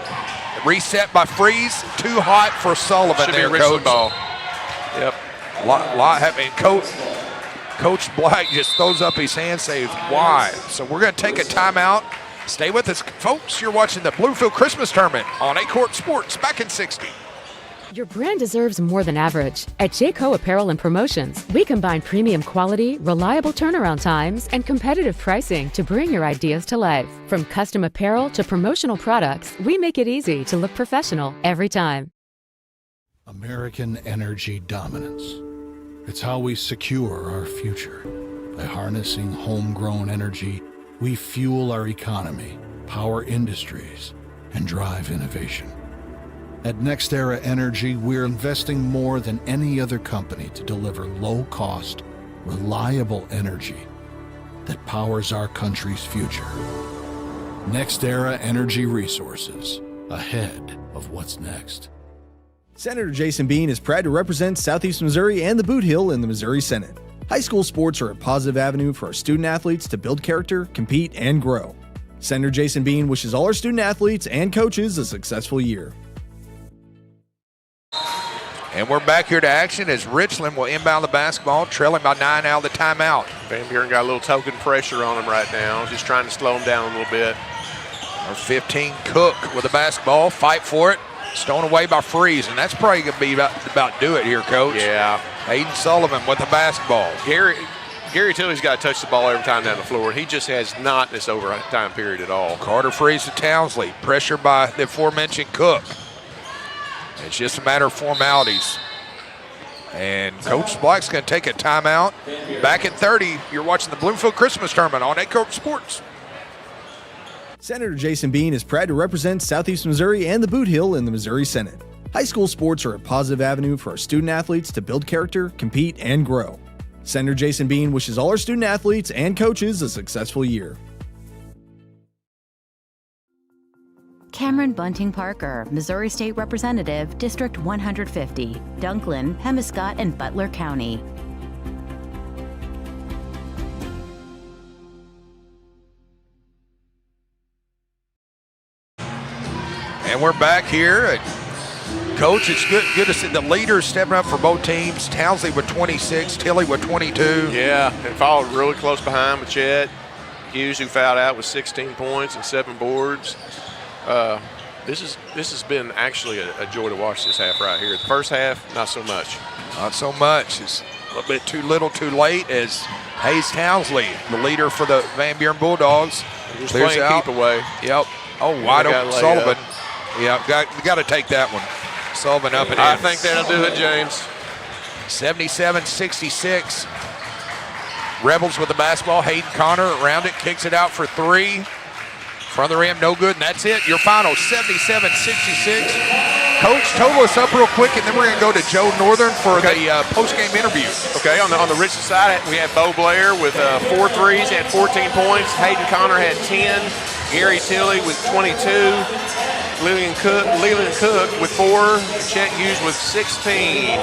Reset by Freeze. Too hot for Sullivan. Should there, be a Richland ball. Yep. Lot happening. Coach Black just throws up his hand, says why. So we're going to take a timeout. Stay with us, folks. You're watching the Bloomfield Christmas Tournament on Aycorp Sports, back in 60. Your brand deserves more than average. At Jayco Apparel and Promotions, we combine premium quality, reliable turnaround times, and competitive pricing to bring your ideas to life. From custom apparel to promotional products, we make it easy to look professional every time. American energy dominance. It's how we secure our future. By harnessing homegrown energy, we fuel our economy, power industries, and drive innovation. At NextEra Energy, we're investing more than any other company to deliver low-cost, reliable energy that powers our country's future. NextEra Energy Resources, ahead of what's next. Senator Jason Bean is proud to represent Southeast Missouri and the Boot Hill in the Missouri Senate. High school sports are a positive avenue for our student athletes to build character, compete, and grow. Senator Jason Bean wishes all our student athletes and coaches a successful year. And we're back here to action as Richland will inbound the basketball, trailing by 9 out of the timeout. Van Buren got a little token pressure on him right now, just trying to slow him down a little bit. Number 15, Cook with the basketball, fight for it. Stolen away by Freeze, and that's probably going to be about do it here, Coach. Yeah. Hayden Sullivan with the basketball. Gary Tilley's got to touch the ball every time down the floor. He just has not this overtime period at all. Carter Freeze to Townsley, pressured by the aforementioned Cook. It's just a matter of formalities. And Coach Black's going to take a timeout. Back at 30, you're watching the Bloomfield Christmas Tournament on Aycorp Sports. Senator Jason Bean is proud to represent Southeast Missouri and the Boot Hill in the Missouri Senate. High school sports are a positive avenue for our student athletes to build character, compete, and grow. Senator Jason Bean wishes all our student athletes and coaches a successful year. Cameron Bunting Parker, Missouri State Representative, District 150, Dunklin, Pemiscot, and Butler County. And we're back here. Coach, it's good to see the leaders stepping up for both teams. Townsley with 26, Tilley with 22. Yeah, and followed really close behind with Chet Hughes, who fouled out with 16 points and 7 boards. This has been actually a joy to watch this half right here. The first half, not so much. Not so much. It's a little bit too little too late as Hayes Townsley, the leader for the Van Buren Bulldogs, Just clears playing out. keep away. Yep. Oh, wide open Sullivan. Yeah, got to take that one. Sullivan up and in. I think that'll do it, James. 77-66. Rebels with the basketball. Hayden Connor around it, kicks it out for 3. Front of the rim, no good, and that's it. Your final, 77-66. Coach, total us up real quick, and then we're going to go to Joe Northern for the post-game interview. Okay, on the Richland side, we have Bo Blair with 4 threes, had 14 points. Hayden Connor had 10. Gary Tilley with 22. Leland Cook with 4. Chet Hughes with 16.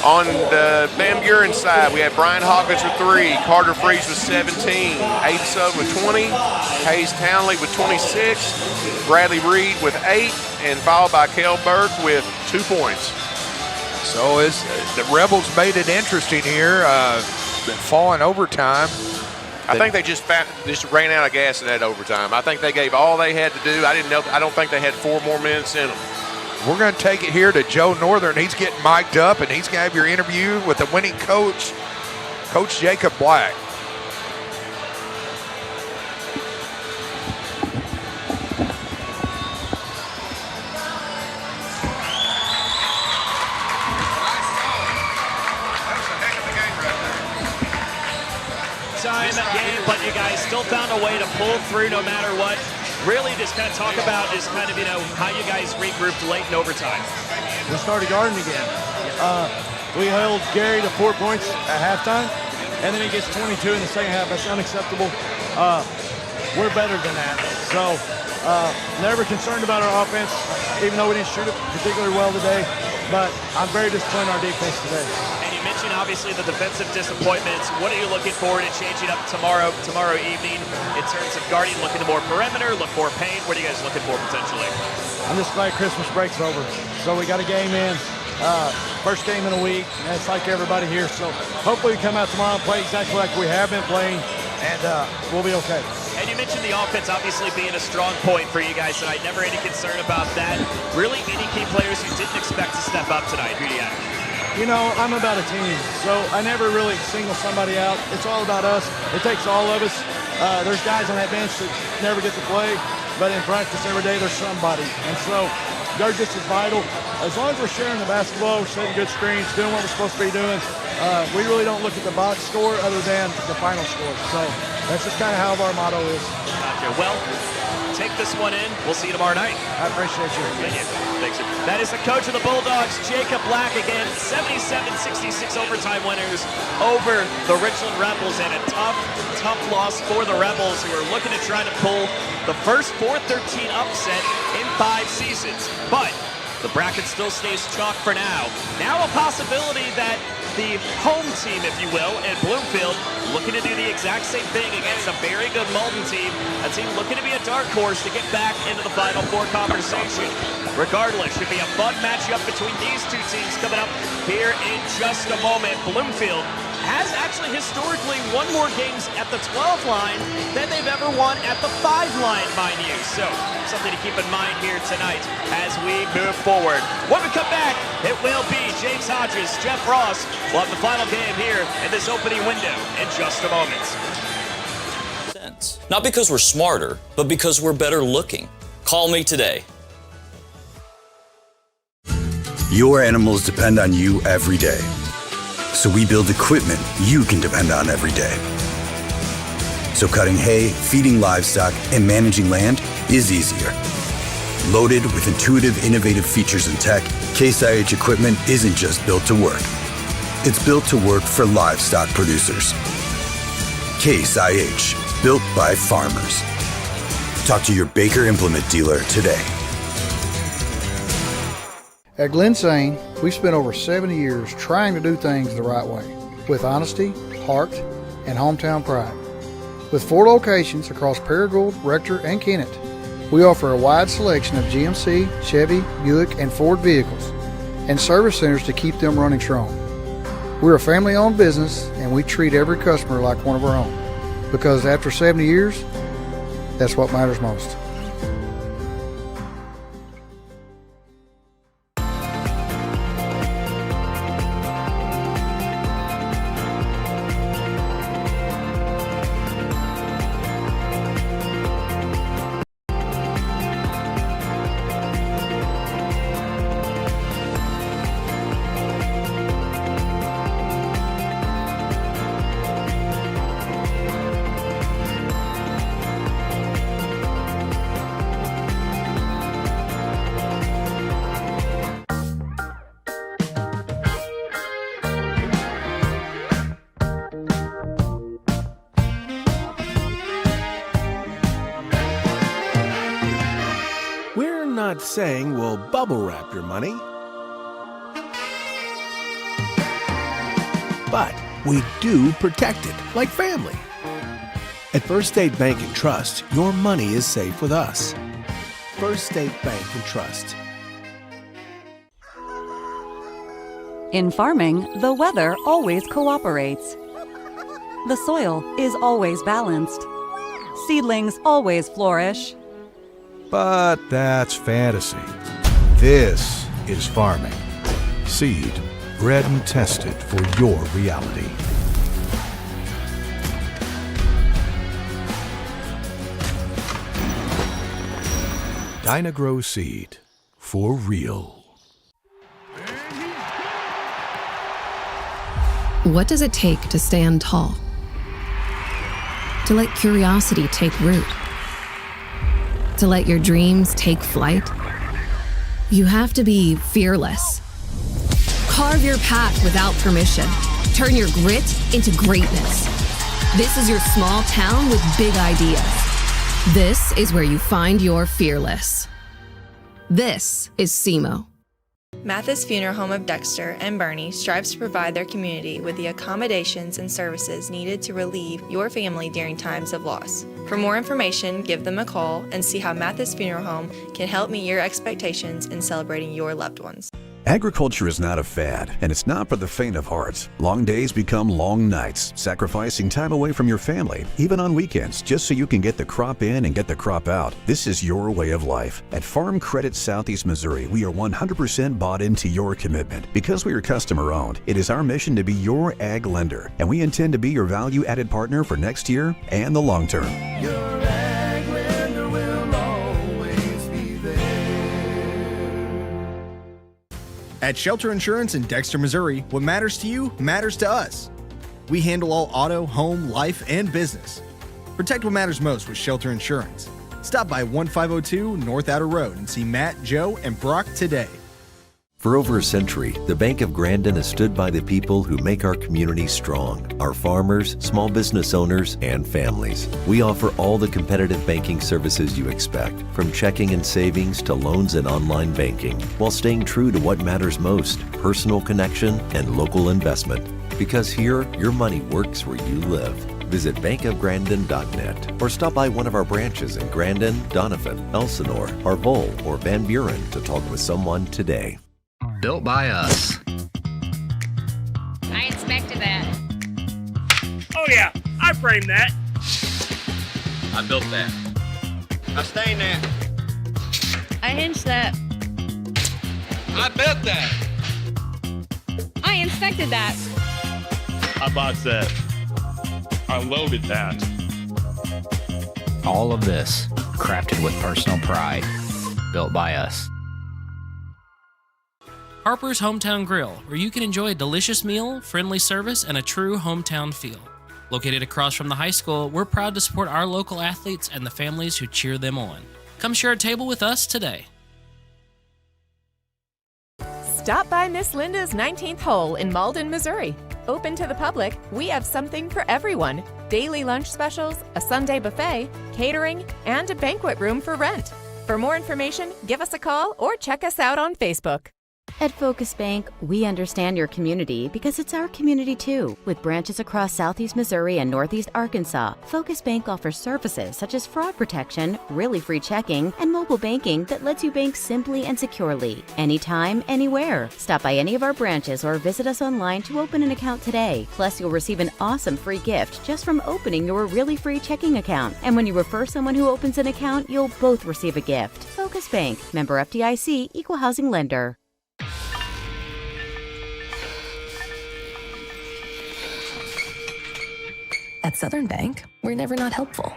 On the Van Buren side, we have Brian Hawkins with 3. Carter Freeze with 17. Aiden Sugg with 20. Hayes Townley with 26. Bradley Reed with 8. And followed by Kel Burke with 2 points. So the Rebels made it interesting here. Falling overtime. I think they just ran out of gas in that overtime. I think they gave all they had to do. I don't think they had 4 more minutes in them. We're going to take it here to Joe Northern. He's getting mic'd up, and he's going to have your interview with the winning coach, Coach Jacob Black. overtime game, but you guys still found a way to pull through no matter what. Really just kind of talk about is kind of, how you guys regrouped late in overtime. We started guarding again. We held Gary to 4 points at halftime, and then he gets 22 in the second half. That's unacceptable. We're better than that. So never concerned about our offense, even though we didn't shoot it particularly well today. But I'm very disappointed in our defense today. And you mentioned, obviously, the defensive disappointments. What are you looking forward to changing up tomorrow evening in terms of guarding, looking to more perimeter, look more paint? What are you guys looking for potentially? I'm just glad Christmas break's over. So we got a game in, first game in a week, and it's like everybody here. So hopefully we come out tomorrow and play exactly like we have been playing, and we'll be okay. And you mentioned the offense obviously being a strong point for you guys tonight. Never any concern about that. Really, any key players you didn't expect to step up tonight? Who do you have? I'm about a team, so I never really single somebody out. It's all about us. It takes all of us. There's guys on that bench that never get to play, but in practice every day there's somebody. And so they're just as vital. As long as we're sharing the basketball, we're setting good screens, doing what we're supposed to be doing, we really don't look at the box score other than the final score. So that's just kind of how our motto is. Gotcha. Well, take this one in. We'll see you tomorrow night. I appreciate you. Thank you. Thanks. That is the coach of the Bulldogs, Jacob Black, again. 77-66 overtime winners over the Richland Rebels, and a tough loss for the Rebels, who are looking to try to pull the first 4-13 upset in 5 seasons. But the bracket still stays chalk for now. Now a possibility that the home team, if you will, in Bloomfield, looking to do the exact same thing against a very good Malden team, a team looking to be a dark horse to get back into the Final Four conversation. Regardless, should be a fun matchup between these two teams coming up here in just a moment. Bloomfield has actually historically won more games at the 12 line than they've ever won at the 5 line, mind you. So, something to keep in mind here tonight as we move forward. When we come back, it will be James Hodges, Jeff Ross. We'll have the final game here in this opening window in just a moment. Not because we're smarter, but because we're better looking. Call me today. Your animals depend on you every day. So we build equipment you can depend on every day. So cutting hay, feeding livestock, and managing land is easier. Loaded with intuitive, innovative features and tech, Case IH equipment isn't just built to work. It's built to work for livestock producers. Case IH, built by farmers. Talk to your Baker Implement dealer today. At Glen Sane, we've spent over 70 years trying to do things the right way, with honesty, heart, and hometown pride. With 4 locations across Paragould, Rector, and Kennett, we offer a wide selection of GMC, Chevy, Buick, and Ford vehicles, and service centers to keep them running strong. We're a family-owned business, and we treat every customer like one of our own, because after 70 years, that's what matters most. Not saying we'll bubble wrap your money, but we do protect it like family. At First State Bank and Trust, your money is safe with us. First State Bank and Trust. In farming, the weather always cooperates. The soil is always balanced. Seedlings always flourish. But that's fantasy. This is farming. Seed, bred and tested for your reality. Dynagrow Seed, for real. What does it take to stand tall? To let curiosity take root. To let your dreams take flight. You have to be fearless. Carve your path without permission. Turn your grit into greatness. This is your small town with big ideas. This is where you find your fearless. This is SEMO. Mathis Funeral Home of Dexter and Bernie strives to provide their community with the accommodations and services needed to relieve your family during times of loss. For more information, give them a call and see how Mathis Funeral Home can help meet your expectations in celebrating your loved ones. Agriculture is not a fad, and it's not for the faint of heart. Long days become long nights, sacrificing time away from your family, even on weekends, just so you can get the crop in and get the crop out. This is your way of life. At Farm Credit Southeast Missouri, we are 100% bought into your commitment. Because we are customer-owned, it is our mission to be your ag lender, and we intend to be your value-added partner for next year and the long term. At Shelter Insurance in Dexter, Missouri, what matters to you matters to us. We handle all auto, home, life, and business. Protect what matters most with Shelter Insurance. Stop by 1502 North Outer Road and see Matt, Joe, and Brock today. For over a century, the Bank of Grandin has stood by the people who make our community strong, our farmers, small business owners, and families. We offer all the competitive banking services you expect, from checking and savings to loans and online banking, while staying true to what matters most, personal connection and local investment. Because here, your money works where you live. Visit bankofgrandin.net or stop by one of our branches in Grandin, Donovan, Elsinore, Arvol, or Van Buren to talk with someone today. Built by us. I inspected that. Oh yeah, I framed that. I built that. I stained that. I hinged that. I built that. I inspected that. I bought that. I loaded that. All of this crafted with personal pride. Built by us. Harper's Hometown Grill, where you can enjoy a delicious meal, friendly service, and a true hometown feel. Located across from the high school, we're proud to support our local athletes and the families who cheer them on. Come share a table with us today. Stop by Miss Linda's 19th Hole in Malden, Missouri. Open to the public, we have something for everyone. Daily lunch specials, a Sunday buffet, catering, and a banquet room for rent. For more information, give us a call or check us out on Facebook. At Focus Bank, we understand your community because it's our community too. With branches across Southeast Missouri and Northeast Arkansas, Focus Bank offers services such as fraud protection, really free checking, and mobile banking that lets you bank simply and securely, anytime, anywhere. Stop by any of our branches or visit us online to open an account today. Plus, you'll receive an awesome free gift just from opening your really free checking account. And when you refer someone who opens an account, you'll both receive a gift. Focus Bank, member FDIC, equal housing lender. At Southern Bank, we're never not helpful.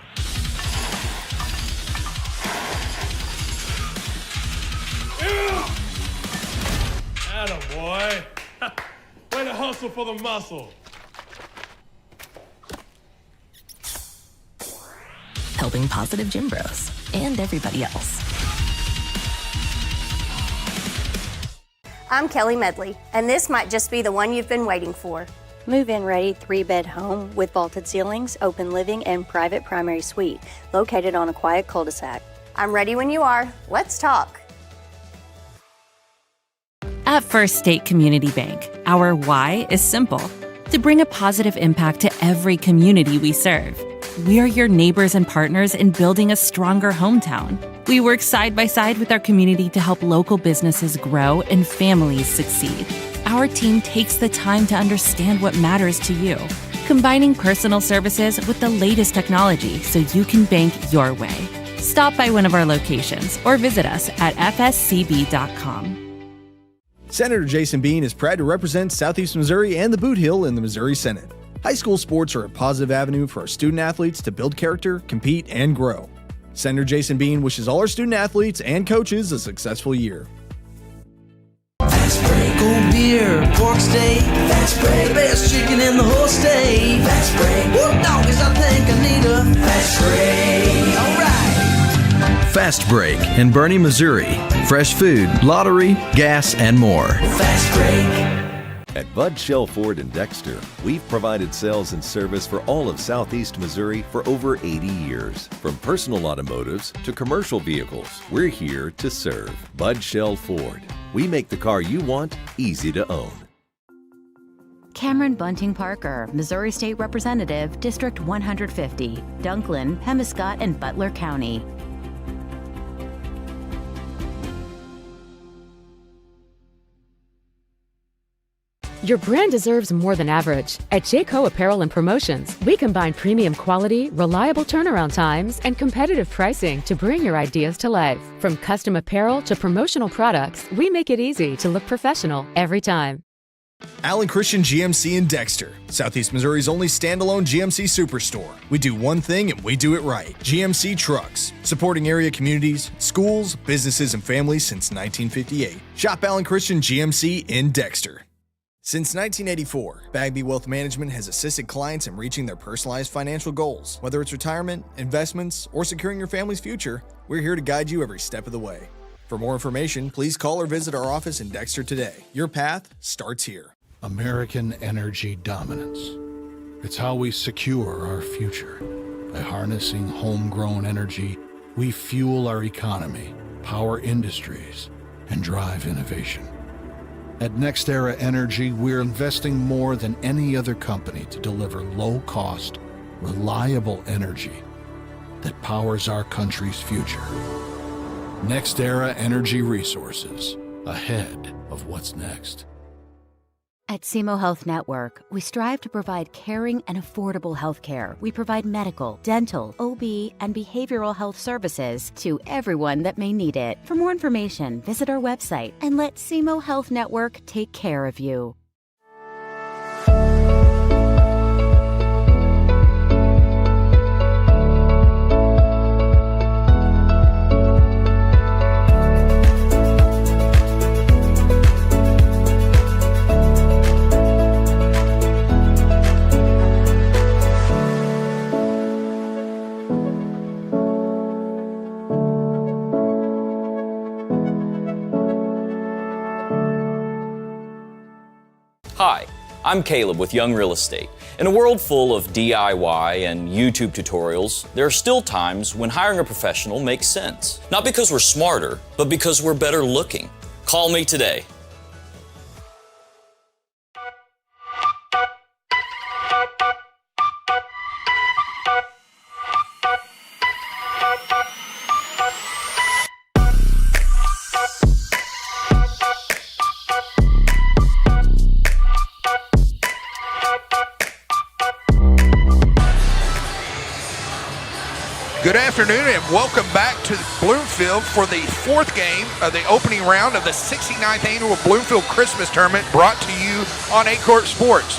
Attaboy. Way to hustle for the muscle. Helping positive gym bros and everybody else. I'm Kelly Medley, and this might just be the one you've been waiting for. Move-in ready 3-bed home with vaulted ceilings, open living, and private primary suite located on a quiet cul-de-sac. I'm ready when you are. Let's talk. At First State Community Bank, our why is simple: to bring a positive impact to every community we serve. We are your neighbors and partners in building a stronger hometown. We work side by side with our community to help local businesses grow and families succeed. Our team takes the time to understand what matters to you, combining personal services with the latest technology so you can bank your way. Stop by one of our locations or visit us at fscb.com. Senator Jason Bean is proud to represent Southeast Missouri and the Boot Hill in the Missouri Senate. High school sports are a positive avenue for our student athletes to build character, compete, and grow. Senator Jason Bean wishes all our student athletes and coaches a successful year. Fast break cold beer, pork steak. Fast break. Best chicken in the whole state. Fast break. Woo, doggies, I think I need a fast break. All right. Fast Break in Boerne, Missouri. Fresh food, lottery, gas, and more. Fast break. At Bud Shell Ford in Dexter, we've provided sales and service for all of Southeast Missouri for over 80 years. From personal automotives to commercial vehicles, we're here to serve. Bud Shell Ford. We make the car you want easy to own. Cameron Bunting Parker, Missouri State Representative, District 150, Dunklin, Pemiscot, and Butler County. Your brand deserves more than average. At Jayco Apparel and Promotions, we combine premium quality, reliable turnaround times, and competitive pricing to bring your ideas to life. From custom apparel to promotional products, we make it easy to look professional every time. Allen Christian GMC in Dexter, Southeast Missouri's only standalone GMC superstore. We do one thing and we do it right. GMC Trucks, supporting area communities, schools, businesses, and families since 1958. Shop Allen Christian GMC in Dexter. Since 1984, Bagby Wealth Management has assisted clients in reaching their personalized financial goals. Whether it's retirement, investments, or securing your family's future, we're here to guide you every step of the way. For more information, please call or visit our office in Dexter today. Your path starts here. American energy dominance. It's how we secure our future. By harnessing homegrown energy, we fuel our economy, power industries, and drive innovation. At NextEra Energy, we're investing more than any other company to deliver low-cost, reliable energy that powers our country's future. NextEra Energy Resources, ahead of what's next. At SEMO Health Network, we strive to provide caring and affordable health care. We provide medical, dental, OB, and behavioral health services to everyone that may need it. For more information, visit our website and let SEMO Health Network take care of you. Hi, I'm Caleb with Young Real Estate. In a world full of DIY and YouTube tutorials, there are still times when hiring a professional makes sense. Not because we're smarter, but because we're better looking. Call me today. Good afternoon and welcome back to Bloomfield for the fourth game of the opening round of the 69th annual Bloomfield Christmas Tournament, brought to you on Aycorp Sports.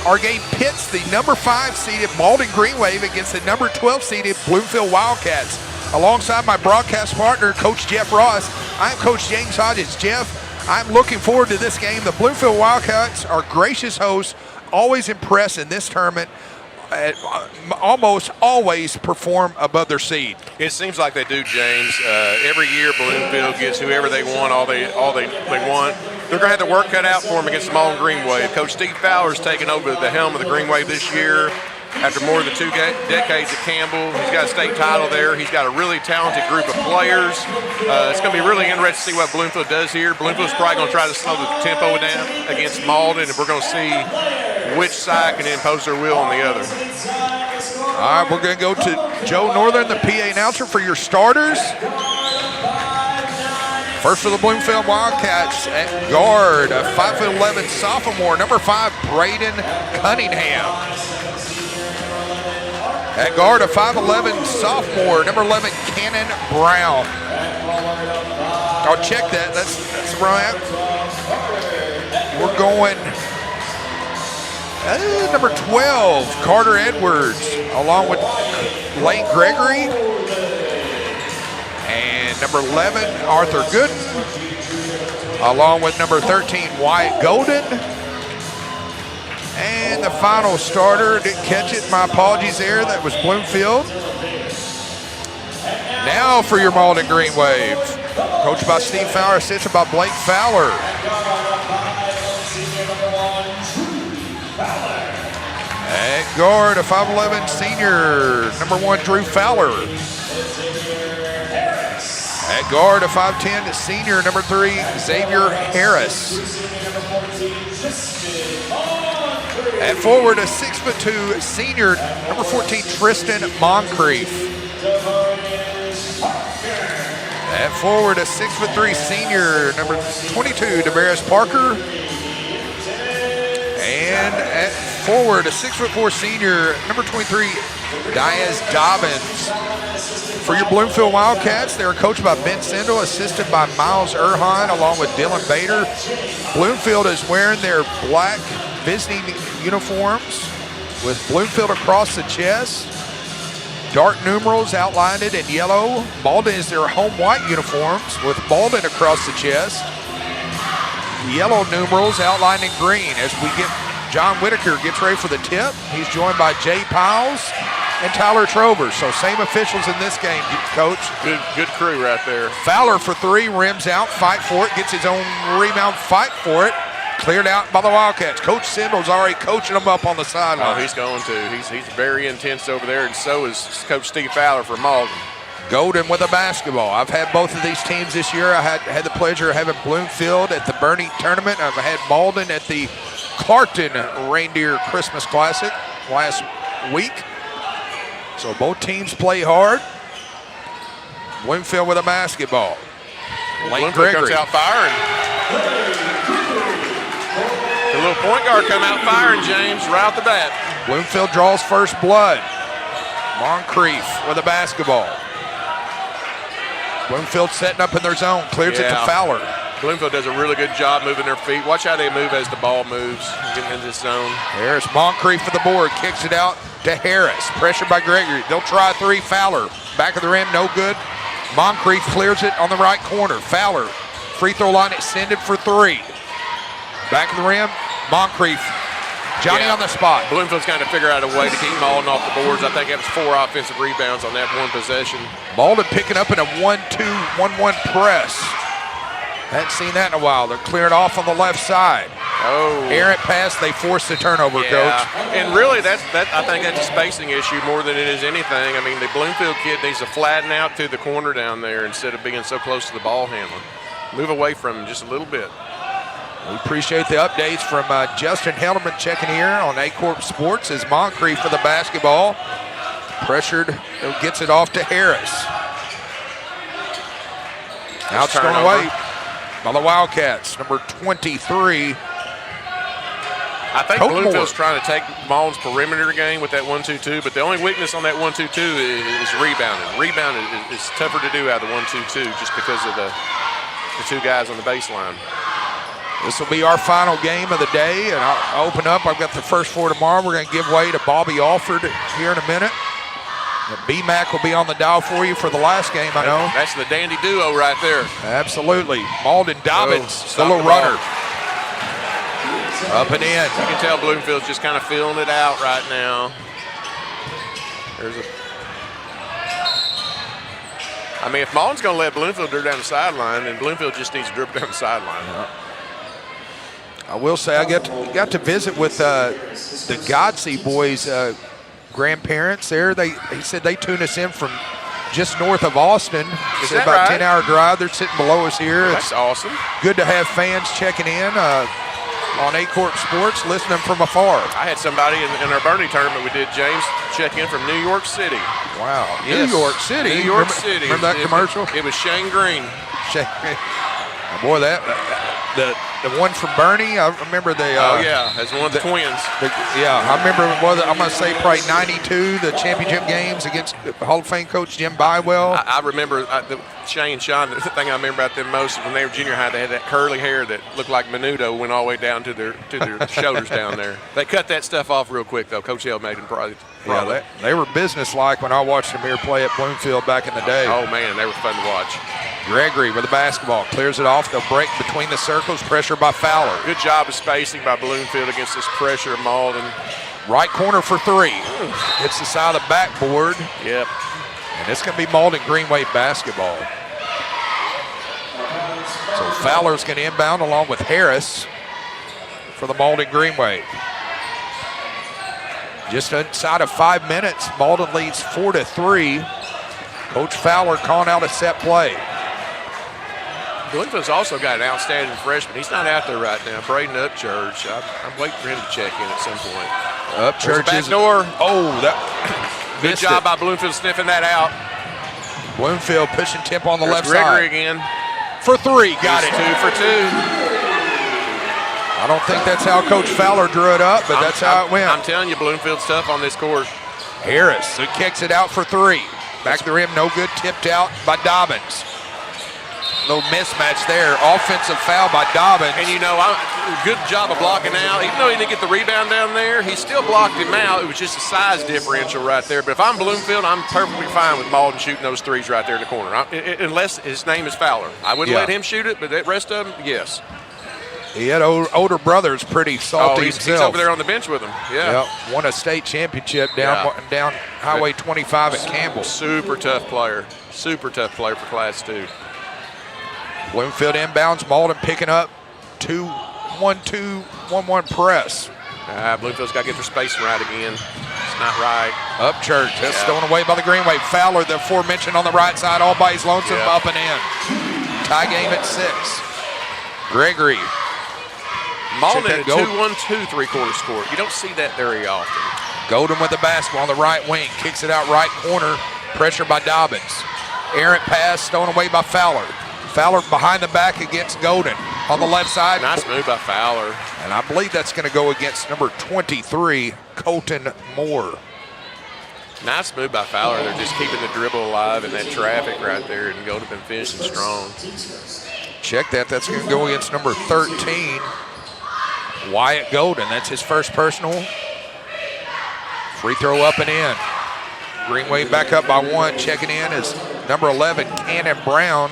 Our game pits the number 5 seeded Malden Green Wave against the number 12 seeded Bloomfield Wildcats. Alongside my broadcast partner, Coach Jeff Ross, I'm Coach James Hodges. Jeff, I'm looking forward to this game. The Bloomfield Wildcats are gracious hosts, always impress in this tournament. Almost always perform above their seed. It seems like they do, James. Every year Bloomfield gets whoever they want, all they want. They're going to have the work cut out for them against the Malden Green Wave. Coach Steve Fowler's taken over the helm of the Green Wave this year. After more than 2 decades at Campbell, he's got a state title there. He's got a really talented group of players. It's going to be really interesting to see what Bloomfield does here. Bloomfield's probably going to try to slow the tempo down against Malden, and we're going to see which side can impose their will on the other. All right, we're going to go to Joe Northern, the PA announcer, for your starters. First for the Bloomfield Wildcats at guard, a 5'11" sophomore, number 5, Braden Cunningham. At guard, a 5'11" sophomore, number 11, Cannon Brown. I'll check that. That's right. We're going number 12, Carter Edwards, along with Lane Gregory. And number 11, Arthur Gooden. along with number 13, Wyatt Golden. And the final starter, didn't catch it, my apologies there, that was Bloomfield. Now for your Malden Green Wave. Coached by Steve Fowler, assisted by Blake Fowler. At guard, a 5'11 senior, number 1, Drew Fowler. At guard, a 5'10 senior, number 3, Xavier Harris. At forward, a 6'2 senior, number 14, Tristan Moncrief. At forward, a 6'3 senior, number 22, Damaris Parker. And at forward, a 6'4 senior, number 23, Diaz Dobbins. For your Bloomfield Wildcats, they are coached by Ben Sindel, assisted by Miles Erhan, along with Dylan Bader. Bloomfield is wearing their black visiting uniforms with Bloomfield across the chest. Dark numerals outlined in yellow. Malden is their home white uniforms with Malden across the chest. Yellow numerals outlined in green as we get John Whitaker gets ready for the tip. He's joined by Jay Piles and Tyler Trover. So same officials in this game, Coach. Good crew right there. Fowler for 3, rims out, fight for it, gets his own rebound, fight for it. Cleared out by the Wildcats. Coach Sindel's already coaching them up on the sideline. Oh, he's going to. He's very intense over there, and so is Coach Steve Fowler for Malden. Golden with a basketball. I've had both of these teams this year. I had the pleasure of having Bloomfield at the Bernie tournament. I've had Malden at the Clarkton Reindeer Christmas Classic last week. So both teams play hard. Bloomfield with a basketball. Lane Bloomfield comes out firing. The little point guard come out firing, James, right off the bat. Bloomfield draws first blood. Moncrief with a basketball. Bloomfield setting up in their zone, clears it to Fowler. Bloomfield does a really good job moving their feet. Watch how they move as the ball moves, getting into this zone. Harris, Moncrief for the board, kicks it out to Harris. Pressured by Gregory. They'll try 3. Fowler, back of the rim, no good. Moncrief clears it on the right corner. Fowler, free throw line extended for 3. Back of the rim, Moncrief. Johnny on the spot. Bloomfield's got to figure out a way to keep Malden off the boards. I think that was 4 offensive rebounds on that one possession. Malden picking up in a 1-2-1-1 press. Hadn't seen that in a while. They're clearing off on the left side. Oh. Errant pass, they force the turnover, Coach. And really, I think that's a spacing issue more than it is anything. I mean, the Bloomfield kid needs to flatten out through the corner down there instead of being so close to the ball handler. Move away from him just a little bit. We appreciate the updates from Justin Helderman checking here on Aycorp Sports as Moncrief for the basketball. Pressured, gets it off to Harris. Outscored away by the Wildcats, number 23. I think Bloomfield's trying to take Malden's perimeter game with that 1-2-2, but the only weakness on that 1-2-2 is rebounding. Rebounding is tougher to do out of the 1-2-2 just because of the 2 guys on the baseline. This will be our final game of the day, and I'll open up. I've got the first 4 tomorrow. We're going to give way to Bobby Alford here in a minute. B-Mac will be on the dial for you for the last game, I know. That's the dandy duo right there. Absolutely. Malden Dobbins, the little runner. Up and in. You can tell Bloomfield's just kind of feeling it out right now. I mean, if Malden's going to let Bloomfield dribble down the sideline, then Bloomfield just needs to dribble down the sideline. Yeah. I will say I got to visit with the Godsey boys' grandparents there. He said they tuned us in from just north of Austin. It's about a 10-hour drive. They're sitting below us here. That's awesome. Good to have fans checking in on Aycorp Sports, listening from afar. I had somebody in our Bernie tournament we did, James, check in from New York City. Wow. Yes. New York City. New York City. Remember that commercial? It was Shane Green. Oh, boy, the one from Bernie, I remember as one of the twins. I remember I'm going to say probably 92, the championship games against Hall of Fame coach Jim Bywell. I remember Shane and Sean, the thing I remember about them most is when they were junior high, they had that curly hair that looked like Menudo, went all the way down to their shoulders down there. They cut that stuff off real quick, though. Coach Hill made them probably. Yeah, they were businesslike when I watched them here play at Bloomfield back in the day. Oh, man, they were fun to watch. Gregory with the basketball, clears it off. They'll break between the circles, pressure by Fowler. Good job of spacing by Bloomfield against this pressure of Malden. Right corner for three. Hits the side of the backboard. Yep. And it's going to be Malden Greenway basketball. So Fowler's going to inbound along with Harris for the Malden Greenway. Just inside of 5 minutes, Malden leads 4-3. Coach Fowler calling out a set play. Bloomfield's also got an outstanding freshman. He's not out there right now. Braden Upchurch. I'm waiting for him to check in at some point. Upchurch is door. Oh, that good job by Bloomfield sniffing that out. Bloomfield pushing temp on the left Gregory side. again. For three, got it. 2 for 2. I don't think that's how Coach Fowler drew it up, but that's how it went. I'm telling you, Bloomfield's tough on this court. Harris, who kicks it out for three. Back to the rim, no good, tipped out by Dobbins. Little mismatch there. Offensive foul by Dobbins. And you know, good job of blocking out. Even though he didn't get the rebound down there, he still blocked him out. It was just a size differential right there. But if I'm Bloomfield, I'm perfectly fine with Malden shooting those threes right there in the corner. Unless his name is Fowler. I wouldn't let him shoot it, but the rest of them, yes. He had older brothers pretty salty he's over there on the bench with him. Yeah. Won a state championship down Highway 25 at Campbell. Super tough player. Super tough player for Class 2. Bloomfield inbounds, Malden picking up 2-1-2-1-1 press. Bloomfield's got to get their spacing right again. It's not right. Upchurch, that's thrown away by the Greenway. Fowler, the aforementioned on the right side, all by his lonesome, up and in. Tie game at 6. Gregory. Malden in a 2-1-2 three-quarter score. You don't see that very often. Golden with the basketball on the right wing. Kicks it out right corner. Pressure by Dobbins. Errant pass stolen away by Fowler. Fowler behind the back against Golden. On the left side. Nice move by Fowler. And I believe that's going to go against number 23, Colton Moore. Nice move by Fowler. They're just keeping the dribble alive in that traffic right there, and Golden been finishing strong. Check that. That's going to go against number 13, Wyatt Golden. That's his first personal. Free throw up and in. Greenway back up by 1. Checking in is number 11, Cannon Brown.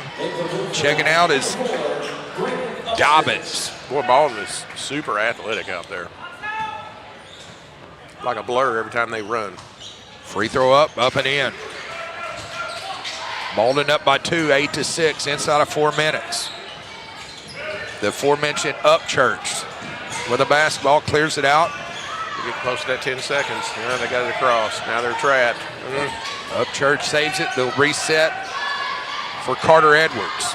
Checking out is Dobbins. Boy, Malden is super athletic out there. Like a blur every time they run. Free throw up and in. Malden up by 2, 8-6, inside of 4 minutes. The aforementioned Upchurch with a basketball, clears it out. Get close to that 10 seconds. Now they got it across. Now they're trapped. Upchurch saves it. They'll reset for Carter Edwards.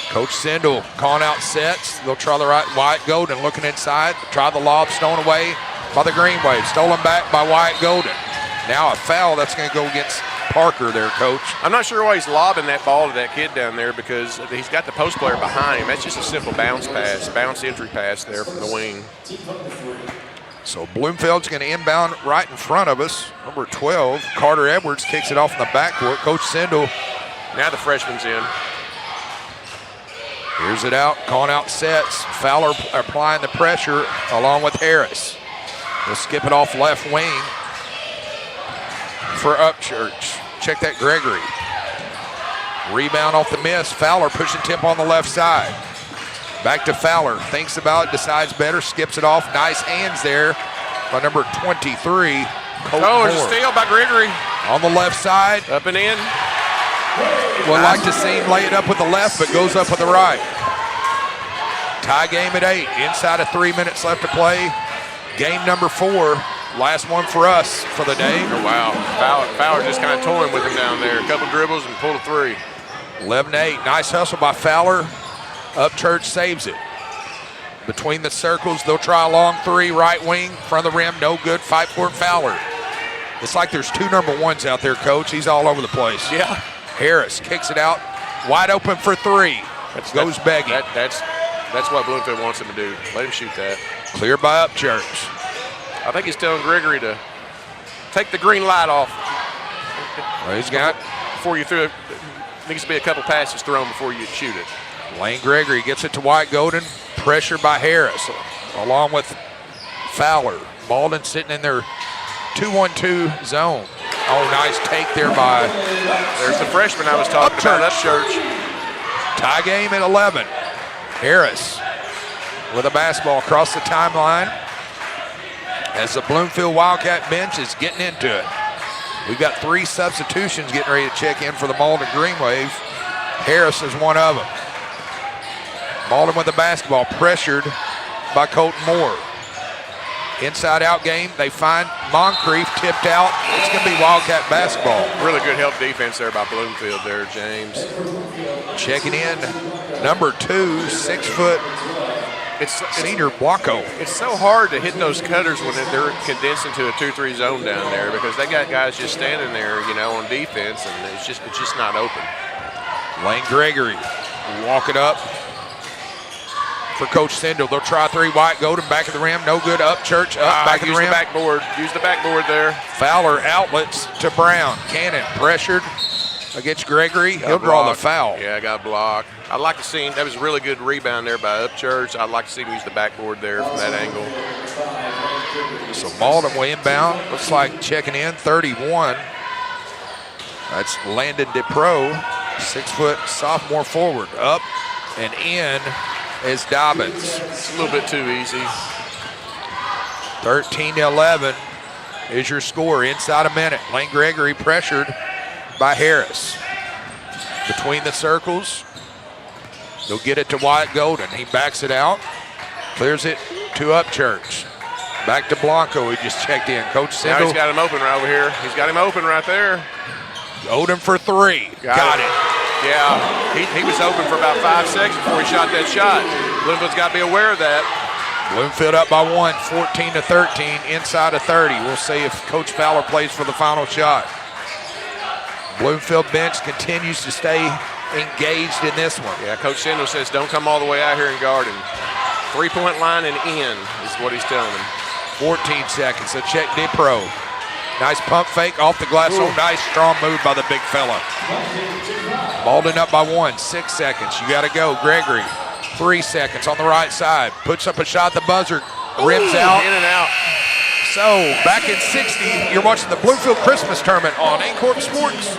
Coach Sindel calling out sets. They'll try the right. Wyatt Golden looking inside. Try the lob, stolen away by the Greenway. Stolen back by Wyatt Golden. Now a foul that's going to go against Parker there, Coach. I'm not sure why he's lobbing that ball to that kid down there, because he's got the post player behind him. That's just a simple bounce pass, bounce entry pass there from the wing. So Bloomfield's going to inbound right in front of us. Number 12, Carter Edwards kicks it off in the backcourt. Coach Sindel. Now the freshman's in. Here's it out, calling out sets. Fowler applying the pressure along with Harris. They'll skip it off left wing for Upchurch. Check that, Gregory. Rebound off the miss. Fowler pushing tempo on the left side. Back to Fowler. Thinks about it, decides better, skips it off. Nice hands there by number 23, Colton Moore. There's a steal by Gregory. On the left side. Up and in. Would like to see him lay it up with the left, but goes up with the right. Tie game at 8. Inside of 3 minutes left to play. Game number 4. Last one for us for the day. Oh, wow. Fowler just kind of toying with him down there. A couple dribbles and pulled a 3. 11-8. Nice hustle by Fowler. Upchurch saves it. Between the circles, they'll try a long 3, right wing, front of the rim, no good. Fight for it, Fowler. It's like there's 2 number 1s out there, Coach. He's all over the place. Yeah. Harris kicks it out, wide open for 3. Goes begging. That's what Bloomfield wants him to do. Let him shoot that. Clear by Upchurch. I think he's telling Gregory to take the green light off. Well, he's got before you throw it. Needs to be a couple passes thrown before you shoot it. Lane Gregory gets it to Wyatt Golden. Pressure by Harris, along with Fowler. Malden sitting in their 2-1-2 zone. Oh, nice take there by. There's the freshman I was talking about, Upchurch. Tie game at 11. Harris with a basketball across the timeline as the Bloomfield Wildcat bench is getting into it. We've got 3 substitutions getting ready to check in for the Malden Green Wave. Harris is one of them. Malden with the basketball, pressured by Colton Moore. Inside-out game, they find Moncrief tipped out. It's going to be Wildcat basketball. Really good help defense there by Bloomfield there, James. Checking in, number 2, 6-foot senior Blanco. It's so hard to hit those cutters when they're condensed into a 2-3 zone down there because they got guys just standing there, on defense, and it's just not open. Lane Gregory walking up for Coach Sindel. They'll try 3 wide. Golden back of the rim. No good. Upchurch up back of the rim. Use the backboard there. Fowler outlets to Brown. Kennett pressured against Gregory. He'll draw the foul. Yeah, I got blocked. I'd like to see him. That was a really good rebound there by Upchurch. I'd like to see him use the backboard there from that angle. So Malden will inbound. Looks like checking in 31. That's Landon DePro, 6-foot sophomore forward. Up and in is Dobbins. It's a little bit too easy. 13-11 is your score inside a minute. Lane Gregory pressured by Harris. Between the circles, they'll get it to Wyatt Golden. He backs it out, clears it to Upchurch. Back to Blanco, he just checked in. Coach Sindel. Now he's got him open right over here. He's got him open right there. Odom for 3. Got it. Yeah, he was open for about 5 seconds before he shot that shot. Bloomfield's got to be aware of that. Bloomfield up by 1, 14-13, inside of 30. We'll see if Coach Fowler plays for the final shot. Bloomfield bench continues to stay engaged in this one. Yeah, Coach Sindel says don't come all the way out here and guard him. 3-point line and in is what he's telling him. 14 seconds, so check DePro. Nice pump fake off the glass. Oh, nice strong move by the big fella. Malden up by 1, 6 seconds. You got to go. Gregory, 3 seconds on the right side. Puts up a shot, the buzzer rims out. In and out. So back in 60, you're watching the Bloomfield Christmas Tournament on Aycorp Sports.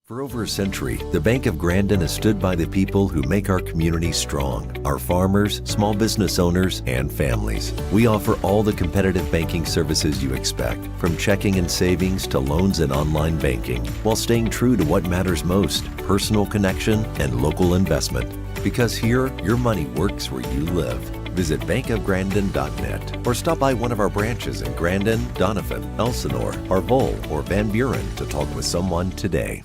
For over a century, the Bank of Grandin has stood by the people who make our community strong, our farmers, small business owners, and families. We offer all the competitive banking services you expect, from checking and savings to loans and online banking, while staying true to what matters most, personal connection and local investment. Because here, your money works where you live. Visit bankofgrandin.net or stop by one of our branches in Grandin, Donovan, Elsinore, Arvol, or Van Buren to talk with someone today.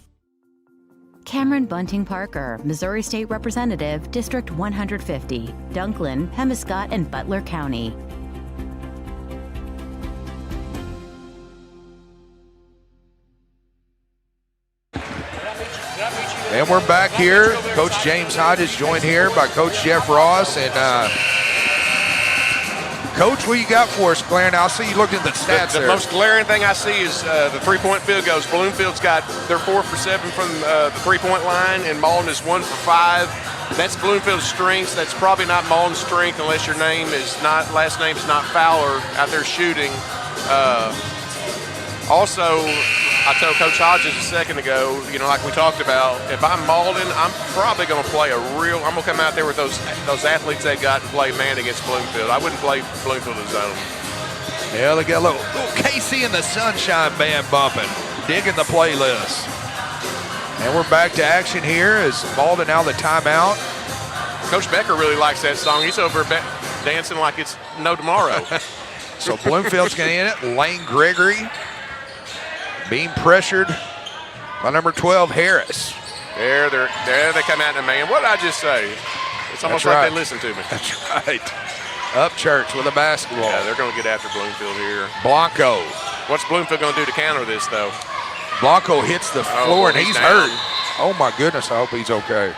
Cameron Bunting Parker, Missouri State Representative, District 150, Dunklin, Pemiscot, and Butler County. And we're back here. Coach James Hyde is joined here by Coach Jeff Ross. And Coach, what you got for us, Glenn? I'll see you looked at the stats The there. most glaring thing I see is the 3-point field goals. Bloomfield's they're 4 for 7 from the 3-point line, and Malden is 1 for 5. That's Bloomfield's strengths. That's probably not Malden's strength unless your last name is not Fowler out there shooting. Also, I told Coach Hodges a second ago, like we talked about, if I'm Malden, I'm probably going to play I'm going to come out there with those athletes they got and play man against Bloomfield. I wouldn't play Bloomfield in zone. Yeah, they got a little KC and the Sunshine Band bumping, digging the playlist. And we're back to action here as Malden out of the timeout. Coach Becker really likes that song. He's over dancing like it's no tomorrow. So Bloomfield's going to end it. Lane Gregory being pressured by number 12, Harris. There they come out in a man. What did I just say? It's almost like they listen to me. That's right. Upchurch with a basketball. Yeah, they're going to get after Bloomfield here. Blanco. What's Bloomfield going to do to counter this, though? Blanco hits the floor and he's down. hurt. Oh, my goodness. I hope he's okay.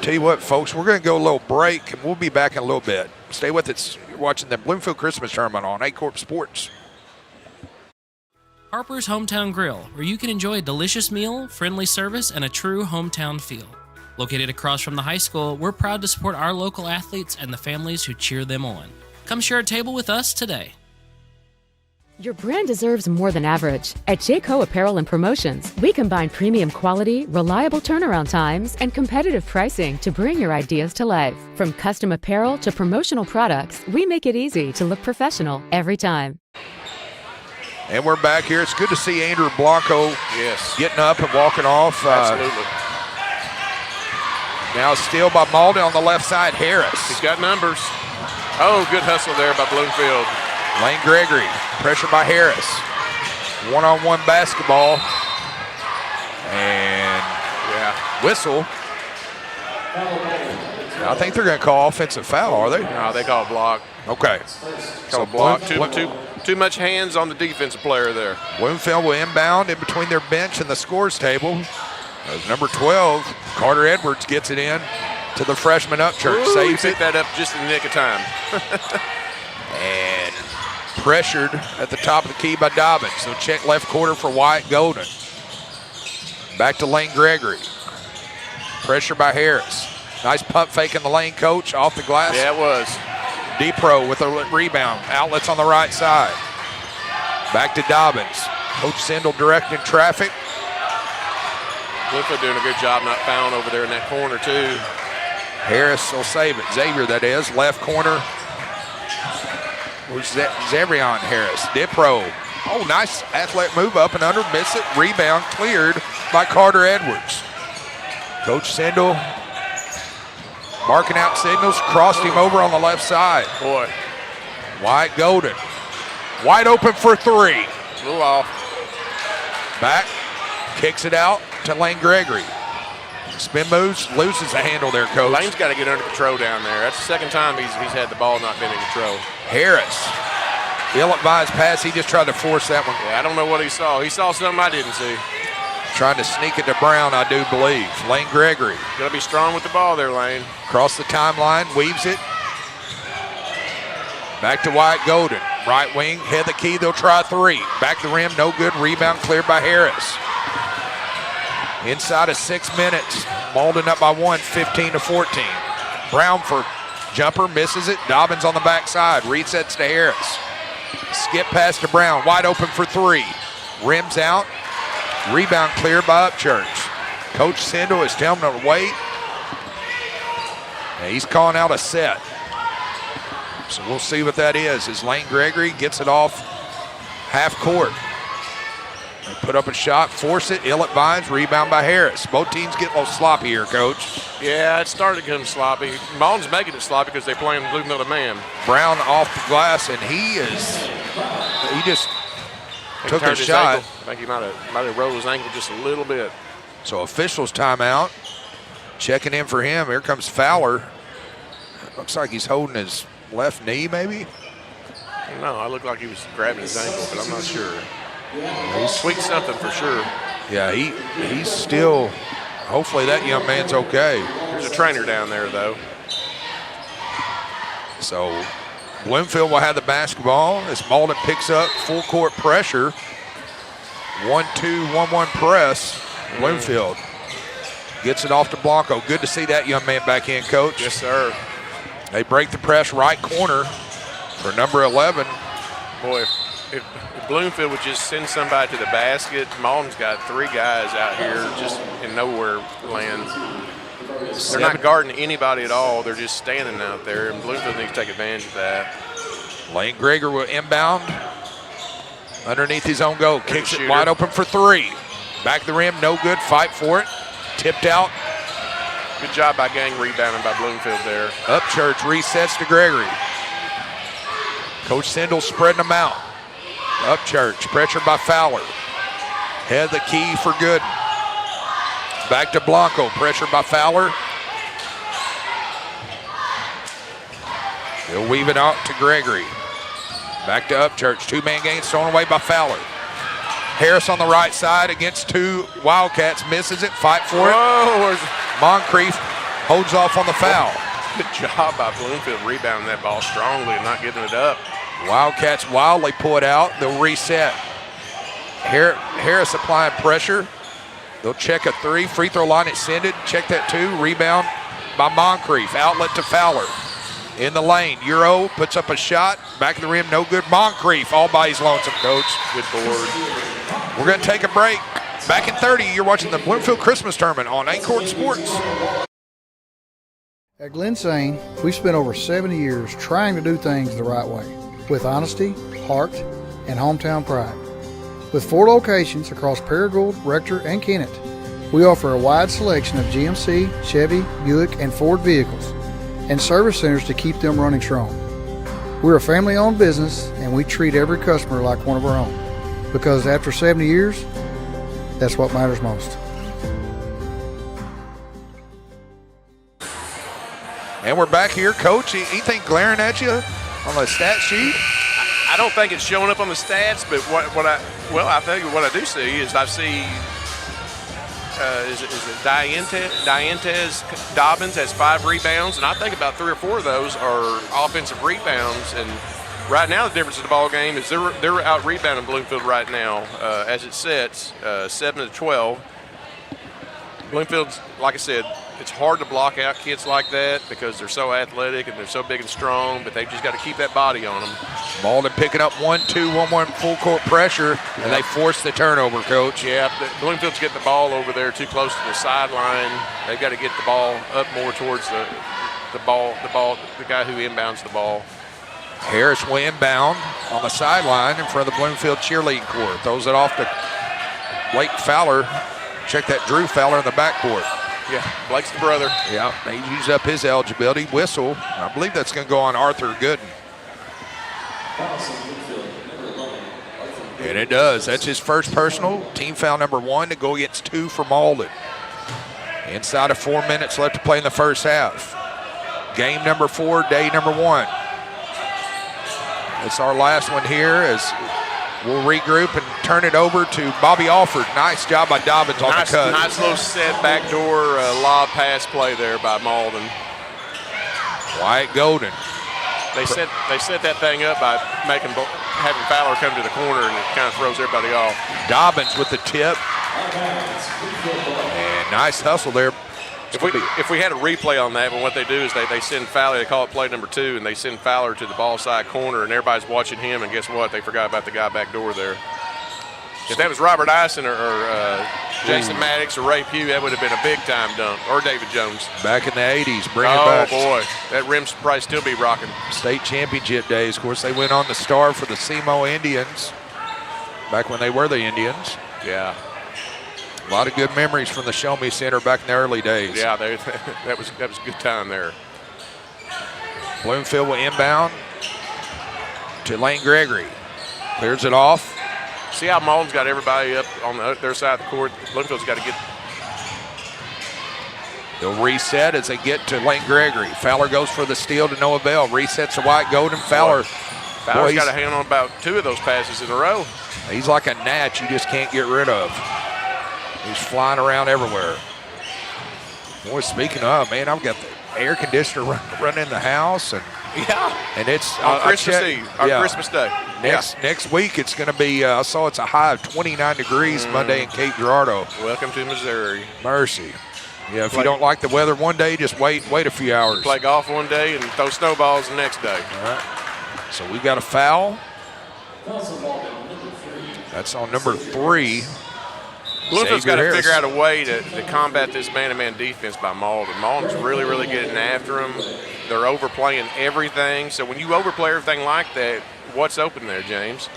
Tell you what, folks, we're going to go a little break, and we'll be back in a little bit. Stay with us. You're watching the Bloomfield Christmas Tournament on Aycorp Sports. Harper's Hometown Grill, where you can enjoy a delicious meal, friendly service, and a true hometown feel. Located across from the high school, we're proud to support our local athletes and the families who cheer them on. Come share a table with us today. Your brand deserves more than average. At Jayco Apparel and Promotions, we combine premium quality, reliable turnaround times, and competitive pricing to bring your ideas to life. From custom apparel to promotional products, we make it easy to look professional every time. And we're back here. It's good to see Andrew Blanco getting up and walking off. Absolutely. Now steal by Malden on the left side. Harris. He's got numbers. Oh, good hustle there by Bloomfield. Lane Gregory, pressure by Harris. One-on-one basketball. And whistle. I think they're going to call offensive foul, are they? No, they call a block. Okay. Call a block. Too much hands on the defensive player there. Bloomfield will inbound in between their bench and the scores table. As number 12, Carter Edwards gets it in to the freshman Upchurch. Saves it. That up just in the nick of time. And pressured at the top of the key by Dobbins. So check left quarter for Wyatt Golden. Back to Lane Gregory. Pressure by Harris. Nice pump fake in the lane, coach, off the glass. Yeah, it was. D-Pro with a rebound. Outlets on the right side. Back to Dobbins. Coach Sindel directing traffic. Bloomfield doing a good job not fouling over there in that corner, too. Harris will save it. Xavier, that is. Left corner. Where's Xavion Harris? Dipro. Oh, nice athletic move up and under. Miss it. Rebound cleared by Carter Edwards. Coach Sindel marking out signals. Crossed him over on the left side. Boy. Wyatt Golden. Wide open for three. Move off. Back. Kicks it out to Lane Gregory. Spin moves, loses the handle there, coach. Lane's got to get under control down there. That's the second time he's had the ball not been in control. Harris. Ill-advised pass. He just tried to force that one. Yeah, I don't know what he saw. He saw something I didn't see. Trying to sneak it to Brown, I do believe. Lane Gregory. Got to be strong with the ball there, Lane. Across the timeline, weaves it. Back to Wyatt Golden. Right wing, head the key, they'll try three. Back the rim, no good. Rebound cleared by Harris. Inside of 6 minutes, Malden up by 1, 15-14. Brown for jumper, misses it. Dobbins on the backside, resets to Harris. Skip pass to Brown, wide open for three. Rims out, rebound cleared by Upchurch. Coach Sindel is telling him to wait. And he's calling out a set. So we'll see what that is as Lane Gregory gets it off half court. They put up a shot, force it, ill-advised, rebound by Harris. Both teams get a little sloppy here, coach. Yeah, it started getting sloppy. Malden's making it sloppy because they're playing Bloomfield a man. Brown off the glass, and he just took a shot. Ankle. I think he might have rolled his ankle just a little bit. So officials timeout. Checking in for him. Here comes Fowler. Looks like he's holding his left knee, maybe? No, I looked like he was grabbing his ankle, but I'm not sure. He's tweaked something for sure. Yeah, he's still, hopefully that young man's okay. There's a trainer down there, though. So Bloomfield will have the basketball as Malden picks up full court pressure. 1-2-1-1 press. Bloomfield gets it off to Blanco. Good to see that young man back in, coach. Yes, sir. They break the press right corner for number 11. Boy, if Bloomfield would just send somebody to the basket, Malden's got three guys out here just in nowhere land. They're not guarding anybody at all. They're just standing out there, and Bloomfield needs to take advantage of that. Lane Greger will inbound underneath his own goal. Kicks it wide open for three. Back the rim, no good. Fight for it. Tipped out. Good job by gang rebounding by Bloomfield there. Upchurch resets to Gregory. Coach Sindel spreading them out. Upchurch, pressured by Fowler. Head the key for good. Back to Blanco, pressured by Fowler. He'll weave it out to Gregory. Back to Upchurch, two-man game thrown away by Fowler. Harris on the right side against two Wildcats, misses it, fight for it. Moncrief holds off on the foul. Good job by Bloomfield rebounding that ball strongly and not giving it up. Wildcats wildly pull it out. They'll reset. Harris applying pressure. They'll check a three. Free throw line extended. Check that two. Rebound by Moncrief. Outlet to Fowler. in the lane. Euro puts up a shot. Back of the rim, no good. Moncrief all by his lonesome, Coach. Good board. We're going to take a break. Back in 30, you're watching the Bloomfield Christmas Tournament on Aycorp Sports. At Glen Sain, we've spent over 70 years trying to do things the right way, with honesty, heart, and hometown pride. With 4 locations across Paragould, Rector, and Kennett, we offer a wide selection of GMC, Chevy, Buick, and Ford vehicles, and service centers to keep them running strong. We're a family-owned business, and we treat every customer like one of our own, because after 70 years, that's what matters most. And we're back here. Coach, anything glaring at you on the stat sheet? I don't think it's showing up on the stats, but I think what I do see is I see is it Diantes Dobbins has 5 rebounds, and I think about 3 or 4 of those are offensive rebounds. And right now the difference in the ball game is they're out rebounding Bloomfield right now as it sits 7-12. Bloomfield's, like I said, it's hard to block out kids like that because they're so athletic and they're so big and strong, but they've just got to keep that body on them. Malden picking up 1-2, 1-1 full court pressure, and they force the turnover, Coach. Yeah, Bloomfield's getting the ball over there too close to the sideline. They've got to get the ball up more towards the guy who inbounds the ball. Harris will inbound on the sideline in front of the Bloomfield cheerleading court. Throws it off to Blake Fowler. Check that Drew Fowler in the backcourt. Yeah, Blake's the brother. Yeah, they use up his eligibility. Whistle. I believe that's going to go on Arthur Gooden. And it does. That's his first personal. Team foul number 1 to go against 2 for Malden. Inside of 4 minutes left to play in the first half. Game number 4, day number 1. It's our last one here as we'll regroup and turn it over to Bobby Alford. Nice job by Dobbins on the cut. Nice little set backdoor lob pass play there by Malden. Wyatt Golden. They set that thing up by having Fowler come to the corner, and it kind of throws everybody off. Dobbins with the tip. And nice hustle there. If we had a replay on that, but what they do is they send Fowler, they call it play number 2, and they send Fowler to the ball side corner, and everybody's watching him, and guess what? They forgot about the guy back door there. If that was Robert Ison or Jason Maddox or Ray Pugh, that would have been a big-time dunk, or David Jones. Back in the 80s, bring it back. Oh, boy, that rim should probably still be rocking. State championship days. Of course, they went on the star for the SEMO Indians back when they were the Indians. Yeah. A lot of good memories from the Show Me Center back in the early days. Yeah, that was a good time there. Bloomfield will inbound to Lane Gregory. Clears it off. See how Malden's got everybody up on their side of the court. Bloomfield's got to get. They'll reset as they get to Lane Gregory. Fowler goes for the steal to no avail. Resets to White Golden. Fowler's got a hand on about 2 of those passes in a row. He's like a gnat you just can't get rid of. He's flying around everywhere. Boy, speaking of, man, I've got the air conditioner running in the house, and it's on Christmas Eve, Christmas Day. Next week it's going to be. I saw it's a high of 29 degrees Monday in Cape Girardeau. Welcome to Missouri. Mercy. Yeah, if you don't like the weather one day, just wait a few hours. Play golf one day and throw snowballs the next day. All right. So we've got a foul. That's on number 3. Bloomfield's got to figure out a way to combat this man-to-man defense by Malden. Malden's really, really getting after him. They're overplaying everything. So when you overplay everything like that, what's open there, James?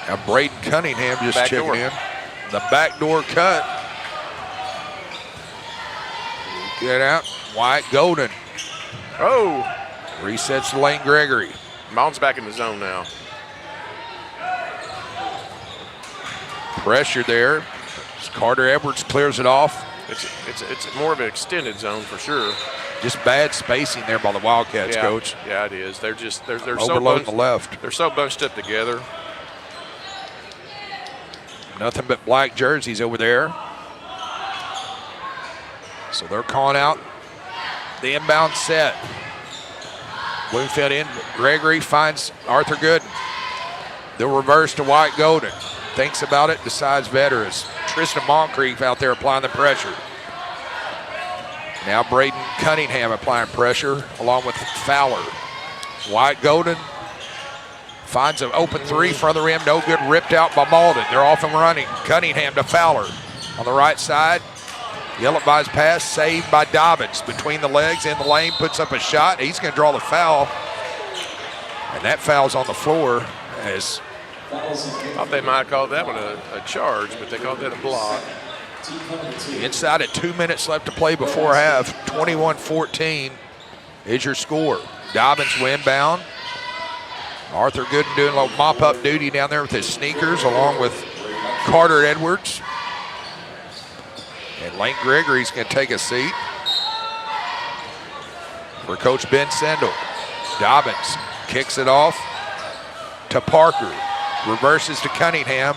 Now Braden Cunningham just checking in. The backdoor cut. Get out. Wyatt Golden. Oh. Resets to Lane Gregory. Malden's back in the zone now. Pressure there. Carter Edwards clears it off. It's more of an extended zone for sure. Just bad spacing there by the Wildcats, Coach. Yeah, it is. They're overloading the left. They're so bunched up together. Nothing but black jerseys over there. So they're calling out the inbound set. Bloomfield in. Gregory finds Arthur Gooden. They'll reverse to White Golden. Thinks about it, decides better as Tristan Moncrief out there applying the pressure. Now Braden Cunningham applying pressure along with Fowler. Wyatt Golden finds an open three, front of the rim, no good, ripped out by Malden. They're off and running. Cunningham to Fowler on the right side. Yellowby's pass saved by Dobbins. Between the legs, in the lane, puts up a shot. He's going to draw the foul. And that foul's on the floor as... I thought they might have called that one a charge, but they called that a block. Inside at 2 minutes left to play before half. 21-14 is your score. Dobbins will inbound. Arthur Gooden doing a little mop-up duty down there with his sneakers along with Carter Edwards. And Lane Gregory's going to take a seat for Coach Ben Sendel. Dobbins kicks it off to Parker. Reverses to Cunningham.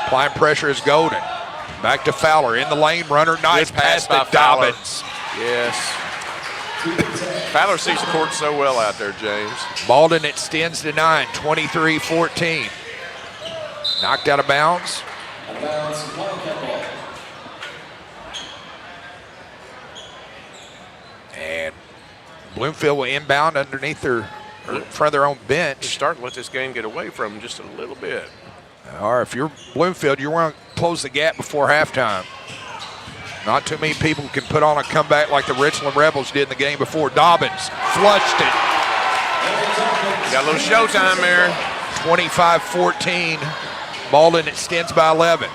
Applying pressure is Golden. Back to Fowler in the lane. Runner, nice pass to Dobbins. Yes. Fowler sees the court so well out there, James. Malden extends to 9, 23-14. Knocked out of bounds. And Bloomfield will inbound underneath their, or in front of their own bench. They're starting to let this game get away from them just a little bit. Or if you're Bloomfield, you want to close the gap before halftime. Not too many people can put on a comeback like the Richland Rebels did in the game before. Dobbins flushed it. Got a little showtime there. 25-14. Malden extends by 11.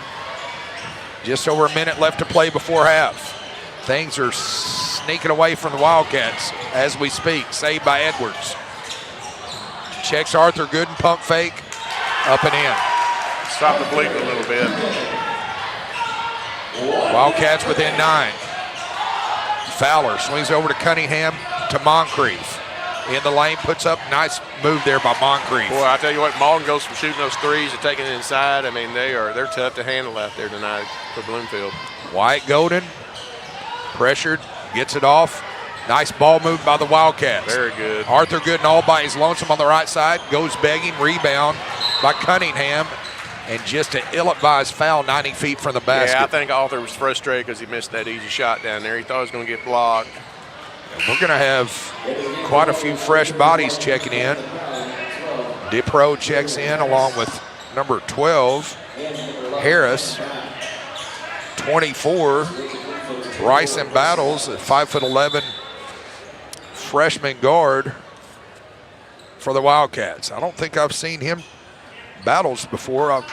Just over a minute left to play before half. Things are sneaking away from the Wildcats as we speak. Saved by Edwards. Checks Arthur Gooden, pump fake, up and in. Stop the bleeding a little bit. Wildcats within 9. Fowler swings over to Cunningham to Moncrief. In the lane, puts up, nice move there by Moncrief. Boy, I tell you what, Malden goes from shooting those threes to taking it inside. I mean, they're tough to handle out there tonight for Bloomfield. Wyatt Golden, pressured, gets it off. Nice ball move by the Wildcats. Very good. Arthur Gooden all by his lonesome on the right side, goes begging, rebound by Cunningham. And just an ill-advised foul 90 feet from the basket. Yeah, I think Arthur was frustrated because he missed that easy shot down there. He thought he was going to get blocked. And we're going to have quite a few fresh bodies checking in. Dipro checks in along with number 12, Harris. 24, Bryson Battles, a 5'11" freshman guard for the Wildcats. I don't think I've seen him Battles before.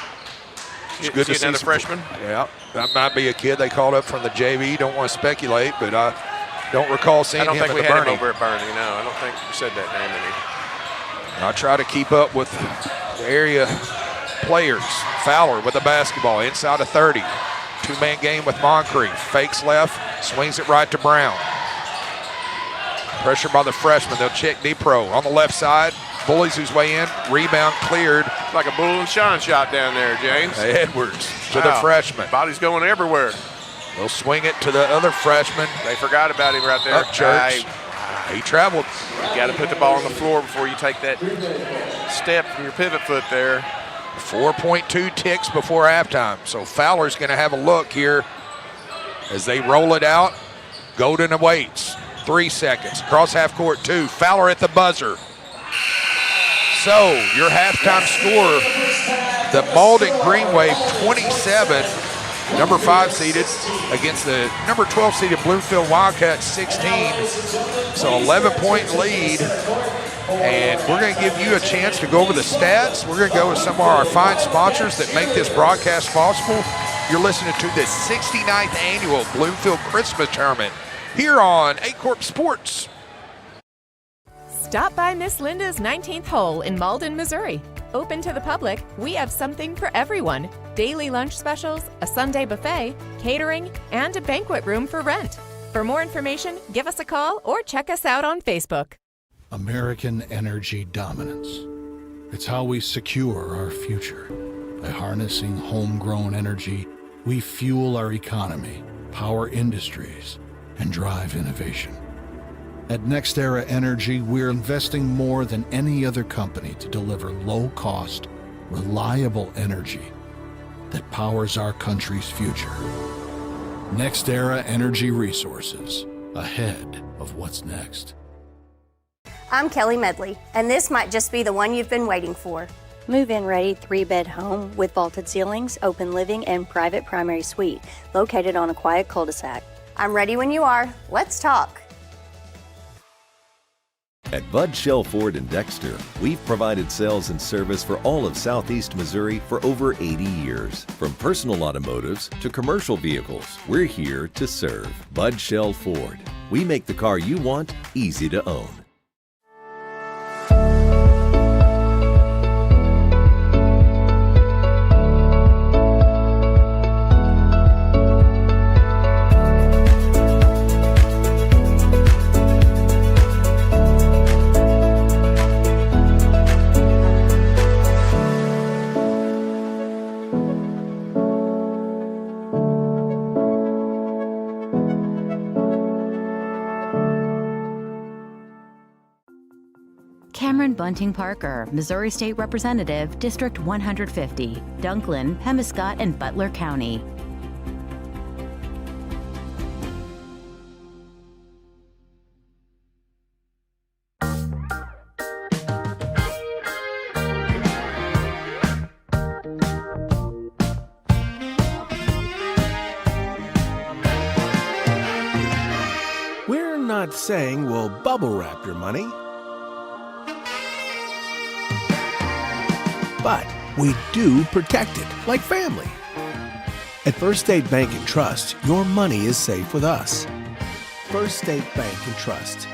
It's good to see another freshman. Yeah, that might be a kid they called up from the JV. Don't want to speculate, but I don't recall seeing him at the Bernie. I don't think we had him over at Bernie. No, I don't think you said that name any. I try to keep up with the area players. Fowler with the basketball inside of 30. Two-man game with Moncrief. Fakes left, swings it right to Brown. Pressure by the freshman. They'll check Dipro on the left side. Bullies his way in. Rebound cleared. It's like a bull and shine shot down there, James. Edwards to the freshman. Body's going everywhere. They'll swing it to the other freshman. They forgot about him right there. Up Church. He traveled. You got to put the ball on the floor before you take that step from your pivot foot there. 4.2 ticks before halftime. So Fowler's going to have a look here as they roll it out. Golden awaits. 3 seconds. Across half court 2. Fowler at the buzzer. So your halftime score, the Malden Green Wave 27, number 5 seeded against the number 12 seeded Bloomfield Wildcats 16. So 11-point lead. And we're going to give you a chance to go over the stats. We're going to go with some of our fine sponsors that make this broadcast possible. You're listening to the 69th annual Bloomfield Christmas Tournament here on Aycorp Sports. Stop by Miss Linda's 19th hole in Malden, Missouri. Open to the public, we have something for everyone. Daily lunch specials, a Sunday buffet, catering, and a banquet room for rent. For more information, give us a call or check us out on Facebook. American energy dominance. It's how we secure our future. By harnessing homegrown energy, we fuel our economy, power industries, and drive innovation. At NextEra Energy, we're investing more than any other company to deliver low-cost, reliable energy that powers our country's future. NextEra Energy Resources, ahead of what's next. I'm Kelly Medley, and this might just be the one you've been waiting for. Move-in ready 3-bed home with vaulted ceilings, open living, and private primary suite located on a quiet cul-de-sac. I'm ready when you are. Let's talk. At Bud Shell Ford in Dexter, we've provided sales and service for all of Southeast Missouri for over 80 years. From personal automotives to commercial vehicles, we're here to serve. Bud Shell Ford. We make the car you want easy to own. Cameron Bunting Parker, Missouri State Representative, District 150, Dunklin, Pemiscot, and Butler County. We're not saying we'll bubble wrap your money, but we do protect it like family. At First State Bank and Trust, your money is safe with us. First State Bank and Trust.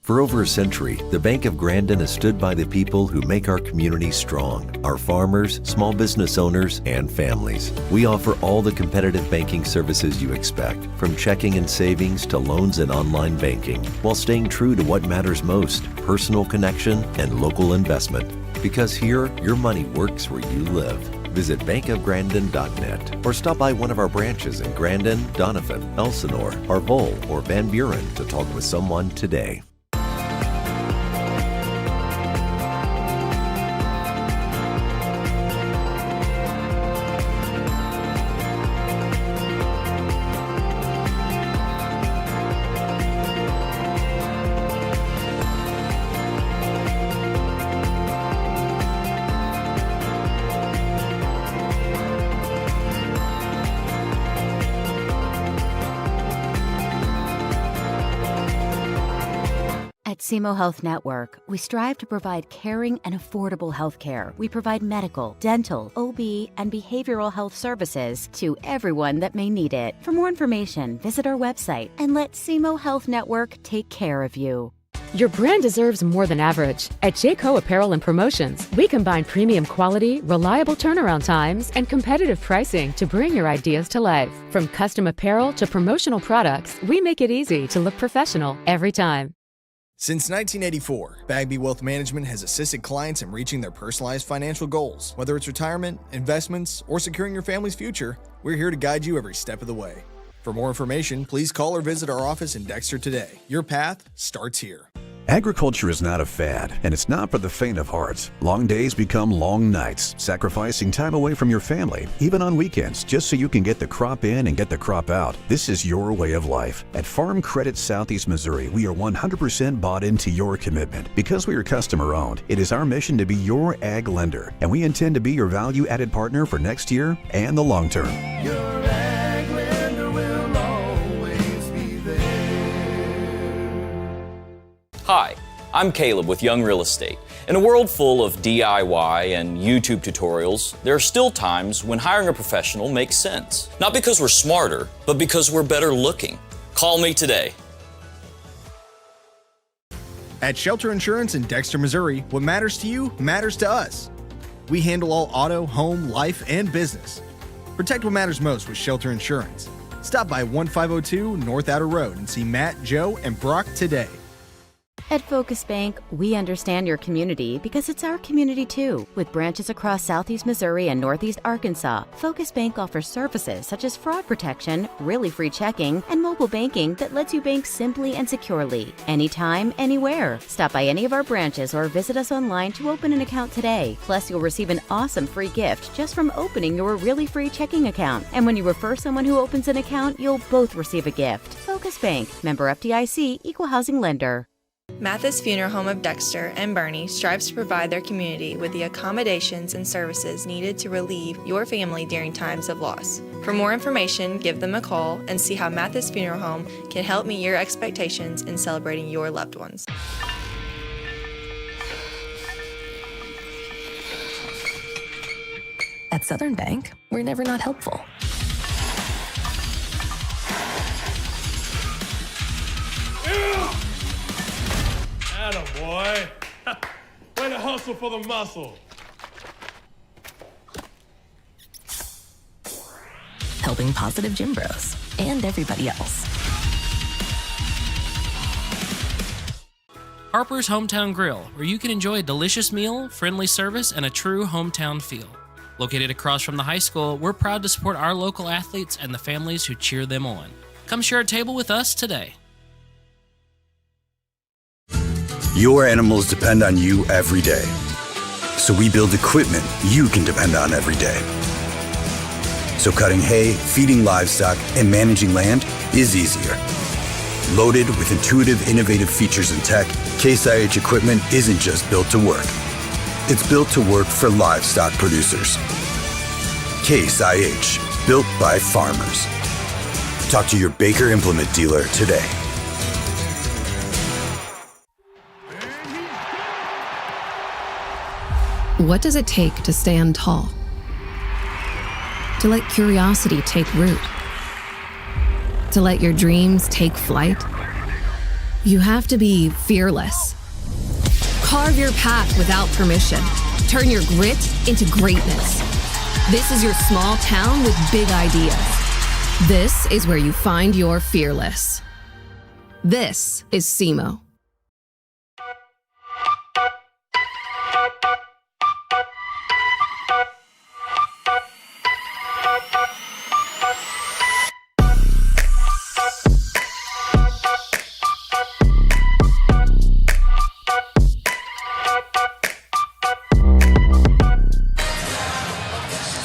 For over a century, the Bank of Grandin has stood by the people who make our community strong, our farmers, small business owners, and families. We offer all the competitive banking services you expect, from checking and savings to loans and online banking, while staying true to what matters most, personal connection and local investment. Because here, your money works where you live. Visit bankofgrandin.net or stop by one of our branches in Grandin, Donovan, Elsinore, Arvol, or Van Buren to talk with someone today. At SEMO Health Network, we strive to provide caring and affordable health care. We provide medical, dental, OB, and behavioral health services to everyone that may need it. For more information, visit our website and let SEMO Health Network take care of you. Your brand deserves more than average. At Jayco Apparel and Promotions, we combine premium quality, reliable turnaround times, and competitive pricing to bring your ideas to life. From custom apparel to promotional products, we make it easy to look professional every time. Since 1984, Bagby Wealth Management has assisted clients in reaching their personalized financial goals. Whether it's retirement, investments, or securing your family's future, we're here to guide you every step of the way. For more information, please call or visit our office in Dexter today. Your path starts here. Agriculture is not a fad, and it's not for the faint of heart. Long days become long nights, sacrificing time away from your family, even on weekends, just so you can get the crop in and get the crop out. This is your way of life. At Farm Credit Southeast Missouri, we are 100% bought into your commitment. Because we are customer-owned, it is our mission to be your ag lender, and we intend to be your value-added partner for next year and the long term. Your ag lender will always be there. Hi, I'm Caleb with Young Real Estate. In a world full of DIY and YouTube tutorials, there are still times when hiring a professional makes sense. Not because we're smarter, but because we're better looking. Call me today. At Shelter Insurance in Dexter, Missouri, what matters to you matters to us. We handle all auto, home, life, and business. Protect what matters most with Shelter Insurance. Stop by 1502 North Outer Road and see Matt, Joe, and Brock today. At Focus Bank, we understand your community because it's our community too. With branches across Southeast Missouri and Northeast Arkansas, Focus Bank offers services such as fraud protection, really free checking, and mobile banking that lets you bank simply and securely, anytime, anywhere. Stop by any of our branches or visit us online to open an account today. Plus, you'll receive an awesome free gift just from opening your really free checking account. And when you refer someone who opens an account, you'll both receive a gift. Focus Bank, member FDIC, equal housing lender. Mathis Funeral Home of Dexter and Bernie strives to provide their community with the accommodations and services needed to relieve your family during times of loss. For more information, give them a call and see how Mathis Funeral Home can help meet your expectations in celebrating your loved ones. At Southern Bank, we're never not helpful. Attaboy. Way to hustle for the muscle. Helping positive gym bros and everybody else. Harper's Hometown Grill, where you can enjoy a delicious meal, friendly service, and a true hometown feel. Located across from the high school, we're proud to support our local athletes and the families who cheer them on. Come share a table with us today. Your animals depend on you every day. So we build equipment you can depend on every day. So cutting hay, feeding livestock, and managing land is easier. Loaded with intuitive, innovative features and tech, Case IH equipment isn't just built to work. It's built to work for livestock producers. Case IH, built by farmers. Talk to your Baker Implement dealer today. What does it take to stand tall? To let curiosity take root? To let your dreams take flight? You have to be fearless. Carve your path without permission. Turn your grit into greatness. This is your small town with big ideas. This is where you find your fearless. This is SEMO.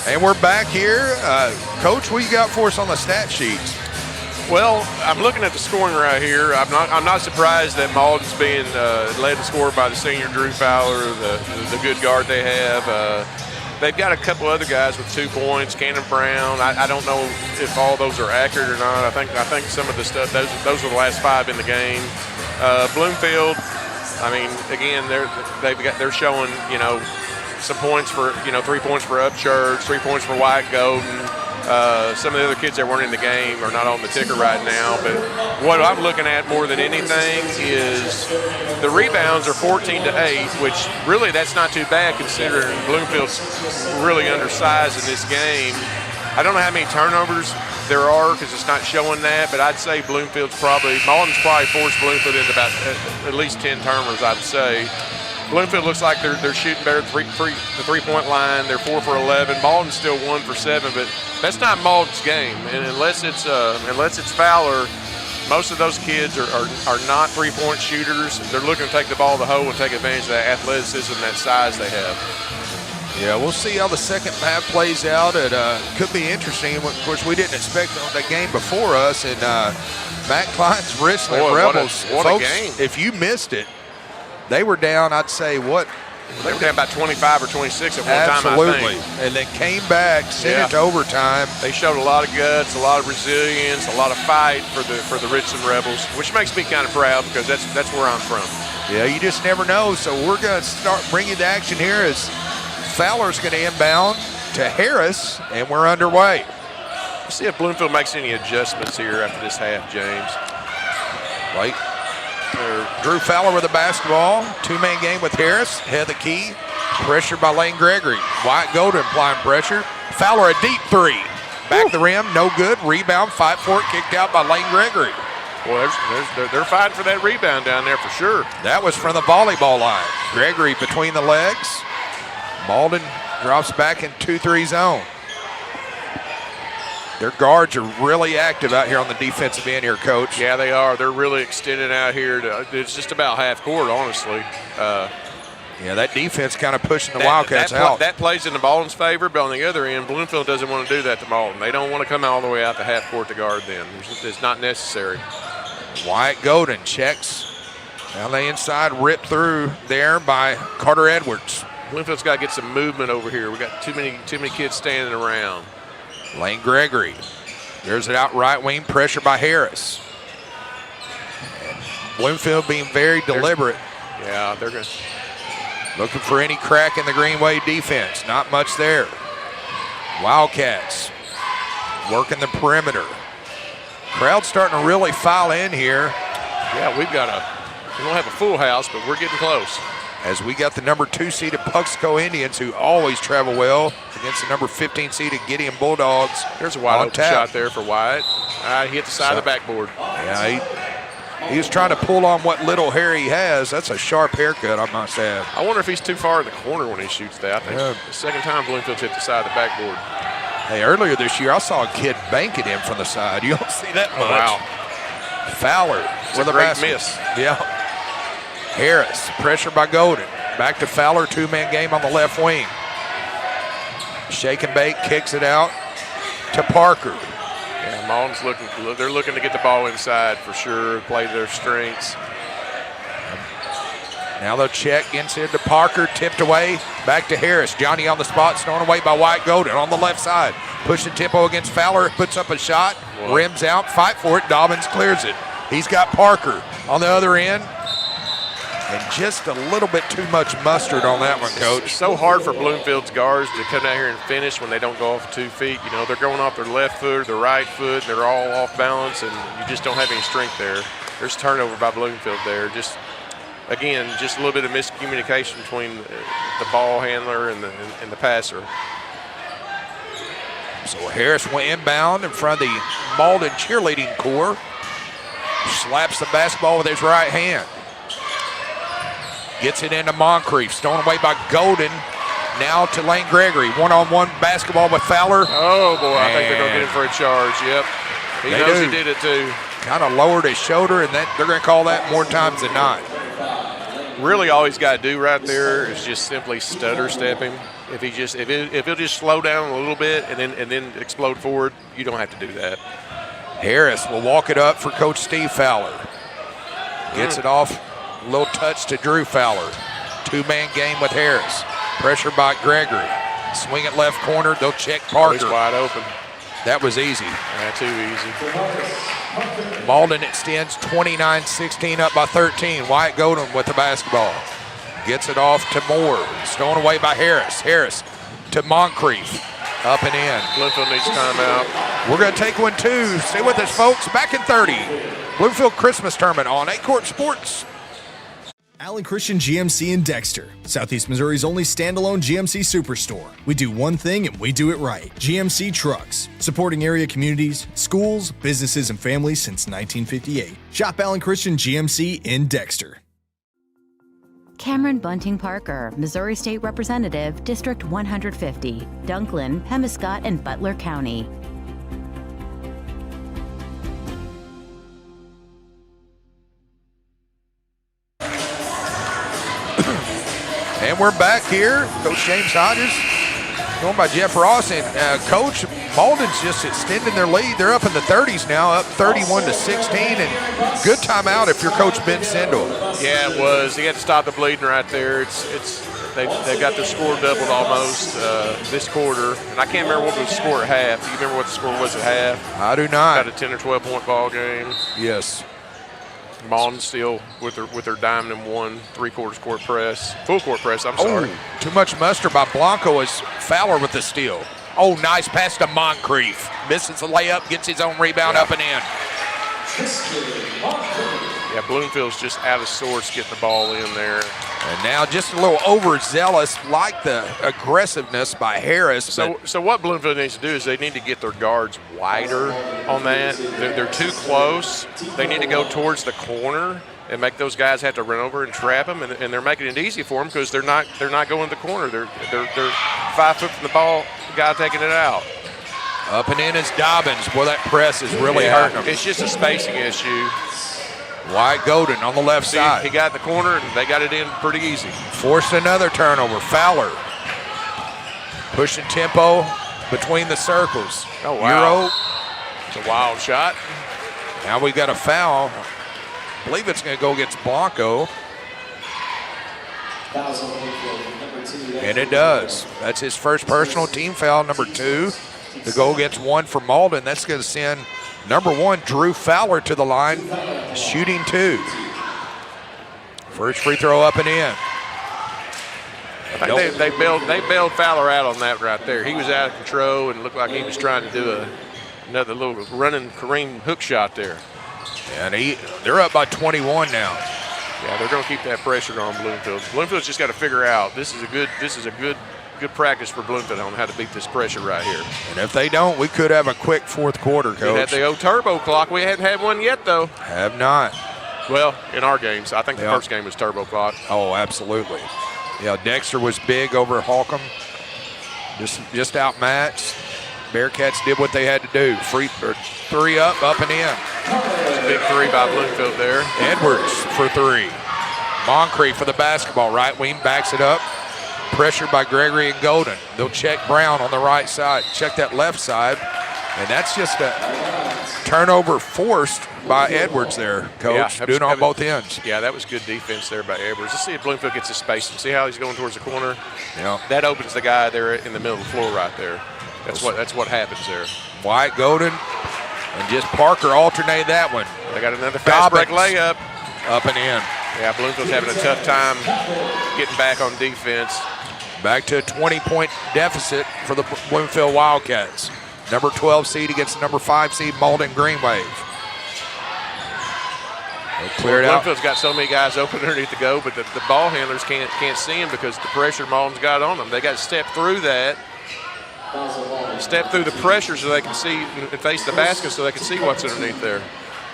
And we're back here. Coach, what you got for us on the stat sheets? Well, I'm looking at the scoring right here. I'm not surprised that Malden's being led to score by the senior Drew Fowler, the good guard they have. They've got a couple other guys with 2 points, Cannon Brown. I don't know if all those are accurate or not. I think some of the stuff, those are the last 5 in the game. Bloomfield, I mean, again, they're showing, some points for, 3 points for Upchurch, 3 points for White Golden. Some of the other kids that weren't in the game are not on the ticker right now, but what I'm looking at more than anything is the rebounds are 14-8, which really that's not too bad considering Bloomfield's really undersized in this game. I don't know how many turnovers there are because it's not showing that, but I'd say Malden's probably forced Bloomfield into about at least 10 turnovers, I'd say. Bloomfield looks like they're shooting better at the three-point line. They're 4 for 11. Malden's still 1 for 7, but that's not Malden's game. And unless it's Fowler, most of those kids are not three-point shooters. They're looking to take the ball to the hole and take advantage of that athleticism and that size they have. Yeah, we'll see how the second half plays out. It could be interesting. Of course, we didn't expect on the game before us. And Matt Klein's Richland Rebels. What folks, a game. If you missed it, they were down, I'd say, what? They were down about 25 or 26 at one time, Absolutely. I think. And then came back, sent it to overtime. They showed a lot of guts, a lot of resilience, a lot of fight for the Richland Rebels, which makes me kind of proud because that's where I'm from. Yeah, you just never know. So we're going to start bringing the action here as Fowler's going to inbound to Harris, and we're underway. Let's see if Bloomfield makes any adjustments here after this half, James. Right. Drew Fowler with the basketball. 2-man game with Harris. Head of the key. Pressure by Lane Gregory. White Golden applying pressure. Fowler a deep 3. Back the rim, no good. Rebound, fight for it, kicked out by Lane Gregory. Boy, they're fighting for that rebound down there for sure. That was from the volleyball line. Gregory between the legs. Malden drops back in 2-3 zone. Their guards are really active out here on the defensive end here, Coach. Yeah, they are. They're really extended out here. It's just about half court, honestly. Yeah, that defense kind of pushing the Wildcats out. That plays in the Malden's favor, but on the other end, Bloomfield doesn't want to do that to Malden. They don't want to come all the way out to half court to guard them. It's not necessary. White Golden checks Now the inside ripped through there by Carter Edwards. Bloomfield's got to get some movement over here. We got too many kids standing around. Lane Gregory. There's it out right wing, pressure by Harris. And Bloomfield being very deliberate. Yeah, they're going to. Looking for any crack in the Greenway defense. Not much there. Wildcats working the perimeter. Crowd starting to really file in here. Yeah, we don't have a full house, but we're getting close. As we got the number 2 seeded Puxico Indians, who always travel well, against the number 15 seeded Gideon Bulldogs. There's a wide open shot there for Wyatt. He hit the side of the backboard. Yeah, he was trying to pull on what little hair he has. That's a sharp haircut, I must add. I wonder if he's too far in the corner when he shoots that. I think the second time Bloomfield's hit the side of the backboard. Hey, earlier this year, I saw a kid bank it in from the side. You don't see that much. Oh, wow. Fowler with a great miss. Yeah. Harris, pressure by Golden. Back to Fowler, 2-man game on the left wing. Shake and bake, kicks it out to Parker. Yeah, Malden's they're looking to get the ball inside for sure, play to their strengths. Now they'll check inside to Parker, tipped away, back to Harris. Johnny on the spot, thrown away by Wyatt Golden on the left side. Pushing tempo against Fowler, puts up a shot, rims out, fight for it, Dobbins clears it. He's got Parker on the other end. And just a little bit too much mustard on that one, Coach. It's so hard for Bloomfield's guards to come down here and finish when they don't go off 2 feet. You know, they're going off their left foot, their right foot, they're all off balance, and you just don't have any strength there. There's turnover by Bloomfield there. Just a little bit of miscommunication between the ball handler and the passer. So Harris went inbound in front of the Malden cheerleading corps. Slaps the basketball with his right hand. Gets it into Moncrief, stolen away by Golden. Now to Lane Gregory. One-on-one basketball with Fowler. Oh, boy, I think they're going to get him for a charge. Yep. He knows he did it, too. Kind of lowered his shoulder, and they're going to call that more times than not. Really all he's got to do right there is just simply stutter step him. If he'll just slow down a little bit and then explode forward, you don't have to do that. Harris will walk it up for Coach Steve Fowler. Gets it off. A little touch to Drew Fowler. 2-man game with Harris. Pressure by Gregory. Swing it left corner. They'll check Parker. He's wide open. That was easy. Yeah, too easy. Malden extends 29-16 up by 13. Wyatt Golden with the basketball. Gets it off to Moore. Stolen away by Harris. Harris to Moncrief. Up and in. Bloomfield needs timeout. We're going to take one, too. Stay with us, folks. Back in 30. Bloomfield Christmas Tournament on Aycorp Sports. Allen Christian GMC in Dexter, Southeast Missouri's only standalone GMC superstore. We do one thing and we do it right. GMC Trucks, supporting area communities, schools, businesses, and families since 1958. Shop Allen Christian GMC in Dexter. Cameron Bunting Parker, Missouri State Representative, District 150, Dunklin, Pemiscot, and Butler County. And we're back here. Coach James Hodges, joined by Jeff Ross. And Coach, Malden's just extending their lead. They're up in the 30s now, up 31-16. And good timeout if you're Coach Ben Sindel. Yeah, it was. He had to stop the bleeding right there. They got their score doubled almost this quarter. And I can't remember what was the score at half. Do you remember what the score was at half? I do not. About a 10 or 12 point ball game. Yes. Malden still with their diamond and 1 3/4 court press, full court press. I'm sorry. Too much mustard by Blanco as Fowler with the steal. Oh, nice pass to Moncrief. Misses the layup, gets his own rebound up and in. Yeah, Bloomfield's just out of sorts getting the ball in there. And now just a little overzealous, like the aggressiveness by Harris. So what Bloomfield needs to do is they need to get their guards wider on that. They're too close. They need to go towards the corner and make those guys have to run over and trap them, and they're making it easy for them because they're not going to the corner. They're 5 foot from the ball, the guy taking it out. Up and in is Dobbins. Boy, that press is really hurting them. It's just a spacing issue. Wyatt Golden on the left side. He got in the corner, and they got it in pretty easy. Forced another turnover. Fowler pushing tempo between the circles. Oh, wow. Euro. It's a wild shot. Now we've got a foul. I believe it's going to go against Blanco. And it does. That's his first personal, team foul number 2. The goal gets 1 for Malden. That's going to send number 1, Drew Fowler, to the line, shooting 2. First free throw up and in. I think they bailed Fowler out on that right there. He was out of control and looked like he was trying to do another little running Kareem hook shot there. And they're up by 21 now. Yeah, they're going to keep that pressure on Bloomfield. Bloomfield's just got to figure out this is a good practice for Bloomfield on how to beat this pressure right here. And if they don't, we could have a quick fourth quarter, Coach. We had the old turbo clock. We hadn't had one yet, though. Have not. Well, in our games, I think the first game was turbo clock. Oh, absolutely. Yeah, Dexter was big over Holcomb. Just outmatched. Bearcats did what they had to do. 3 up and in. It's a big 3 by Bloomfield there. Edwards for 3. Moncrief for the basketball. Right wing backs it up. Pressured by Gregory and Golden. They'll check Brown on the right side. Check that left side. And that's just a turnover forced by Edwards there, Coach. Yeah, doing on both ends. Yeah, that was good defense there by Edwards. Let's see if Bloomfield gets his space and see how he's going towards the corner. Yeah. That opens the guy there in the middle of the floor right there. That's what happens there. White, Golden, and just Parker alternate that one. They got another fast break layup. Up and in. Yeah, Bloomfield's having a tough time getting back on defense. Back to a 20-point deficit for the Bloomfield Wildcats. Number 12 seed against number 5 seed Malden Green Wave. Cleared out. Bloomfield's got so many guys open underneath the go, but the ball handlers can't see him because the pressure Malden's got on them. They got to step through that. Step through the pressure so they can see and face the basket so they can see what's underneath there.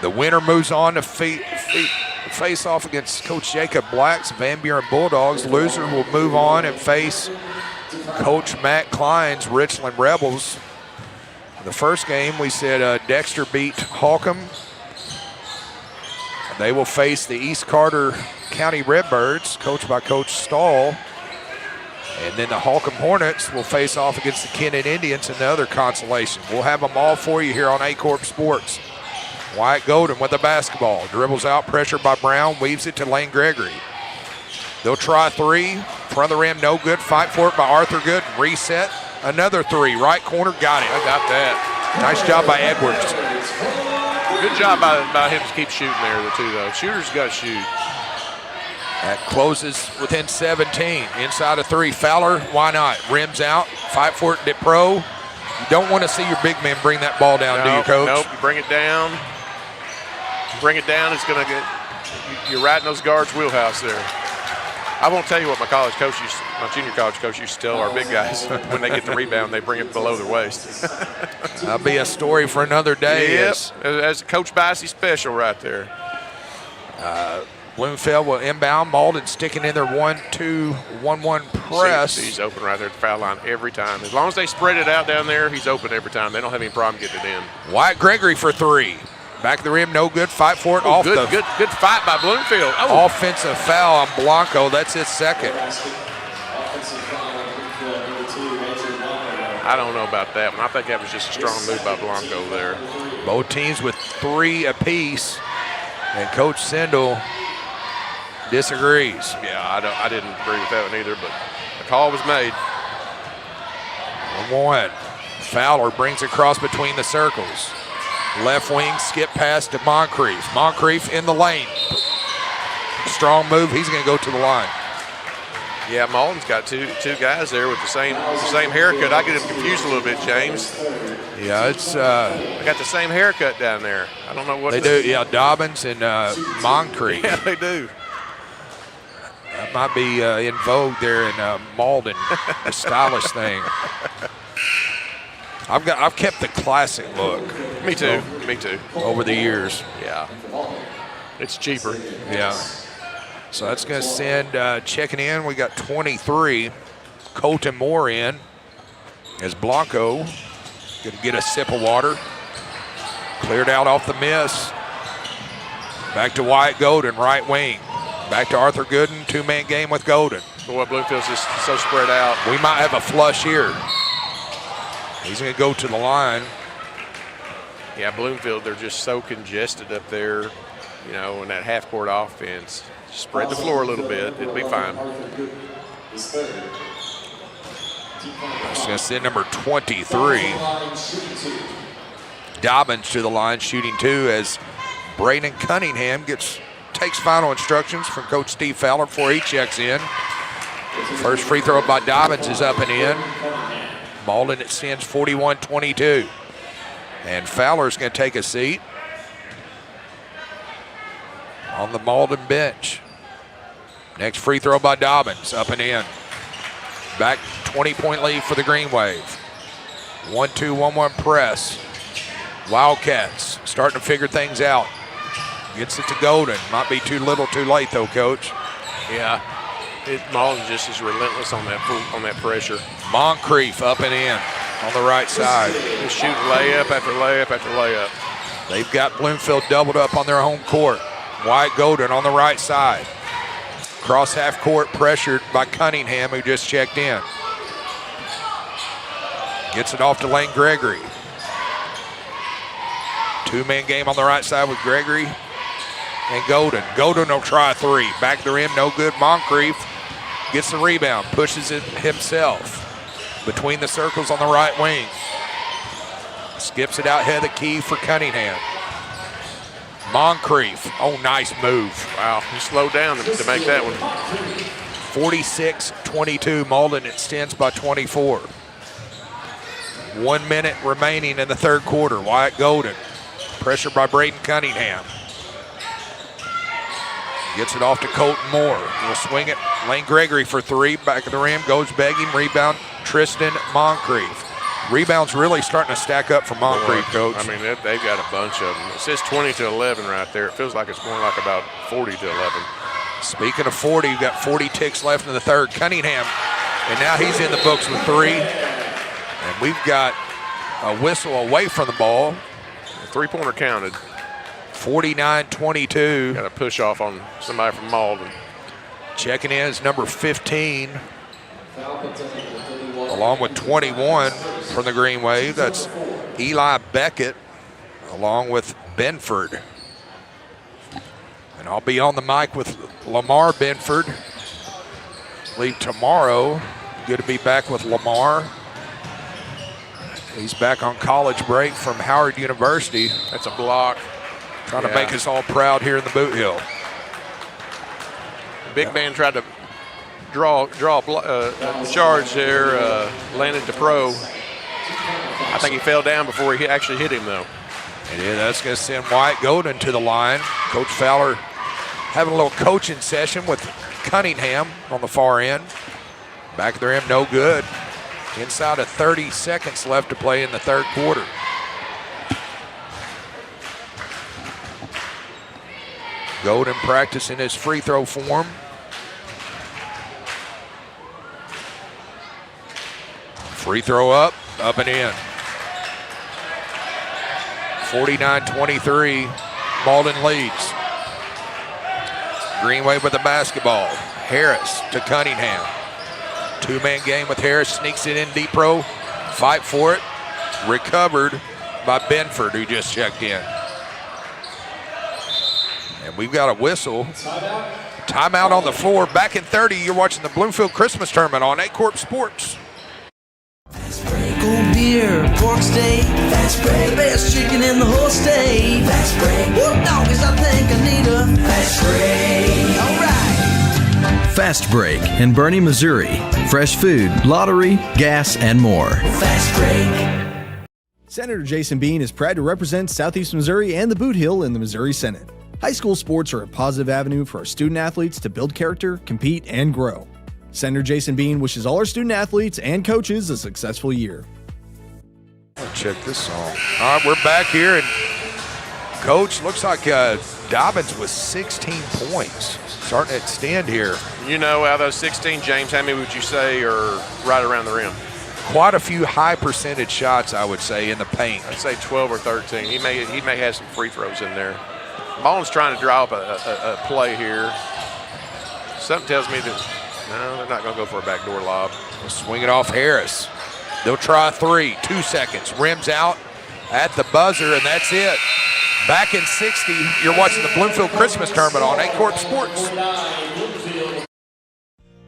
The winner moves on to face off against Coach Jacob Black's Van Buren Bulldogs. Loser will move on and face Coach Matt Klein's Richland Rebels. The first game we said Dexter beat Holcomb. They will face the East Carter County Redbirds, coached by Coach Stahl. And then the Holcomb Hornets will face off against the Kennett Indians in the other consolation. We'll have them all for you here on Aycorp Sports. Wyatt Golden with the basketball. Dribbles out, pressured by Brown, weaves it to Lane Gregory. They'll try 3. Front of the rim, no good. Fight for it by Arthur Good. Reset. Another 3. Right corner, got it. I got that. Nice job by Edwards. Good job by him to keep shooting there, too, though. Shooters got to shoot. That closes within 17. Inside of 3. Fowler, why not? Rims out. Fight for it, Pro. You don't want to see your big men bring that ball down, do you, Coach? Nope, you bring it down. Bring it down, it's going to get, you're right in those guards' wheelhouse there. I won't tell you what my junior college coach used to tell our big guys. When they get the rebound, they bring it below their waist. That'll be a story for another day. Yep, as Coach Bassey special right there. Bloomfield will inbound. Malden sticking in their 1-2-1-1 press. He's open right there at the foul line every time. As long as they spread it out down there, he's open every time. They don't have any problem getting it in. Wyatt Gregory for 3. Back of the rim, no good. Fight for it. Good fight by Bloomfield. Offensive foul on Blanco. That's his second. I don't know about that one. I think that was just a strong move by Blanco there. Both teams with 3 apiece, and Coach Sindel disagrees. Yeah, I didn't agree with that one either, but the call was made. 1-1. Fowler brings it across between the circles. Left wing, skip pass to Moncrief. Moncrief in the lane. Strong move. He's going to go to the line. Yeah, Malden's got two guys there with the same haircut. I get them confused a little bit, James. Yeah, it's. They got the same haircut down there. I don't know what they do. Yeah, Dobbins and Moncrief. Yeah, they do. That might be in vogue there in Malden, the stylish thing. I've kept the classic look. Me too. Me too. Over the years. Yeah. It's cheaper. Yeah. So that's going to send checking in. We got 23. Colton Moore in as Blanco going to get a sip of water. Cleared out off the miss. Back to Wyatt Golden, right wing. Back to Arthur Gooden, 2-man game with Golden. Boy, Bloomfield's just so spread out. We might have a flush here. He's going to go to the line. Yeah, Bloomfield, they're just so congested up there. you know, in that half-court offense. Spread the floor a little bit. It'll be fine. That's going to send number 23. Dobbins to the line, shooting 2 as Braden Cunningham takes final instructions from Coach Steve Fowler before he checks in. First free throw by Dobbins is up and in. Malden extends 41-22. And Fowler's going to take a seat on the Malden bench. Next free throw by Dobbins, up and in. Back 20-point lead for the Green Wave. 1-2-1-1 press. Wildcats starting to figure things out. Gets it to Golden. Might be too little too late though, Coach. Yeah, Malden just is relentless on that pressure. Moncrief up and in on the right side. Just shooting layup after layup after layup. They've got Bloomfield doubled up on their home court. Wyatt Golden on the right side. Cross half court pressured by Cunningham, who just checked in. Gets it off to Lane Gregory. Two-man game on the right side with Gregory and Golden. Golden will try a 3. Back to the rim, no good. Moncrief gets the rebound, pushes it himself between the circles on the right wing. Skips it out ahead of the key for Cunningham. Moncrief, oh, nice move. Wow, he slowed down to make that one. 46-22, Malden extends by 24. 1 minute remaining in the third quarter. Wyatt Golden, pressure by Braden Cunningham. Gets it off to Colton Moore. He'll swing it. Lane Gregory for 3, back of the rim, goes begging, rebound, Tristan Moncrief. Rebounds really starting to stack up for Moncrief, Coach. I mean, they've got a bunch of them. It says 20-11 right there. It feels like it's more like about 40-11. Speaking of 40, you've got 40 ticks left in the third. Cunningham, and now he's in the books with 3. And we've got a whistle away from the ball. Three-pointer counted. 49-22. Got a push off on somebody from Malden. Checking in is number 15. Along with 21 from the Green Wave. That's Eli Beckett along with Benford. And I'll be on the mic with Lamar Benford. I believe tomorrow, good to be back with Lamar. He's back on college break from Howard University. That's a block. Trying to make us all proud here in the Boot Hill. Big man tried to draw a charge there, landed to Pro. I think he fell down before he actually hit him, though. And yeah, that's going to send Wyatt Golden to the line. Coach Fowler having a little coaching session with Cunningham on the far end. Back of the rim, no good. Inside of 30 seconds left to play in the third quarter. Golden practicing his free throw form. Free throw up and in. 49-23, Malden leads. Green Wave with the basketball. Harris to Cunningham. Two-man game with Harris, sneaks it in deep row. Fight for it. Recovered by Benford, who just checked in. And we've got a whistle. Timeout on the floor. Back in 30, you're watching the Bloomfield Christmas Tournament on Aycorp Sports. Cold beer, pork steak, fast break, best chicken in the whole state. Fast break, whoop doggies, I think I need a fast break. All right. Fast Break in Boerne, Missouri. Fresh food, lottery, gas, and more. Fast break. Senator Jason Bean is proud to represent Southeast Missouri and the Boot Hill in the Missouri Senate. High school sports are a positive avenue for our student athletes to build character, compete, and grow. Senator Jason Bean wishes all our student athletes and coaches a successful year. Check this song. All right, we're back here, and Coach, looks like Dobbins with 16 points. Starting to extend here. You know, out of those 16, James, how many would you say are right around the rim? Quite a few high percentage shots, I would say, in the paint. I'd say 12 or 13. He may have some free throws in there. Malden's trying to draw up a play here. Something tells me that, no, they're not going to go for a backdoor lob. We'll swing it off Harris. They'll try a 3, 2 seconds. Rims out at the buzzer, and that's it. Back in 60, you're watching the Bloomfield Christmas Tournament on Aycorp Sports.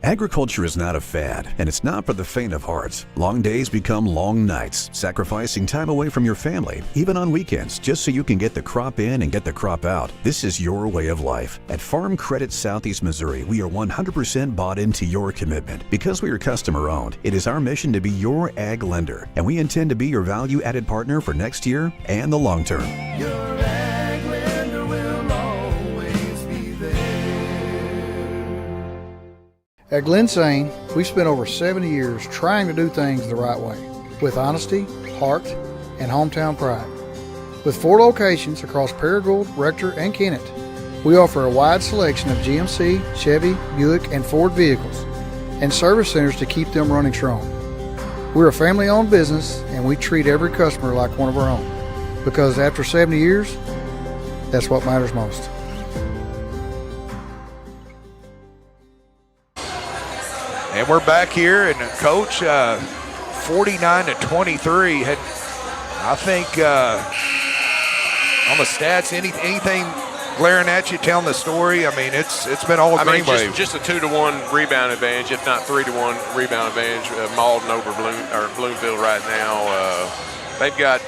Agriculture is not a fad, and it's not for the faint of heart. Long days become long nights, sacrificing time away from your family, even on weekends, just so you can get the crop in and get the crop out. This is your way of life. At Farm Credit Southeast Missouri, we are 100% bought into your commitment. Because we are customer-owned, it is our mission to be your ag lender, and we intend to be your value-added partner for next year and the long term. At Glen Sain, we've spent over 70 years trying to do things the right way, with honesty, heart, and hometown pride. With 4 locations across Paragould, Rector, and Kennett, we offer a wide selection of GMC, Chevy, Buick, and Ford vehicles, and service centers to keep them running strong. We're a family-owned business, and we treat every customer like one of our own, because after 70 years, that's what matters most. And we're back here, and Coach, 49-23 had, I think, on the stats, anything glaring at you, telling the story? I mean, it's been all green wave. Just a 2-to-1 rebound advantage, if not 3-to-1 rebound advantage. Malden over Bloomfield right now. They've got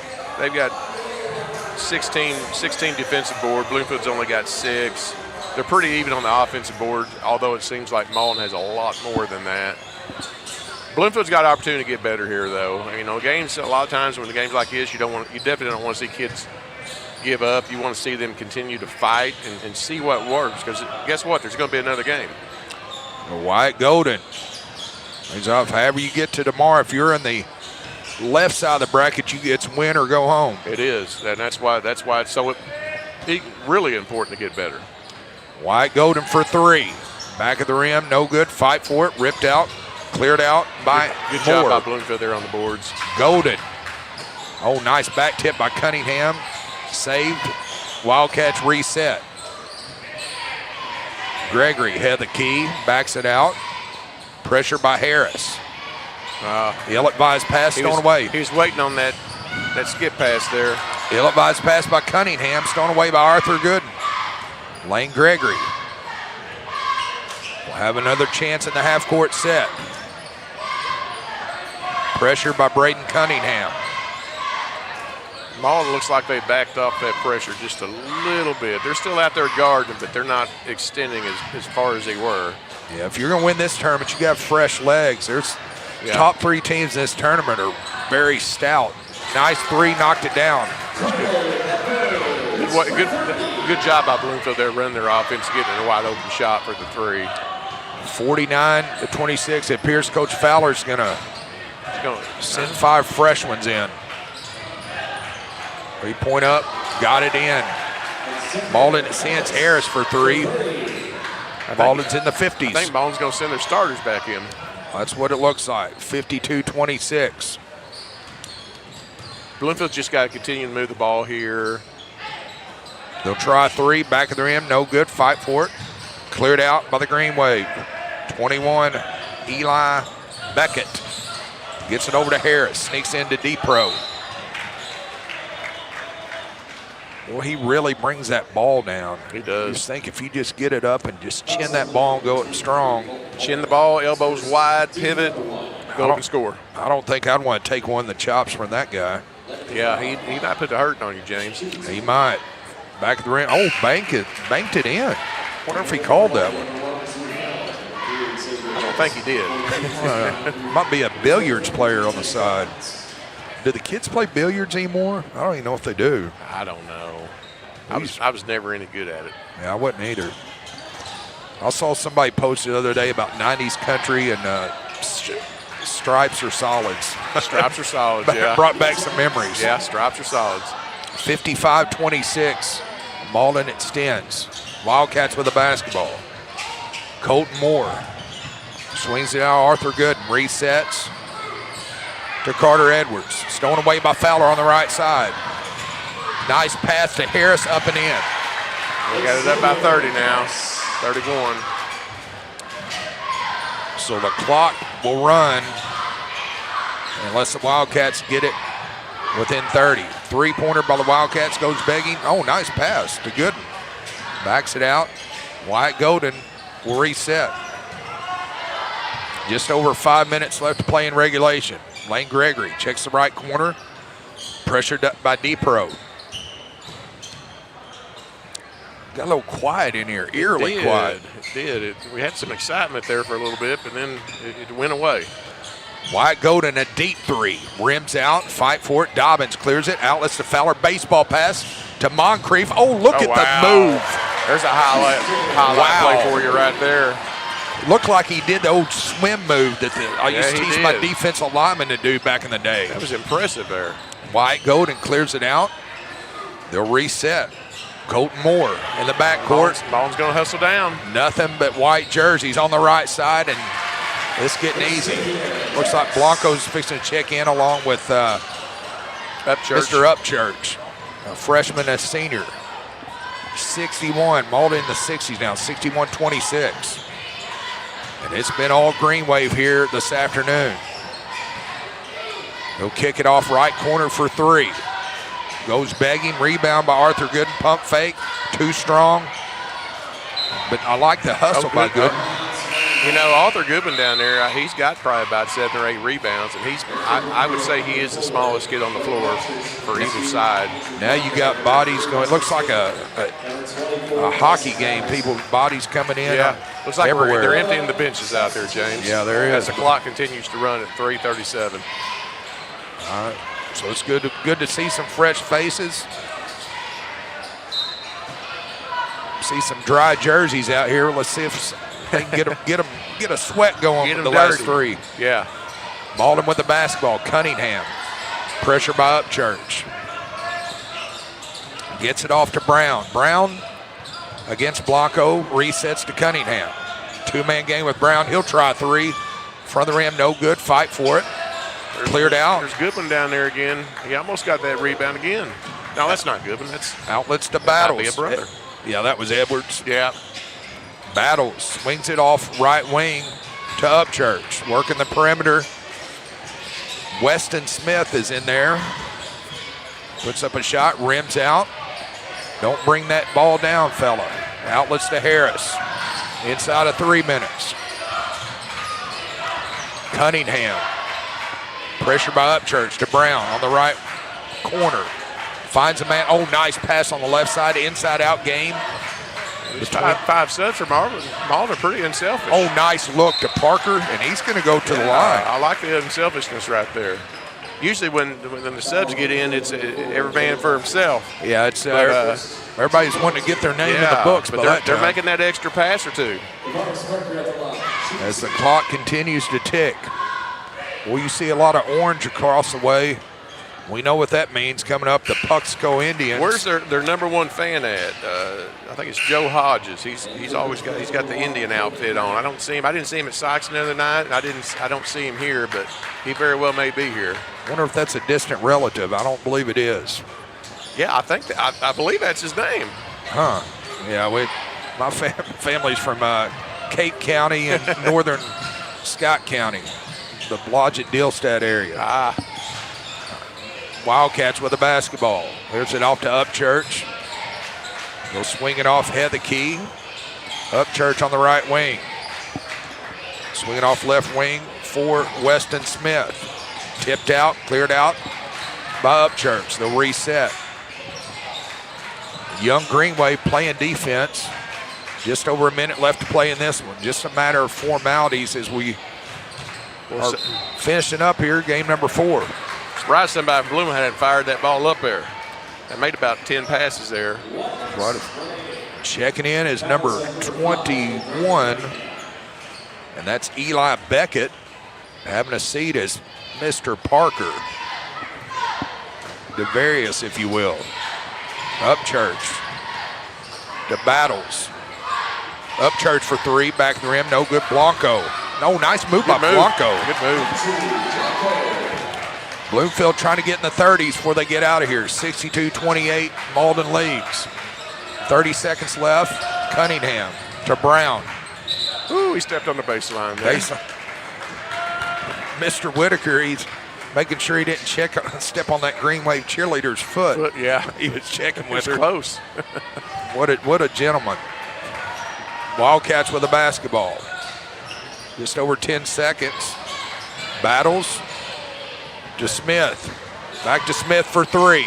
16 defensive board. Bloomfield's only got 6. They're pretty even on the offensive board, although it seems like Malden has a lot more than that. Bloomfield's got an opportunity to get better here, though. You know, games, a lot of times when the games like this, you definitely don't want to see kids give up. You want to see them continue to fight and see what works, because guess what? There's going to be another game. Wyatt Golden. He's off. However you get to tomorrow, if you're in the left side of the bracket, it's win or go home. It is, and that's why it's so really important to get better. Wyatt Golden for 3. Back of the rim, no good. Fight for it, ripped out, cleared out by Good job by Bloomfield there on the boards. Golden. Oh, nice back tip by Cunningham. Saved. Wildcats reset. Gregory had the key, backs it out. Pressure by Harris. Ill-advised pass stolen away. He was waiting on that skip pass there. Ill-advised pass by Cunningham, stolen away by Arthur Gooden. Lane Gregory will have another chance in the half-court set. Pressure by Braden Cunningham. Malden looks like they backed off that pressure just a little bit. They're still out there guarding, but they're not extending as far as they were. Yeah, if you're going to win this tournament, you got fresh legs. Top 3 teams in this tournament are very stout. Nice 3, knocked it down. Good job by Bloomfield there running their offense, getting a wide open shot for the 3. 49-26. It appears Coach Fowler's going to send 5 fresh ones in. 3-point up, got it in. Malden sends Harris for 3. Malden's in the 50s. I think Malden's going to send their starters back in. That's what it looks like, 52-26. Bloomfield's just got to continue to move the ball here. They'll try 3, back of the rim, no good, fight for it. Cleared out by the Green Wave. 21, Eli Beckett. Gets it over to Harris, sneaks into D-Pro. Well, he really brings that ball down. He does. You just think if you just get it up and just chin that ball and go up strong. Chin the ball, elbows wide, pivot, go up and score. I don't think I'd want to take one of the chops from that guy. Yeah, he might put the hurting on you, James. He might. Back of the rim. Oh, banked it in. Wonder if he called that one. I don't think he did. Might be a billiards player on the side. Do the kids play billiards anymore? I don't even know if they do. I don't know. I was never any good at it. Yeah, I wasn't either. I saw somebody post the other day about 90s country and stripes or solids. Stripes or solids, yeah. Brought back some memories. Yeah, stripes or solids. 55-26. Malden extends. Wildcats with the basketball. Colton Moore swings it out. Arthur Gooden resets to Carter Edwards. Stolen away by Fowler on the right side. Nice pass to Harris, up and in. We got it up by 30 now. 31. So the clock will run unless the Wildcats get it within 30. Three-pointer by the Wildcats goes begging. Oh, nice pass to Gooden. Backs it out. Wyatt Golden will reset. Just over 5 minutes left to play in regulation. Lane Gregory checks the right corner. Pressured up by DePro. Got a little quiet in here, eerily quiet. It did. We had some excitement there for a little bit, but then it went away. Wyatt Golden, a deep three. Rims out, fight for it. Dobbins clears it. Outlets to Fowler. Baseball pass to Moncrief. Oh, look at the move. There's a highlight play for you right there. Looked like he did the old swim move that I used to teach my defensive linemen to do back in the day. That was impressive there. Wyatt Golden clears it out. They'll reset. Colton Moore in the backcourt. Malden's going to hustle down. Nothing but white jerseys on the right side, and it's getting easy. Looks like Blanco's fixing to check in along with Mr. Upchurch, a freshman, a senior. 61, Malden in the 60s now, 61-26. And it's been all green wave here this afternoon. He'll kick it off right corner for three. Goes begging, rebound by Arthur Gooden, pump fake, too strong. But I like the hustle by Gooden. You know, Arthur Goodman down there, he's got probably about 7 or 8 rebounds, and I would say he is the smallest kid on the floor for either side. Now you got bodies going. It looks like a hockey game. People's bodies coming in. Yeah, looks like everywhere. they're emptying the benches out there, James. Yeah, there is. As the clock continues to run at 3:37. All right, so it's good to see some fresh faces. See some dry jerseys out here. Let's see if they can get a sweat going with the last three. Yeah. Malden with the basketball. Cunningham. Pressure by Upchurch. Gets it off to Brown. Brown against Blanco. Resets to Cunningham. Two-man game with Brown. He'll try three. Front of the rim, no good. Fight for it. Cleared out. There's Goodman down there again. He almost got that rebound again. No, that's not Goodman. That's outlets to Battles. Might be a brother. Yeah, that was Edwards. Yeah. Battles swings it off right wing to Upchurch. Working the perimeter. Weston Smith is in there. Puts up a shot, rims out. Don't bring that ball down, fella. Outlets to Harris. Inside of 3 minutes. Cunningham. Pressure by Upchurch to Brown on the right corner. Finds a man. Oh, nice pass on the left side. Inside-out game. Five sets for Malden are pretty unselfish. Oh, nice look to Parker, and he's going to go to the line. I like the unselfishness right there. Usually when the subs get in, it's every man for himself. Yeah, it's everybody's wanting to get their name in the books, but they're making that extra pass or two. As the clock continues to tick. Well, you see a lot of orange across the way. We know what that means coming up, the Puxco Indians. Where's their number one fan at? I think it's Joe Hodges. He's got the Indian outfit on. I don't see him. I didn't see him at Sykes the other night. I don't see him here, but he very well may be here. I wonder if that's a distant relative. I don't believe it is. Yeah, I believe that's his name. Huh? Yeah, my family's from Cape County and northern Scott County, the Blodgett-Dillstad area. Wildcats with the basketball. There's it off to Upchurch. They'll swing it off head the key. Upchurch on the right wing. Swing it off left wing for Weston Smith. Tipped out, cleared out by Upchurch. They'll reset. Young Greenway playing defense. Just over a minute left to play in this one. Just a matter of formalities as we are finishing up here, game number 4. Surprised somebody from Bloomfield hadn't fired that ball up there. They made about 10 passes there. Right. Checking in is number 21, and that's Eli Beckett. Having a seat is Mr. Parker. DeVarius, if you will. Upchurch to Battles. Upchurch for three, back of the rim, no good. Blanco. No, nice move by Blanco. Good move. Bloomfield trying to get in the 30s before they get out of here. 62-28, Malden leads. 30 seconds left. Cunningham to Brown. Ooh, he stepped on the baseline there. Mr. Whitaker, he's making sure he didn't step on that Green Wave cheerleader's foot. Yeah. He was checking with her. Close. What a gentleman. Wildcats with a basketball. Just over 10 seconds. Battles to Smith. Back to Smith for three.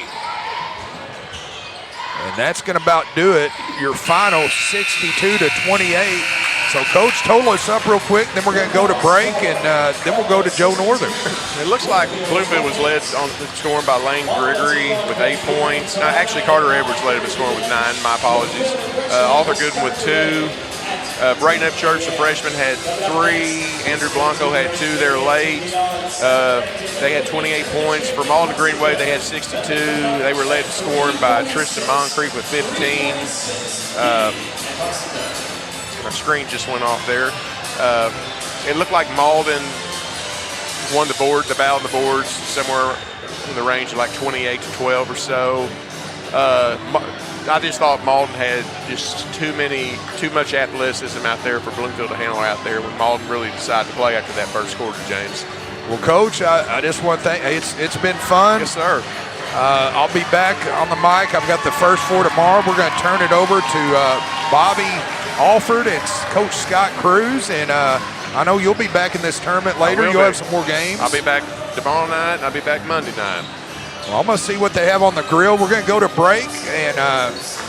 And that's going to about do it. Your final 62-28. So Coach total us up real quick, then we're going to go to break, and then we'll go to Joe Northern. It looks like Bloomfield was led on scoring by Lane Gregory with 8 points. No, actually, Carter Edwards led him in scoring with 9. My apologies. Arthur Gooden with 2. Brayton Upchurch, the freshman, had 3. Andrew Blanco had 2. They're late. They had 28 points. For Malden Green Wave, they had 62. They were led in scoring by Tristan Moncrief with 15. My screen just went off there. It looked like Malden won the battle on the boards, somewhere in the range of like 28-12 or so. I just thought Malden had just too much athleticism out there for Bloomfield to handle out there when Malden really decided to play after that first quarter, James. Well, Coach, I just want to thank you. It's been fun. Yes, sir. I'll be back on the mic. I've got the first 4 tomorrow. We're going to turn it over to Bobby Alford and Coach Scott Cruz. And I know you'll be back in this tournament later. You'll have some more games. I'll be back tomorrow night, and I'll be back Monday night. Well, I'm going to see what they have on the grill. We're going to go to break, and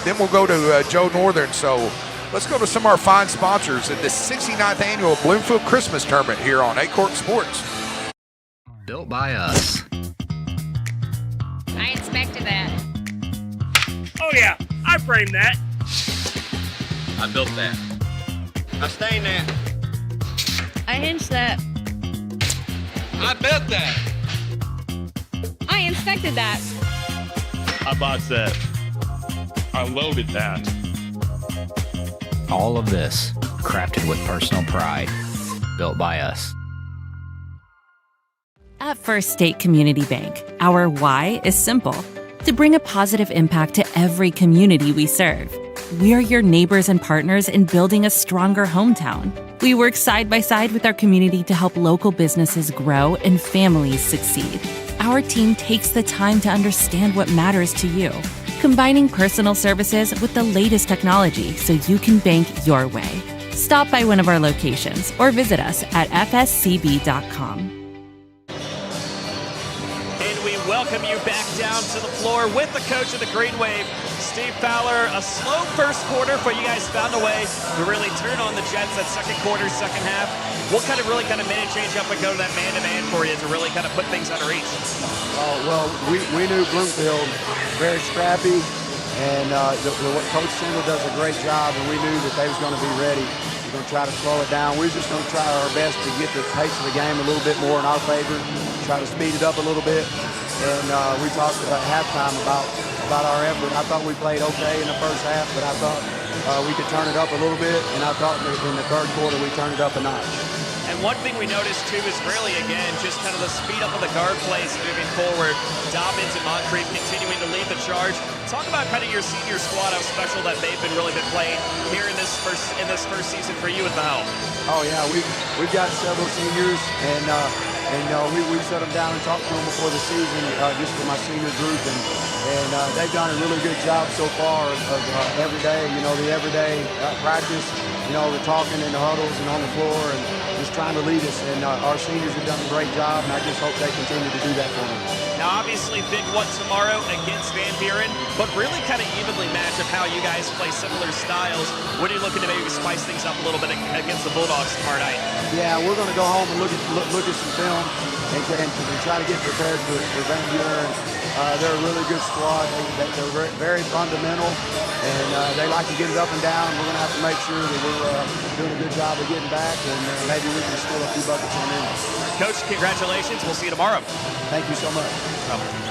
then we'll go to Joe Northern. So let's go to some of our fine sponsors at the 69th Annual Bloomfield Christmas Tournament here on Aycorp Sports. Built by us. I inspected that. Oh yeah, I framed that. I built that. I stained that. I hinged that. I built that. I inspected that. I bought that. I loaded that. All of this crafted with personal pride. Built by us. At First State Community Bank, our why is simple: to bring a positive impact to every community we serve. We're your neighbors and partners in building a stronger hometown. We work side by side with our community to help local businesses grow and families succeed. Our team takes the time to understand what matters to you, combining personal services with the latest technology so you can bank your way. Stop by one of our locations or visit us at fscb.com. Welcome you back down to the floor with the coach of the Green Wave, Steve Fowler. A slow first quarter, but you guys found a way to really turn on the Jets that second quarter, second half. What kind of made it change up and go to that man-to-man for you to really kind of put things under reach? Well, we knew Bloomfield very scrappy, and Coach Sindel does a great job, and we knew that they was going to be ready. We're going to try to slow it down. We're just going to try our best to get the pace of the game a little bit more in our favor, try to speed it up a little bit. And we talked about halftime about our effort. I thought we played okay in the first half, but I thought we could turn it up a little bit, and I thought in the third quarter we turned it up a notch. And one thing we noticed too is really, again, just kind of the speed up of the guard plays moving forward. Dobbins and Moncrief continuing to lead the charge. Talk about kind of your senior squad, how special that they've really been playing here in this first season for you at the helm. Oh yeah, we've got several seniors, and we set them down and talked to them before the season, just for my senior group, and they've done a really good job so far of every day. The everyday practice. The talking in the huddles and on the floor, and just trying to lead us. And our seniors have done a great job, and I just hope they continue to do that for me. Now, obviously, big one tomorrow against Van Buren, but really kind of evenly matched of how you guys play similar styles. What are you looking to maybe spice things up a little bit against the Bulldogs tomorrow night? Yeah, we're going to go home and look at some film and try to get prepared for Van Buren. They're a really good squad. They're very fundamental, and they like to get it up and down. We're going to have to make sure that we're doing a good job of getting back, and maybe we can steal a few buckets on them. Coach, congratulations. We'll see you tomorrow. Thank you so much.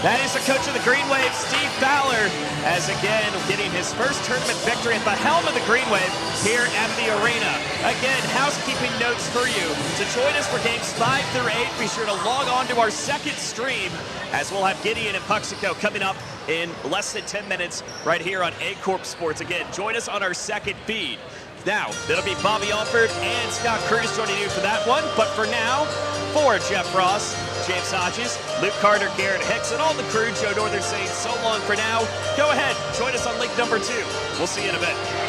That is the coach of the Green Wave, Steve Fowler, as again getting his first tournament victory at the helm of the Green Wave here at the arena. Again, housekeeping notes for you. To join us for games 5 through 8, be sure to log on to our second stream, as we'll have Gideon and Puxico coming up in less than 10 minutes right here on Aycorp Sports. Again, join us on our second feed. Now, it'll be Bobby Alford and Scott Cruz joining you for that one. But for now, for Jeff Ross, James Hodges, Luke Carter, Garrett Hicks, and all the crew, Joe Northern saying so long for now. Go ahead, join us on link number 2. We'll see you in a bit.